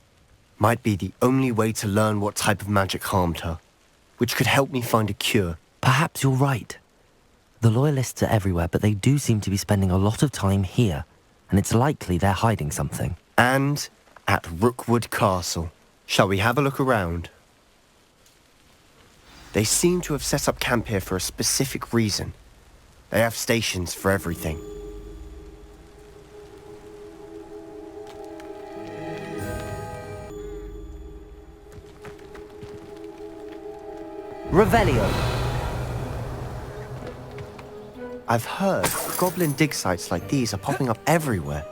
Might be the only way to learn what type of magic harmed her, which could help me find a cure. Perhaps you're right. The loyalists are everywhere, but they do seem to be spending a lot of time here, and it's likely they're hiding something. And at Rookwood Castle. Shall we have a look around? They seem to have set up camp here for a specific reason. They have stations for everything. Revelio. I've heard goblin dig sites like these are popping up everywhere.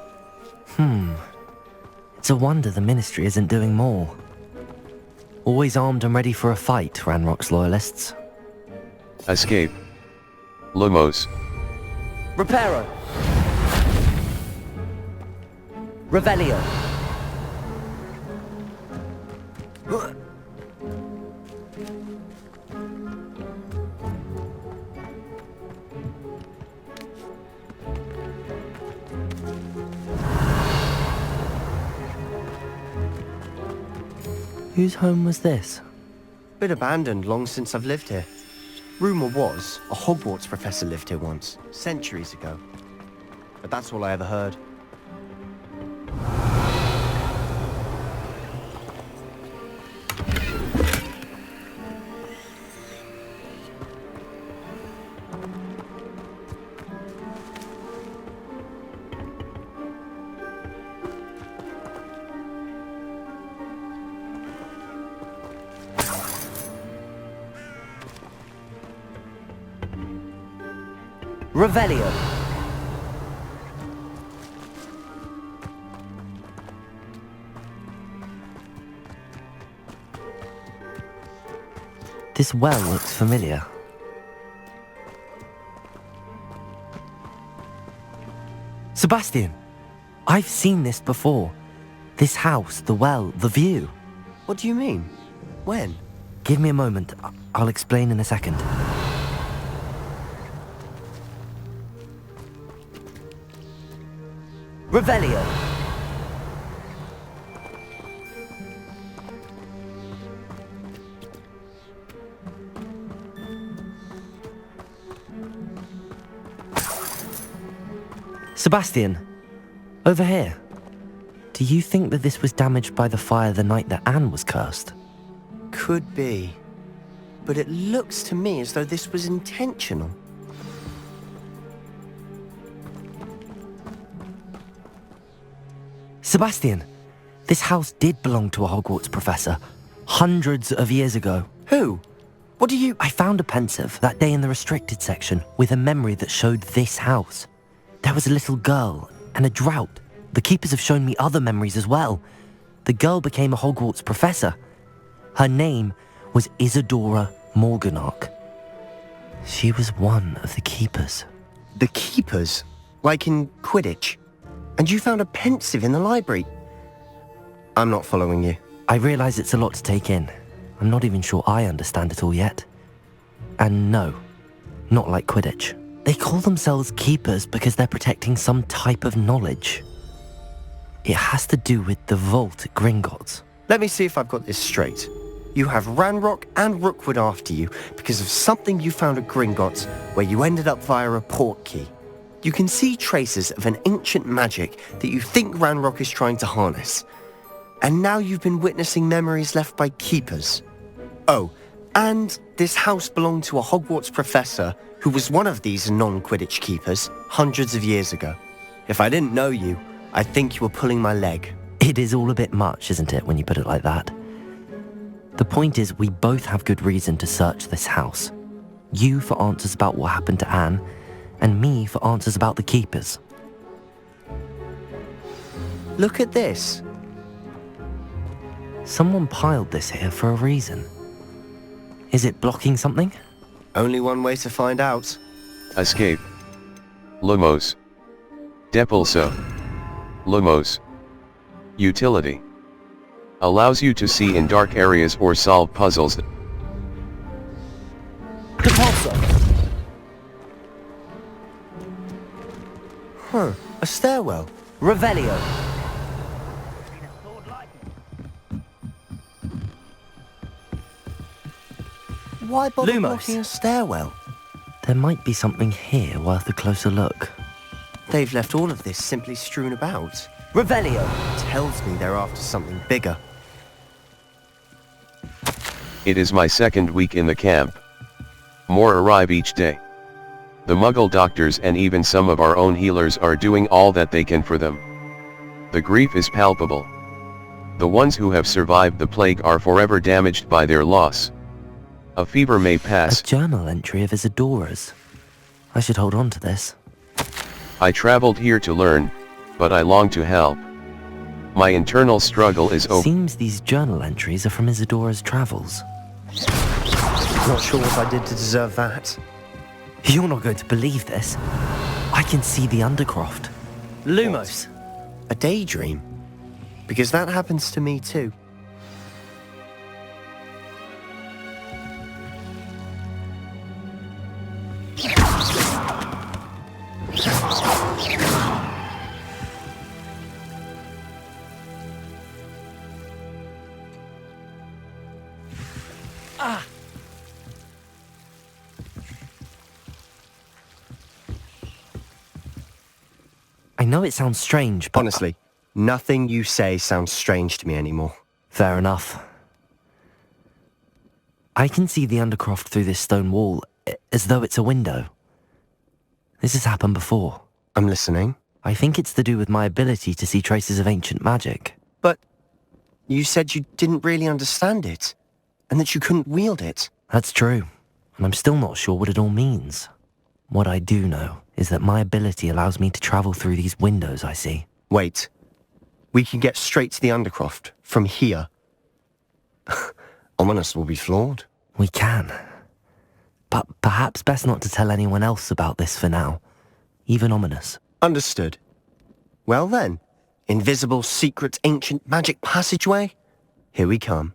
It's a wonder the Ministry isn't doing more. Always armed and ready for a fight, Ranrock's loyalists. Escape. Lumos. Reparo. Revelio. Whose home was this? Been abandoned long since I've lived here. Rumour was a Hogwarts professor lived here once, centuries ago. But that's all I ever heard. Revelio. This well looks familiar. Sebastian, I've seen this before. This house, the well, the view. What do you mean? When? Give me a moment. I'll explain in a second. Revelio. Sebastian, over here. Do you think that this was damaged by the fire the night that Anne was cursed? Could be. But it looks to me as though this was intentional. Sebastian, this house did belong to a Hogwarts professor, hundreds of years ago. Who? What do you... I found a pensive that day in the restricted section with a memory that showed this house. There was a little girl and a drought. The keepers have shown me other memories as well. The girl became a Hogwarts professor. Her name was Isadora Morganach. She was one of the keepers. The keepers? Like in Quidditch? And you found a pensive in the library? I'm not following you. I realise it's a lot to take in. I'm not even sure I understand it all yet. And no, not like Quidditch. They call themselves keepers because they're protecting some type of knowledge. It has to do with the vault at Gringotts. Let me see if I've got this straight. You have Ranrock and Rookwood after you because of something you found at Gringotts where you ended up via a port key. You can see traces of an ancient magic that you think Ranrock is trying to harness. And now you've been witnessing memories left by keepers. Oh, and this house belonged to a Hogwarts professor who was one of these non-Quidditch keepers hundreds of years ago. If I didn't know you, I'd think you were pulling my leg. It is all a bit much, isn't it, when you put it like that? The point is, we both have good reason to search this house. You for answers about what happened to Anne, and me for answers about the keepers. Look at this. Someone piled this here for a reason. Is it blocking something? Only one way to find out. Escape. Lumos. Depulso. Lumos. Utility. Allows you to see in dark areas or solve puzzles. Depulso. Huh, a stairwell. Revelio. Why bother Lumos. blocking a stairwell? There might be something here worth a closer look. They've left all of this simply strewn about. Revelio. Tells me they're after something bigger. It is my second week in the camp. More arrive each day. The Muggle doctors and even some of our own healers are doing all that they can for them. The grief is palpable. The ones who have survived the plague are forever damaged by their loss. A fever may pass. A journal entry of Isadora's. I should hold on to this. I traveled here to learn, but I long to help. My internal struggle is over. Seems these journal entries are from Isadora's travels. Not sure what I did to deserve that. You're not going to believe this. I can see the Undercroft. Lumos. A daydream? Because that happens to me too. I know it sounds strange, but... Honestly, nothing you say sounds strange to me anymore. Fair enough. I can see the Undercroft through this stone wall, as though it's a window. This has happened before. I'm listening. I think it's to do with my ability to see traces of ancient magic. But you said you didn't really understand it, and that you couldn't wield it. That's true, and I'm still not sure what it all means. What I do know is that my ability allows me to travel through these windows I see. Wait. We can get straight to the Undercroft from here. Ominous will be flawed. We can. But perhaps best not to tell anyone else about this for now. Even Ominous. Understood. Well then, invisible, secret, ancient magic passageway? Here we come.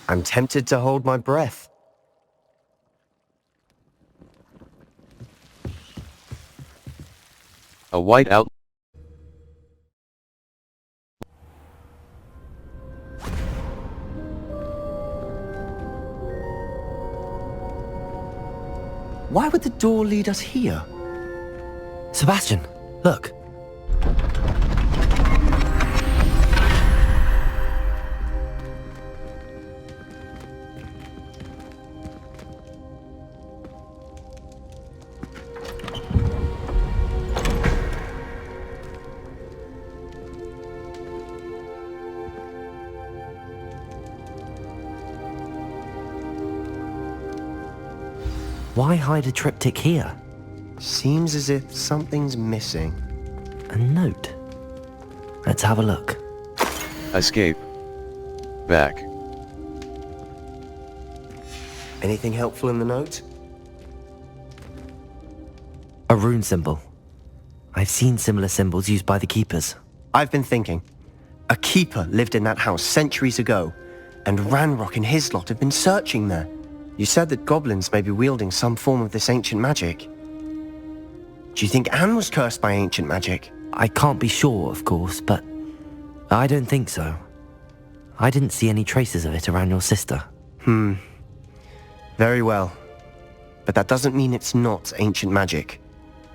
I'm tempted to hold my breath. A white out. Why would the door lead us here? Sebastian, look. Why hide a triptych here? Seems as if something's missing. A note. Let's have a look. Escape. Back. Anything helpful in the note? A rune symbol. I've seen similar symbols used by the keepers. I've been thinking. A keeper lived in that house centuries ago, and Ranrock and his lot have been searching there. You said that goblins may be wielding some form of this ancient magic. Do you think Anne was cursed by ancient magic? I can't be sure, of course, but I don't think so. I didn't see any traces of it around your sister. Very well. But that doesn't mean it's not ancient magic.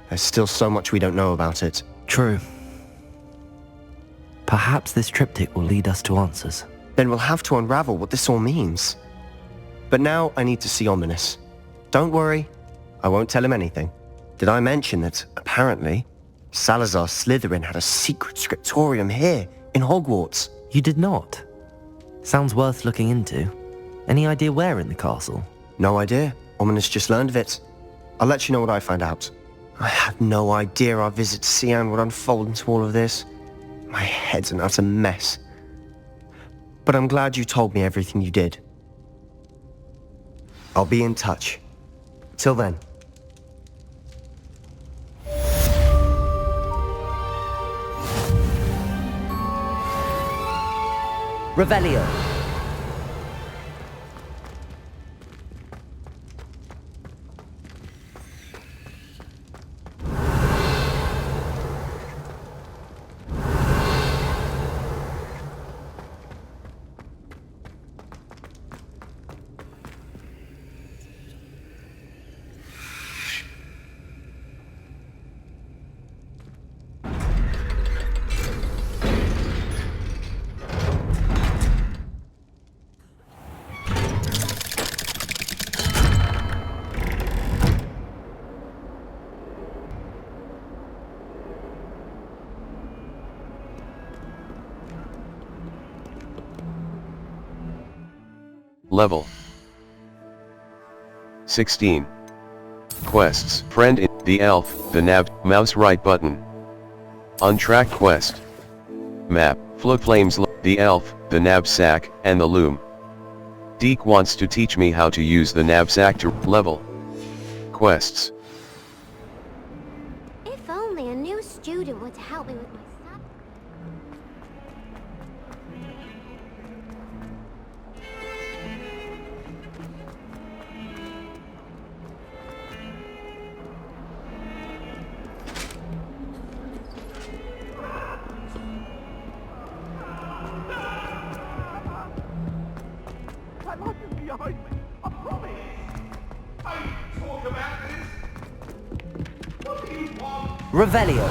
There's still so much we don't know about it. True. Perhaps this triptych will lead us to answers. Then we'll have to unravel what this all means. But now I need to see Ominous. Don't worry, I won't tell him anything. Did I mention that, apparently, Salazar Slytherin had a secret scriptorium here, in Hogwarts? You did not? Sounds worth looking into. Any idea where in the castle? No idea. Ominous just learned of it. I'll let you know what I find out. I had no idea our visit to Cian would unfold into all of this. My head's an utter mess. But I'm glad you told me everything you did. I'll be in touch. Till then. Revelio. Level 16. Quests. Friend in the elf, the nav, mouse right button. Untrack quest. Map, float flames, the elf, the knapsack, and the loom. Deke wants to teach me how to use the knapsack to level. Quests. If only a new student were to help me with my stuff. Behind me, I promise. Don't talk about this. What do you want? Revelio.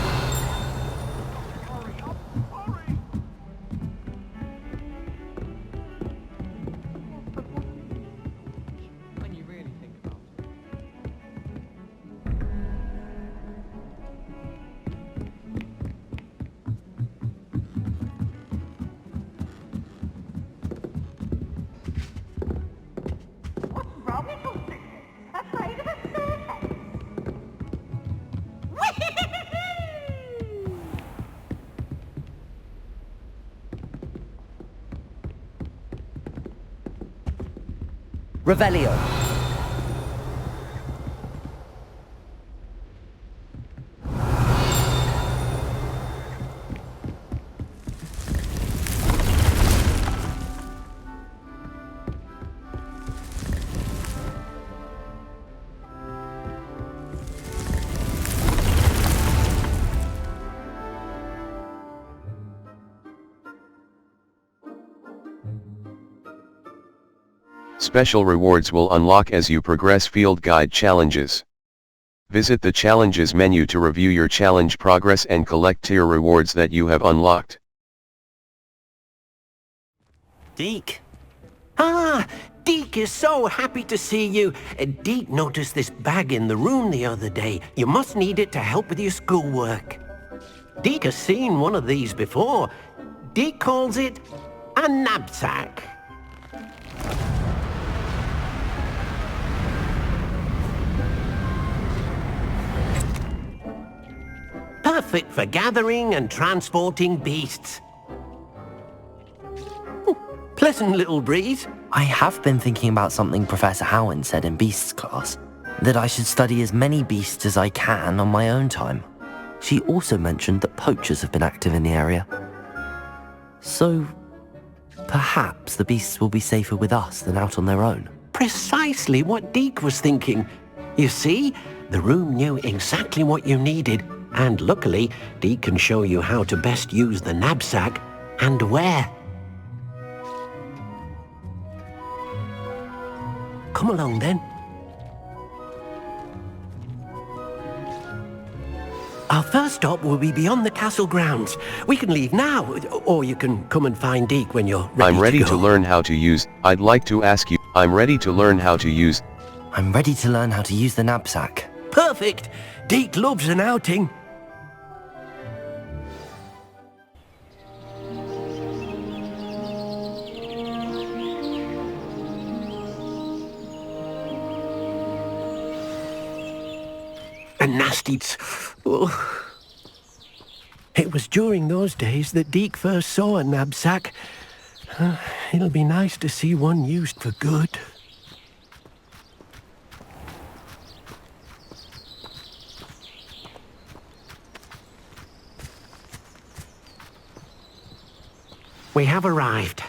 Revelio. Special rewards will unlock as you progress field guide challenges. Visit the challenges menu to review your challenge progress and collect tier rewards that you have unlocked. Deke. Ah, Deke is so happy to see you. Deke noticed this bag in the room the other day. You must need it to help with your schoolwork. Deke has seen one of these before. Deke calls it a knapsack. Perfect for gathering and transporting beasts. Pleasant little breeze. I have been thinking about something Professor Howard said in Beasts class, that I should study as many beasts as I can on my own time. She also mentioned that poachers have been active in the area. So, perhaps the beasts will be safer with us than out on their own. Precisely what Deke was thinking. You see, the room knew exactly what you needed, and luckily, Deke can show you how to best use the knapsack and where. Come along then. Our first stop will be beyond the castle grounds. We can leave now, or you can come and find Deke when you're ready. I'm ready to learn how to use. I'd like to ask you. I'm ready to learn how to use. I'm ready to learn how to use the knapsack. Perfect. Deke loves an outing. A nasty... Oh. It was during those days that Deke first saw a knapsack. It'll be nice to see one used for good. We have arrived.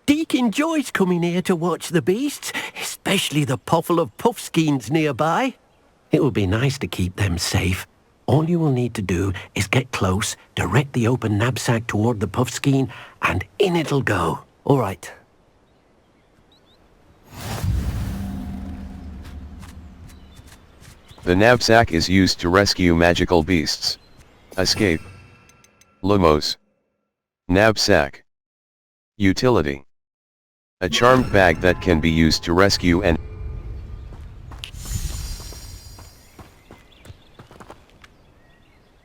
Deke enjoys coming here to watch the beasts, especially the puffle of puffskeins nearby. It would be nice to keep them safe. All you will need to do is get close, direct the open knapsack toward the puffskein, and in it'll go. All right. The knapsack is used to rescue magical beasts. Escape. Lumos. Knapsack. Utility. A charmed bag that can be used to rescue and...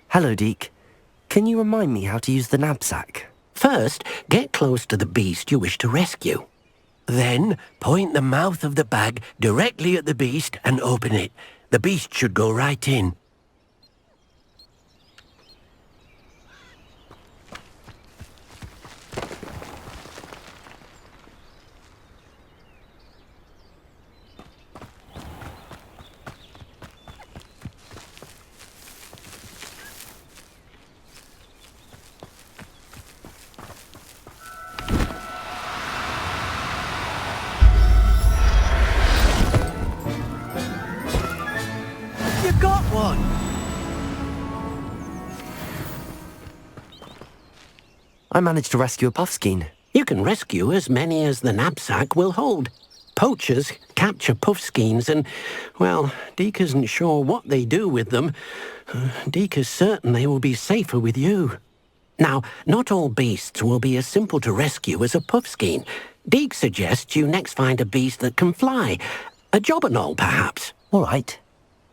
Hello, Deke. Can you remind me how to use the knapsack? First, get close to the beast you wish to rescue. Then, point the mouth of the bag directly at the beast and open it. The beast should go right in. Got one! I managed to rescue a puffskein. You can rescue as many as the knapsack will hold. Poachers capture puffskeins and, well, Deke isn't sure what they do with them. Deke is certain they will be safer with you. Now, not all beasts will be as simple to rescue as a puffskein. Deke suggests you next find a beast that can fly. A jobberknoll, perhaps. All right.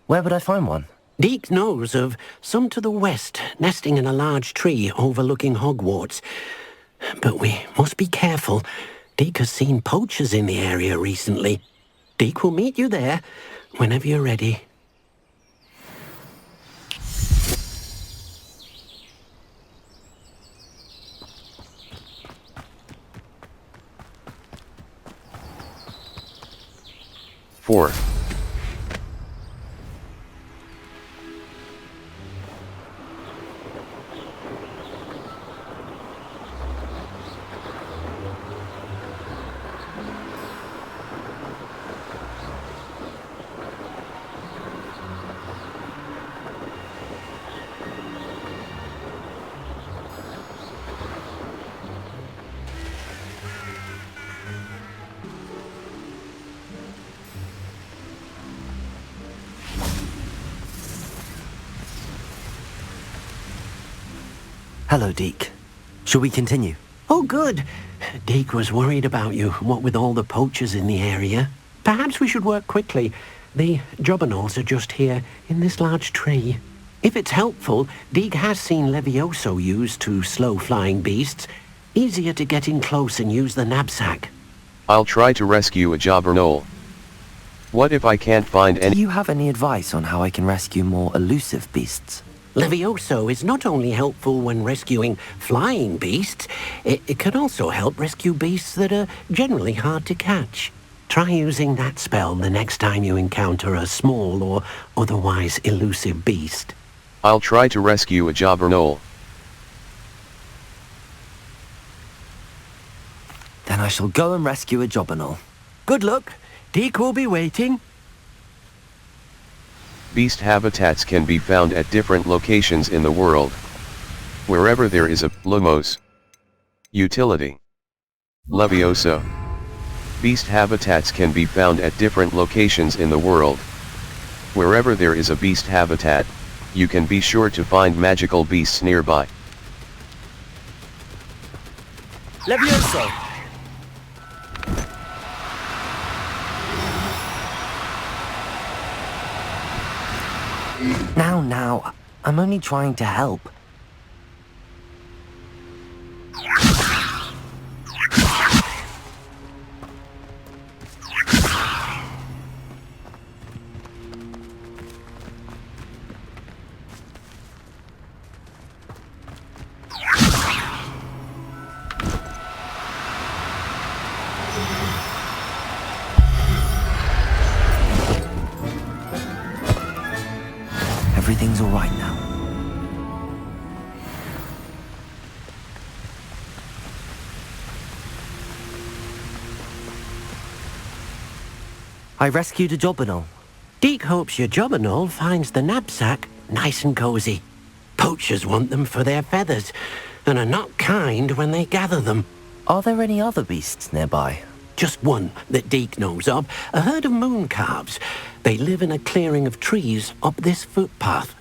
Where would I find one? Deke knows of some to the west, nesting in a large tree overlooking Hogwarts. But we must be careful. Deke has seen poachers in the area recently. Deke will meet you there whenever you're ready. 4. Hello, Deke. Shall we continue? Oh, good. Deke was worried about you, what with all the poachers in the area. Perhaps we should work quickly. The jobberknolls are just here, in this large tree. If it's helpful, Deke has seen Levioso used to slow flying beasts. Easier to get in close and use the knapsack. I'll try to rescue a jobberknoll. What if I can't find any— Do you have any advice on how I can rescue more elusive beasts? Levioso is not only helpful when rescuing flying beasts, it can also help rescue beasts that are generally hard to catch. Try using that spell the next time you encounter a small or otherwise elusive beast. I'll try to rescue a jobberknoll. Then I shall go and rescue a jobberknoll. Good luck. Deke will be waiting. Beast habitats can be found at different locations in the world. Wherever there is a Lumos utility. Levioso. Beast habitats can be found at different locations in the world. Wherever there is a beast habitat, you can be sure to find magical beasts nearby. Levioso! Now, I'm only trying to help. Everything's all right now. I rescued a jobberknoll. Deke hopes your jobberknoll finds the knapsack nice and cozy. Poachers want them for their feathers, and are not kind when they gather them. Are there any other beasts nearby? Just one that Deke knows of, a herd of moon calves. They live in a clearing of trees up this footpath.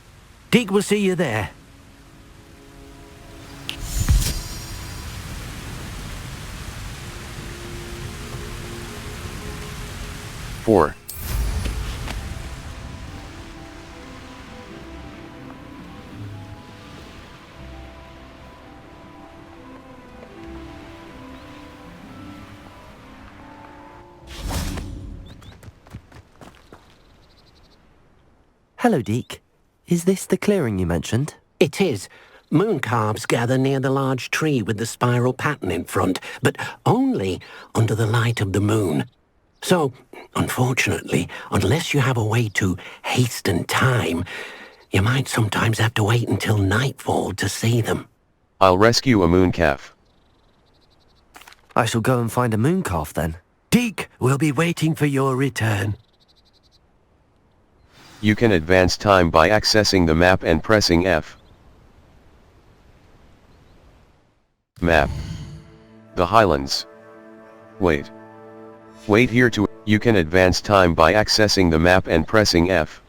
Deke will see you there. Four. Hello, Deke. Is this the clearing you mentioned? It is. Moon calves gather near the large tree with the spiral pattern in front, but only under the light of the moon. So, unfortunately, unless you have a way to hasten time, you might sometimes have to wait until nightfall to see them. I'll rescue a mooncalf. I shall go and find a mooncalf then. Deke will be waiting for your return. You can advance time by accessing the map and pressing F. Map. The Highlands. Wait here to— You can advance time by accessing the map and pressing F.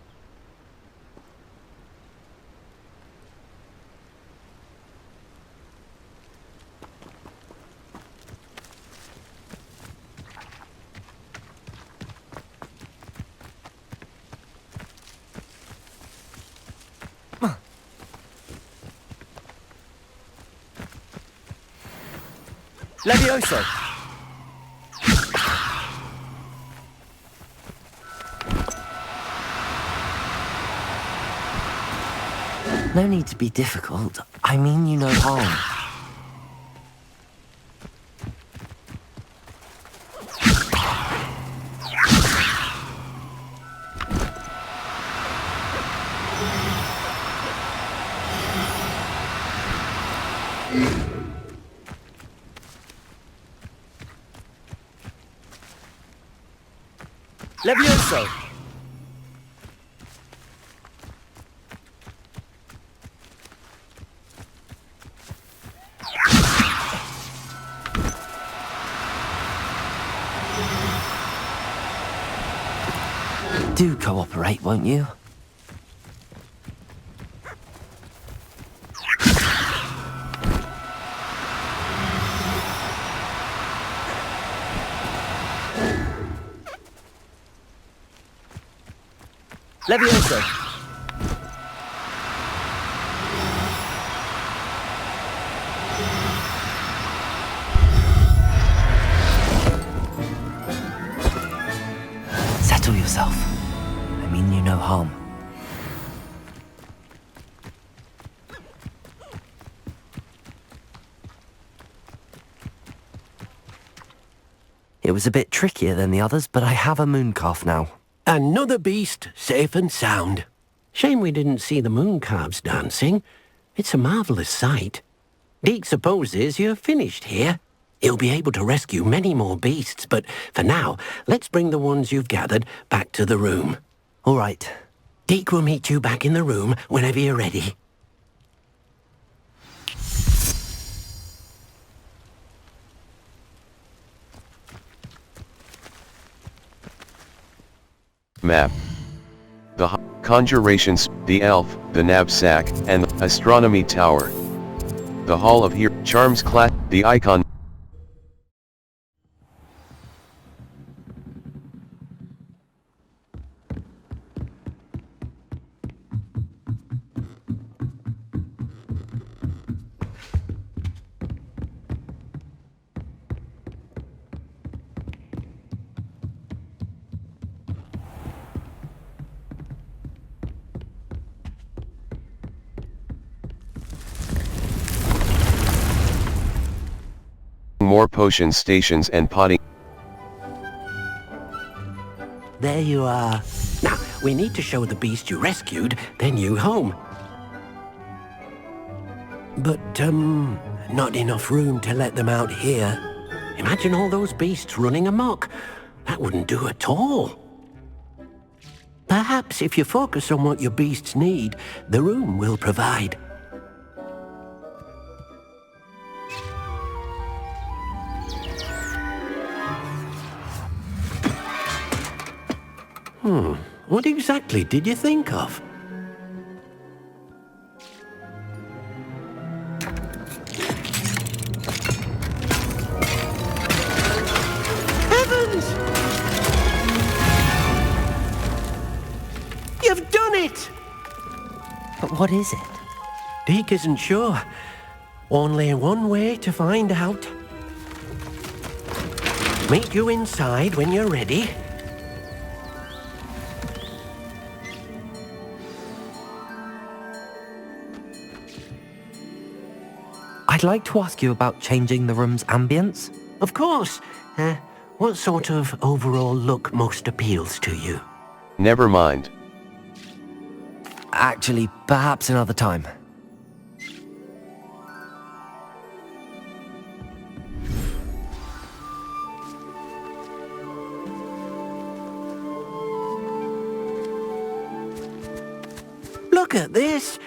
Levioso! No need to be difficult. I mean you no harm. Levioso! Do cooperate, won't you? Levioso! Settle yourself. I mean you no harm. It was a bit trickier than the others, but I have a mooncalf now. Another beast, safe and sound. Shame we didn't see the mooncalves dancing. It's a marvellous sight. Deke supposes you're finished here. He'll be able to rescue many more beasts, but for now, let's bring the ones you've gathered back to the room. All right. Deke will meet you back in the room whenever you're ready. Map. The Conjurations, the Elf, the Knapsack, and the Astronomy Tower. The Hall of Charms class, the Icon. More potion stations and potting. There you are. Now, we need to show the beast you rescued their new home. But, not enough room to let them out here. Imagine all those beasts running amok. That wouldn't do at all. Perhaps if you focus on what your beasts need, the room will provide. What exactly did you think of? Heavens! You've done it! But what is it? Deke isn't sure. Only one way to find out. Meet you inside when you're ready. I'd like to ask you about changing the room's ambience. Of course. What sort of overall look most appeals to you? Never mind. Actually, perhaps another time. Look at this!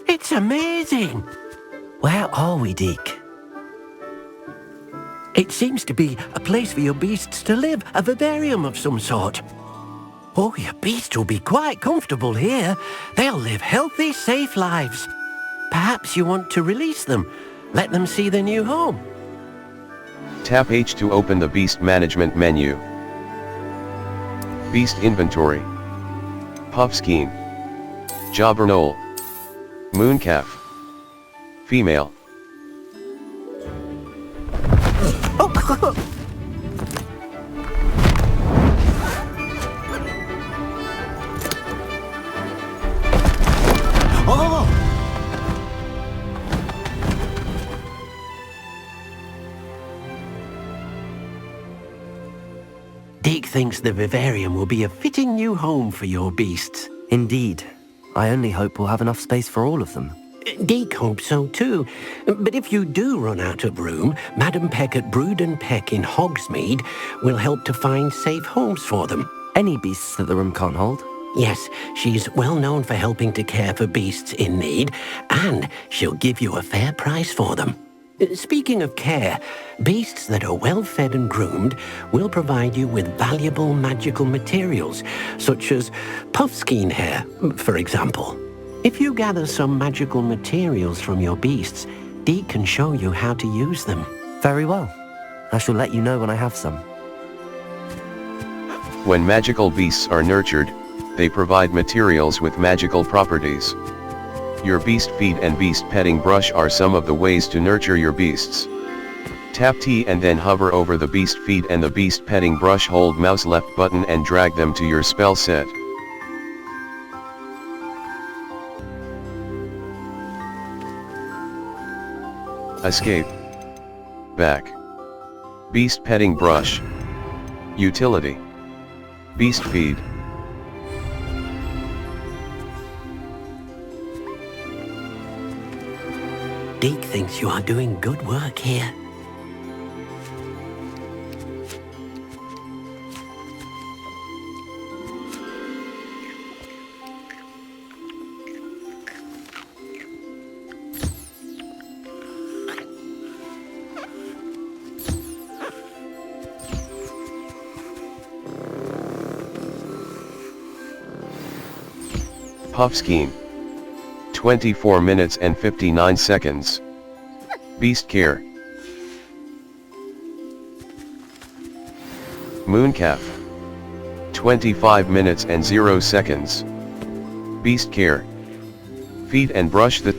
It's amazing! Where are we, Deke? It seems to be a place for your beasts to live, a vivarium of some sort. Oh, your beasts will be quite comfortable here. They'll live healthy, safe lives. Perhaps you want to release them. Let them see their new home. Tap H to open the Beast Management menu. Beast Inventory. Puffskein. Jobberknoll. Mooncalf. Female. Deke thinks the vivarium will be a fitting new home for your beasts. Indeed. I only hope we'll have enough space for all of them. Deke hopes so too. But if you do run out of room, Madam Peck at Brood and Peck in Hogsmeade will help to find safe homes for them. Any beasts that the room can't hold? Yes, she's well known for helping to care for beasts in need, and she'll give you a fair price for them. Speaking of care, beasts that are well fed and groomed will provide you with valuable magical materials, such as puffskein hair, for example. If you gather some magical materials from your beasts, Dee can show you how to use them. Very well. I shall let you know when I have some. When magical beasts are nurtured, they provide materials with magical properties. Your beast feed and beast petting brush are some of the ways to nurture your beasts. Tap T and then hover over the beast feed and the beast petting brush, hold mouse left button and drag them to your spell set. Escape. Back. Beast petting brush. Utility. Beast feed. Deke thinks you are doing good work here. Puffskein. 24 minutes and 59 seconds. Beast care. Mooncalf. 25 minutes and 0 seconds. Beast care. Feed and brush the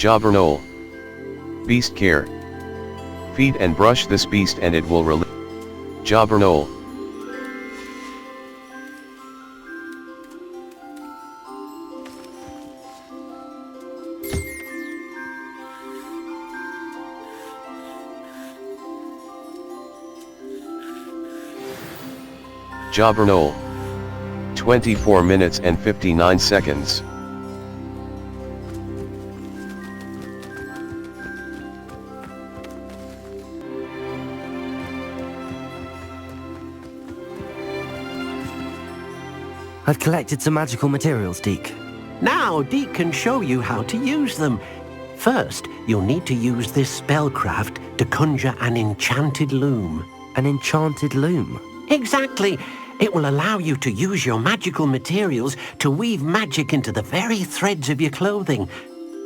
Jobberknoll. Beast care. Feed and brush this beast and it will release. Jobberknoll. Jobberknoll. 24 minutes and 59 seconds. I've collected some magical materials, Deke. Now Deke can show you how to use them. First, you'll need to use this spellcraft to conjure an enchanted loom. An enchanted loom? Exactly. It will allow you to use your magical materials to weave magic into the very threads of your clothing,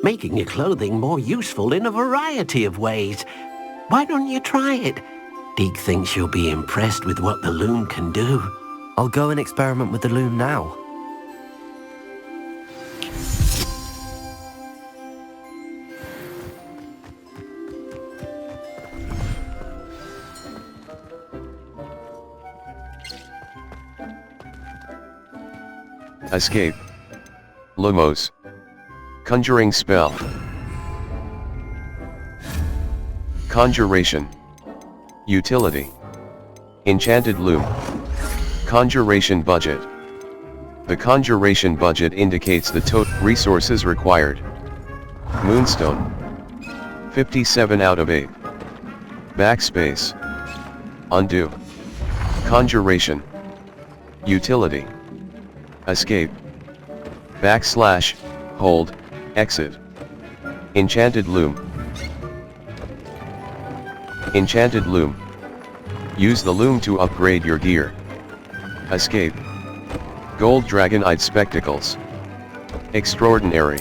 making your clothing more useful in a variety of ways. Why don't you try it? Deke thinks you'll be impressed with what the loom can do. I'll go and experiment with the loom now. Escape. Lumos. Conjuring spell. Conjuration. Utility. Enchanted loom. Conjuration budget. The conjuration budget indicates the total resources required. Moonstone. 57 out of 8. Backspace. Undo. Conjuration. Utility. Escape. Backslash, hold, exit. Enchanted loom. Enchanted loom. Use the loom to upgrade your gear. Escape. Gold Dragonite Spectacles. Extraordinary.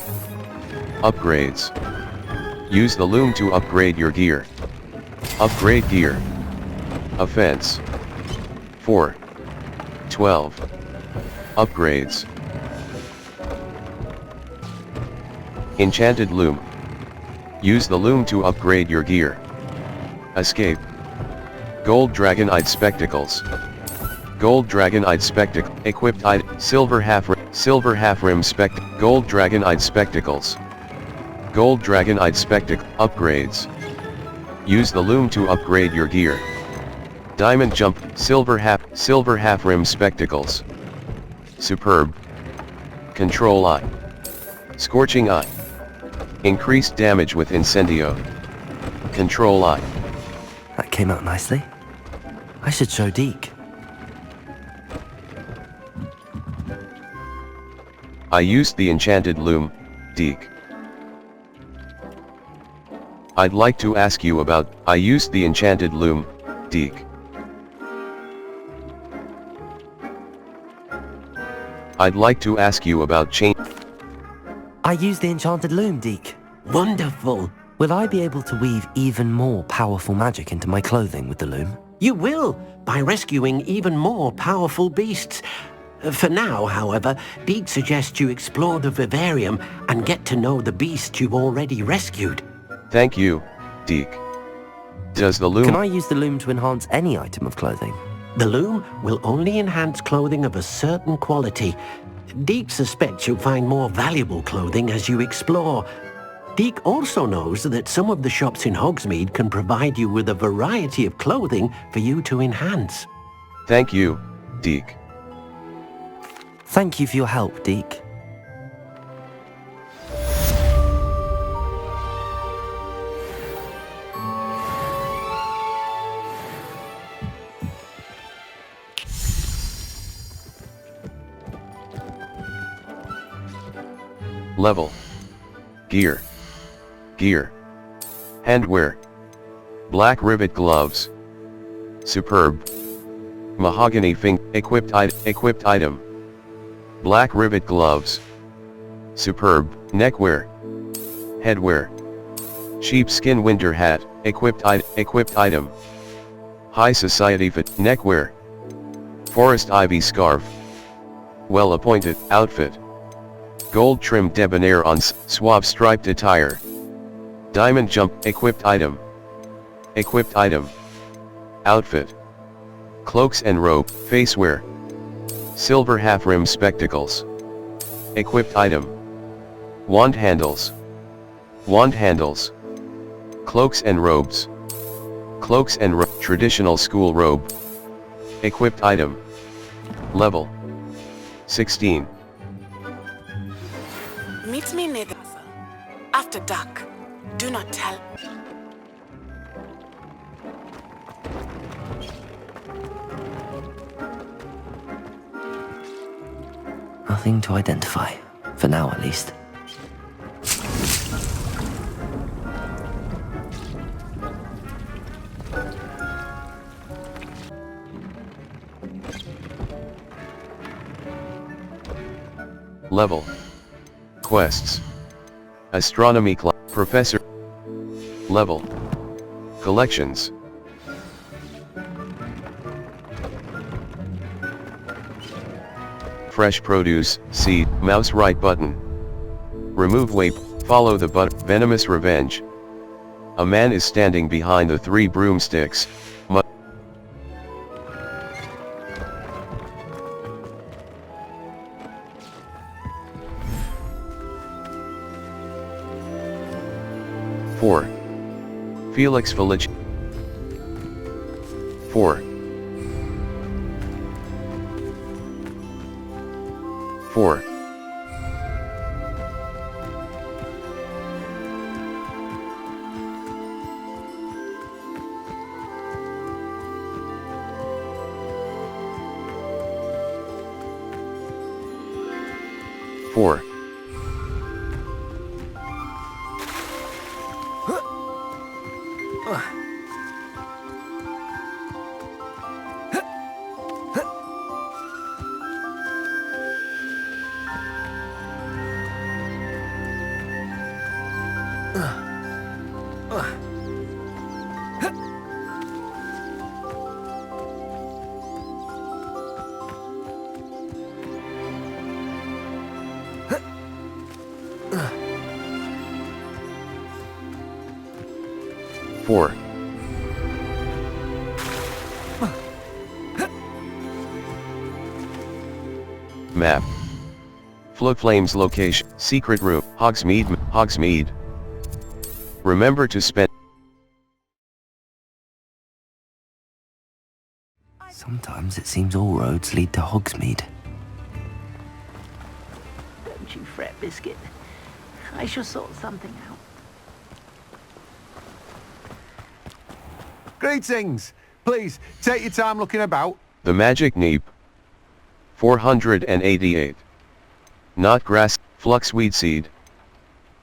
Upgrades. Use the loom to upgrade your gear. Upgrade gear. Offense. 4. 12. Upgrades. Enchanted loom. Use the loom to upgrade your gear. Escape. Gold Dragonite Spectacles. Gold Dragonite Spectacle. Equipped item. Silver half rim Gold Dragonite Spectacles. Gold Dragonite Spectacle. Upgrades. Use the loom to upgrade your gear. Diamond Jump. Silver half rim Spectacles. Superb. Control Eye. Scorching Eye. Increased damage with Incendio. Control Eye. That came out nicely. I should show Deke. I used the enchanted loom, Deke. I'd like to ask you about, I used the enchanted loom, Deke. I'd like to ask you about I used the enchanted loom, Deke. Wonderful. Will I be able to weave even more powerful magic into my clothing with the loom? You will, by rescuing even more powerful beasts. For now, however, Deke suggests you explore the vivarium and get to know the beasts you've already rescued. Thank you, Deke. Does the loom... Can I use the loom to enhance any item of clothing? The loom will only enhance clothing of a certain quality. Deke suspects you'll find more valuable clothing as you explore. Deke also knows that some of the shops in Hogsmeade can provide you with a variety of clothing for you to enhance. Thank you, Deke. Thank you for your help, Deke. Level. Gear. Gear. Handwear. Black rivet gloves. Superb. Mahogany equipped item. Black rivet gloves. Superb. Neckwear. Headwear. Sheepskin winter hat, equipped item. High society fit, neckwear. Forest ivy scarf. Well-appointed, outfit. Gold trimmed debonair on suave striped attire. Diamond jump, equipped item. Outfit. Cloaks and robe, facewear. Silver half-rim spectacles. Equipped item. Wand handles. Cloaks and robes. Traditional school robe. Equipped item. Level. 16. Meet me near the castle. After dark. Do not tell. Nothing to identify, for now at least. Level. Quests. Astronomy class. Professor. Level. Collections. Fresh produce, seed, mouse right button. Remove weight, follow the button, venomous revenge. A man is standing behind the 3 broomsticks. Felix Village. 4. 4. 4. Map. Floodflame's location. Secret room. Hogsmeade. Remember to spend. Sometimes it seems all roads lead to Hogsmeade. right, Biscuit. I shall sort something out. Greetings. Please, take your time looking about. The Magic Neep. 488. Knot grass, fluxweed seed.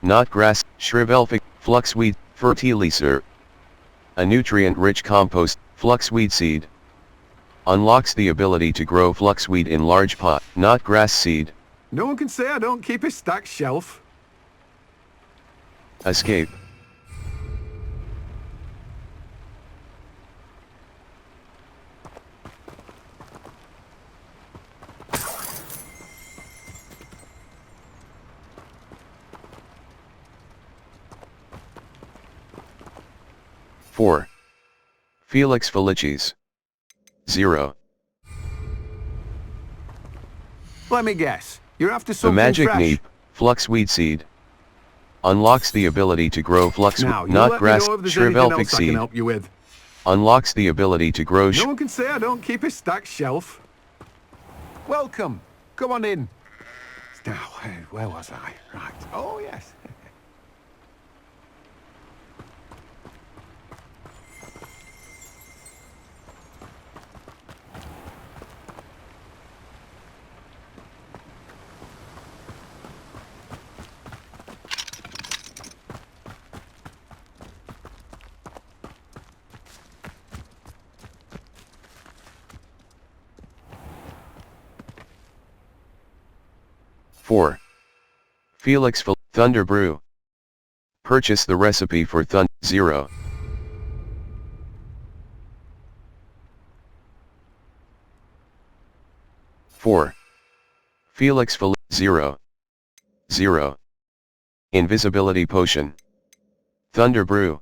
Knot grass, shrivelfic, fluxweed, fertilizer. A nutrient-rich compost, fluxweed seed. Unlocks the ability to grow fluxweed in large pot, knot grass seed. No one can say I don't keep a stacked shelf. Escape. Four. Felix Felicis. 0. Let me guess. You're after The something Magic fresh. Neep, fluxweed seed. Unlocks the ability to grow Now, you knot let me grass, know if there's anything shrivelfic else I can seed. help you with. Unlocks the ability to grow No one can say I don't keep a stacked shelf. Welcome. Come on in. Now, where was I? Right. Oh, yes. Four. Felix Thunder Brew. Purchase the recipe for 0. Four. Felix 0. 0. Invisibility potion. Thunder Brew.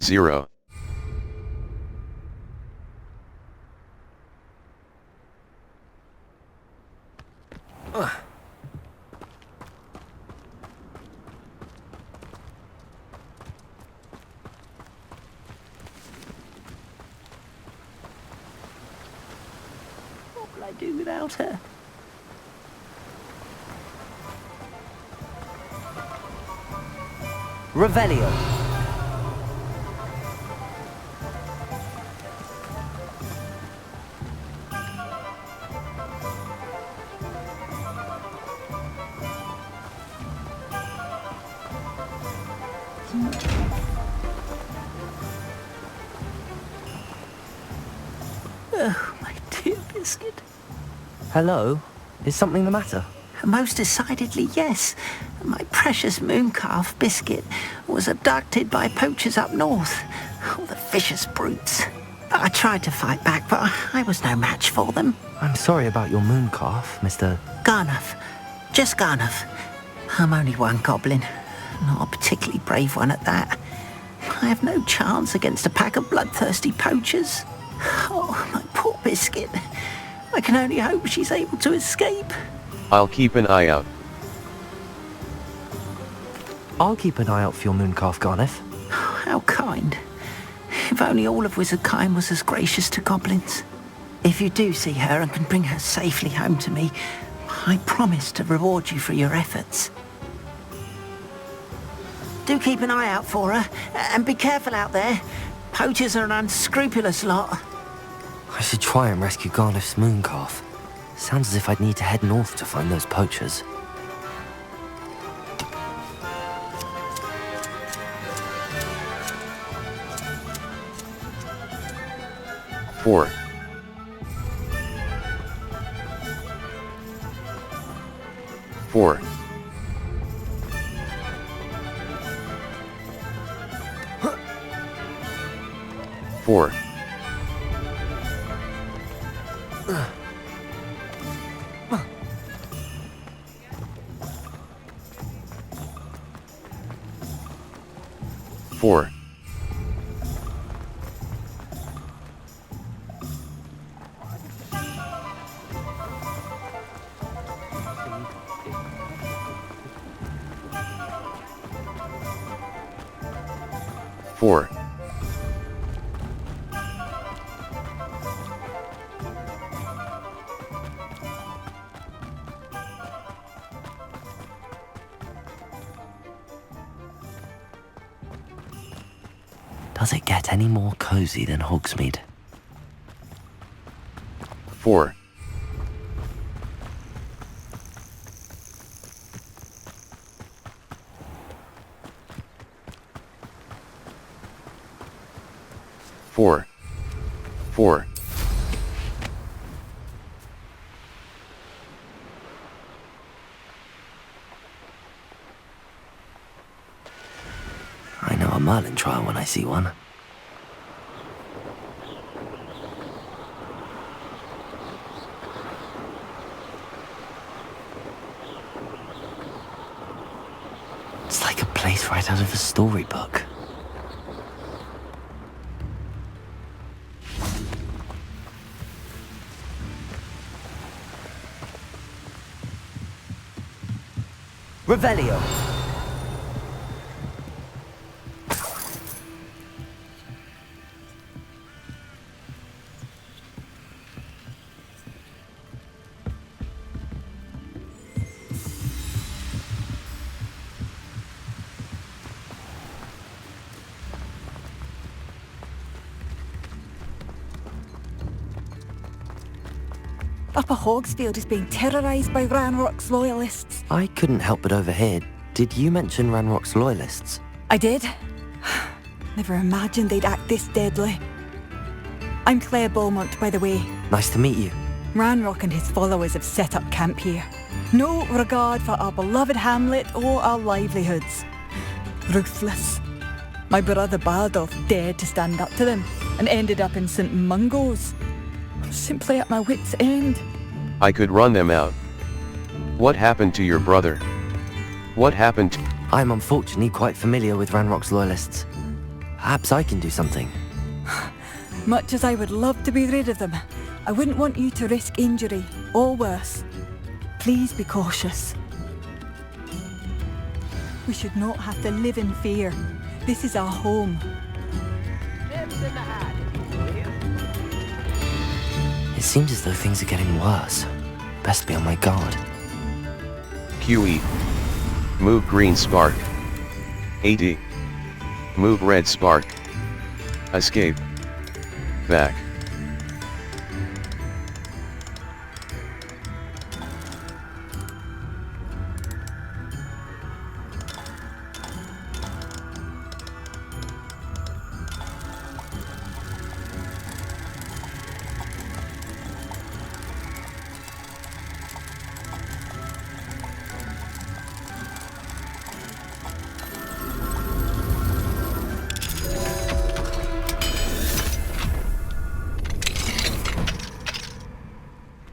0. What will I do without her? Revelio. Oh, my dear Biscuit. Hello? Is something the matter? Most decidedly, yes. My precious mooncalf, Biscuit, was abducted by poachers up north. Oh, the vicious brutes. I tried to fight back, but I was no match for them. I'm sorry about your mooncalf, Mr. Garnuff. Just Garnuff. I'm only one goblin. Not a particularly brave one at that. I have no chance against a pack of bloodthirsty poachers. Oh, my poor Biscuit. I can only hope she's able to escape. I'll keep an eye out. I'll keep an eye out for your mooncalf, Garniff. How kind. If only all of Wizardkind was as gracious to goblins. If you do see her and can bring her safely home to me, I promise to reward you for your efforts. Do keep an eye out for her, and be careful out there. Poachers are an unscrupulous lot. I should try and rescue Garniff's mooncalf. Sounds as if I'd need to head north to find those poachers. Four. Four. Four. Four. Four. Does it get any more cozy than Hogsmeade? 4. Four. I know a Merlin trial when I see one. It's like a place right out of a storybook. Revelio. Upper Hogsfield is being terrorised by Ranrock's loyalists. I couldn't help but overhear. Did you mention Ranrock's loyalists? I did. Never imagined they'd act this deadly. I'm Claire Beaumont, by the way. Nice to meet you. Ranrock and his followers have set up camp here. No regard for our beloved hamlet or our livelihoods. Ruthless. My brother Bardolph dared to stand up to them and ended up in St. Mungo's. I'm simply at my wit's end. I could run them out. What happened to your brother? What happened to... I'm unfortunately quite familiar with Ranrock's loyalists. Perhaps I can do something. Much as I would love to be rid of them, I wouldn't want you to risk injury, or worse. Please be cautious. We should not have to live in fear. This is our home. It seems as though things are getting worse. Best be on my guard. QE. Move green spark. AD. Move red spark. Escape. Back.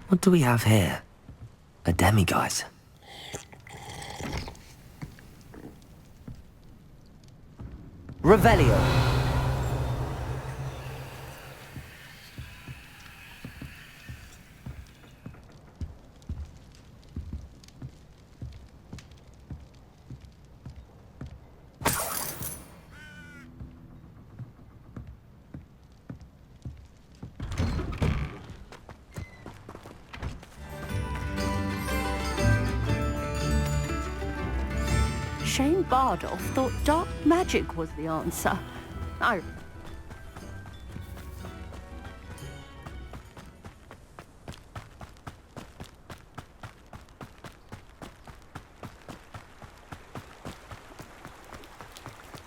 What do we have here? A demiguise. Revelio. Shane Bardolph thought dark magic was the answer. I...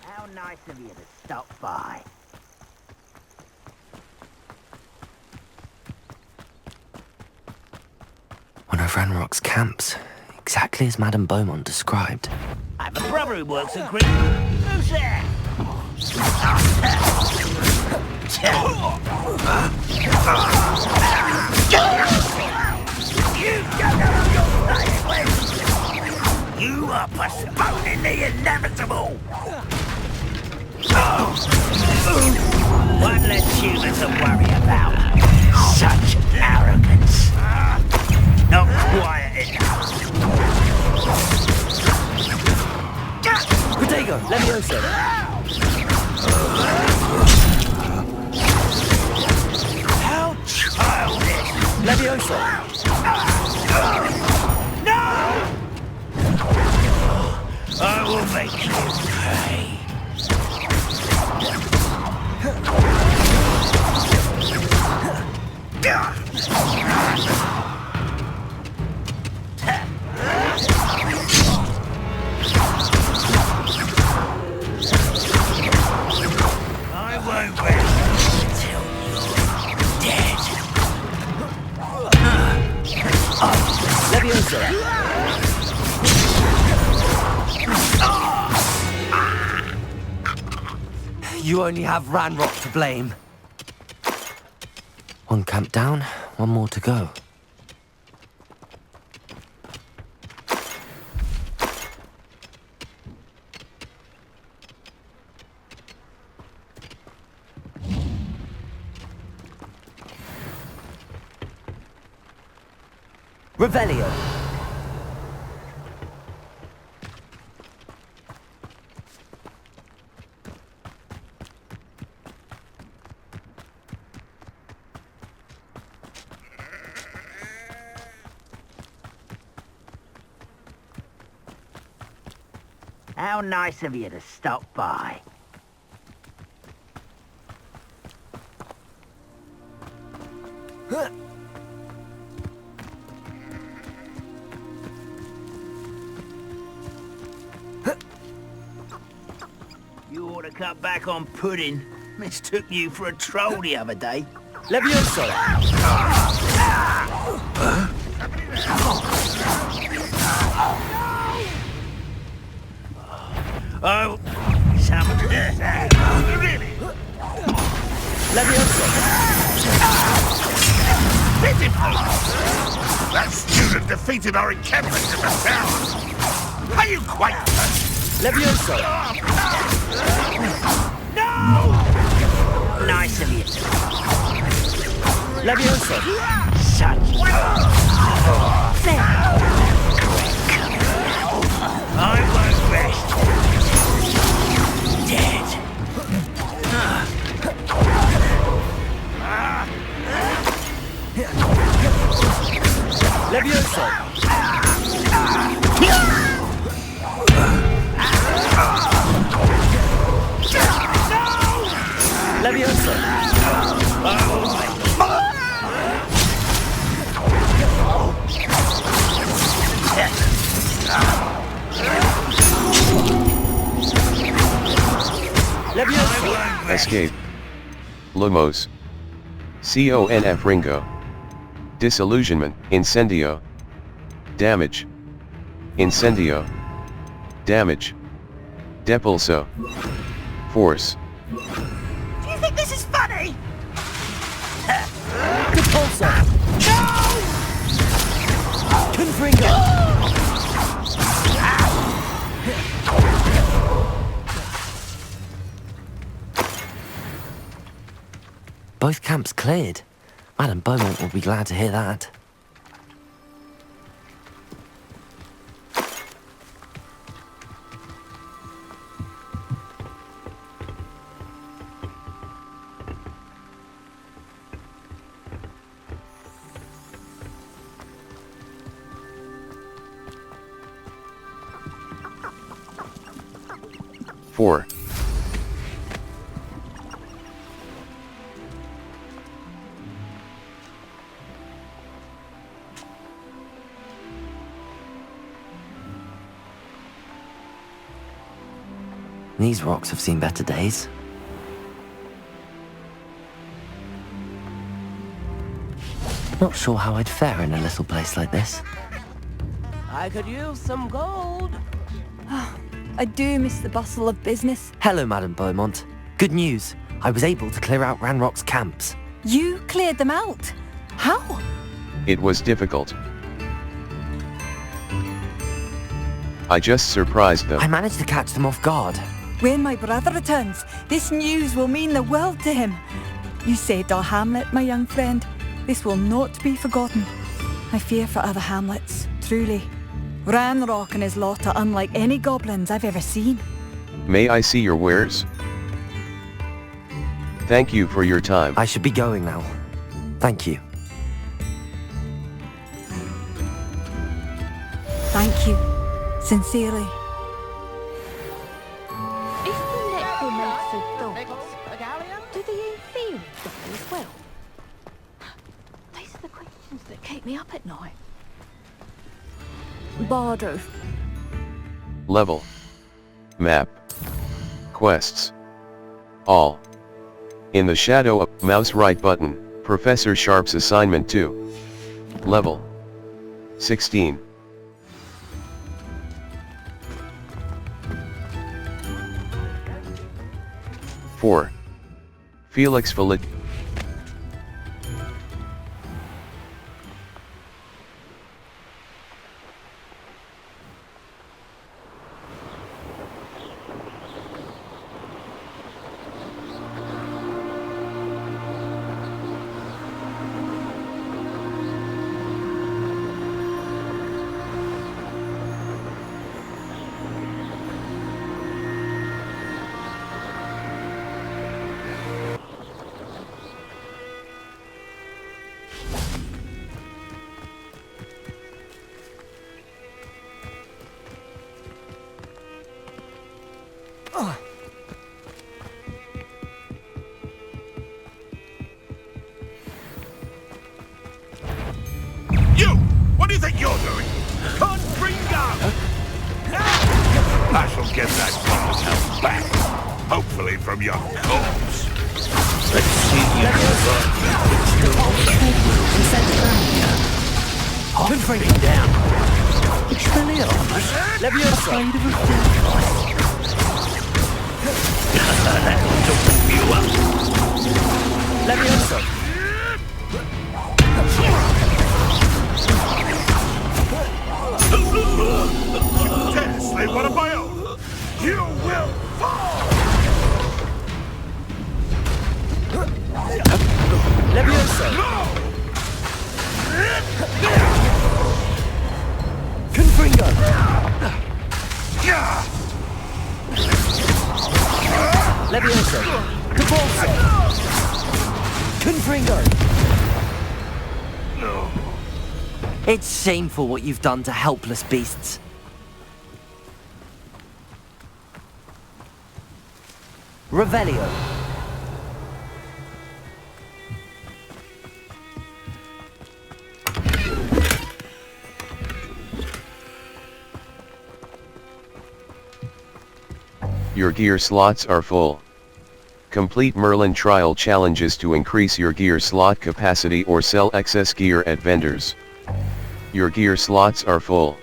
How nice of you to stop by. One of Ranrock's camps, exactly as Madame Beaumont described. I have a brother who works at Green. Who's there? You are postponing the inevitable. One less human to worry about. Such arrogance. Not quiet enough. Protego, Levioso. How childish! Levioso. No! I will make you pay. I won't rest until you're dead. Leviosa! You only have Ranrock to blame. One camp down, one more to go. Revelio. How nice of you to stop by. You ought to cut back on pudding. Mistook you for a troll the other day. Levioso! Oh, some... Really? Levioso! That student defeated our encampment in the tower. Are you quite... Levioso! No! Nice of you. Levioso! Such... I won't rest. Dead. Levioso! Levioso! Escape. Lumos. Conf Ringo. Disillusionment. Incendio. Damage. Incendio. Damage. Depulso. Force. Do you think this is funny? Depulso! No! Confringo! Both camps cleared. Madam Beaumont will be glad to hear that. Four. These rocks have seen better days. Not sure how I'd fare in a little place like this. I could use some gold. I do miss the bustle of business. Hello, Madam Beaumont. Good news. I was able to clear out Ranrock's camps. You cleared them out? How? It was difficult. I just surprised them. I managed to catch them off guard. When my brother returns, this news will mean the world to him. You saved our hamlet, my young friend. This will not be forgotten. I fear for other hamlets, truly. Ranrock and his lot are unlike any goblins I've ever seen. May I see your wares? Thank you for your time. I should be going now. Thank you. Thank you. Sincerely. If the necromancer dogs, do Bardo. Level. Map. Quests. All. In the shadow of mouse right button, Professor Sharp's assignment 2. Level. 16. Four. Felix Felit. You! What do you think you're doing? Confringo! I shall get that goddess house back. Hopefully from your corpse. Let's see you Confringo down. Expelliarmus. Leviosa. That'll toughen you up. Leviosa. Tesla, one of my own! You will fall! Leviosa! No! Confringo! Leviosa! Cabalso! Confringo! No. It's shameful what you've done to helpless beasts. Revelio. Your gear slots are full. Complete Merlin trial challenges to increase your gear slot capacity or sell excess gear at vendors. Your gear slots are full.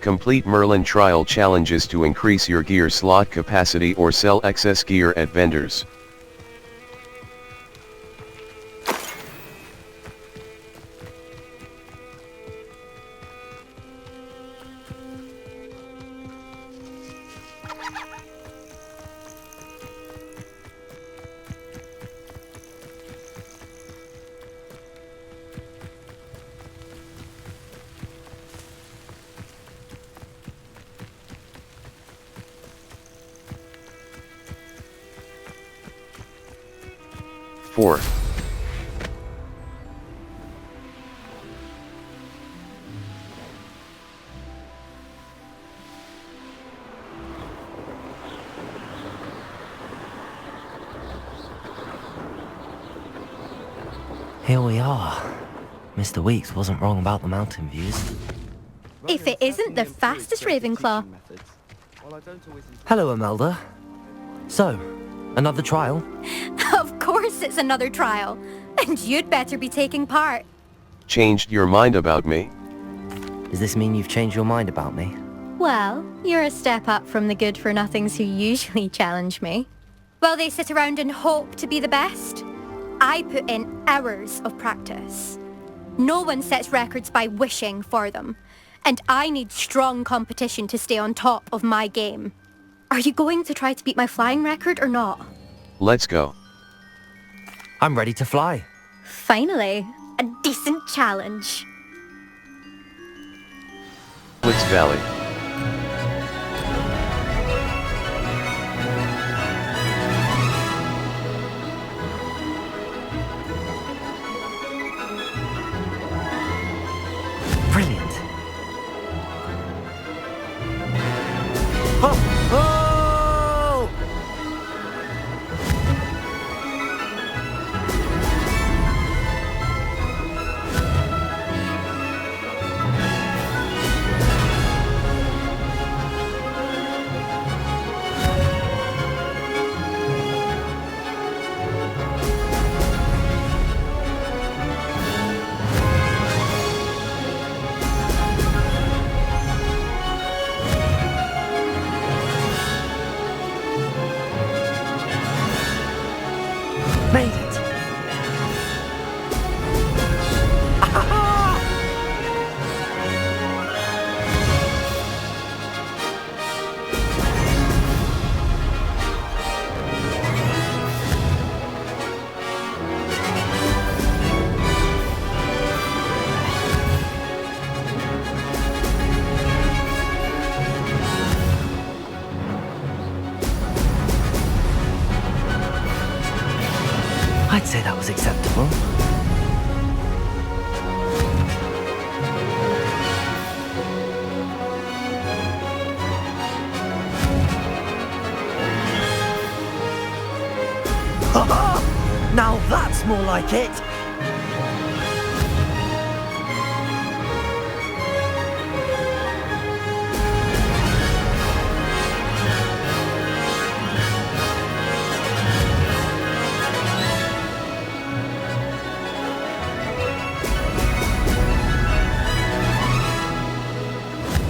Complete Merlin trial challenges to increase your gear slot capacity or sell excess gear at vendors. Four. Here we are. Mr. Weeks wasn't wrong about the mountain views. If it isn't the fastest Ravenclaw. Hello, Imelda. So, another trial? Of course it's another trial. And you'd better be taking part. Changed your mind about me? Does this mean you've changed your mind about me? Well, you're a step up from the good-for-nothings who usually challenge me. While they sit around and hope to be the best, I put in hours of practice. No one sets records by wishing for them. And I need strong competition to stay on top of my game. Are you going to try to beat my flying record or not? Let's go. I'm ready to fly. Finally, a decent challenge. Blitz Valley. Brilliant. Oh! Oh! I'd say that was acceptable. Now that's more like it!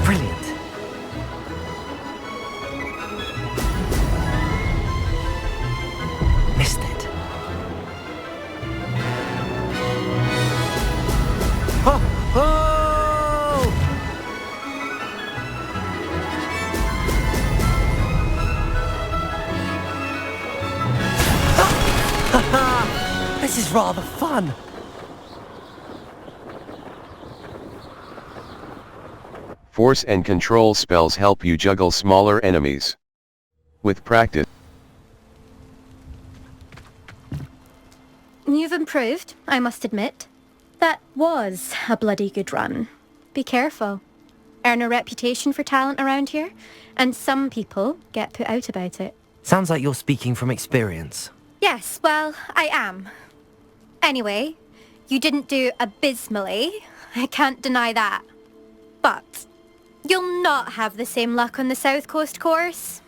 Brilliant. Missed it. Oh! This is rather fun. Force and control spells help you juggle smaller enemies. With practice. You've improved, I must admit. That was a bloody good run. Be careful. Earn a reputation for talent around here, and some people get put out about it. Sounds like you're speaking from experience. Yes, well, I am. Anyway, you didn't do abysmally. I can't deny that. But you'll not have the same luck on the South Coast course.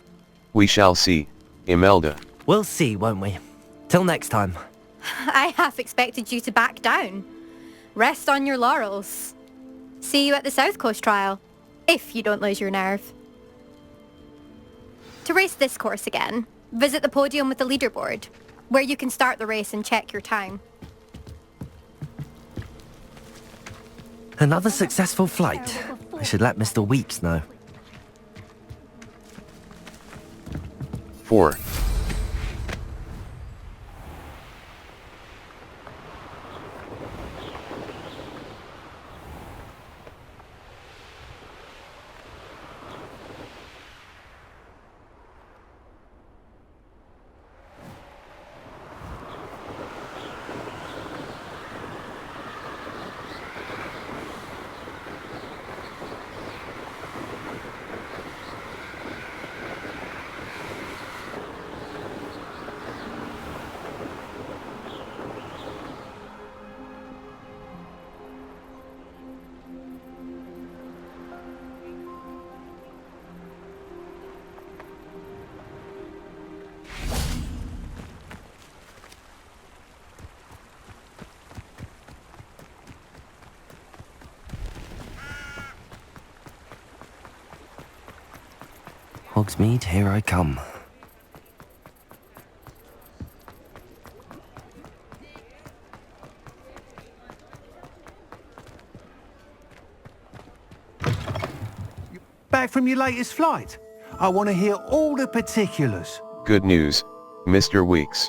We shall see, Imelda. We'll see, won't we? Till next time. I half expected you to back down. Rest on your laurels. See you at the South Coast trial, if you don't lose your nerve. To race this course again, visit the podium with the leaderboard, where you can start the race and check your time. Another successful flight. I should let Mr. Weeks know. 4. Hogsmeade, here I come. Back from your latest flight? I want to hear all the particulars. Good news, Mr. Weeks.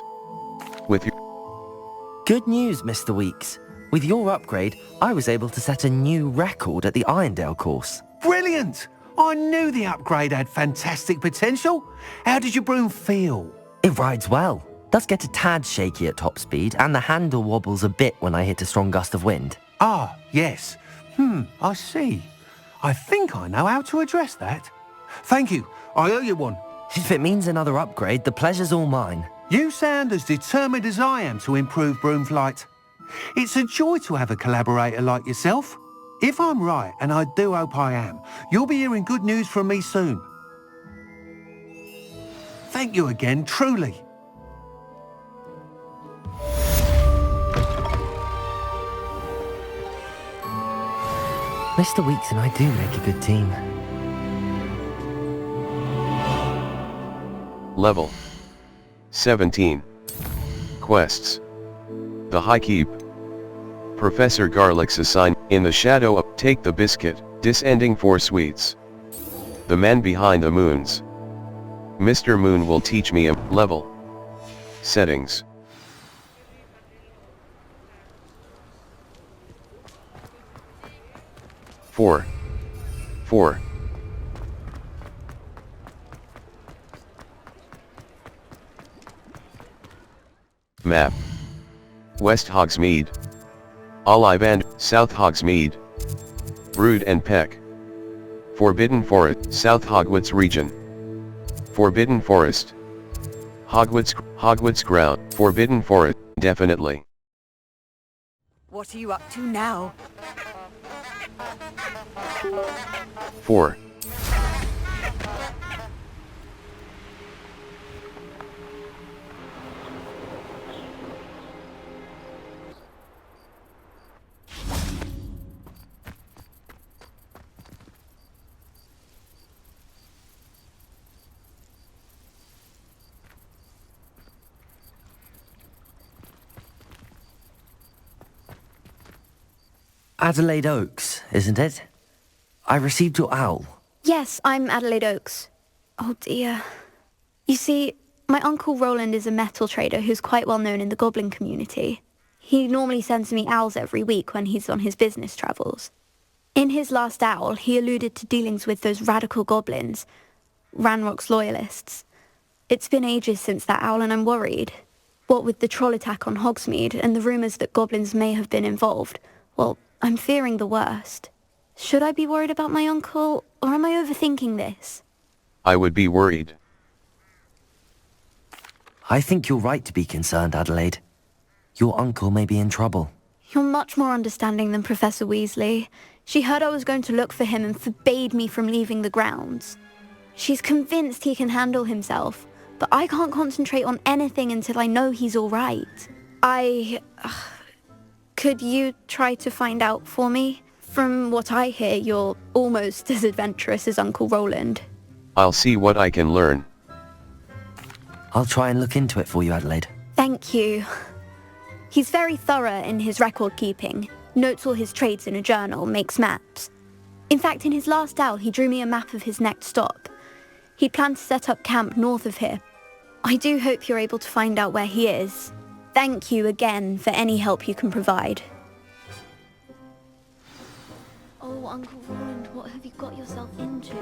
With your... Good news, Mr. Weeks. With your upgrade, I was able to set a new record at the Irondale course. Brilliant! I knew the upgrade had fantastic potential. How did your broom feel? It rides well. Does get a tad shaky at top speed, and the handle wobbles a bit when I hit a strong gust of wind. Ah, yes. I see. I think I know how to address that. Thank you. I owe you one. If it means another upgrade, the pleasure's all mine. You sound as determined as I am to improve broom flight. It's a joy to have a collaborator like yourself. If I'm right, and I do hope I am, you'll be hearing good news from me soon. Thank you again, truly. Mr. Weeks and I do make a good team. Level 17. Quests. The High Keep. Professor Garlick's assign, in the shadow of, take the biscuit, disending 4 sweets. The man behind the moons. Mr. Moon will teach me a, level. Settings. Four. Map. West Hogsmeade. Olivand, South Hogsmeade. Brood and Peck. Forbidden Forest, South Hogwarts region. Forbidden Forest. Hogwarts ground, Forbidden Forest, definitely. What are you up to now? 4. Adelaide Oaks, isn't it? I received your owl. Yes, I'm Adelaide Oaks. Oh dear. You see, my Uncle Roland is a metal trader who's quite well known in the goblin community. He normally sends me owls every week when he's on his business travels. In his last owl, he alluded to dealings with those radical goblins, Ranrock's loyalists. It's been ages since that owl and I'm worried. What with the troll attack on Hogsmeade and the rumours that goblins may have been involved, well, I'm fearing the worst. Should I be worried about my uncle, or am I overthinking this? I would be worried. I think you're right to be concerned, Adelaide. Your uncle may be in trouble. You're much more understanding than Professor Weasley. She heard I was going to look for him and forbade me from leaving the grounds. She's convinced he can handle himself, but I can't concentrate on anything until I know he's all right. Could you try to find out for me? From what I hear, you're almost as adventurous as Uncle Roland. I'll see what I can learn. I'll try and look into it for you, Adelaide. Thank you. He's very thorough in his record keeping, notes all his trades in a journal, makes maps. In fact, in his last owl, he drew me a map of his next stop. He planned to set up camp north of here. I do hope you're able to find out where he is. Thank you again for any help you can provide. Oh, Uncle Roland, what have you got yourself into?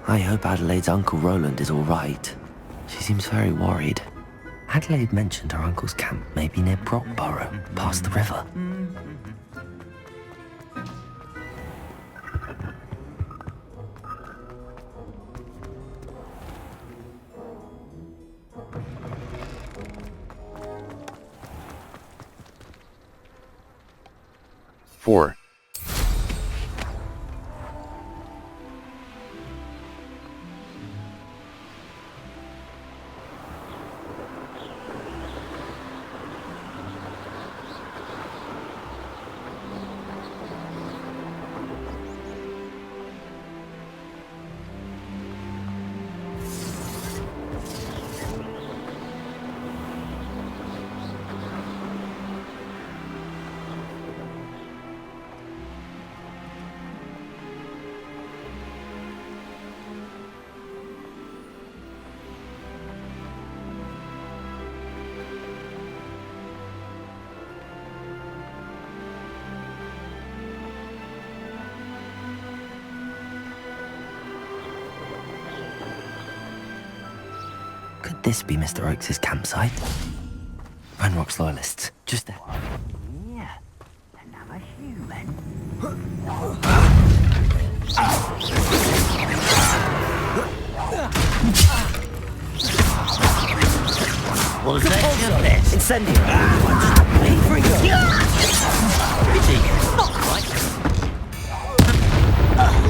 I hope Adelaide's Uncle Roland is all right. She seems very worried. Adelaide mentioned her uncle's camp may be near Brockborough, past the river. Four. Could this be Mr. Oakes' campsite? Ranrock's loyalists, just there. Yeah, another human. Was that your best? Incendio! Free go! Pity, not quite.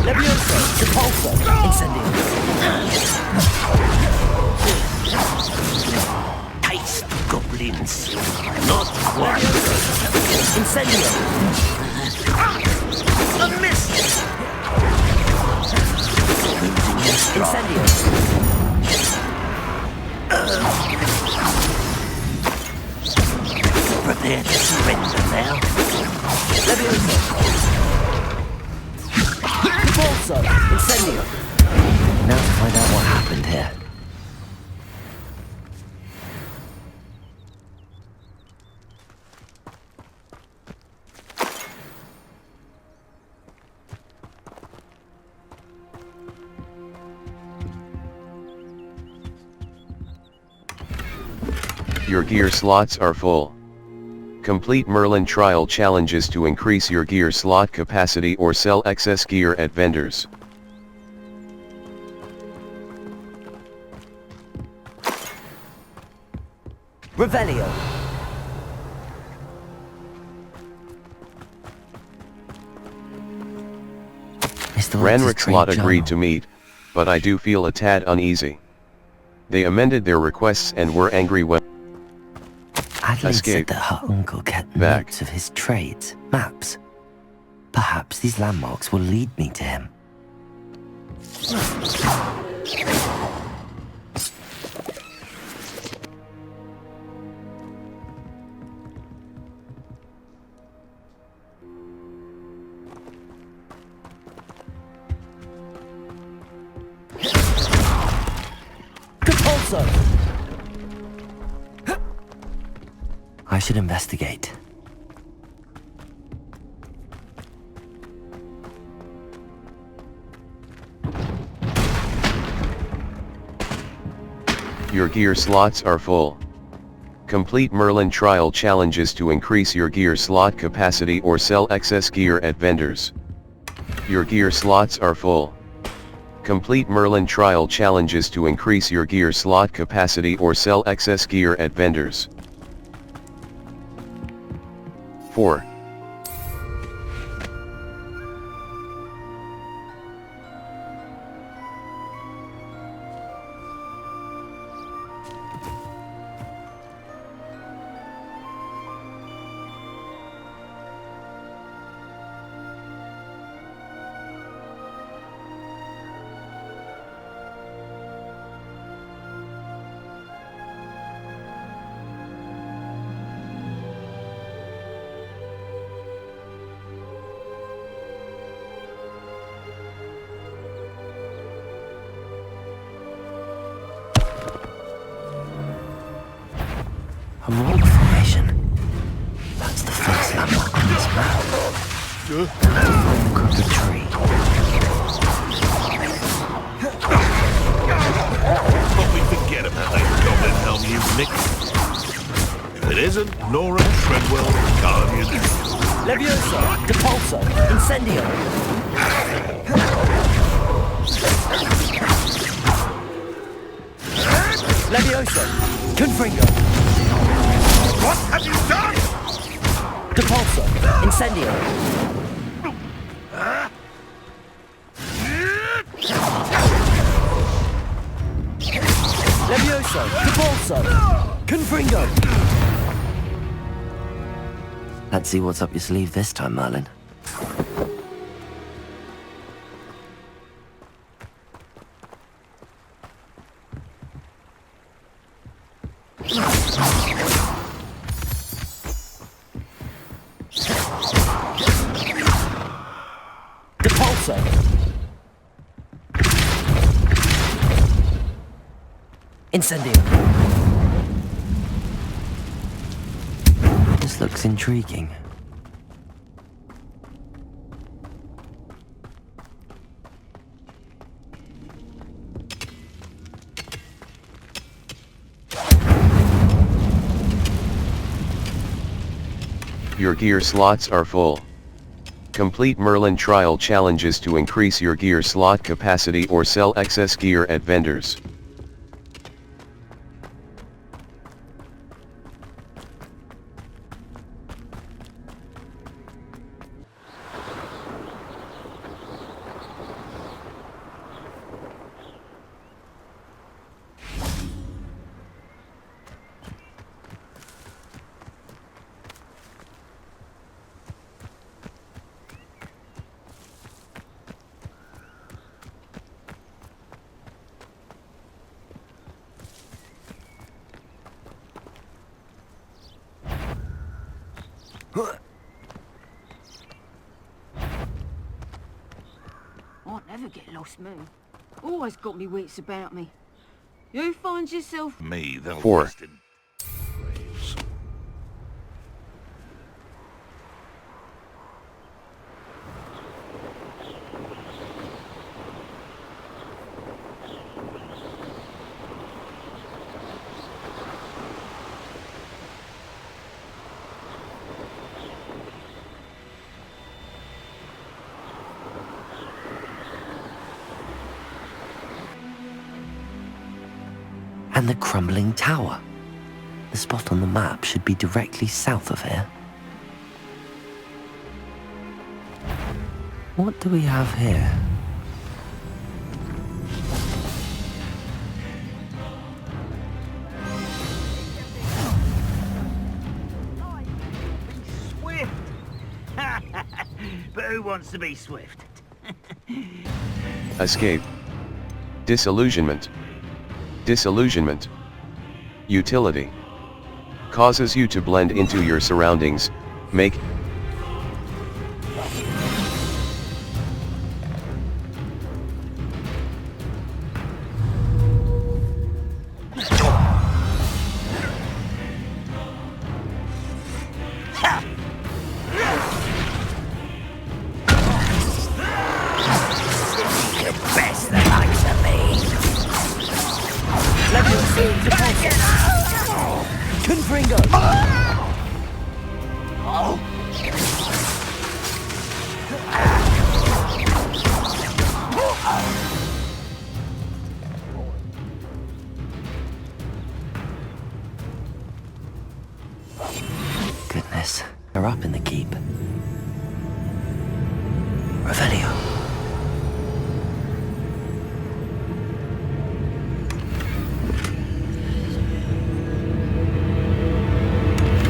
Levioso! Repulsor! Incendio! Taste goblins. Not one. Incendio! A miss! Incendio! Prepare to surrender now. Levioso! Repulsor! Incendio! Now to find out what happened here. Your gear slots are full. Complete Merlin trial challenges to increase your gear slot capacity or sell excess gear at vendors. Revelio. Ranrik's lot agreed to meet, but I do feel a tad uneasy. They amended their requests and were angry when Adelaide said that her uncle kept notes of his trades, maps. Perhaps these landmarks will lead me to him. I should investigate. Your gear slots are full. Complete Merlin trial challenges to increase your gear slot capacity or sell excess gear at vendors. Your gear slots are full. Complete Merlin trial challenges to increase your gear slot capacity or sell excess gear at vendors. 4. A rock formation. That's the first landmark on this map. Crooked tree. Thought we'd forget about that goblin helm you nicked. If it isn't, Nora Treadwell, Guardian. Levioso, Depulso, Incendio. Levioso, Confringo. What have you done? Depulso, Incendio. Levioso, Depulso, Confringo. Let's see what's up your sleeve this time, Merlin. Depulso. Incendio. This looks intriguing. Your gear slots are full. Complete Merlin trial challenges to increase your gear slot capacity or sell excess gear at vendors. I'll never get lost, Moon. Always got me wits about me. You find yourself... Me, they'll 4. rest in graves. And the crumbling tower. The spot on the map should be directly south of here. What do we have here? Swift! But who wants to be swift? Escape. Disillusionment. Disillusionment. Utility. Causes you to blend into your surroundings, make Best the likes of me. Confringo! Goodness, they're up in the keep. Revelio.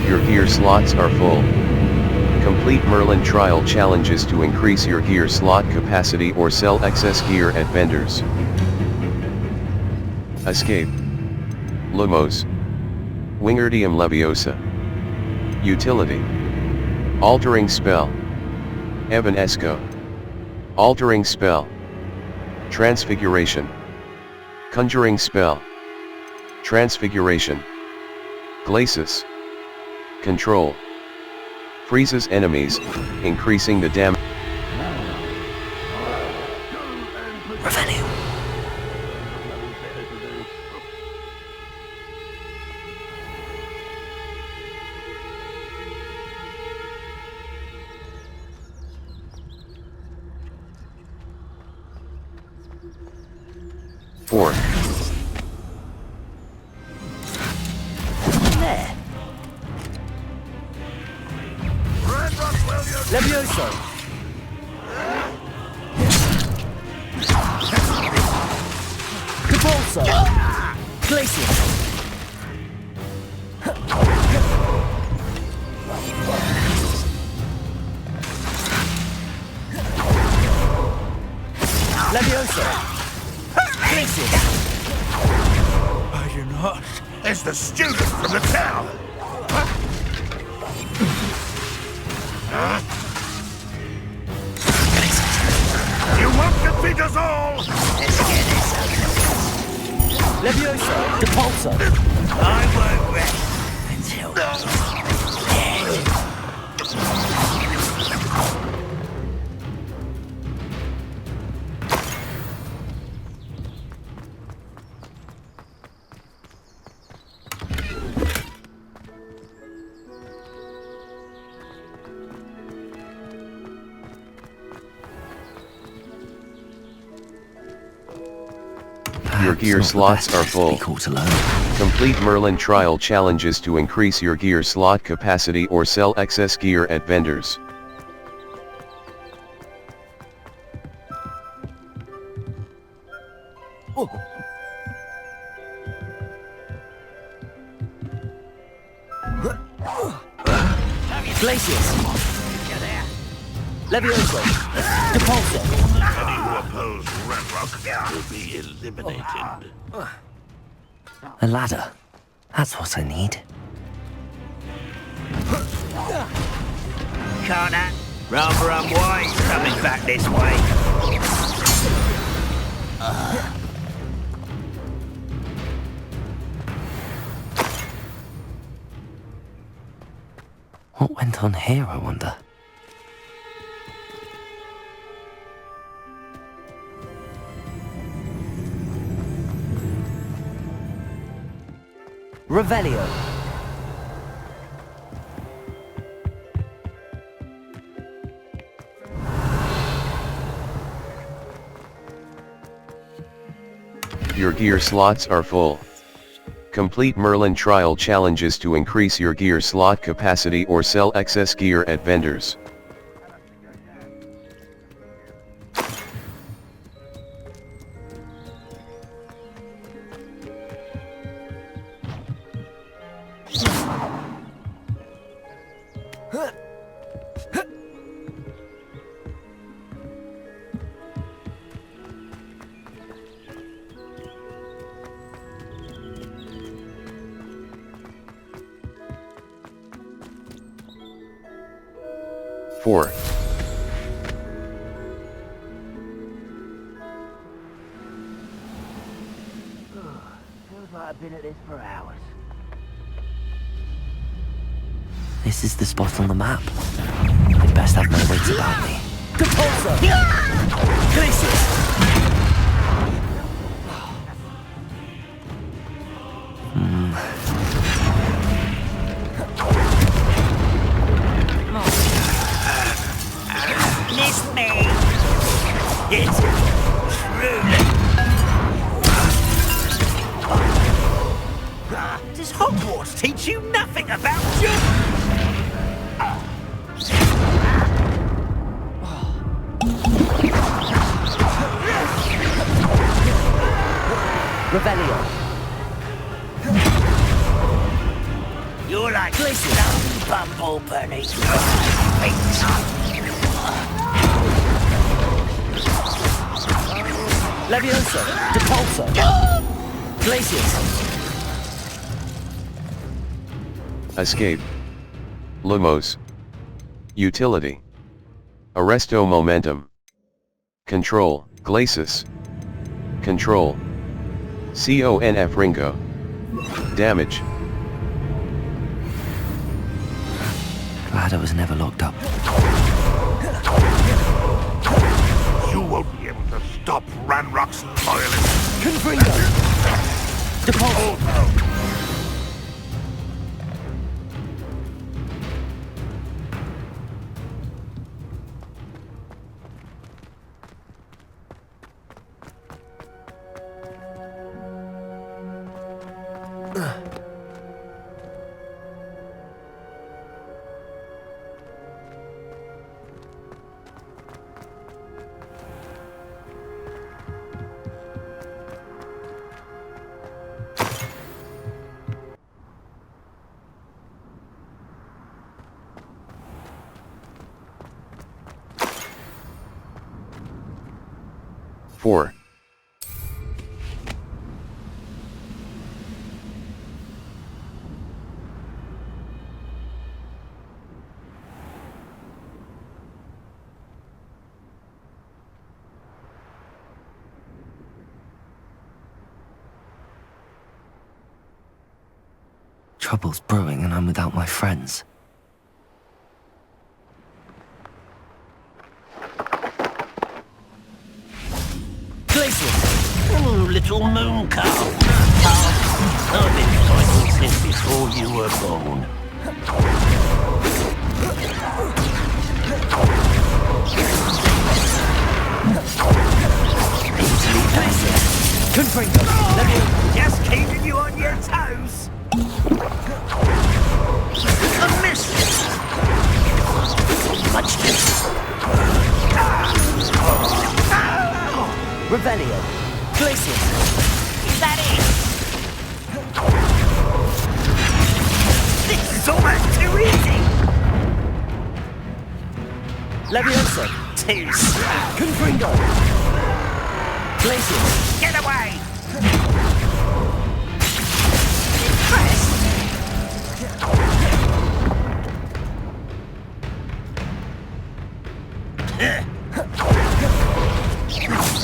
Your gear slots are full. Complete Merlin trial challenges to increase your gear slot capacity or sell excess gear at vendors. Escape. Lumos. Wingardium Leviosa. Utility. Altering spell. Evanesco. Altering spell. Transfiguration. Conjuring spell. Transfiguration. Glacis. Control. Freezes enemies, increasing the damage. Revelio. Four. There. Levioso. Capulso. Glacier. Levioso. Glacier. I do not. It's the student from the town. You won't defeat us all! Levioso. Capulso. I won't rest until dead. Your gear slots are full. Complete Merlin trial challenges to increase your gear slot capacity or sell excess gear at vendors. Glacius. Levioso. Capulso. Any who oppose Ranrock will be eliminated. A ladder. That's what I need. Can't rather unwise coming back this way. What went on here, I wonder? Revelio. Your gear slots are full. Complete Merlin trial challenges to increase your gear slot capacity or sell excess gear at vendors. Four. Feels like I've been at this for hours. This is the spot on the map. I'd best have my wits about me. Repulsor! Glacius! Miss me! It's truly... Does Hogwarts teach you nothing about you? Revelio. You're like some bumble bunny. Levioso. Depulso. Glacius. Escape. Lumos. Utility. Arresto momentum. Control, Glacis. Control. CONF Ringo. Damage. Glad I was never locked up. You won't be able to stop Ranrock's loyalists. Confringo. Depulso. Oh, no. Four. Trouble's brewing and I'm without my friends. Oh, little moon cow. I've been fighting since before you were born. Confringo. Just keeping you on your toes. A miss. Much Revelio. Glacius. Is that it? This is almost too easy. Levioso. Too slow. Confringo. Glacius. Get away.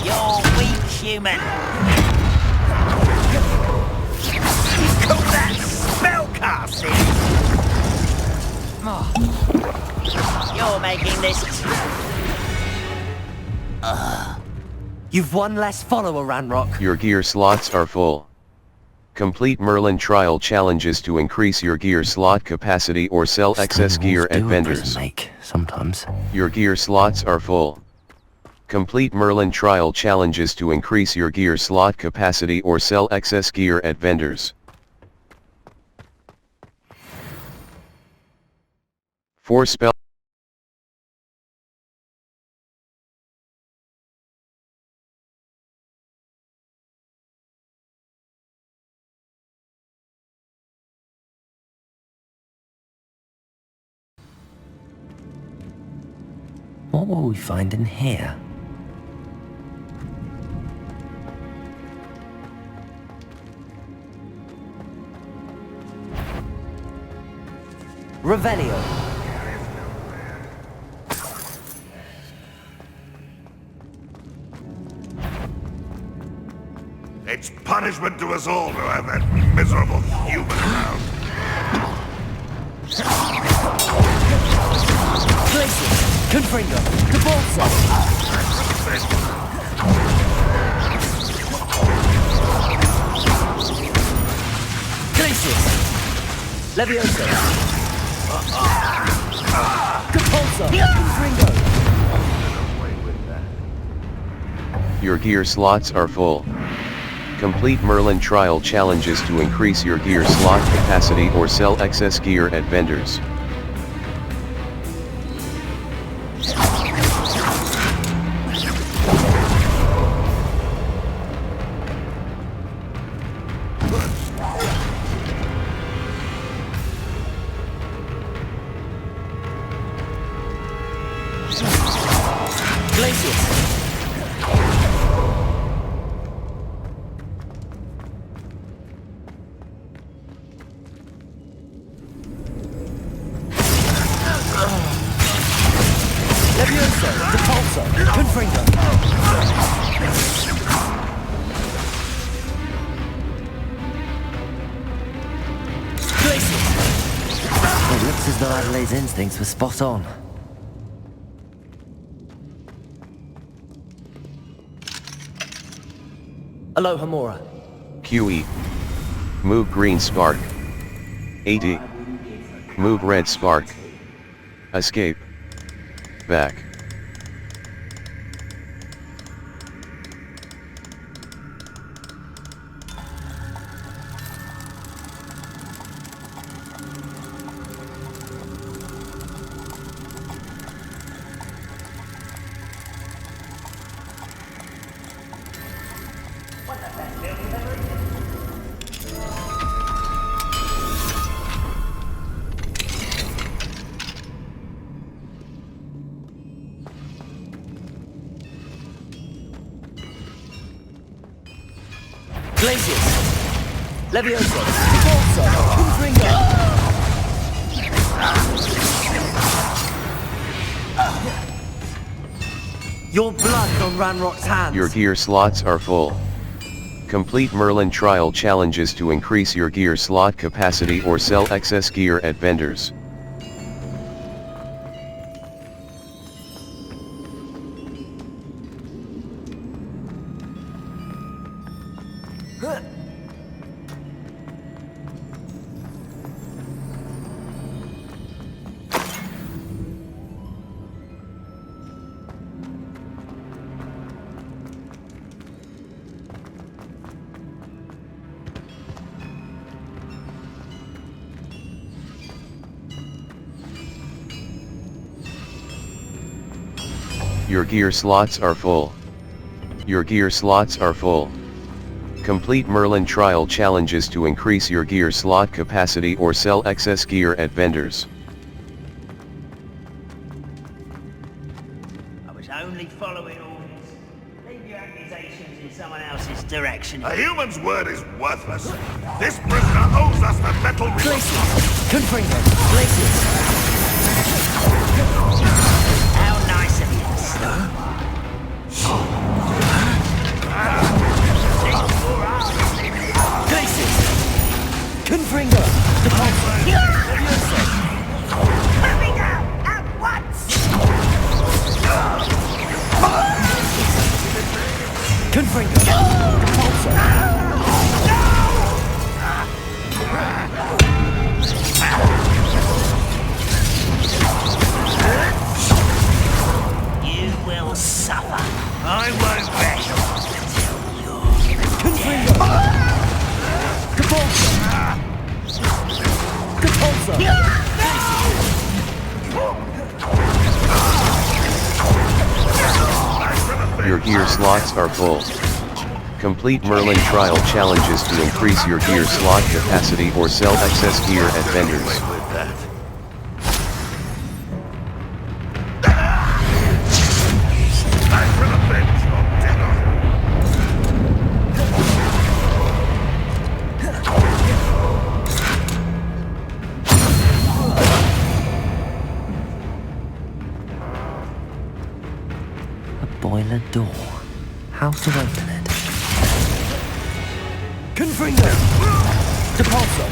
You're weak, human. Call that spellcasting? You're making this... You've one less follower, Ranrock. Your gear slots are full. Complete Merlin trial challenges to increase your gear slot capacity or sell excess gear at vendors. Sometimes. Your gear slots are full. Complete Merlin trial challenges to increase your gear slot capacity or sell excess gear at vendors. 4 spell. What will we find in here? Revelio. It's punishment to us all to have that miserable human around. Glacius, Confringo, Cabalsa. Glacius, Leviosa. Capalsa, Confringo. Your gear slots are full. Complete Merlin trial challenges to increase your gear slot capacity or sell excess gear at vendors. Leviosa, Depulso, Confringo. Glacius. It looks as though Adelaide's instincts were spot on. Aloha Mora. QE. Move green spark. AD. Move red spark. Escape. Back. Glacius, Leviosa, Cabalsa, Confringo. Your blood on Ranrock's hands. Your gear slots are full. Complete Merlin trial challenges to increase your gear slot capacity or sell excess gear at vendors. Your gear slots are full. Your gear slots are full. Complete Merlin trial challenges to increase your gear slot capacity or sell excess gear at vendors. I was only following orders. Leave your accusations in someone else's direction. A human's word is worthless. This prisoner owes us the metal we Glacius, Confringo, Glacius. How nice of you to stop. Confringo! You will suffer. I won't rest until you're Your gear slots are full. Complete Merlin trial challenges to increase your gear slot capacity or sell excess gear at vendors. Boiler door. How to open it? Confringo! Depulso!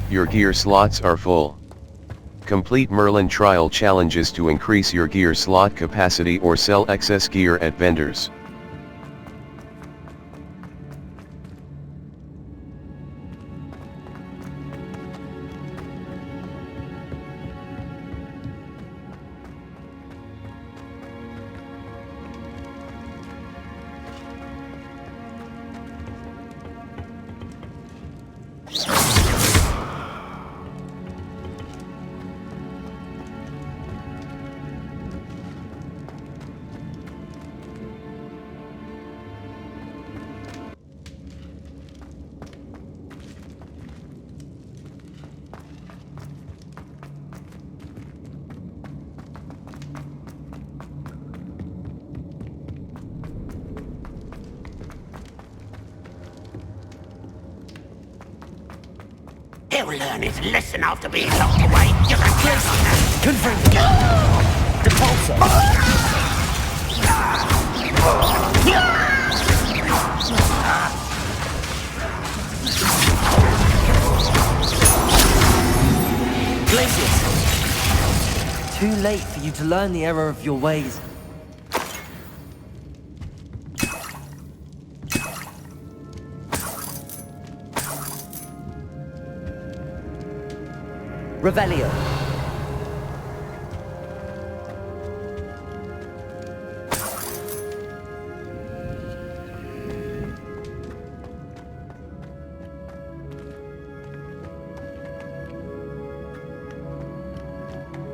Your gear slots are full. Complete Merlin trial challenges to increase your gear slot capacity or sell excess gear at vendors. He'll learn his lesson after being locked away. You can count on that. Confringo! Depulso! Glacius! Too late for you to learn the error of your ways. Revelio.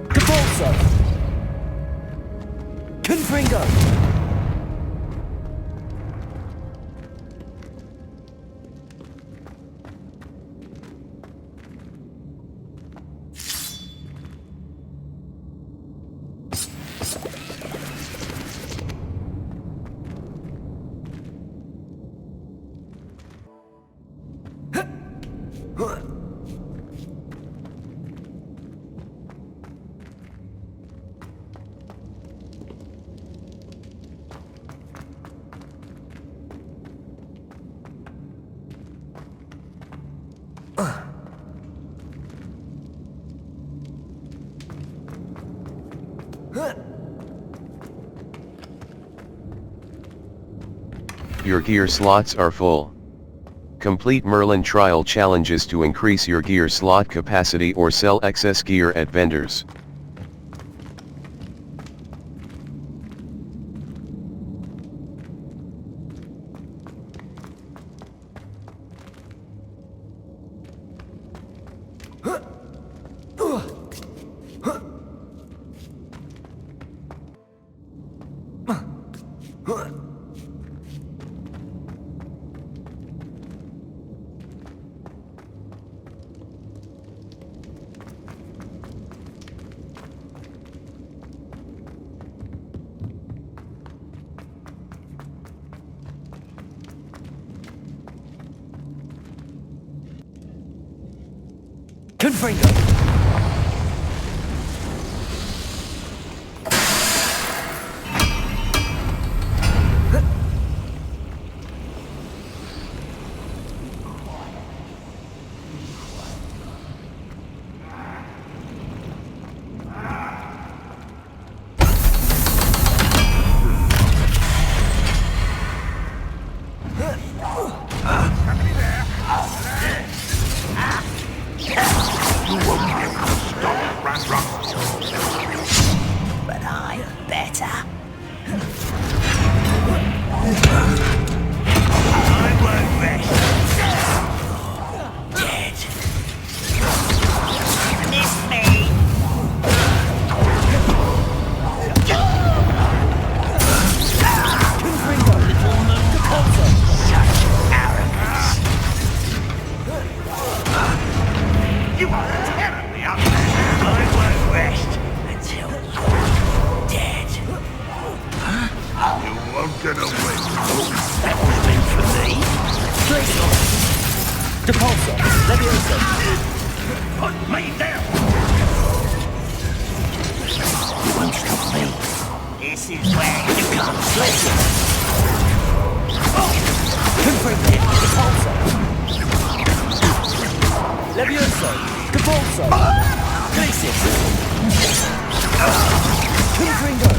Depulso! Confringo! Your gear slots are full. Complete Merlin trial challenges to increase your gear slot capacity or sell excess gear at vendors. Confringo. But I'm better. I won't rest. Dead. Miss me. Such arrogance. You are terribly upset. I won't rest until you're dead. You won't get away. That was meant for me. Depulso. Levioso. Put me down. You won't stop me. This is where you come. Confringo. Depulso. Levioso. Depulso. Glacius. Confringo.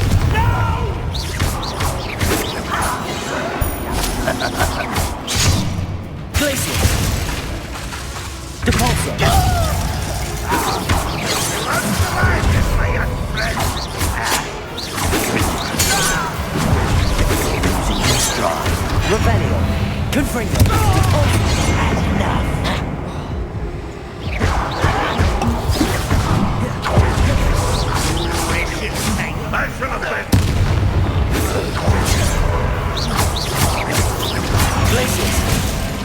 Glacius. Depulso. Revelio. Confringo. Depulso. Enough. Glacius.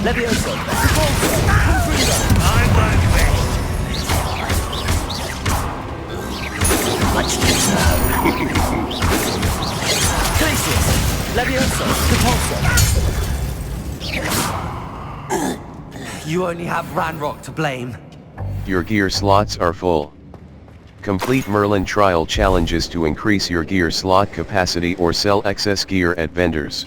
Levioso. Depulso. Confringo. I won't rest. Much too slow. Glacius. Levioso. Depulso. You only have Ranrock to blame. Your gear slots are full. Complete Merlin trial challenges to increase your gear slot capacity or sell excess gear at vendors.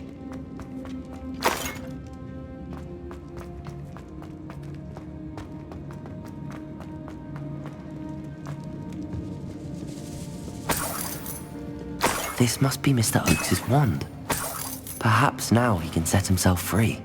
This must be Mr. Oakes' wand. Perhaps now he can set himself free.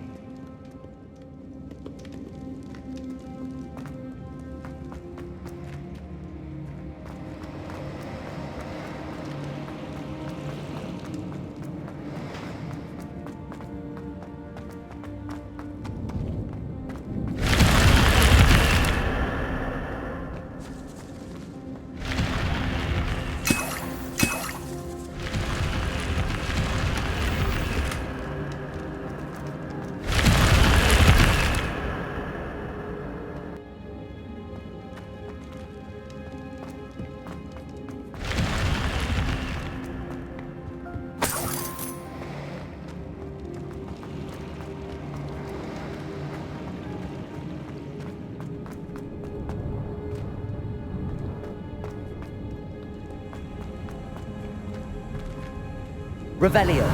Revelio.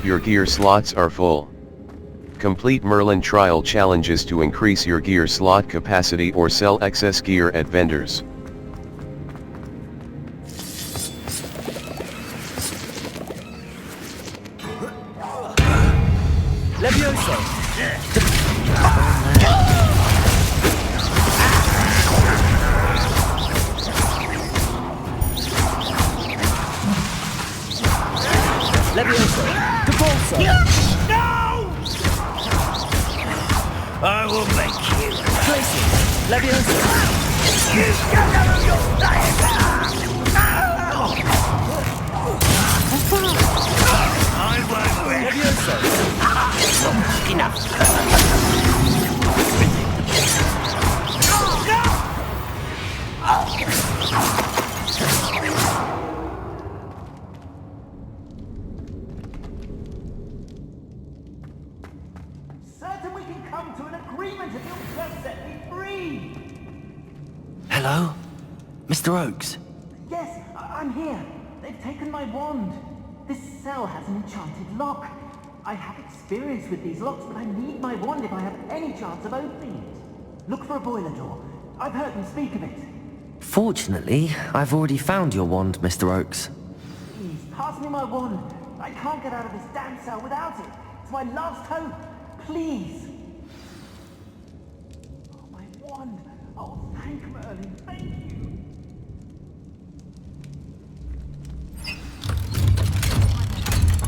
Your gear slots are full. Complete Merlin trial challenges to increase your gear slot capacity or sell excess gear at vendors. Levioso. Levioso. Depulso. No! I will make you. Glacius. Levioso. You shall never your life. I won't win. Levioso. Enough. Hello? Mr. Oakes? Yes, I'm here. They've taken my wand. This cell has an enchanted lock. I have experience with these locks, but I need my wand if I have any chance of opening it. Look for a boiler door. I've heard them speak of it. Fortunately, I've already found your wand, Mr. Oakes. Please, pass me my wand. I can't get out of this damn cell without it. It's my last hope. Please. Oh, my wand. Oh, thank Merlin. Thank you.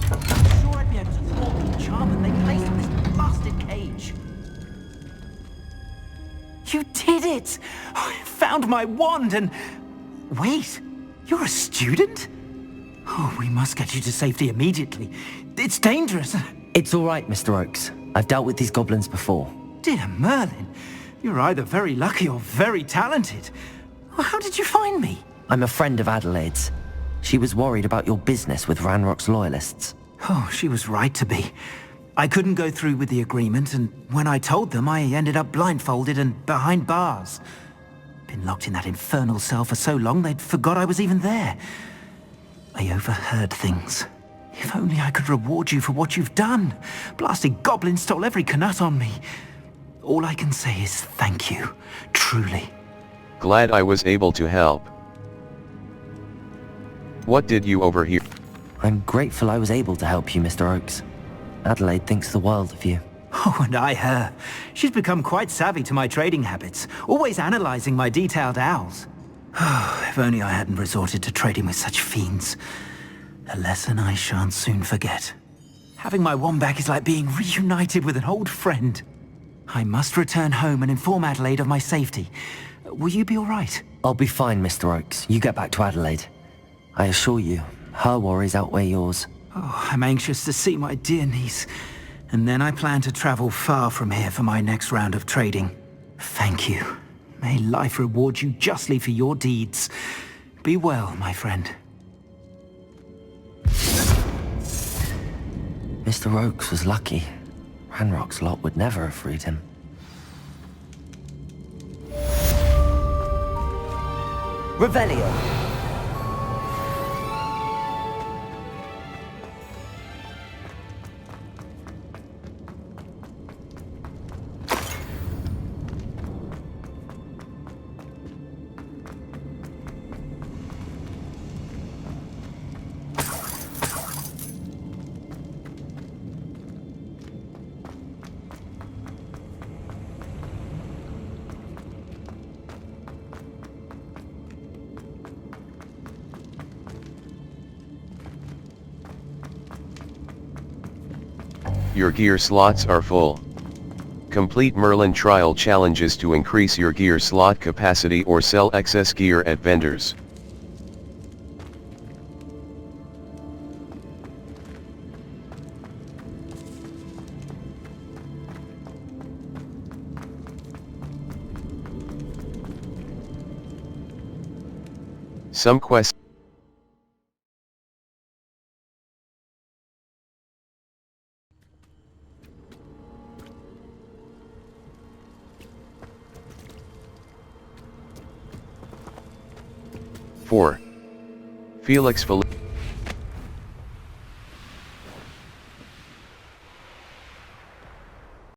I'm sure I'd be able to thwart the charm that they placed in this blasted cage. You did it! I found my wand and... Wait, you're a student? Oh, we must get you to safety immediately. It's dangerous. It's all right, Mr. Oakes. I've dealt with these goblins before. Dear Merlin, you're either very lucky or very talented. How did you find me? I'm a friend of Adelaide's. She was worried about your business with Ranrock's loyalists. Oh, she was right to be. I couldn't go through with the agreement, and when I told them, I ended up blindfolded and behind bars. Been locked in that infernal cell for so long, they'd forgot I was even there. I overheard things. If only I could reward you for what you've done. Blasted goblin stole every canut on me. All I can say is thank you, truly. Glad I was able to help. What did you overhear? I'm grateful I was able to help you, Mr. Oakes. Adelaide thinks the world of you. Oh, and I her. She's become quite savvy to my trading habits, always analyzing my detailed owls. Oh, if only I hadn't resorted to trading with such fiends. A lesson I shan't soon forget. Having my wand back is like being reunited with an old friend. I must return home and inform Adelaide of my safety. Will you be all right? I'll be fine, Mr. Oakes. You get back to Adelaide. I assure you, her worries outweigh yours. Oh, I'm anxious to see my dear niece. And then I plan to travel far from here for my next round of trading. Thank you. May life reward you justly for your deeds. Be well, my friend. Mr. Oakes was lucky. Ranrock's lot would never have freed him. Revelio. Your gear slots are full. Complete Merlin trial challenges to increase your gear slot capacity or sell excess gear at vendors. Some quests. Felix